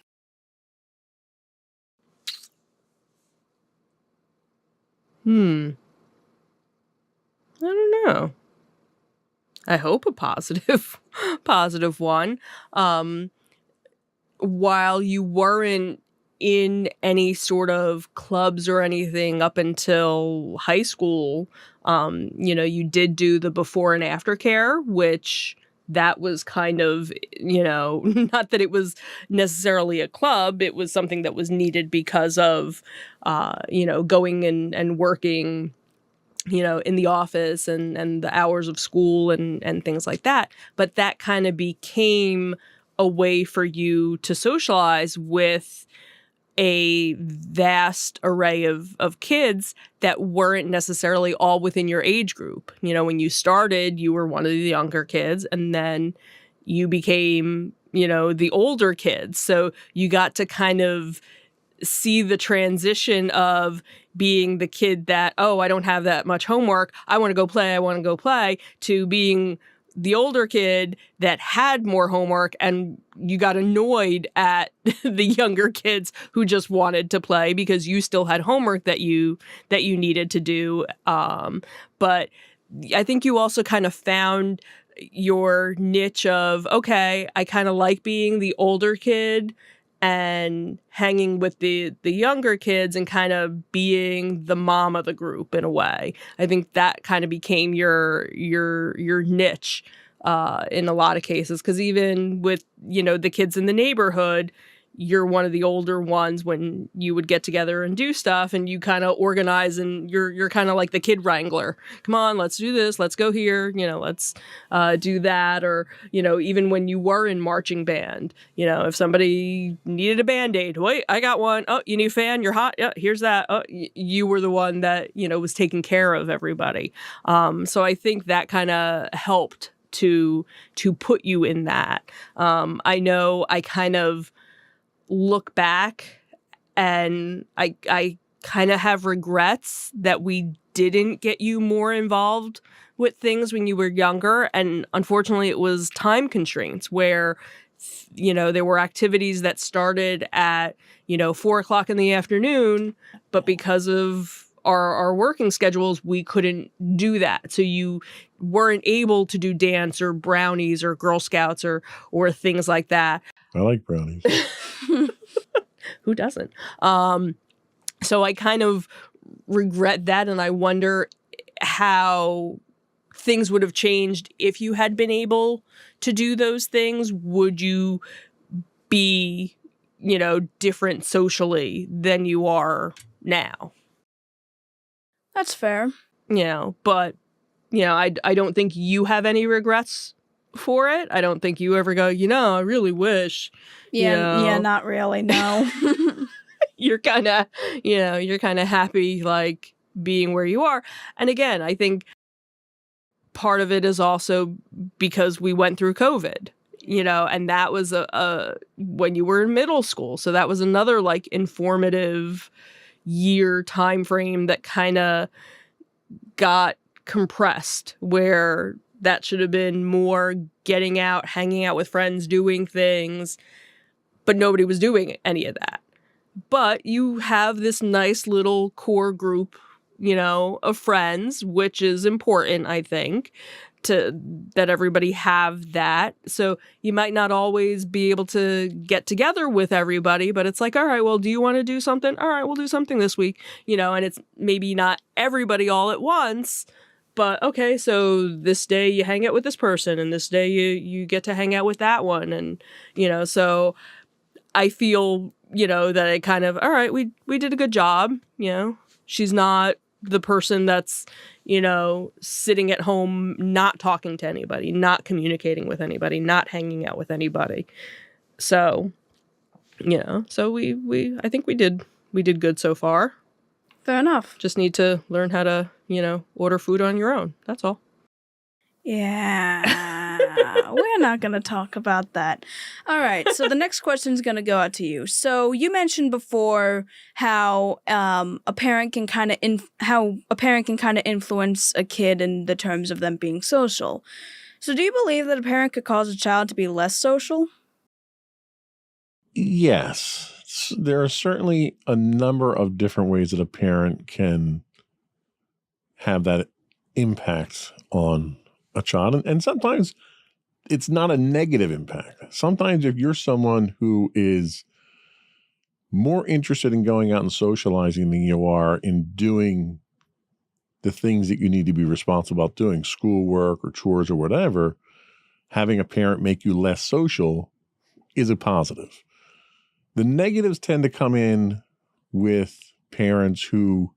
I don't know. I hope a positive one. While you weren't in any sort of clubs or anything up until high school. You did do the before and after care, which that was kind of, not that it was necessarily a club. It was something that was needed because of, going and working, in the office and the hours of school and things like that. But that kind of became a way for you to socialize with a vast array of kids that weren't necessarily all within your age group. When you started, you were one of the younger kids, and then you became, the older kids. So you got to kind of see the transition of being the kid that, oh, I don't have that much homework, I want to go play, to being the older kid that had more homework, and you got annoyed at the younger kids who just wanted to play because you still had homework that you needed to do. But I think you also kind of found your niche of, okay, I kind of like being the older kid and hanging with the younger kids and kind of being the mom of the group in a way. I think that kind of became your niche in a lot of cases, because even with, the kids in the neighborhood, you're one of the older ones when you would get together and do stuff, and you kind of organize, and you're kind of like the kid wrangler. Come on, let's do this. Let's go here. Let's do that. Or, even when you were in marching band, if somebody needed a Band-Aid, wait, I got one. Oh, you need a fan? You're hot? Yeah, here's that. Oh, you were the one that, was taking care of everybody. So I think that kind of helped to put you in that. I know I kind of look back and I kind of have regrets that we didn't get you more involved with things when you were younger. And unfortunately, it was time constraints where, there were activities that started at, 4:00 in the afternoon, but because of our working schedules, we couldn't do that. So you weren't able to do dance or brownies or Girl Scouts or things like that. I like brownies. Who doesn't? So I kind of regret that, and I wonder how things would have changed if you had been able to do those things. Would you be, different socially than you are now? That's fair. But, I don't think you have any regrets for it. I don't think you ever go, I really wish. Yeah, not really, no. You're kind of, happy, like, being where you are. And again, I think part of it is also because we went through COVID, and that was when you were in middle school. So that was another, like, informative year time frame that kind of got compressed, where that should have been more getting out, hanging out with friends, doing things, but nobody was doing any of that. But you have this nice little core group, of friends, which is important, I think, that everybody have that. So you might not always be able to get together with everybody, but it's like, all right, well, do you want to do something? All right, we'll do something this week, and it's maybe not everybody all at once, but okay, so this day you hang out with this person, and this day you get to hang out with that one. And, so I feel, that I kind of, all right, we did a good job. She's not the person that's, sitting at home, not talking to anybody, not communicating with anybody, not hanging out with anybody. So, so I think we did good so far. Fair enough. Just need to learn how to, order food on your own. That's all. Yeah, we're not going to talk about that. All right, so the next question is going to go out to you. So you mentioned before how a parent can kind of influence a kid in the terms of them being social. So do you believe that a parent could cause a child to be less social? Yes. There are certainly a number of different ways that a parent can have that impact on a child. And sometimes it's not a negative impact. Sometimes if you're someone who is more interested in going out and socializing than you are in doing the things that you need to be responsible about doing, schoolwork or chores or whatever, having a parent make you less social is a positive. The negatives tend to come in with parents who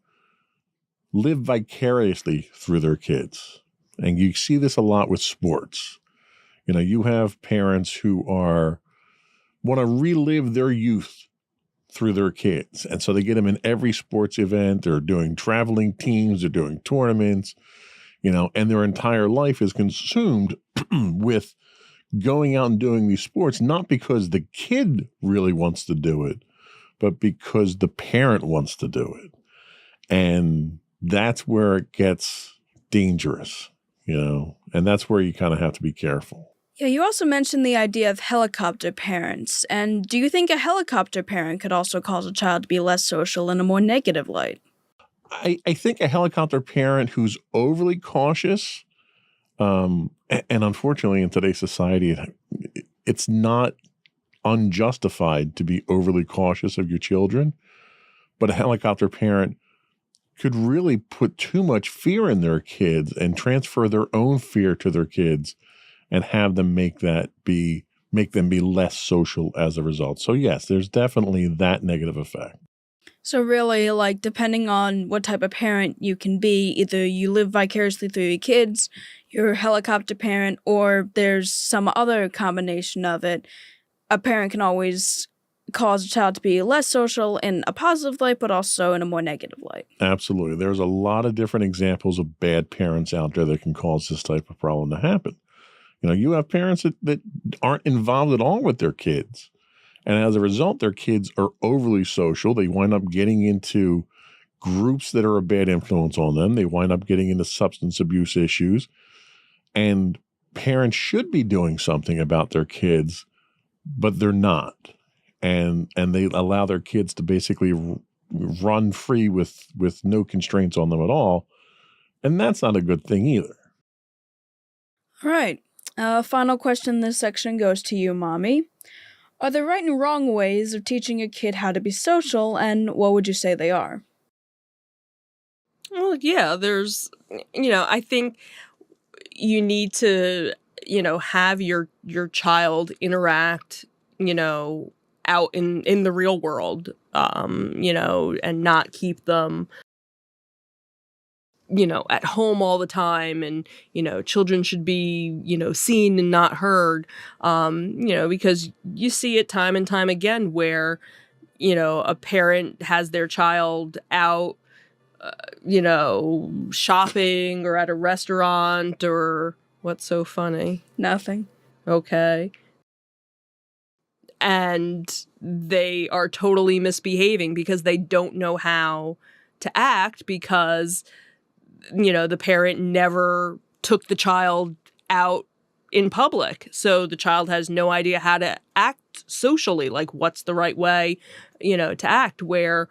live vicariously through their kids. And you see this a lot with sports. You have parents who want to relive their youth through their kids. And so they get them in every sports event. They're doing traveling teams. They're doing tournaments, and their entire life is consumed with going out and doing these sports, not because the kid really wants to do it, but because the parent wants to do it. And that's where it gets dangerous, and that's where you kind of have to be careful. Yeah, you also mentioned the idea of helicopter parents. And do you think a helicopter parent could also cause a child to be less social in a more negative light? I think a helicopter parent who's overly cautious, and unfortunately in today's society, it's not unjustified to be overly cautious of your children, but a helicopter parent could really put too much fear in their kids and transfer their own fear to their kids and have them make them be less social as a result. So yes, there's definitely that negative effect. So really, depending on what type of parent you can be, either you live vicariously through your kids, you're a helicopter parent, or there's some other combination of it. A parent can always cause a child to be less social in a positive light, but also in a more negative light. Absolutely. There's a lot of different examples of bad parents out there that can cause this type of problem to happen. You have parents that aren't involved at all with their kids. And as a result, their kids are overly social. They wind up getting into groups that are a bad influence on them. They wind up getting into substance abuse issues. And parents should be doing something about their kids, but they're not. And they allow their kids to basically run free with no constraints on them at all. And that's not a good thing either. All right. Final question in this section goes to you, Mommy. Are there right and wrong ways of teaching a kid how to be social, and what would you say they are? Well, yeah, there's, I think you need to, have your child interact, out in the real world, and not keep them, at home all the time. And, children should be, seen and not heard, because you see it time and time again where, a parent has their child out, shopping or at a restaurant or what's so funny? Nothing. Okay. And they are totally misbehaving because they don't know how to act because, the parent never took the child out in public. So the child has no idea how to act socially, like what's the right way, to act. Where,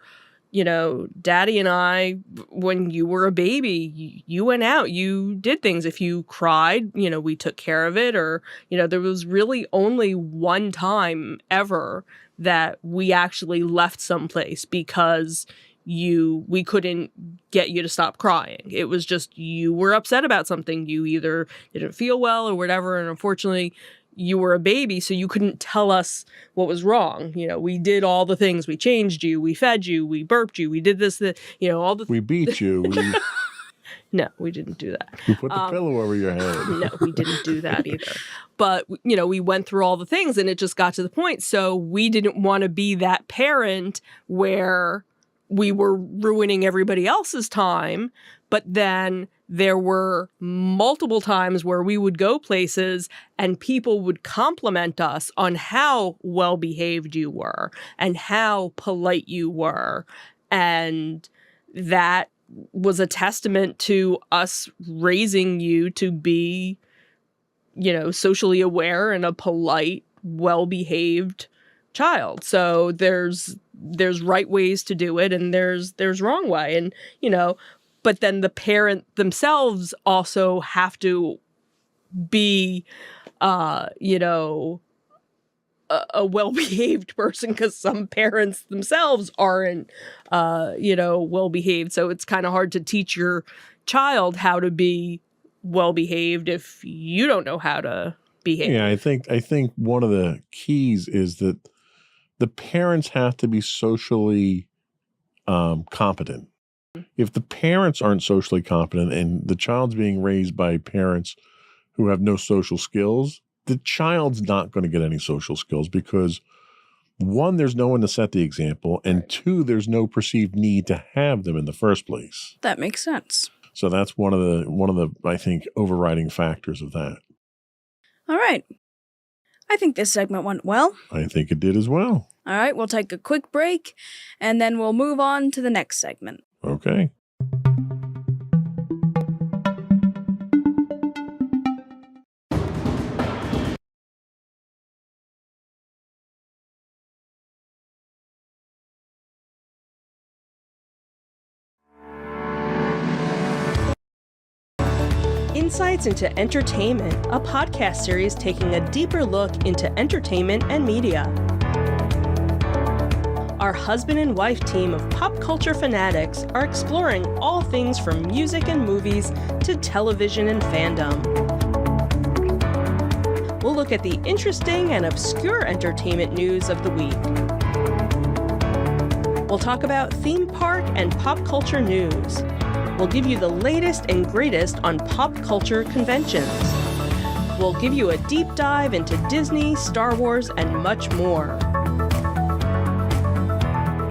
Daddy and I, when you were a baby, you went out, you did things. If you cried, we took care of it. Or, there was really only one time ever that we actually left someplace because we couldn't get you to stop crying. It was just you were upset about something. You either didn't feel well or whatever. And unfortunately, you were a baby, so you couldn't tell us what was wrong. We did all the things. We changed you. We fed you. We burped you. We did this, all the... We beat you. No, we didn't do that. We put the pillow over your head. No, we didn't do that either. But, we went through all the things and it just got to the point. So we didn't want to be that parent where we were ruining everybody else's time. But then there were multiple times where we would go places and people would compliment us on how well behaved you were and how polite you were. And that was a testament to us raising you to be, socially aware and a polite, well-behaved child. So there's right ways to do it and there's wrong way. And, but then the parent themselves also have to be, a well-behaved person, because some parents themselves aren't, well-behaved. So it's kind of hard to teach your child how to be well-behaved if you don't know how to behave. Yeah, I think one of the keys is that the parents have to be socially competent. If the parents aren't socially competent and the child's being raised by parents who have no social skills, the child's not going to get any social skills because, one, there's no one to set the example, and two, there's no perceived need to have them in the first place. That makes sense. So that's one of the I think overriding factors of that. All right. I think this segment went well. I think it did as well. All right, we'll take a quick break, and then we'll move on to the next segment. Okay. Insights into Entertainment, a podcast series taking a deeper look into entertainment and media. Our husband and wife team of pop culture fanatics are exploring all things from music and movies to television and fandom. We'll look at the interesting and obscure entertainment news of the week. We'll talk about theme park and pop culture news. We'll give you the latest and greatest on pop culture conventions. We'll give you a deep dive into Disney, Star Wars, and much more.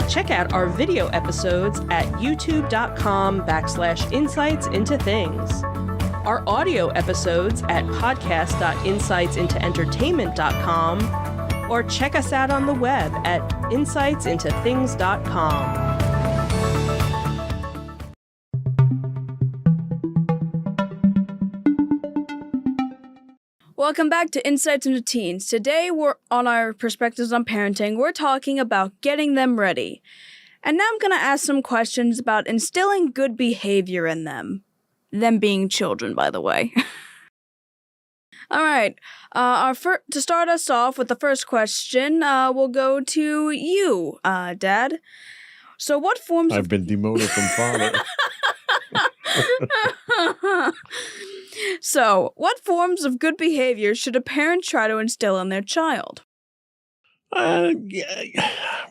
Check out our video episodes at youtube.com/insightsintothings. Our audio episodes at podcast.insightsintoentertainment.com, or check us out on the web at insightsintothings.com. Welcome back to Insights into Teens. Today, we're on our perspectives on parenting. We're talking about getting them ready. And now I'm going to ask some questions about instilling good behavior in them. Them being children, by the way. All right. To start us off with the first question, we'll go to you, Dad. So what forms I've been demoted from father. So, what forms of good behavior should a parent try to instill in their child?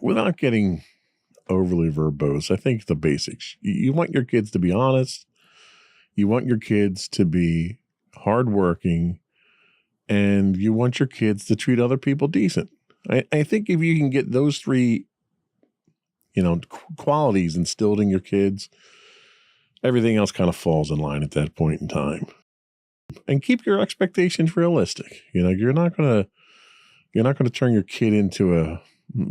Without getting overly verbose, I think the basics. You want your kids to be honest. You want your kids to be hardworking, and you want your kids to treat other people decent. I think if you can get those three, qualities instilled in your kids, everything else kind of falls in line at that point in time. And keep your expectations realistic. You're not gonna turn your kid into a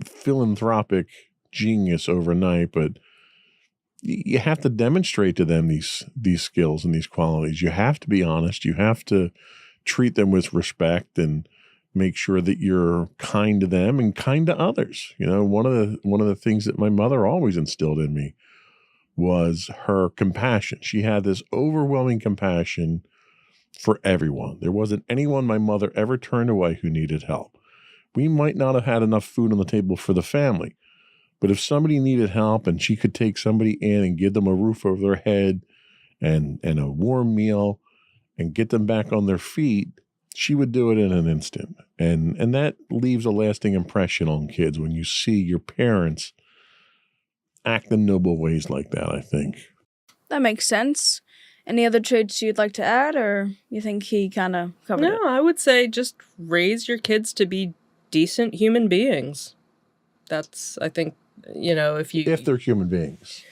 philanthropic genius overnight, but you have to demonstrate to them these skills and these qualities. You have to be honest. You have to treat them with respect and make sure that you're kind to them and kind to others. One of the things that my mother always instilled in me was her compassion. She had this overwhelming compassion for everyone. There wasn't anyone my mother ever turned away who needed help. We might not have had enough food on the table for the family, but if somebody needed help and she could take somebody in and give them a roof over their head and a warm meal and get them back on their feet, she would do it in an instant. And that leaves a lasting impression on kids when you see your parents act in noble ways like that, I think. That makes sense. Any other traits you'd like to add, or you think he kind of covered it? No, I would say just raise your kids to be decent human beings. That's, I think, if they're human beings.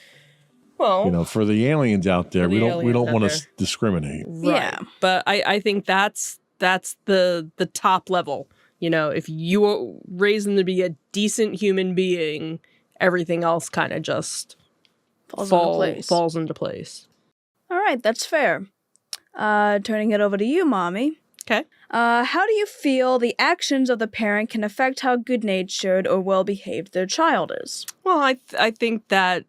Well, for the aliens out there, we don't want to discriminate. Right. Yeah. But I think that's the top level. If you are raised them to be a decent human being, everything else kind of just falls into place. All right, that's fair. Turning it over to you, Mommy. Okay. How do you feel the actions of the parent can affect how good-natured or well-behaved their child is? Well, I think that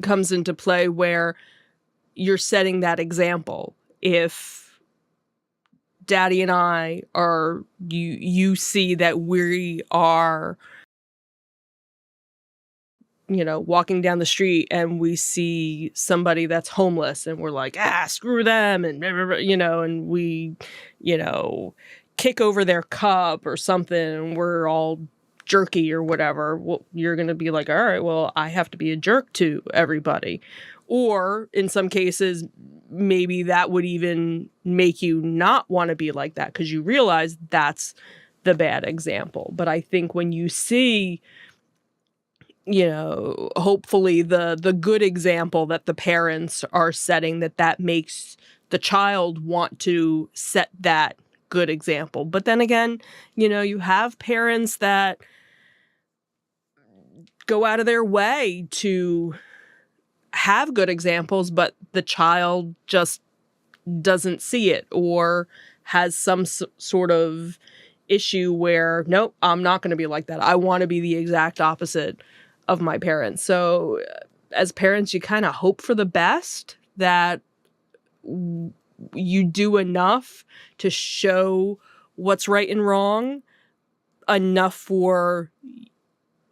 comes into play where you're setting that example. If Daddy and I are, you see that we are, walking down the street and we see somebody that's homeless and we're like, screw them. And, and we, kick over their cup or something and we're all jerky or whatever. Well, you're going to be like, all right, well, I have to be a jerk to everybody. Or in some cases, maybe that would even make you not want to be like that because you realize that's the bad example. But I think when you see, hopefully the good example that the parents are setting, that makes the child want to set that good example. But then again, you have parents that go out of their way to have good examples, but the child just doesn't see it or has some sort of issue where, nope, I'm not going to be like that. I want to be the exact opposite of my parents. So as parents, you kind of hope for the best, that you do enough to show what's right and wrong, enough for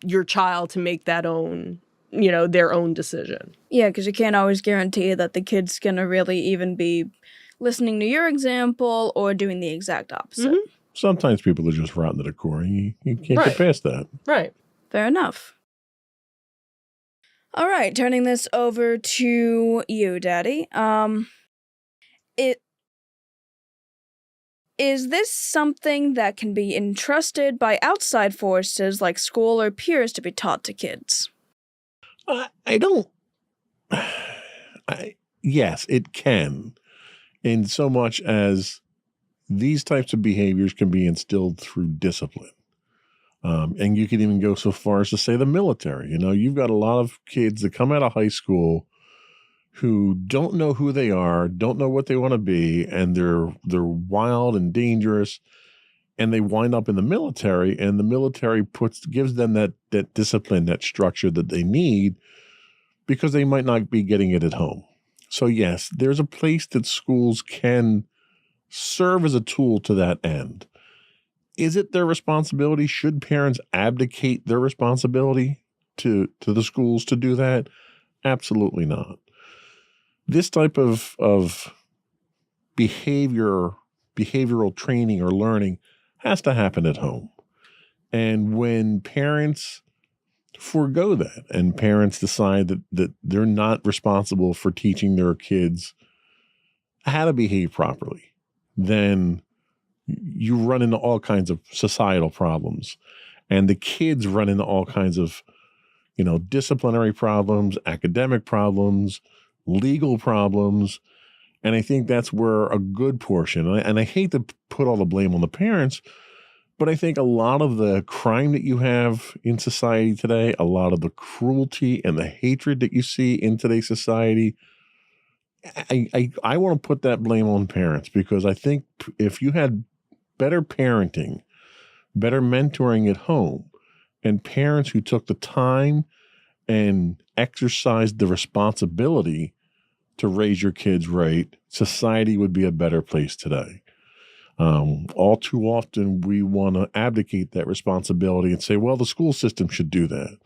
your child to make that own, their own decision. Yeah, because you can't always guarantee that the kid's going to really even be listening to your example or doing the exact opposite. Mm-hmm. Sometimes people are just rotten to the core, and you can't get past that. Right. Fair enough. All right, turning this over to you, Daddy. Is this something that can be entrusted by outside forces like school or peers to be taught to kids? I don't. Yes, it can, in so much as these types of behaviors can be instilled through discipline. And you can even go so far as to say the military. You've got a lot of kids that come out of high school who don't know who they are, don't know what they want to be, and they're wild and dangerous, and they wind up in the military, and the military gives them that discipline, that structure that they need, because they might not be getting it at home. So yes, there's a place that schools can serve as a tool to that end. Is it their responsibility? Should parents abdicate their responsibility to the schools to do that? Absolutely not. This type of behavioral training or learning has to happen at home. And when parents forego that and parents decide that they're not responsible for teaching their kids how to behave properly, then you run into all kinds of societal problems, and the kids run into all kinds of, disciplinary problems, academic problems, legal problems. And I think that's where a good portion, and I hate to put all the blame on the parents, but I think a lot of the crime that you have in society today, a lot of the cruelty and the hatred that you see in today's society, I want to put that blame on parents, because I think if you had better parenting, better mentoring at home, and parents who took the time and exercised the responsibility to raise your kids right, society would be a better place today. All too often, we want to abdicate that responsibility and say, well, the school system should do that,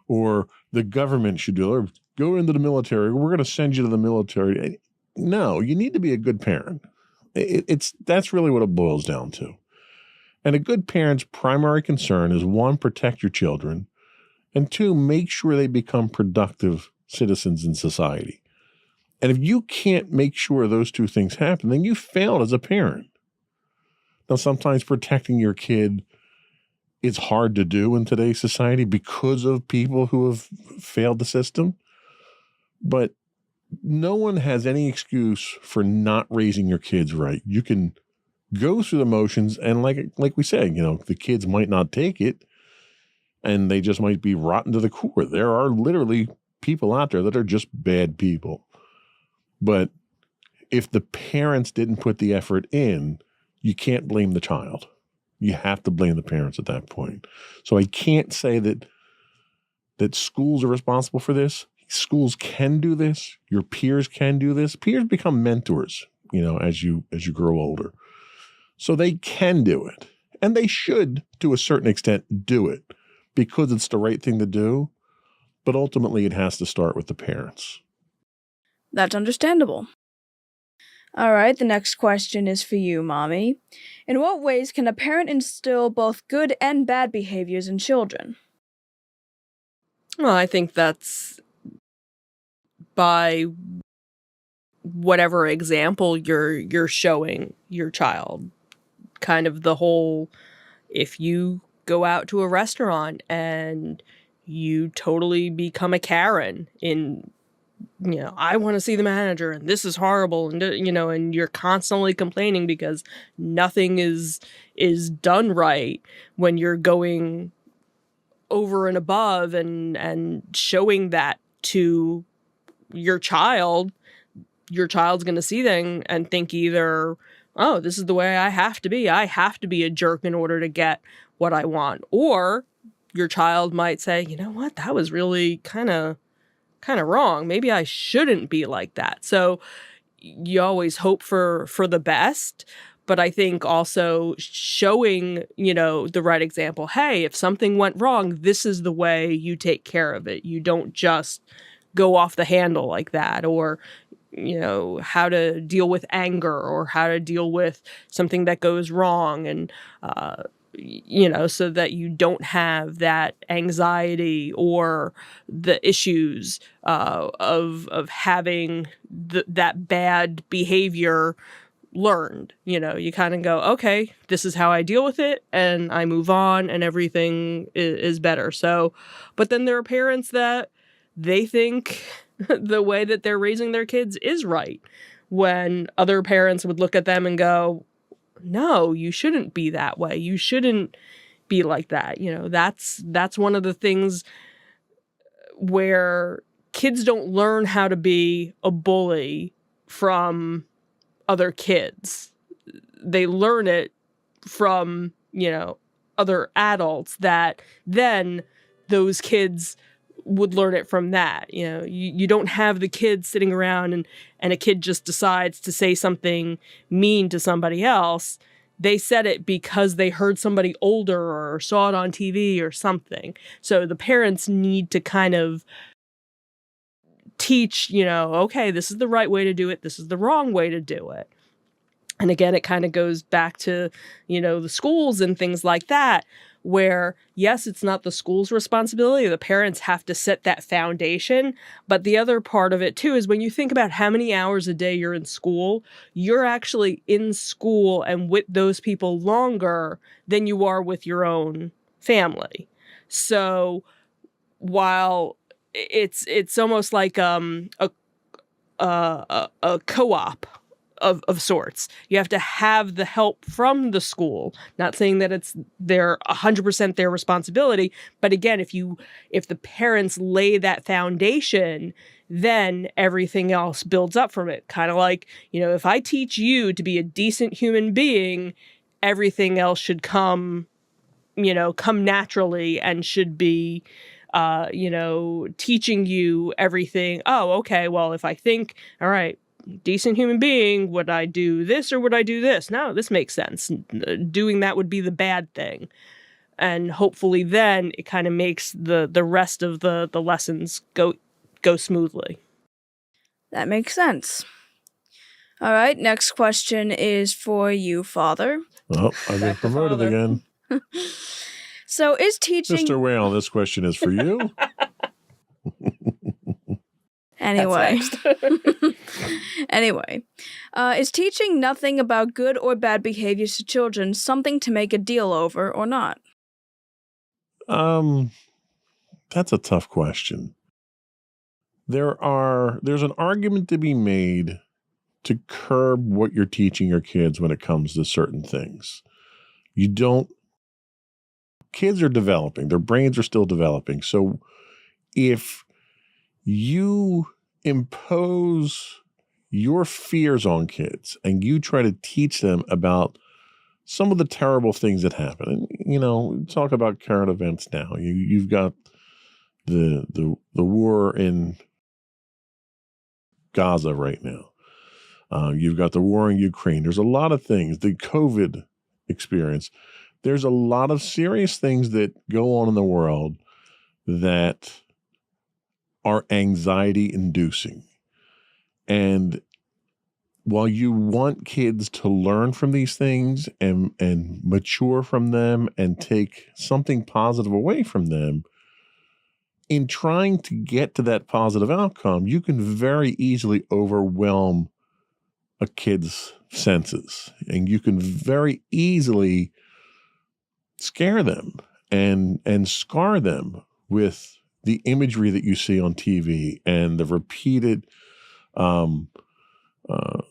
or the government should do it, or go into the military, we're going to send you to the military. No, you need to be a good parent. That's really what it boils down to. And a good parent's primary concern is, one, protect your children, and two, make sure they become productive citizens in society. And if you can't make sure those two things happen, then you failed as a parent. Now, sometimes protecting your kid is hard to do in today's society because of people who have failed the system. But no one has any excuse for not raising your kids right. You can go through the motions, and like we said, the kids might not take it, and they just might be rotten to the core. There are literally people out there that are just bad people. But if the parents didn't put the effort in, you can't blame the child. You have to blame the parents at that point. So I can't say that schools are responsible for this. Schools can do this. Your peers can do this. Peers become mentors, as you grow older. So they can do it. And they should, to a certain extent, do it because it's the right thing to do. But ultimately, it has to start with the parents. That's understandable. All right, the next question is for you, Mommy. In what ways can a parent instill both good and bad behaviors in children? Well, I think that's by whatever example you're showing your child. Kind of the whole, if you go out to a restaurant and you totally become a Karen in, I want to see the manager and this is horrible, and and you're constantly complaining because nothing is done right when you're going over and above and showing that to your child's going to see them and think either, oh, this is the way I have to be. I have to be a jerk in order to get what I want. Or your child might say, you know what, that was really kind of wrong. Maybe I shouldn't be like that. So you always hope for the best. But I think also showing, the right example. Hey, if something went wrong, this is the way you take care of it. You don't just go off the handle like that, or, how to deal with anger or how to deal with something that goes wrong. And, so that you don't have that anxiety or the issues of having that bad behavior learned. You kind of go, okay, this is how I deal with it, and I move on, and everything is better. So, but then there are parents that they think the way that they're raising their kids is right, when other parents would look at them and go, no, you shouldn't be that way. You shouldn't be like that. That's one of the things where kids don't learn how to be a bully from other kids. They learn it from, other adults, that then those kids would learn it from that. You don't have the kids sitting around and a kid just decides to say something mean to somebody else. They said it because they heard somebody older or saw it on TV or something. So the parents need to kind of teach, okay, this is the right way to do it. This is the wrong way to do it. And again, it kind of goes back to, the schools and things like that, where, yes, it's not the school's responsibility. The parents have to set that foundation. But the other part of it, too, is when you think about how many hours a day you're in school, you're actually in school and with those people longer than you are with your own family. So while it's almost like a co-op of sorts. You have to have the help from the school. Not saying that it's 100% their responsibility, but again, if the parents lay that foundation, then everything else builds up from it. Kind of like, if I teach you to be a decent human being, everything else should come naturally and should be teaching you everything. Oh, okay, well, if I think, all right, decent human being, would I do this or would I do this? No, this makes sense. Doing that would be the bad thing. And hopefully then it kind of makes the rest of the lessons go smoothly. That makes sense. All right, next question is for you, Father. Oh, I've been promoted again. So is teaching... Mr. Whale, this question is for you. Anyway. Anyway, is teaching nothing about good or bad behaviors to children something to make a deal over or not? That's a tough question. There's an argument to be made to curb what you're teaching your kids when it comes to certain things. Kids are developing, their brains are still developing. So if you impose your fears on kids and you try to teach them about some of the terrible things that happen, and talk about current events now. You've got the war in Gaza right now. You've got the war in Ukraine. There's a lot of things. The COVID experience. There's a lot of serious things that go on in the world that are anxiety inducing. And while you want kids to learn from these things and mature from them and take something positive away from them, in trying to get to that positive outcome, you can very easily overwhelm a kid's senses, and you can very easily scare them and scar them with the imagery that you see on TV and the repeated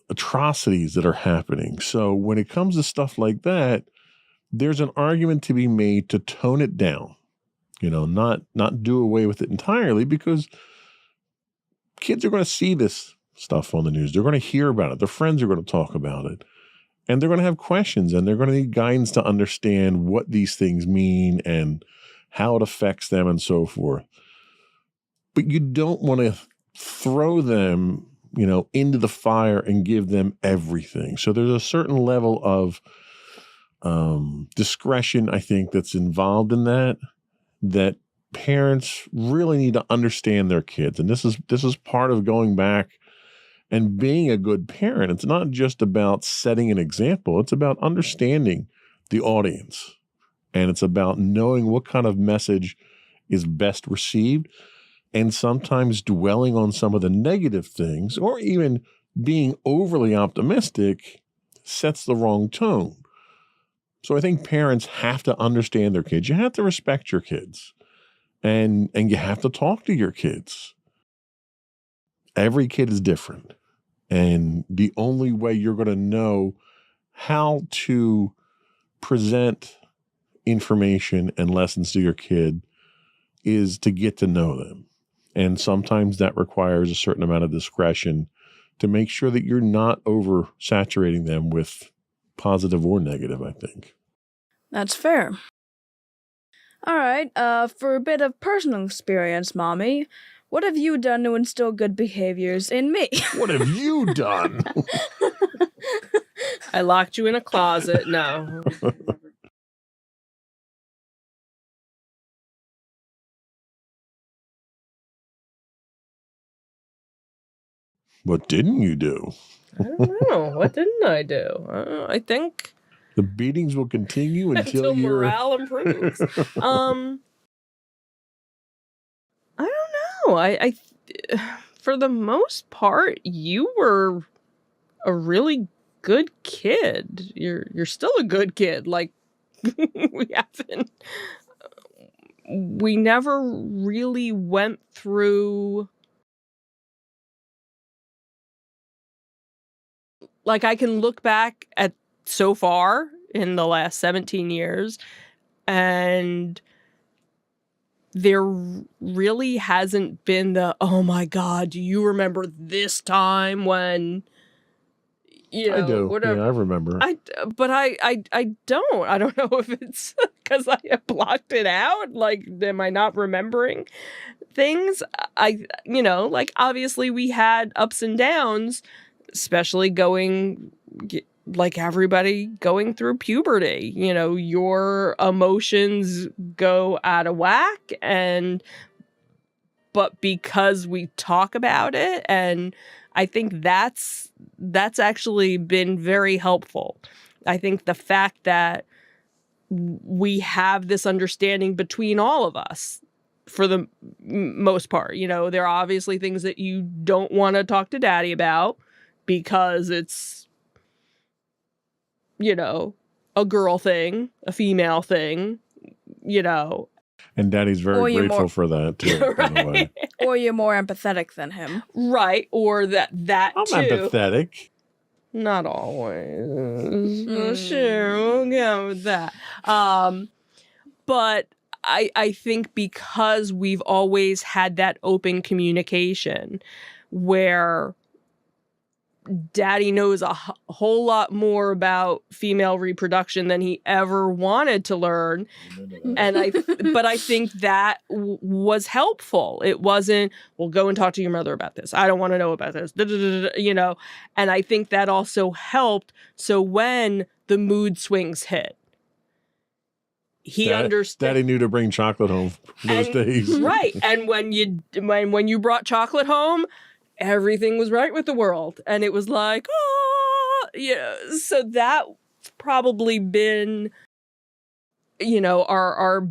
atrocities that are happening. So when it comes to stuff like that, there's an argument to be made to tone it down, not do away with it entirely, because kids are going to see this stuff on the news. They're going to hear about it. Their friends are going to talk about it. And they're going to have questions, and they're going to need guidance to understand what these things mean and how it affects them and so forth. But you don't want to throw them, into the fire and give them everything. So there's a certain level of discretion, I think, that's involved in that parents really need to understand their kids. And this is part of going back and being a good parent. It's not just about setting an example. It's about understanding the audience. And it's about knowing what kind of message is best received, and sometimes dwelling on some of the negative things or even being overly optimistic sets the wrong tone. So I think parents have to understand their kids. You have to respect your kids, and you have to talk to your kids. Every kid is different. And the only way you're going to know how to present information and lessons to your kid is to get to know them. And sometimes that requires a certain amount of discretion to make sure that you're not oversaturating them with positive or negative, I think. That's fair. All right, for a bit of personal experience, Mommy, what have you done to instill good behaviors in me? What have you done? I locked you in a closet. No. What didn't you do? I don't know. What didn't I do? I think the beatings will continue until morale improves. I don't know. I for the most part, you were a really good kid. You're still a good kid. Like we never really went through. Like, I can look back at so far in the last 17 years, and there really hasn't been the, oh my God, do you remember this time when, I do. whatever. Yeah, I remember. But I don't. I don't know if it's because I have blocked it out. Like, am I not remembering things? Like, obviously we had ups and downs, especially like everybody going through puberty. Your emotions go out of whack, but because we talk about it, and I think that's actually been very helpful. I think the fact that we have this understanding between all of us, for the most part, there are obviously things that you don't want to talk to Daddy about, because it's, a girl thing, a female thing, And Daddy's very grateful for that, too, right? by the way. Or you're more empathetic than him. Right, or that I'm too. empathetic. Not always. Sure, we'll go with that. But I think because we've always had that open communication where Daddy knows a whole lot more about female reproduction than he ever wanted to learn. And but I think that was helpful. It wasn't, well, go and talk to your mother about this. I don't want to know about this, you know. And I think that also helped. So when the mood swings hit, he understood. Daddy knew to bring chocolate home those days. Right. And when you brought chocolate home, everything was right with the world. And it was like, oh, yeah. So that's probably been, you know, our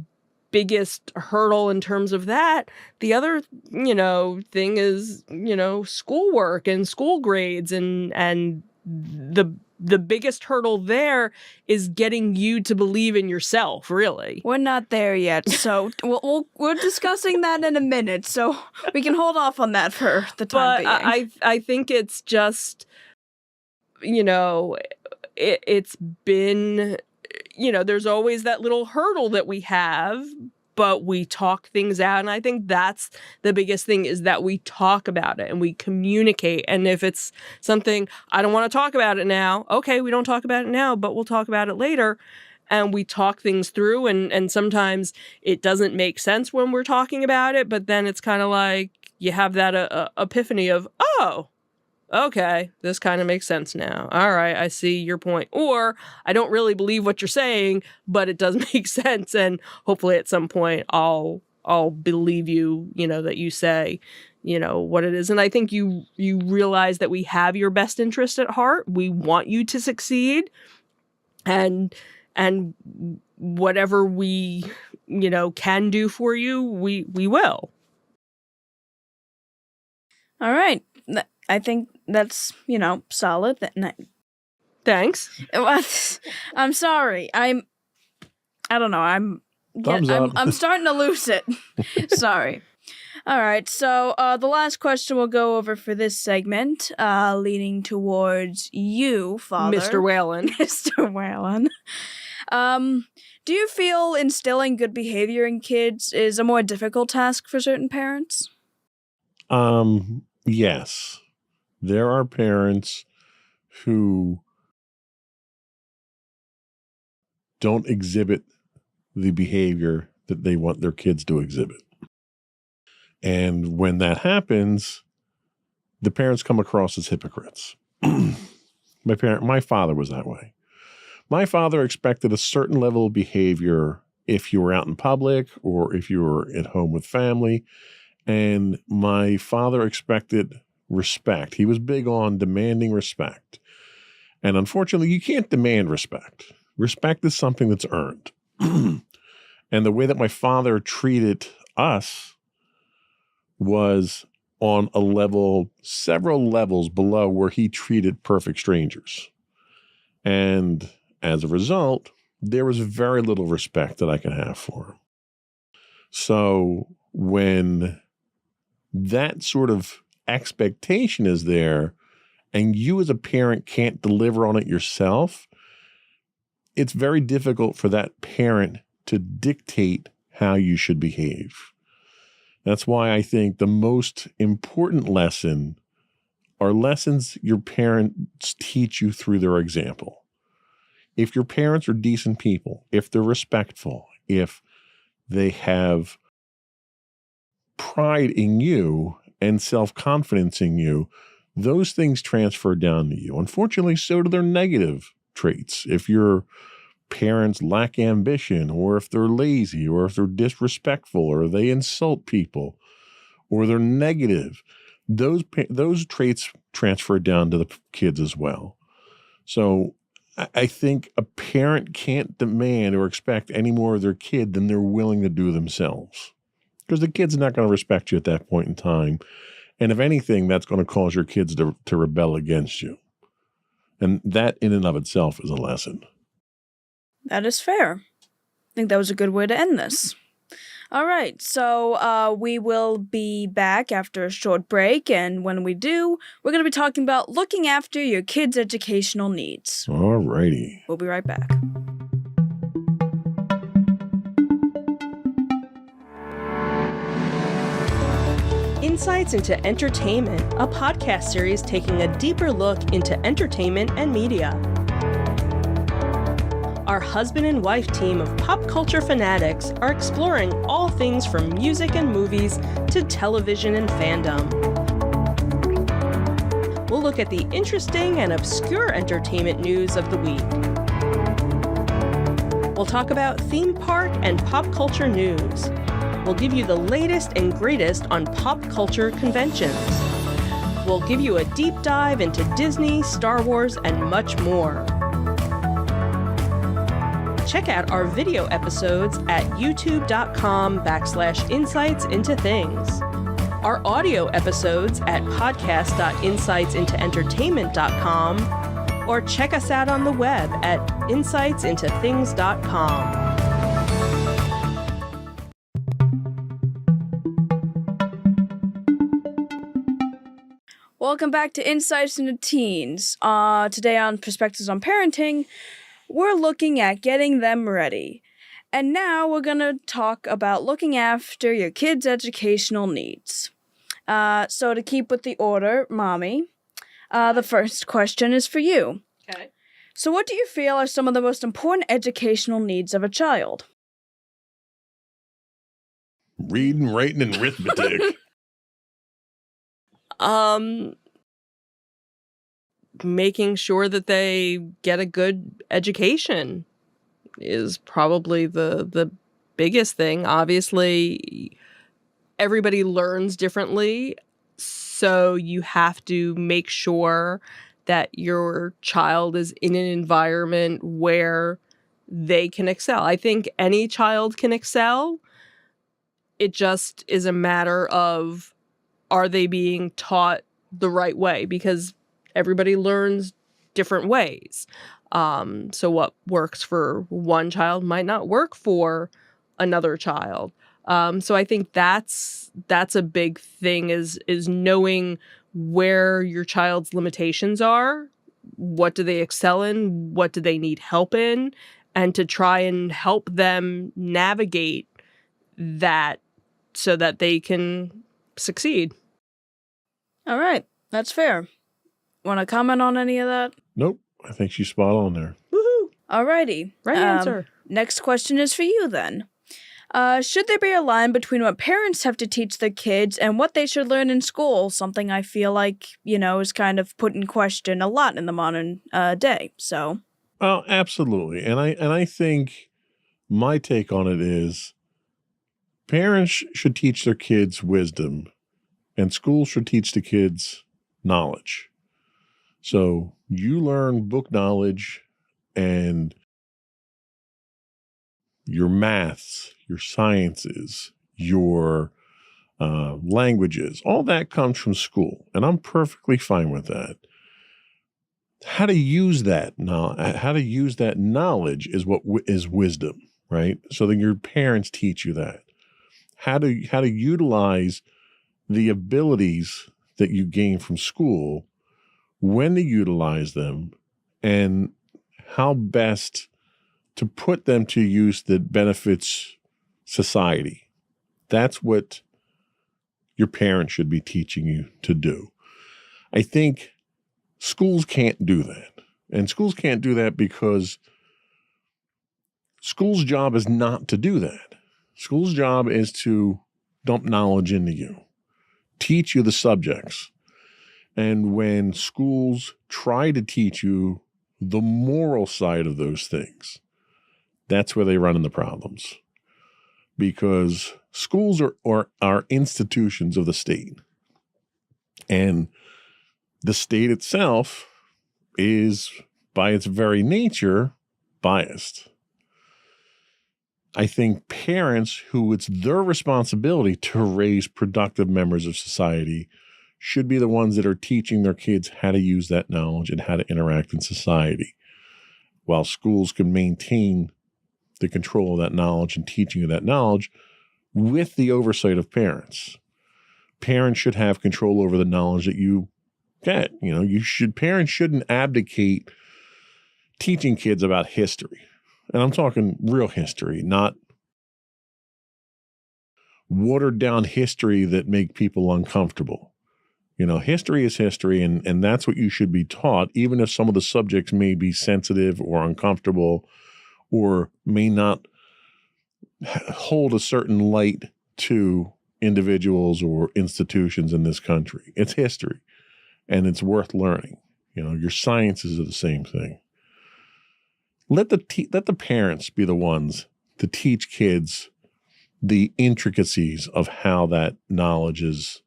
biggest hurdle in terms of that. The other, you know, thing is, you know, schoolwork and school grades, and the biggest hurdle there is getting you to believe in yourself, really. We're not there yet, so we're discussing that in a minute, so we can hold off on that for the time being. I think it's just, you know, it's been, you know, there's always that little hurdle that we have, but we talk things out. And I think that's the biggest thing, is that we talk about it and we communicate. And if it's something, I don't want to talk about it now. Okay, we don't talk about it now, but we'll talk about it later. And we talk things through. And sometimes it doesn't make sense when we're talking about it. But then it's kind of like you have that epiphany of, oh, okay, this kind of makes sense now. All right, I see your point. Or I don't really believe what you're saying, but it does make sense. And hopefully at some point I'll believe you, you know, that you say, you know, what it is. And I think you realize that we have your best interest at heart. We want you to succeed. And whatever we, you know, can do for you, we will. All right. I think that's, you know, solid. Thanks. I'm sorry. I don't know. I'm starting to lose it. Sorry. All right. So the last question we'll go over for this segment, leaning towards you, Father. Mr. Whalen. Mr. Whalen. Do you feel instilling good behavior in kids is a more difficult task for certain parents? Yes. There are parents who don't exhibit the behavior that they want their kids to exhibit. And when that happens, the parents come across as hypocrites. My father was that way. My father expected a certain level of behavior if you were out in public or if you were at home with family. And my father expected respect. He was big on demanding respect. And unfortunately, you can't demand respect. Respect is something that's earned. And the way that my father treated us was on a level, several levels below where he treated perfect strangers. And as a result, there was very little respect that I could have for him. So when that sort of expectation is there and you as a parent can't deliver on it yourself, it's very difficult for that parent to dictate how you should behave. That's why I think the most important lesson are lessons your parents teach you through their example. If your parents are decent people, if they're respectful, if they have pride in you and self-confidence in you, those things transfer down to you. Unfortunately, so do their negative traits. If your parents lack ambition, or if they're lazy, or if they're disrespectful, or they insult people, or they're negative, those traits transfer down to the kids as well. So I think a parent can't demand or expect any more of their kid than they're willing to do themselves. Because the kid's not going to respect you at that point in time. And if anything, that's going to cause your kids to rebel against you. And that in and of itself is a lesson. That is fair. I think that was a good way to end this. All right, so we will be back after a short break, and when we do, we're going to be talking about looking after your kids' educational needs. All righty. We'll be right back. In Insights into Entertainment, a podcast series taking a deeper look into entertainment and media. Our husband and wife team of pop culture fanatics are exploring all things from music and movies to television and fandom. We'll look at the interesting and obscure entertainment news of the week. We'll talk about theme park and pop culture news. We'll give you the latest and greatest on pop culture conventions. We'll give you a deep dive into Disney, Star Wars, and much more. Check out our video episodes at youtube.com/insightsintothings. Our audio episodes at podcast.insightsintoentertainment.com, or check us out on the web at insightsintothings.com. Welcome back to Insights into Teens. Today on Perspectives on Parenting, we're looking at getting them ready. And now we're going to talk about looking after your kids' educational needs. So to keep with the order, Mommy, the first question is for you. Okay. So what do you feel are some of the most important educational needs of a child? Reading, writing, and arithmetic. Making sure that they get a good education is probably the biggest thing. Obviously, everybody learns differently, so you have to make sure that your child is in an environment where they can excel. I think any child can excel. It just is a matter of, are they being taught the right way? Because everybody learns different ways. So what works for one child might not work for another child. So I think that's a big thing is knowing where your child's limitations are, what do they excel in, what do they need help in, and to try and help them navigate that so that they can succeed. All right, that's fair. Want to comment on any of that? Nope. I think she's spot on there. Woohoo! Alrighty. Right answer. Next question is for you then. Should there be a line between what parents have to teach their kids and what they should learn in school? Something I feel like, is kind of put in question a lot in the modern day. So. Oh, absolutely. And I think my take on it is parents should teach their kids wisdom and schools should teach the kids knowledge. So you learn book knowledge and your maths, your sciences, your languages, all that comes from school. And I'm perfectly fine with that. How to use that knowledge is what is wisdom, right? So then your parents teach you that. How to utilize the abilities that you gain from school, when to utilize them, and how best to put them to use that benefits society. That's what your parents should be teaching you to do. I think schools can't do that. And schools can't do that because school's job is not to do that. School's job is to dump knowledge into you, teach you the subjects. And when schools try to teach you the moral side of those things, that's where they run into problems. Because schools are institutions of the state. And the state itself is, by its very nature, biased. I think parents who it's their responsibility to raise productive members of society should be the ones that are teaching their kids how to use that knowledge and how to interact in society, while schools can maintain the control of that knowledge and teaching of that knowledge with the oversight of parents. Parents should have control over the knowledge that you get. Parents shouldn't abdicate teaching kids about history. And I'm talking real history, not watered down history that make people uncomfortable. History is history, and that's what you should be taught, even if some of the subjects may be sensitive or uncomfortable or may not hold a certain light to individuals or institutions in this country. It's history, and it's worth learning. Your sciences are the same thing. Let the parents be the ones to teach kids the intricacies of how that knowledge is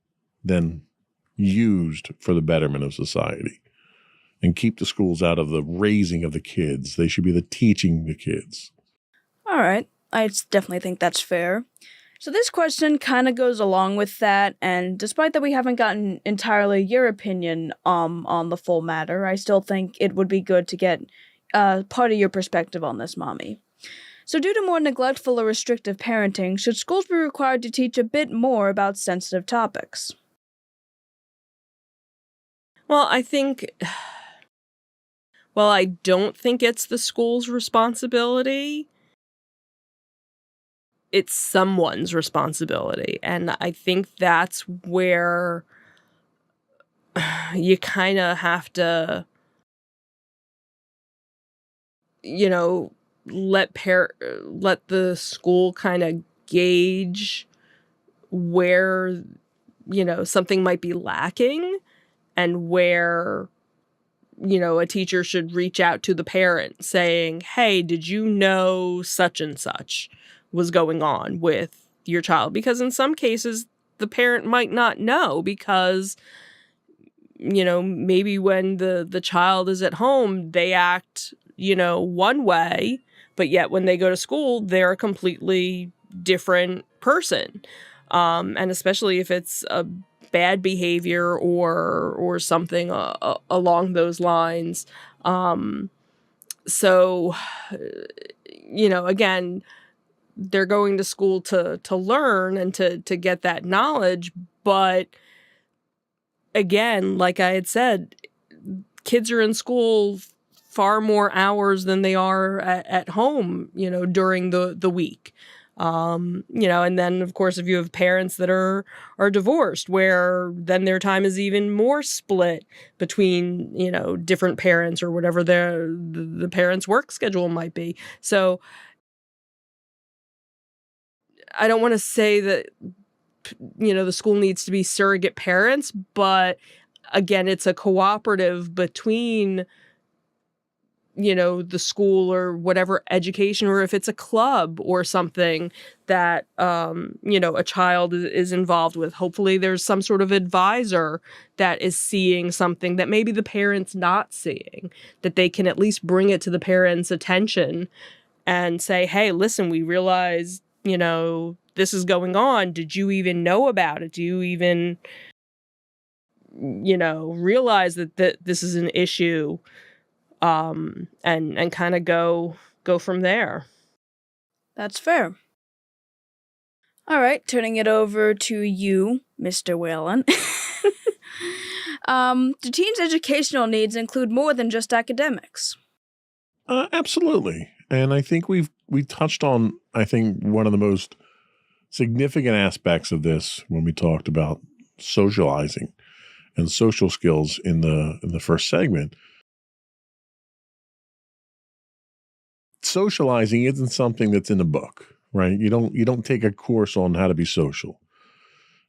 then used for the betterment of society, and keep the schools out of the raising of the kids. They should be the teaching the kids. All right. I definitely think that's fair. So this question kind of goes along with that, and despite that we haven't gotten entirely your opinion on the full matter, I still think it would be good to get part of your perspective on this, Mommy. So due to more neglectful or restrictive parenting, should schools be required to teach a bit more about sensitive topics? Well, I don't think it's the school's responsibility. It's someone's responsibility. And I think that's where you kind of have to, let the school kind of gauge where, something might be lacking, and where, a teacher should reach out to the parent saying, hey, did you know such and such was going on with your child? Because in some cases, the parent might not know, because, maybe when the child is at home, they act, one way, but yet when they go to school, they're a completely different person. And especially if it's a bad behavior or something along those lines. So, again, they're going to school to learn and to get that knowledge. But again, like I had said, kids are in school far more hours than they are at home, during the week. And then of course, if you have parents that are divorced, where then their time is even more split between, different parents or whatever the parents' work schedule might be. So I don't want to say that, the school needs to be surrogate parents, but again, it's a cooperative between, the school or whatever education, or if it's a club or something that, a child is involved with. Hopefully there's some sort of advisor that is seeing something that maybe the parent's not seeing, that they can at least bring it to the parent's attention and say, hey, listen, we realize, this is going on. Did you even know about it? Do you even, realize that this is an issue? And kind of go from there. That's fair. All right, turning it over to you, Mr. Whalen. Do teens' educational needs include more than just academics? Absolutely. And I think we touched on, I think, one of the most significant aspects of this when we talked about socializing and social skills in the first segment. Socializing isn't something that's in a book, right? You don't take a course on how to be social.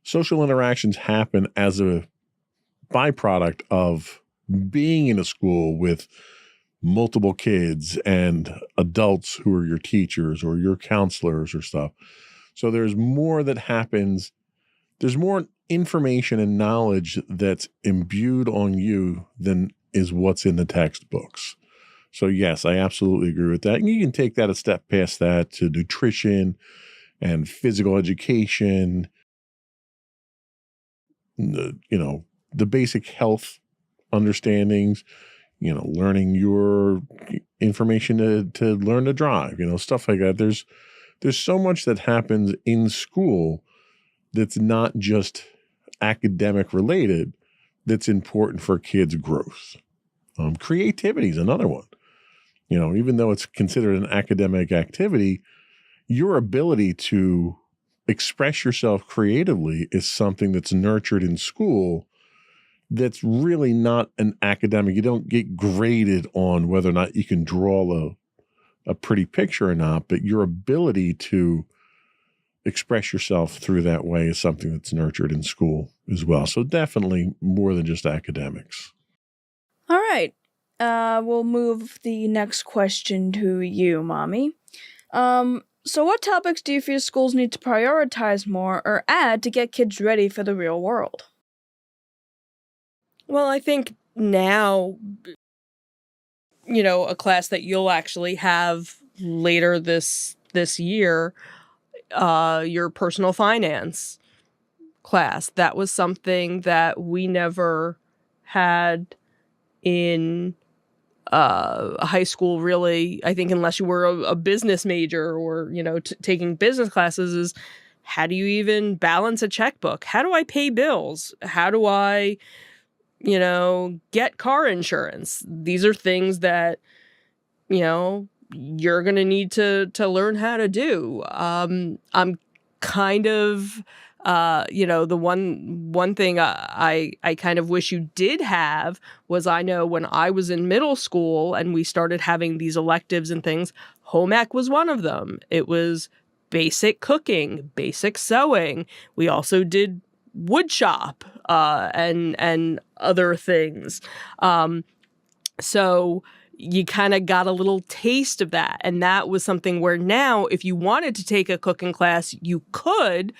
Social interactions happen as a byproduct of being in a school with multiple kids and adults who are your teachers or your counselors or stuff. So there's more that happens. There's more information and knowledge that's imbued on you than is what's in the textbooks. So yes, I absolutely agree with that. And you can take that a step past that to nutrition and physical education, the basic health understandings, learning your information to learn to drive, stuff like that. There's so much that happens in school that's not just academic related that's important for kids' growth. Creativity is another one. Even though it's considered an academic activity, your ability to express yourself creatively is something that's nurtured in school that's really not an academic. You don't get graded on whether or not you can draw a pretty picture or not, but your ability to express yourself through that way is something that's nurtured in school as well. So definitely more than just academics. All right. We'll move the next question to you, Mommy. So what topics do you feel schools need to prioritize more or add to get kids ready for the real world? Well, I think now, a class that you'll actually have later this year, your personal finance class. That was something that we never had in high school, really. I think unless you were a business major or, taking business classes, is how do you even balance a checkbook? How do I pay bills? How do I, get car insurance? These are things that, you're going to need to learn how to do. I'm kind of, the one thing I kind of wish you did have was, I know when I was in middle school and we started having these electives and things, home ec was one of them. It was basic cooking, basic sewing. We also did wood shop and other things. So you kind of got a little taste of that. And that was something where now, if you wanted to take a cooking class, you could,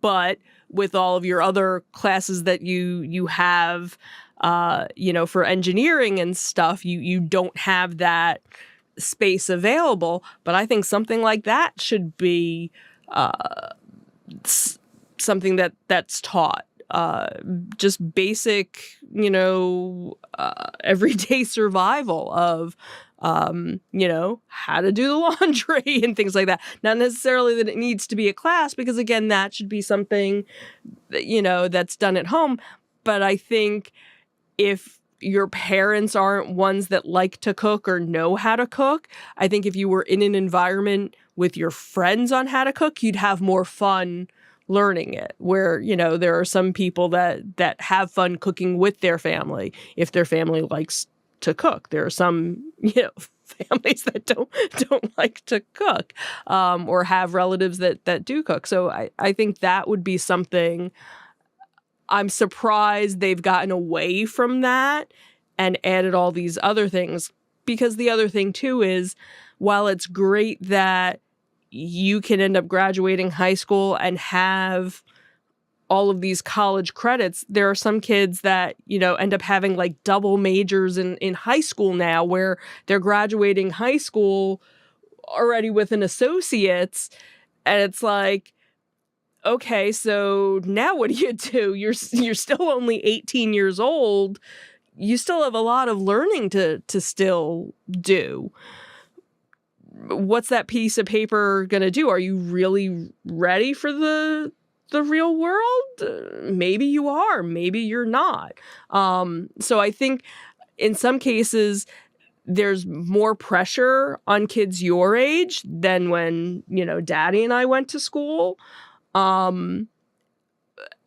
but with all of your other classes that you have, for engineering and stuff, you don't have that space available. But I think something like that should be something that's taught. Just basic, everyday survival of, how to do the laundry and things like that. Not necessarily that it needs to be a class, because again, that should be something that, that's done at home. But I think if your parents aren't ones that like to cook or know how to cook, I think if you were in an environment with your friends on how to cook, you'd have more fun learning it, where, there are some people that have fun cooking with their family if their family likes to cook. There are some, families that don't like to cook, or have relatives that do cook. So I think that would be something. I'm surprised they've gotten away from that and added all these other things, because the other thing too is, while it's great that you can end up graduating high school and have all of these college credits, there are some kids that, end up having like double majors in high school now, where they're graduating high school already with an associate's. And it's like, okay, so now what do you do? You're still only 18 years old. You still have a lot of learning to still do. What's that piece of paper going to do? Are you really ready for the real world? Maybe you are, maybe you're not. So I think in some cases there's more pressure on kids your age than when, Daddy and I went to school.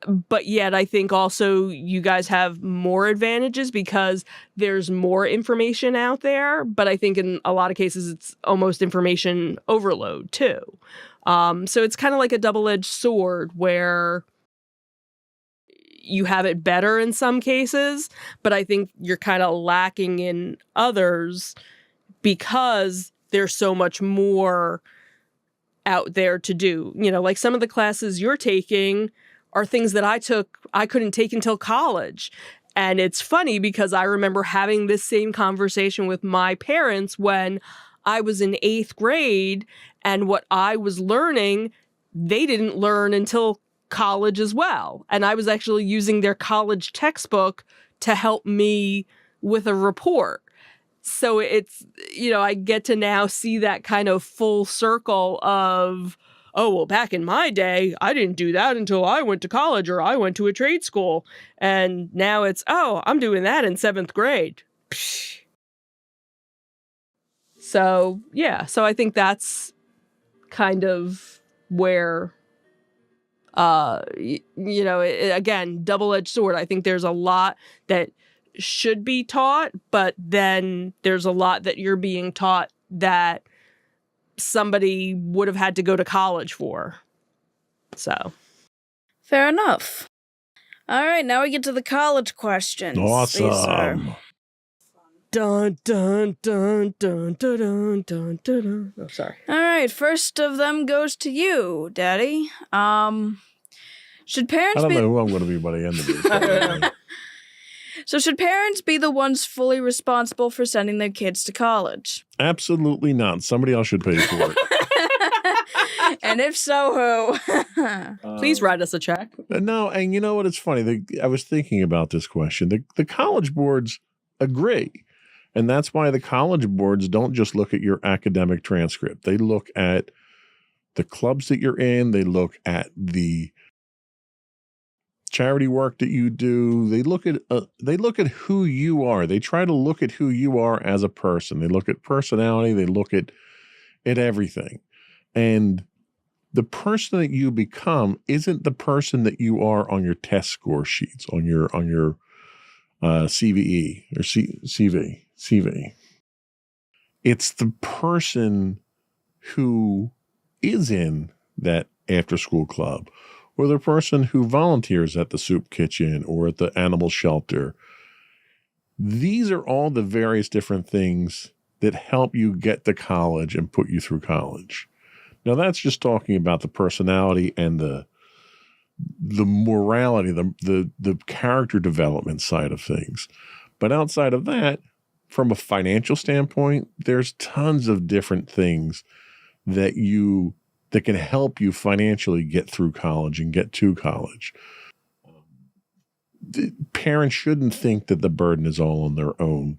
But yet I think also you guys have more advantages because there's more information out there. But I think in a lot of cases, it's almost information overload too. So it's kind of like a double-edged sword where you have it better in some cases, but I think you're kind of lacking in others because there's so much more out there to do. Like some of the classes you're taking are things that I couldn't take until college. And it's funny because I remember having this same conversation with my parents when I was in 8th grade, and what I was learning, they didn't learn until college as well. And I was actually using their college textbook to help me with a report. So it's, I get to now see that kind of full circle of, oh, well, back in my day, I didn't do that until I went to college or I went to a trade school. And now it's, oh, I'm doing that in 7th grade. Psh. So, yeah. So I think that's kind of where Again, double-edged sword. I think there's a lot that should be taught, but then there's a lot that you're being taught that somebody would have had to go to college for. So. Fair enough. All right, now we get to the college questions. These are- Awesome. Dun dun dun dun dun dun dun dun dun. Oh, sorry. All right, first of them goes to you, Daddy. Should I parents don't be know who I'm going to be by the end of this. So should parents be the ones fully responsible for sending their kids to college? Absolutely not. Somebody else should pay for it. And if so, who? Please write us a check. No, and you know what? It's funny. I was thinking about this question. The college boards agree. And that's why the college boards don't just look at your academic transcript. They look at the clubs that you're in. They look at the charity work that you do. They look at who you are. They try to look at who you are as a person. They look at personality. They look at everything. And the person that you become isn't the person that you are on your test score sheets, on your CVE or CV. It's the person who is in that after school club, or the person who volunteers at the soup kitchen or at the animal shelter. These are all the various different things that help you get to college and put you through college. Now, that's just talking about the personality and the morality, the character development side of things. But outside of that, from a financial standpoint, there's tons of different things that can help you financially get through college and get to college. The parents shouldn't think that the burden is all on their own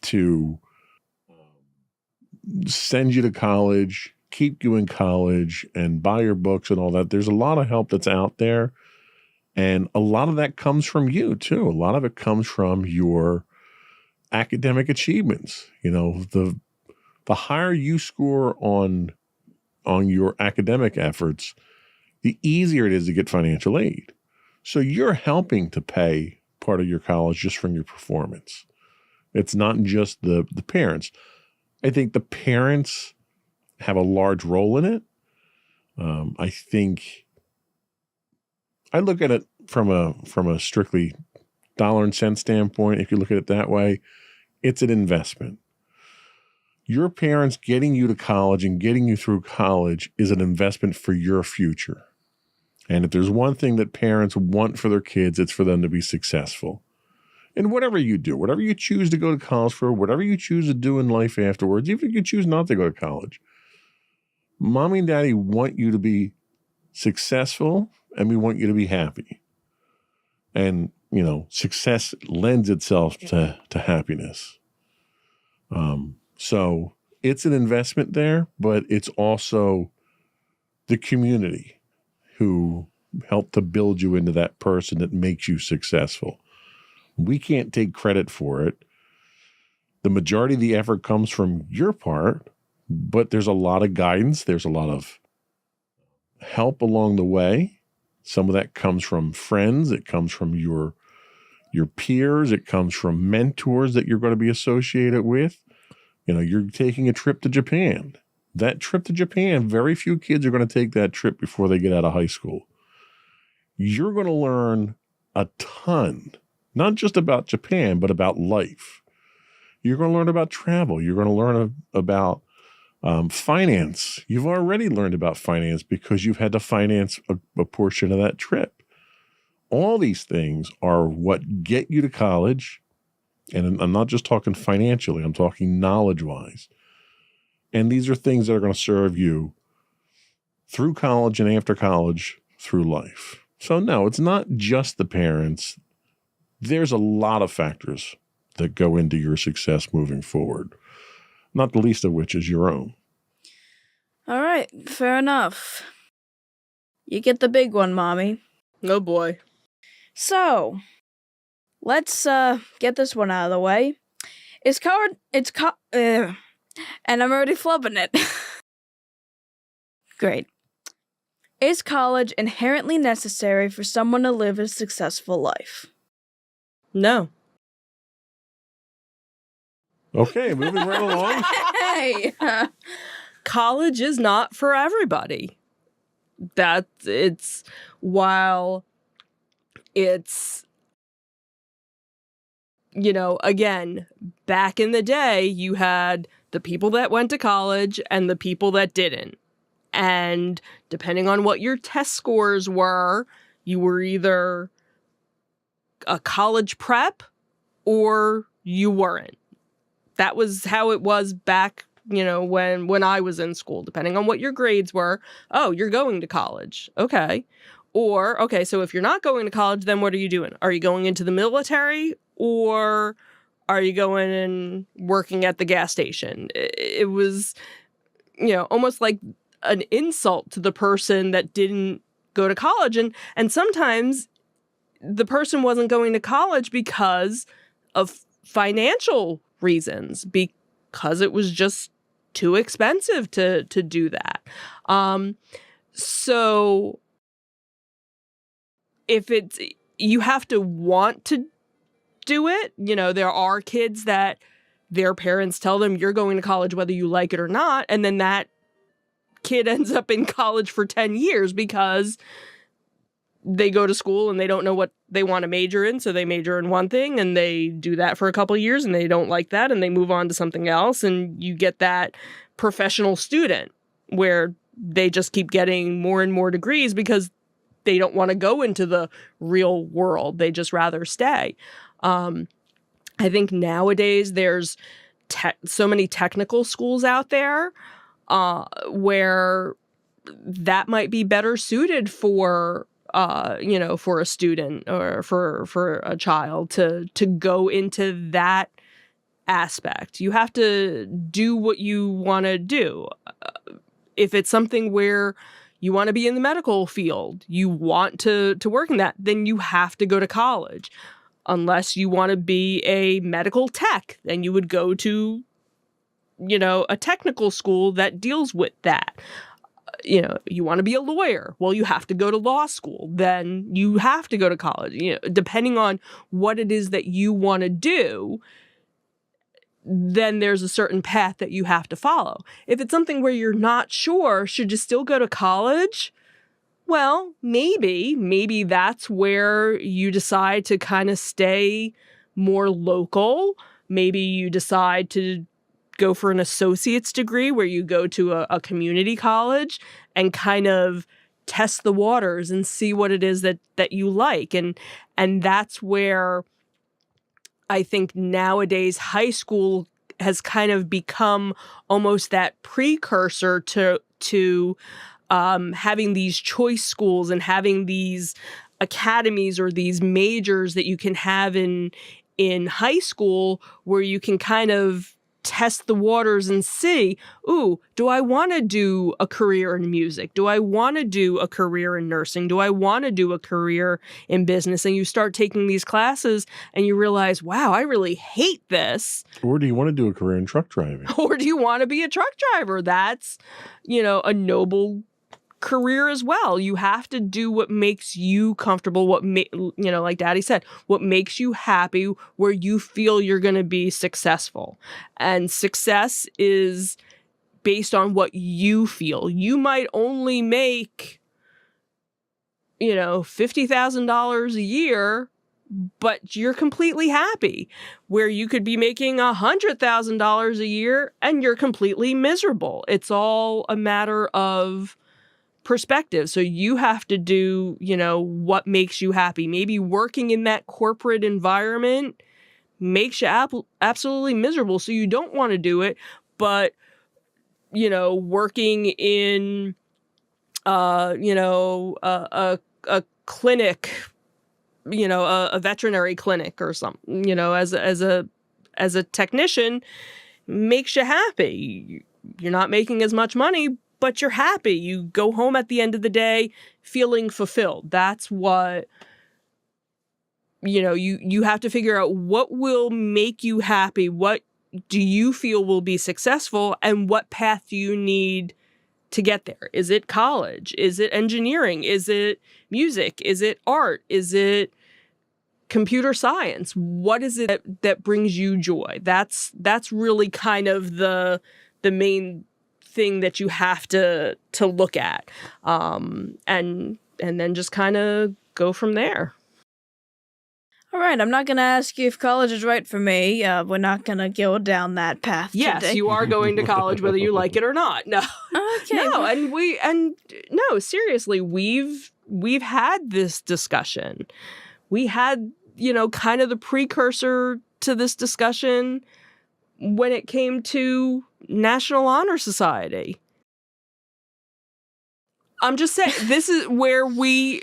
to send you to college, keep you in college, and buy your books and all that. There's a lot of help that's out there. And a lot of that comes from you, too. A lot of it comes from your academic achievements. You know, the higher you score on your academic efforts, the easier it is to get financial aid. So you're helping to pay part of your college just from your performance. It's not just the parents. I think the parents have a large role in it. I think I look at it from a strictly dollar and cent standpoint. If you look at it that way, it's an investment. Your parents getting you to college and getting you through college is an investment for your future. And if there's one thing that parents want for their kids, it's for them to be successful. And whatever you do, whatever you choose to go to college for, whatever you choose to do in life afterwards, even if you choose not to go to college, Mommy and Daddy want you to be successful, and we want you to be happy. And, you know, success lends itself to happiness. So it's an investment there, but it's also the community who helped to build you into that person that makes you successful. We can't take credit for it. The majority of the effort comes from your part, but there's a lot of guidance. There's a lot of help along the way. Some of that comes from friends. It comes from your peers. It comes from mentors that you're going to be associated with. You know, you're taking a trip to Japan. That trip to Japan, very few kids are going to take that trip before they get out of high school. You're going to learn a ton, not just about Japan, but about life. You're going to learn about travel. You're going to learn about finance. You've already learned about finance because you've had to finance a portion of that trip. All these things are what get you to college. And I'm not just talking financially, I'm talking knowledge-wise. And these are things that are going to serve you through college and after college through life. So no, it's not just the parents. There's a lot of factors that go into your success moving forward, not the least of which is your own. All right, fair enough. You get the big one, Mommy. Oh boy. So, let's get this one out of the way. And I'm already flubbing it. Great. Is college inherently necessary for someone to live a successful life? No. Okay, moving right along. Hey! College is not for everybody. While it's, again, back in the day, you had the people that went to college and the people that didn't. And depending on what your test scores were, you were either a college prep or you weren't. That was how it was back, when I was in school, depending on what your grades were. Oh, you're going to college. Okay. Or, okay, so if you're not going to college, then what are you doing? Are you going into the military or are you going and working at the gas station? It was, almost like an insult to the person that didn't go to college. And sometimes the person wasn't going to college because of financial reasons, because it was just too expensive to do that. So if you have to want to do it, there are kids that their parents tell them you're going to college whether you like it or not, and then that kid ends up in college for 10 years because they go to school and they don't know what they want to major in, so they major in one thing and they do that for a couple of years and they don't like that and they move on to something else, and you get that professional student where they just keep getting more and more degrees because they don't want to go into the real world. They just rather stay. I think nowadays there's so many technical schools out there where that might be better suited for for a student or for a child to go into that aspect. You have to do what you want to do. If it's something where you want to be in the medical field, you want to work in that, then you have to go to college. Unless you want to be a medical tech, then you would go to, a technical school that deals with that. You want to be a lawyer. Well, you have to go to law school. Then you have to go to college. Depending on what it is that you want to do, then there's a certain path that you have to follow. If it's something where you're not sure, should you still go to college? Well, maybe that's where you decide to kind of stay more local. Maybe you decide to go for an associate's degree where you go to a community college and kind of test the waters and see what it is that you like. And that's where I think nowadays high school has kind of become almost that precursor to having these choice schools and having these academies or these majors that you can have in high school where you can kind of test the waters and see, ooh, do I want to do a career in music? Do I want to do a career in nursing? Do I want to do a career in business? And you start taking these classes and you realize, wow, I really hate this. Or do you want to do a career in truck driving? Or do you want to be a truck driver? That's, a noble career as well. You have to do what makes you comfortable, like Daddy said, what makes you happy, where you feel you're going to be successful. And success is based on what you feel. You might only make, $50,000 a year, but you're completely happy. Where you could be making $100,000 a year and you're completely miserable. It's all a matter of perspective. So you have to do, what makes you happy. Maybe working in that corporate environment makes you absolutely miserable. So you don't want to do it. But, working in, a clinic, a veterinary clinic or something, as a technician makes you happy. You're not making as much money, but you're happy. You go home at the end of the day feeling fulfilled. That's what, you have to figure out what will make you happy. What do you feel will be successful, and what path do you need to get there? Is it college? Is it engineering? Is it music? Is it art? Is it computer science? What is it that brings you joy? That's really kind of the main thing that you have to look at, and then just kind of go from there. All right, I'm not going to ask you if college is right for me. We're not going to go down that path Yes, today. you are going to college whether you like it or not. No. Okay. No, seriously, we've had this discussion. We had, kind of the precursor to this discussion when it came to National Honor Society. I'm just saying, this is where we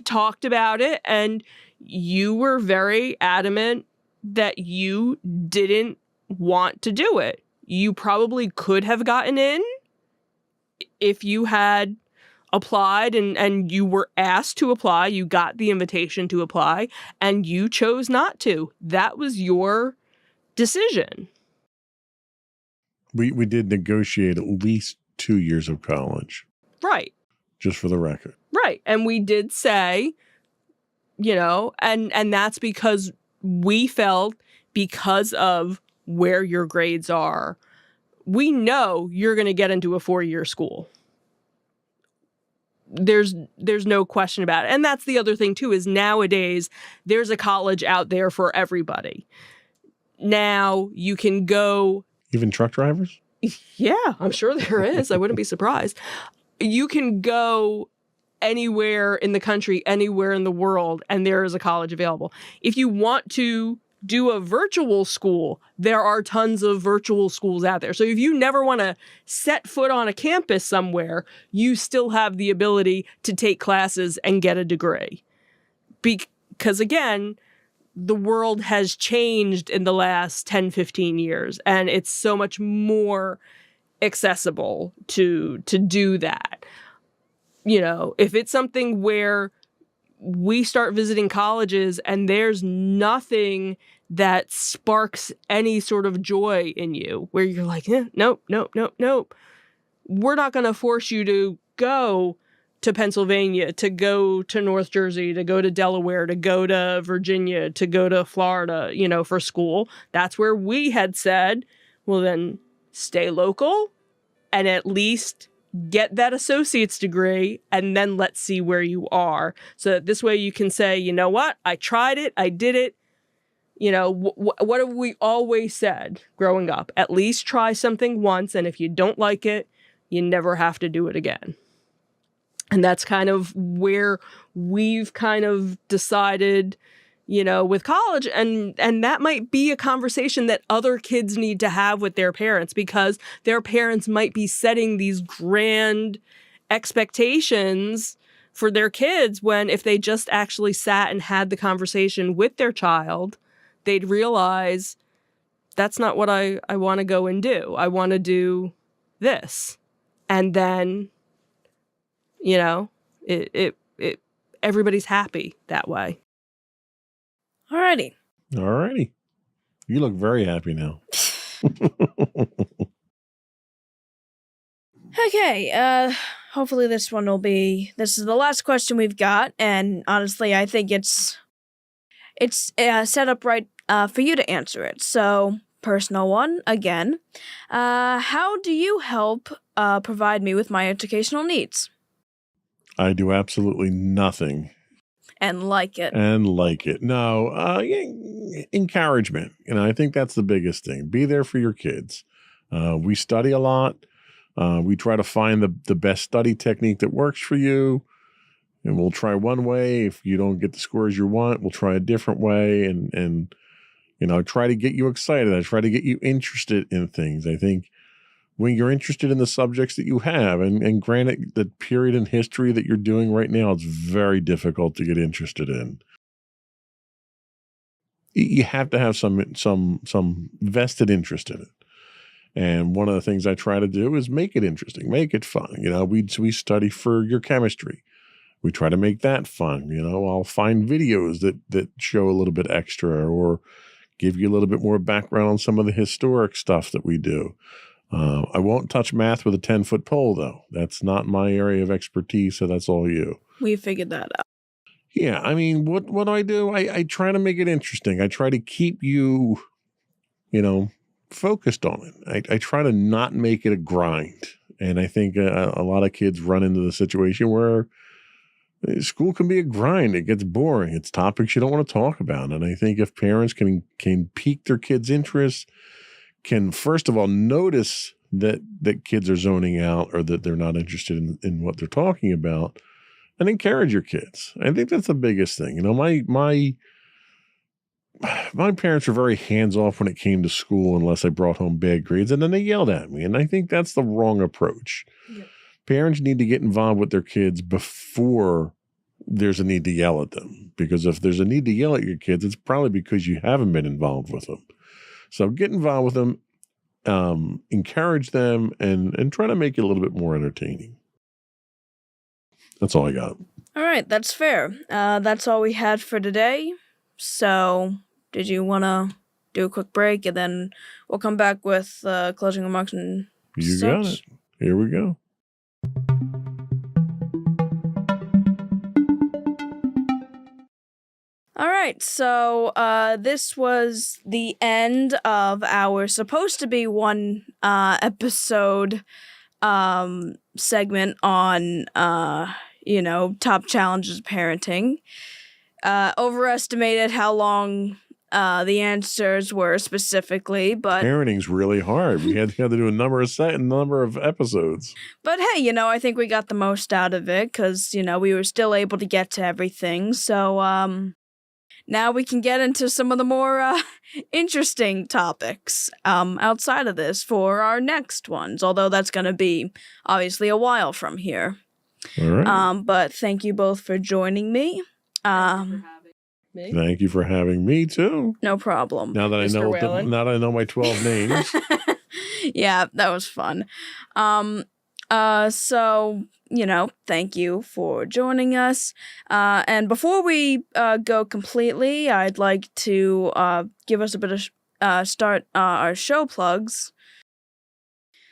talked about it, and you were very adamant that you didn't want to do it. You probably could have gotten in if you had applied and you were asked to apply. You got the invitation to apply, and you chose not to. That was your decision. We did negotiate at least 2 years of college. Right. Just for the record. Right. And we did say, and that's because we felt, because of where your grades are, we know you're going to get into a 4-year school. There's no question about it. And that's the other thing too, is nowadays there's a college out there for everybody. Now you can go. Even truck drivers? Yeah, I'm sure there is. I wouldn't be surprised. You can go anywhere in the country, anywhere in the world, and there is a college available. If you want to do a virtual school, there are tons of virtual schools out there. So if you never want to set foot on a campus somewhere, you still have the ability to take classes and get a degree. Because again, the world has changed in the last 10, 15 years, and it's so much more accessible to do that. If it's something where we start visiting colleges and there's nothing that sparks any sort of joy in you, where you're like, nope, we're not going to force you to go to Pennsylvania, to go to North Jersey, to go to Delaware, to go to Virginia, to go to Florida, for school. That's where we had said, well, then stay local and at least get that associate's degree, and then let's see where you are. So that this way you can say, you know what, I tried it, I did it. What have we always said growing up? At least try something once, and if you don't like it, you never have to do it again. And that's kind of where we've kind of decided, with college, and that might be a conversation that other kids need to have with their parents, because their parents might be setting these grand expectations for their kids, when if they just actually sat and had the conversation with their child, they'd realize that's not what I want to go and do. I want to this. And then, everybody's happy that way. Alrighty. You look very happy now. Okay, hopefully this is the last question we've got, and honestly, I think it's set up right for you to answer it. So, personal one, again. How do you help provide me with my educational needs? I do absolutely nothing. And like it. No, encouragement. I think that's the biggest thing. Be there for your kids. We study a lot. We try to find the best study technique that works for you. And we'll try one way. If you don't get the scores you want, we'll try a different way. And try to get you excited. I try to get you interested in things. I think when you're interested in the subjects that you have, and granted, the period in history that you're doing right now, it's very difficult to get interested in. You have to have some vested interest in it. And one of the things I try to do is make it interesting, make it fun. We study for your chemistry. We try to make that fun. I'll find videos that show a little bit extra, or give you a little bit more background on some of the historic stuff that we do. I won't touch math with a 10-foot pole, though. That's not my area of expertise, so that's all you. We figured that out. Yeah, I mean, what do? I try to make it interesting. I try to keep you, focused on it. I try to not make it a grind. And I think a lot of kids run into the situation where school can be a grind. It gets boring. It's topics you don't want to talk about. And I think if parents can pique their kids' interest, can first of all notice that kids are zoning out or that they're not interested in what they're talking about, and encourage your kids. I think that's the biggest thing. My parents were very hands-off when it came to school unless I brought home bad grades, and then they yelled at me. And I think that's the wrong approach. Yep. Parents need to get involved with their kids before there's a need to yell at them. Because if there's a need to yell at your kids, it's probably because you haven't been involved with them. So get involved with them, encourage them, and try to make it a little bit more entertaining. That's all I got. All right, that's fair. That's all we had for today. So, did you want to do a quick break, and then we'll come back with closing remarks and You got it. Here we go. All right, so this was the end of our supposed to be one episode segment on top challenges of parenting. Overestimated how long the answers were specifically, but parenting's really hard. We had to do a number of episodes. But hey, I think we got the most out of it because we were still able to get to everything. So now we can get into some of the more interesting topics outside of this for our next ones. Although that's going to be obviously a while from here. All right. But thank you both for joining me. Thank you for having me too. No problem. Now that I know my 12 names. Yeah, that was fun. So, thank you for joining us. And before we go completely, I'd like to give us a bit of start our show plugs.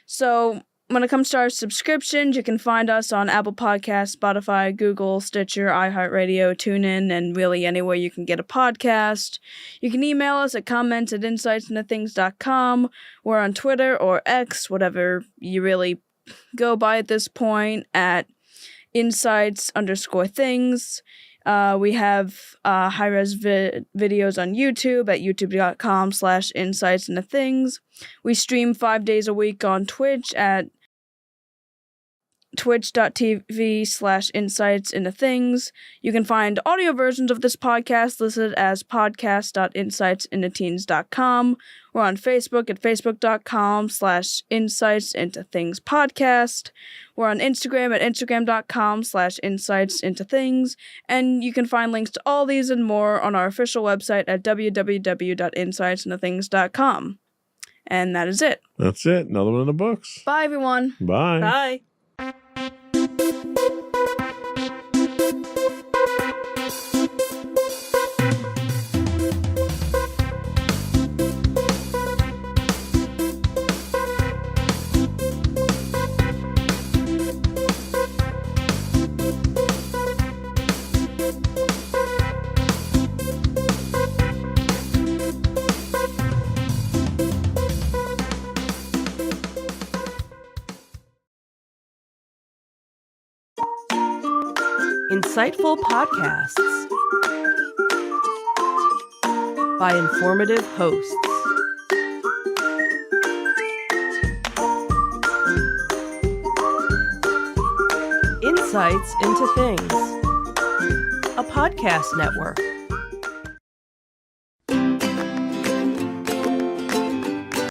So, when it comes to our subscriptions, you can find us on Apple Podcasts, Spotify, Google, Stitcher, iHeartRadio, TuneIn, and really anywhere you can get a podcast. You can email us at comments@insightsintothings.com. We're on Twitter or X, whatever you really go by at this point, at insights_things. We have high-res videos on YouTube at youtube.com/insightsintothings. We stream 5 days a week on Twitch at twitch.tv/insightsintothings. You can find audio versions of this podcast listed as podcast.insightsintoteens.com. We're on Facebook at facebook.com/insightsintothingspodcast. We're on Instagram at instagram.com/insightsintothings. And you can find links to all these and more on our official website at www.insightsintothings.com. And that is it. That's it. Another one in the books. Bye, everyone. Bye. Bye. Insightful podcasts by informative hosts. Insights into Things, a podcast network.